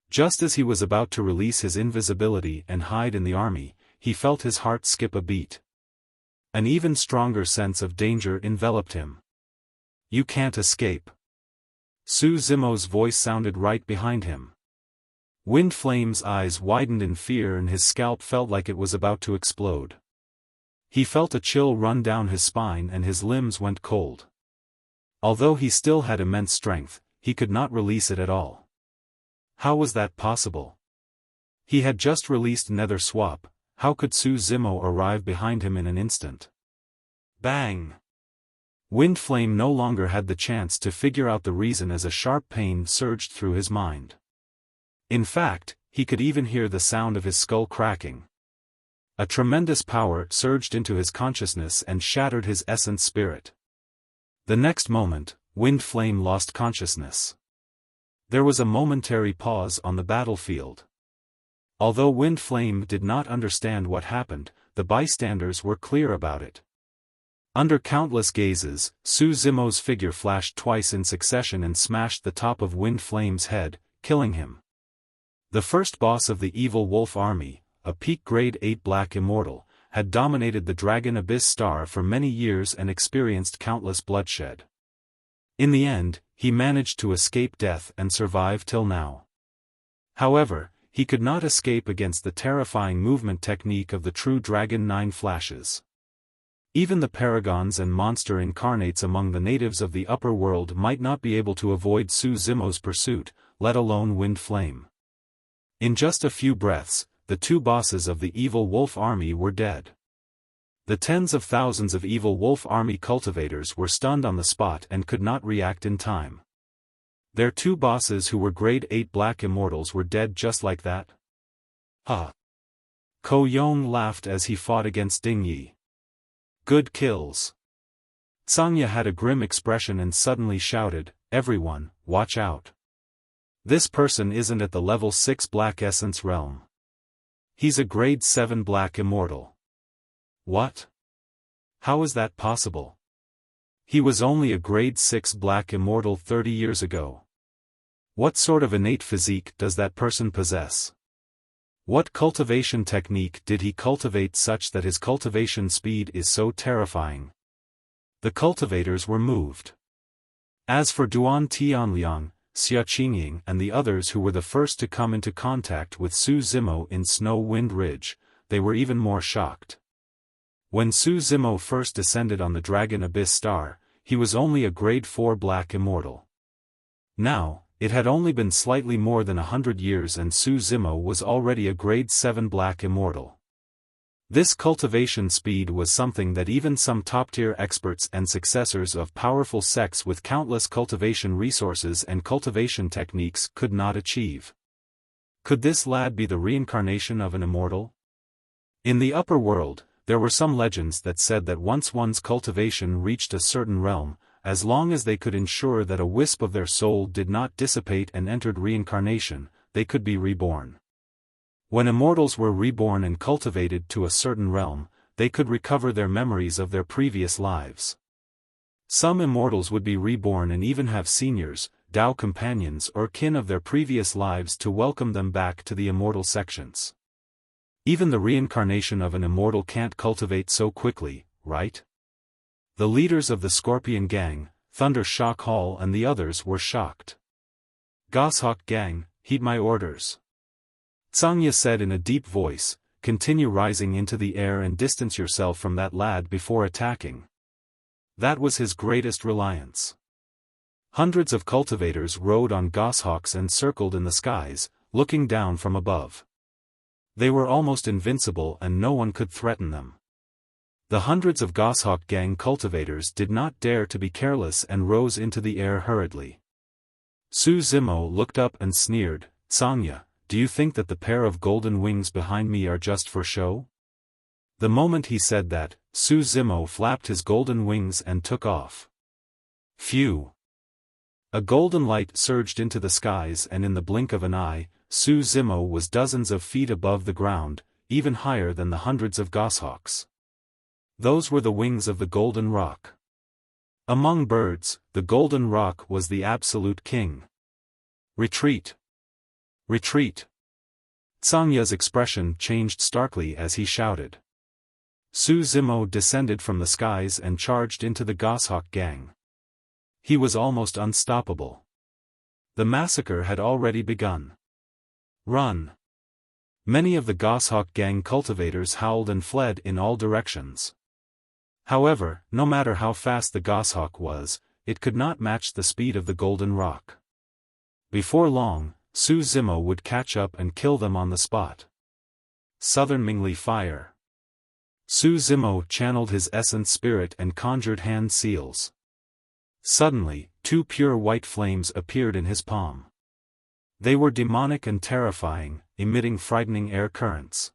Just as he was about to release his invisibility and hide in the army, he felt his heart skip a beat. An even stronger sense of danger enveloped him. "You can't escape." Su Zimo's voice sounded right behind him. Wind Flame's eyes widened in fear and his scalp felt like it was about to explode. He felt a chill run down his spine and his limbs went cold. Although he still had immense strength, he could not release it at all. How was that possible? He had just released Nether Swap, how could Su Zimo arrive behind him in an instant? Bang! Wind Flame no longer had the chance to figure out the reason as a sharp pain surged through his mind. In fact, he could even hear the sound of his skull cracking. A tremendous power surged into his consciousness and shattered his essence spirit. The next moment, Wind Flame lost consciousness. There was a momentary pause on the battlefield. Although Wind Flame did not understand what happened, the bystanders were clear about it. Under countless gazes, Su Zimo's figure flashed twice in succession and smashed the top of Wind Flame's head, killing him. The first boss of the evil wolf army, a peak grade 8 black immortal, had dominated the Dragon Abyss Star for many years and experienced countless bloodshed. In the end, he managed to escape death and survive till now. However, he could not escape against the terrifying movement technique of the true Dragon 9 flashes. Even the paragons and monster incarnates among the natives of the upper world might not be able to avoid Su Zimo's pursuit, let alone Wind Flame. In just a few breaths, the two bosses of the evil wolf army were dead. The tens of thousands of evil wolf army cultivators were stunned on the spot and could not react in time. Their two bosses who were grade 8 black immortals were dead just like that? Ha! Ko Yong laughed as he fought against Ding Yi. Good kills. Sangya had a grim expression and suddenly shouted, "Everyone, watch out. This person isn't at the level 6 black essence realm. He's a grade 7 black immortal." What? How is that possible? He was only a grade 6 black immortal 30 years ago. What sort of innate physique does that person possess? What cultivation technique did he cultivate such that his cultivation speed is so terrifying? The cultivators were moved. As for Duan Tianliang, Xia Qingying and the others who were the first to come into contact with Su Zimo in Snow Wind Ridge, they were even more shocked. When Su Zimo first descended on the Dragon Abyss Star, he was only a grade 4 black immortal. Now, it had only been slightly more than 100 years and Su Zimo was already a grade 7 black immortal. This cultivation speed was something that even some top-tier experts and successors of powerful sects with countless cultivation resources and cultivation techniques could not achieve. Could this lad be the reincarnation of an immortal? In the upper world, there were some legends that said that once one's cultivation reached a certain realm, as long as they could ensure that a wisp of their soul did not dissipate and entered reincarnation, they could be reborn. When immortals were reborn and cultivated to a certain realm, they could recover their memories of their previous lives. Some immortals would be reborn and even have seniors, Dao companions or kin of their previous lives to welcome them back to the immortal sections. Even the reincarnation of an immortal can't cultivate so quickly, right? The leaders of the Scorpion Gang, Thunder Shock Hall and the others were shocked. Goshawk Gang, heed my orders. Tsangya said in a deep voice, continue rising into the air and distance yourself from that lad before attacking. That was his greatest reliance. Hundreds of cultivators rode on goshawks and circled in the skies, looking down from above. They were almost invincible and no one could threaten them. The hundreds of Goshawk Gang cultivators did not dare to be careless and rose into the air hurriedly. Su Zimo looked up and sneered, Tsangya, do you think that the pair of golden wings behind me are just for show? The moment he said that, Su Zimo flapped his golden wings and took off. Phew! A golden light surged into the skies and in the blink of an eye, Su Zimo was dozens of feet above the ground, even higher than the hundreds of goshawks. Those were the wings of the Golden Rock. Among birds, the Golden Rock was the absolute king. Retreat! Retreat! Tsangya's expression changed starkly as he shouted. Su Zimo descended from the skies and charged into the Goshawk Gang. He was almost unstoppable. The massacre had already begun. Run! Many of the Goshawk Gang cultivators howled and fled in all directions. However, no matter how fast the goshawk was, it could not match the speed of the Golden Rock. Before long, Su Zimo would catch up and kill them on the spot. Southern Mingli Fire. Su Zimo channeled his essence spirit and conjured hand seals. Suddenly, 2 pure white flames appeared in his palm. They were demonic and terrifying, emitting frightening air currents.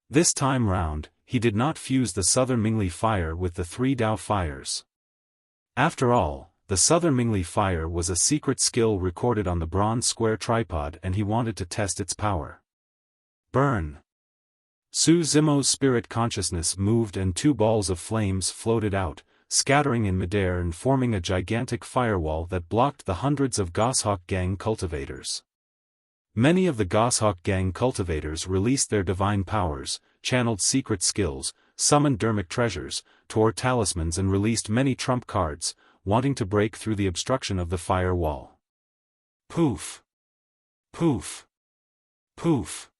This time round, he did not fuse the Southern Mingli Fire with the 3 Dao Fires. After all, the Southern Mingli Fire was a secret skill recorded on the bronze square tripod and he wanted to test its power. Burn! Su Zimo's spirit consciousness moved and 2 balls of flames floated out, scattering in midair and forming a gigantic firewall that blocked the hundreds of Goshawk Gang cultivators. Many of the Goshawk Gang cultivators released their divine powers, channeled secret skills, summoned dermic treasures, tore talismans and released many trump cards, wanting to break through the obstruction of the firewall. Poof! Poof! Poof!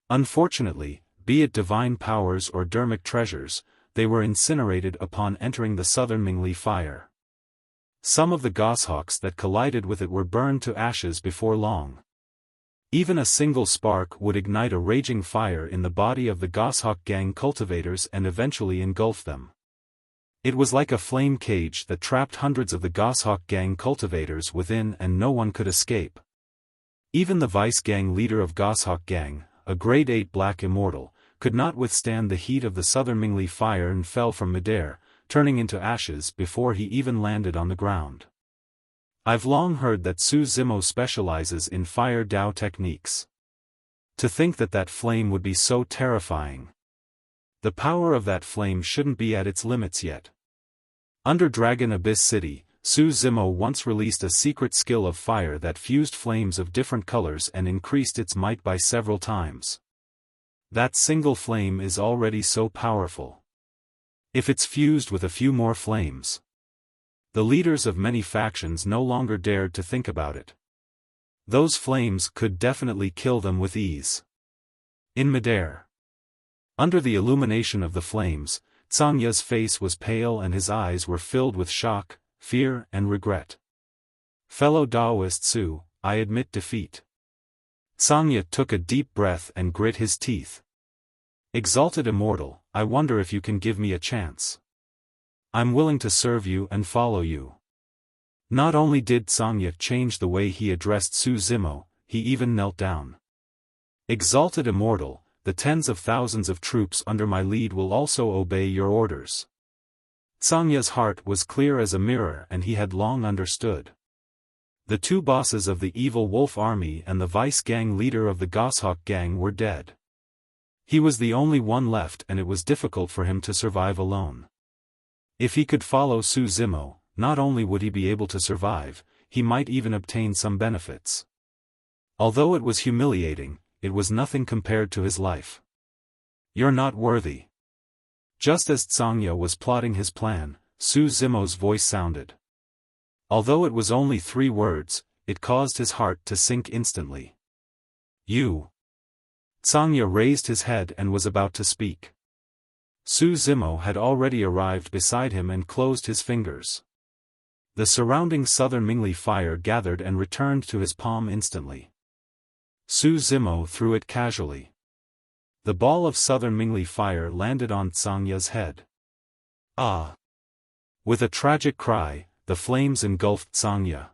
Unfortunately, be it divine powers or dermic treasures, they were incinerated upon entering the Southern Mingli Fire. Some of the goshawks that collided with it were burned to ashes before long. Even a single spark would ignite a raging fire in the body of the Goshawk Gang cultivators and eventually engulf them. It was like a flame cage that trapped hundreds of the Goshawk Gang cultivators within and no one could escape. Even the vice gang leader of Goshawk Gang, a grade 8 black immortal, could not withstand the heat of the Southern Mingli Fire and fell from midair, turning into ashes before he even landed on the ground. I've long heard that Su Zimo specializes in fire Dao techniques. To think that that flame would be so terrifying. The power of that flame shouldn't be at its limits yet. Under Dragon Abyss City, Su Zimo once released a secret skill of fire that fused flames of different colors and increased its might by several times. That single flame is already so powerful. If it's fused with a few more flames. The leaders of many factions no longer dared to think about it. Those flames could definitely kill them with ease. In midair. Under the illumination of the flames, Zhangya's face was pale and his eyes were filled with shock, fear and regret. Fellow Daoist Su, I admit defeat. Zhangya took a deep breath and grit his teeth. Exalted Immortal, I wonder if you can give me a chance. I'm willing to serve you and follow you. Not only did Zhangya change the way he addressed Su Zimo, he even knelt down. Exalted Immortal, the tens of thousands of troops under my lead will also obey your orders. Zhangya's heart was clear as a mirror and he had long understood. The two bosses of the evil wolf army and the vice gang leader of the goshawk gang were dead. He was the only one left and it was difficult for him to survive alone. If he could follow Su Zimo, not only would he be able to survive, he might even obtain some benefits. Although it was humiliating, it was nothing compared to his life. You're not worthy. Just as Zhangya was plotting his plan, Su Zimo's voice sounded. Although it was only 3 words, it caused his heart to sink instantly. You. Zhangya raised his head and was about to speak. Su Zimo had already arrived beside him and closed his fingers. The surrounding southern Mingli fire gathered and returned to his palm instantly. Su Zimo threw it casually. The ball of southern Mingli fire landed on Zhangya's head. Ah! With a tragic cry, the flames engulfed Zhangya.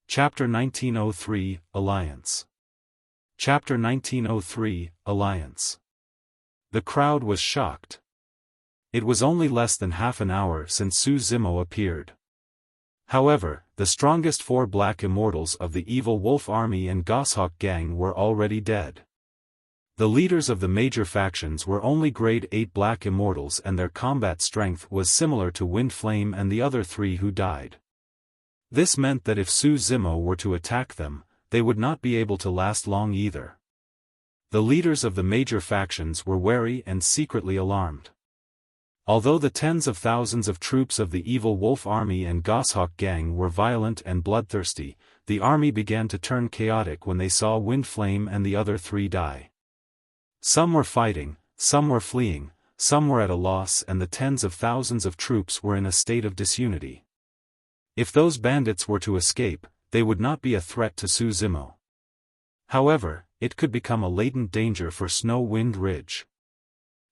Chapter 1903, Alliance. Chapter 1903, Alliance. The crowd was shocked. It was only less than half an hour since Su Zimo appeared. However, the strongest 4 black immortals of the evil wolf army and goshawk gang were already dead. The leaders of the major factions were only grade 8 black immortals and their combat strength was similar to Wind Flame and the other 3 who died. This meant that if Su Zimo were to attack them, they would not be able to last long either. The leaders of the major factions were wary and secretly alarmed. Although the tens of thousands of troops of the evil wolf army and goshawk gang were violent and bloodthirsty, the army began to turn chaotic when they saw Wind Flame and the other 3 die. Some were fighting, some were fleeing, some were at a loss and the tens of thousands of troops were in a state of disunity. If those bandits were to escape, they would not be a threat to Su Zimo. However, it could become a latent danger for Snow Wind Ridge.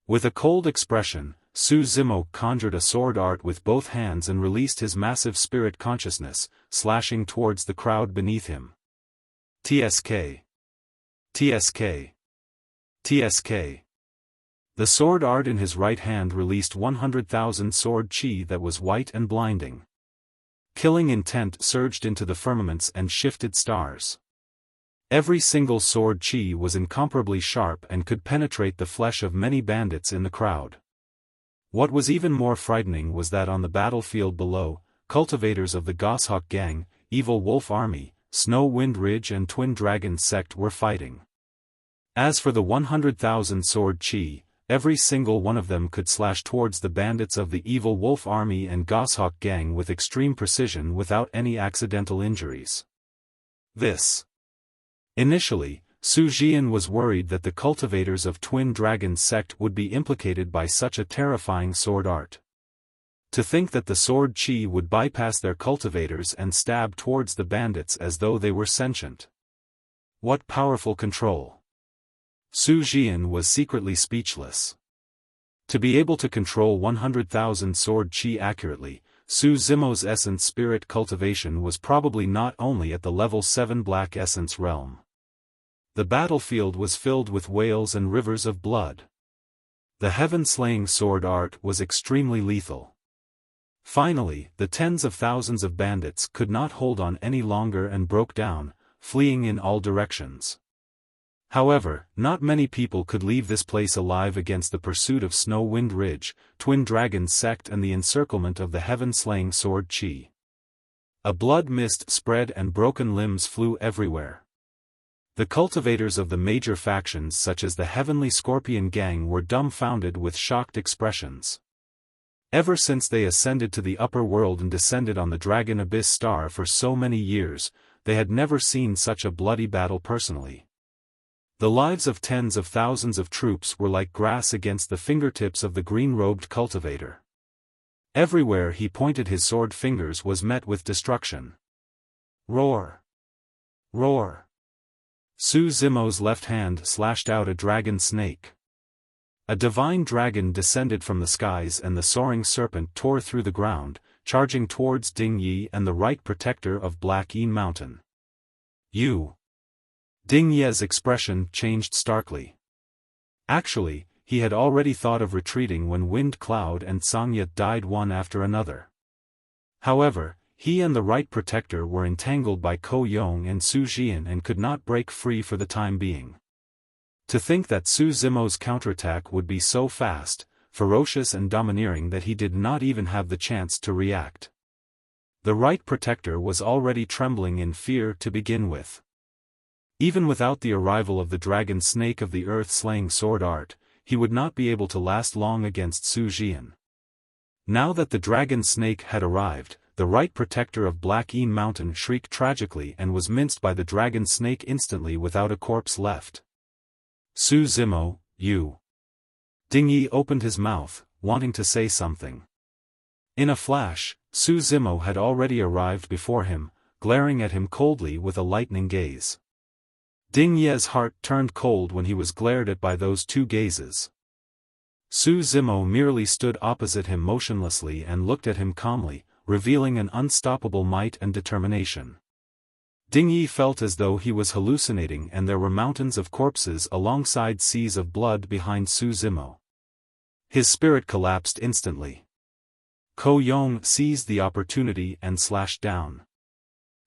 With a cold expression, Su Zimo conjured a sword art with both hands and released his massive spirit consciousness, slashing towards the crowd beneath him. TSK. TSK. TSK. The sword art in his right hand released 100,000 sword chi that was white and blinding. Killing intent surged into the firmaments and shifted stars. Every single sword chi was incomparably sharp and could penetrate the flesh of many bandits in the crowd. What was even more frightening was that on the battlefield below, cultivators of the Goshawk Gang, Evil Wolf Army, Snow Wind Ridge and Twin Dragon Sect were fighting. As for the 100,000 sword chi, every single one of them could slash towards the bandits of the Evil Wolf Army and Goshawk Gang with extreme precision without any accidental injuries. Initially, Su Jian was worried that the cultivators of Twin Dragon Sect would be implicated by such a terrifying sword art. To think that the sword chi would bypass their cultivators and stab towards the bandits as though they were sentient. What powerful control! Su Jian was secretly speechless. To be able to control 100,000 sword chi accurately, Su Zimo's essence spirit cultivation was probably not only at the level 7 black essence realm. The battlefield was filled with whales and rivers of blood. The heaven-slaying sword art was extremely lethal. Finally, the tens of thousands of bandits could not hold on any longer and broke down, fleeing in all directions. However, not many people could leave this place alive against the pursuit of Snow Wind Ridge, Twin Dragon Sect and the encirclement of the heaven-slaying sword chi. A blood mist spread and broken limbs flew everywhere. The cultivators of the major factions such as the Heavenly Scorpion Gang were dumbfounded with shocked expressions. Ever since they ascended to the upper world and descended on the Dragon Abyss Star for so many years, they had never seen such a bloody battle personally. The lives of tens of thousands of troops were like grass against the fingertips of the green-robed cultivator. Everywhere he pointed his sword fingers was met with destruction. Roar! Roar! Su Zimo's left hand slashed out a dragon snake. A divine dragon descended from the skies and the soaring serpent tore through the ground, charging towards Ding Yi and the right protector of Black Yin Mountain. You! Ding Ye's expression changed starkly. Actually, he had already thought of retreating when Wind Cloud and Sangya died one after another. However, he and the right protector were entangled by Ko Yong and Su Jian and could not break free for the time being. To think that Su Zimo's counterattack would be so fast, ferocious and domineering that he did not even have the chance to react. The right protector was already trembling in fear to begin with. Even without the arrival of the dragon snake of the earth-slaying sword art, he would not be able to last long against Su Jian. Now that the dragon snake had arrived, the right protector of Black Yin Mountain shrieked tragically and was minced by the dragon snake instantly without a corpse left. Su Zimo, you. Ding Yi opened his mouth, wanting to say something. In a flash, Su Zimo had already arrived before him, glaring at him coldly with a lightning gaze. Ding Ye's heart turned cold when he was glared at by those two gazes. Su Zimo merely stood opposite him motionlessly and looked at him calmly, revealing an unstoppable might and determination. Ding Yi felt as though he was hallucinating and there were mountains of corpses alongside seas of blood behind Su Zimo. His spirit collapsed instantly. Ko Yong seized the opportunity and slashed down.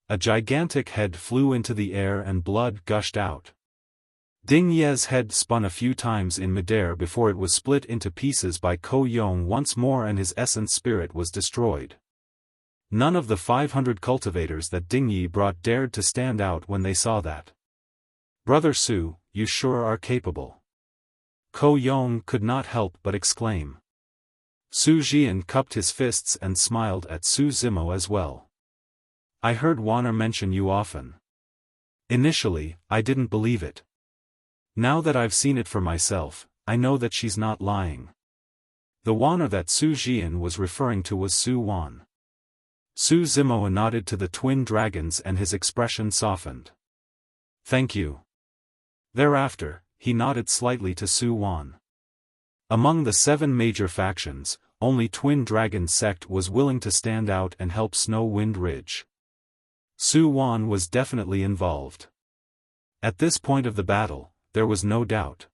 A gigantic head flew into the air and blood gushed out. Ding Ye's head spun a few times in midair before it was split into pieces by Ko Yong once more and his essence spirit was destroyed. None of the 500 cultivators that Ding Yi brought dared to stand out when they saw that. Brother Su, you sure are capable. Ko Yong could not help but exclaim. Su Jian cupped his fists and smiled at Su Zimo as well. I heard Wanner mention you often. Initially, I didn't believe it. Now that I've seen it for myself, I know that she's not lying. The Wanner that Su Jian was referring to was Su Wan. Su Zimo nodded to the twin dragons and his expression softened. Thank you. Thereafter, he nodded slightly to Su Wan. Among the 7 major factions, only Twin Dragon Sect was willing to stand out and help Snow Wind Ridge. Su Wan was definitely involved. At this point of the battle, there was no doubt.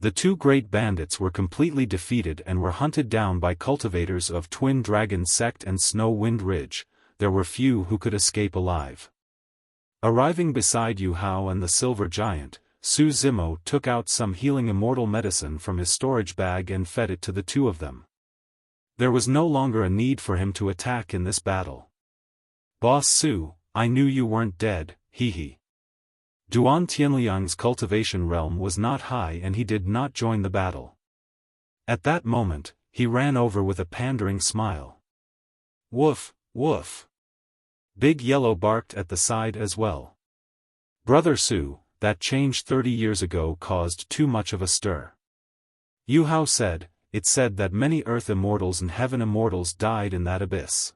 The 2 great bandits were completely defeated and were hunted down by cultivators of Twin Dragon Sect and Snow Wind Ridge. There were few who could escape alive. Arriving beside Yu Hao and the Silver Giant, Su Zimo took out some healing immortal medicine from his storage bag and fed it to the 2 of them. There was no longer a need for him to attack in this battle. Boss Su, I knew you weren't dead, hee. Duan Tianliang's cultivation realm was not high and he did not join the battle. At that moment, he ran over with a pandering smile. Woof, woof. Big Yellow barked at the side as well. Brother Su, that change 30 years ago caused too much of a stir. Yu Hao said, it said that many Earth Immortals and Heaven Immortals died in that abyss.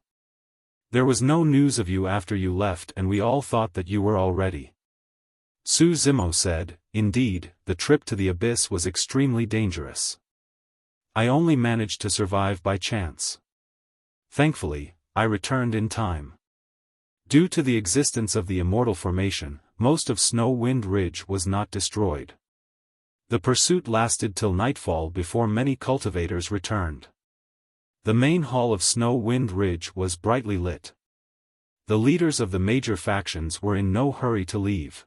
There was no news of you after you left and we all thought that you were already. Su Zimo said, indeed, the trip to the abyss was extremely dangerous. I only managed to survive by chance. Thankfully, I returned in time. Due to the existence of the Immortal Formation, most of Snow Wind Ridge was not destroyed. The pursuit lasted till nightfall before many cultivators returned. The main hall of Snow Wind Ridge was brightly lit. The leaders of the major factions were in no hurry to leave.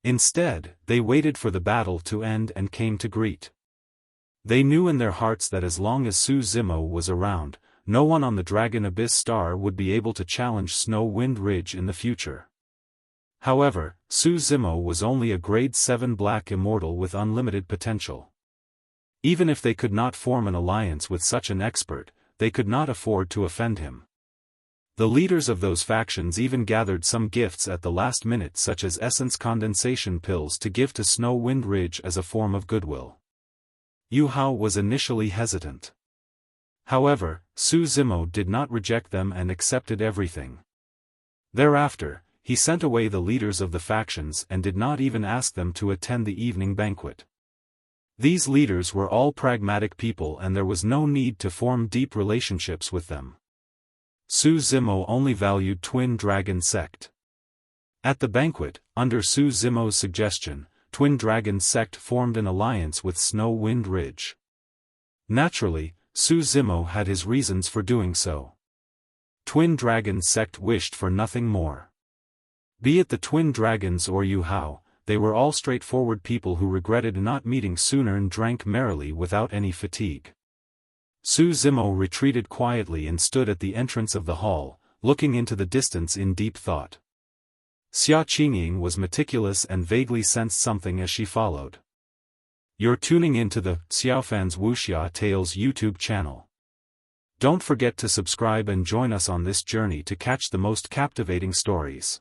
Instead, they waited for the battle to end and came to greet. They knew in their hearts that as long as Su Zimo was around, no one on the Dragon Abyss Star would be able to challenge Snow Wind Ridge in the future. However, Su Zimo was only a grade 7 black immortal with unlimited potential. Even if they could not form an alliance with such an expert, they could not afford to offend him. The leaders of those factions even gathered some gifts at the last minute, such as essence condensation pills, to give to Snow Wind Ridge as a form of goodwill. Yu Hao was initially hesitant. However, Su Zimo did not reject them and accepted everything. Thereafter, he sent away the leaders of the factions and did not even ask them to attend the evening banquet. These leaders were all pragmatic people and there was no need to form deep relationships with them. Su Zimo only valued Twin Dragon Sect. At the banquet, under Su Zimo's suggestion, Twin Dragon Sect formed an alliance with Snow Wind Ridge. Naturally, Su Zimo had his reasons for doing so. Twin Dragon Sect wished for nothing more. Be it the Twin Dragons or Yu Hao, they were all straightforward people who regretted not meeting sooner and drank merrily without any fatigue. Su Zimo retreated quietly and stood at the entrance of the hall, looking into the distance in deep thought. Xia Qingying was meticulous and vaguely sensed something as she followed. You're tuning into the Xiaofan's Wuxia Tales YouTube channel. Don't forget to subscribe and join us on this journey to catch the most captivating stories.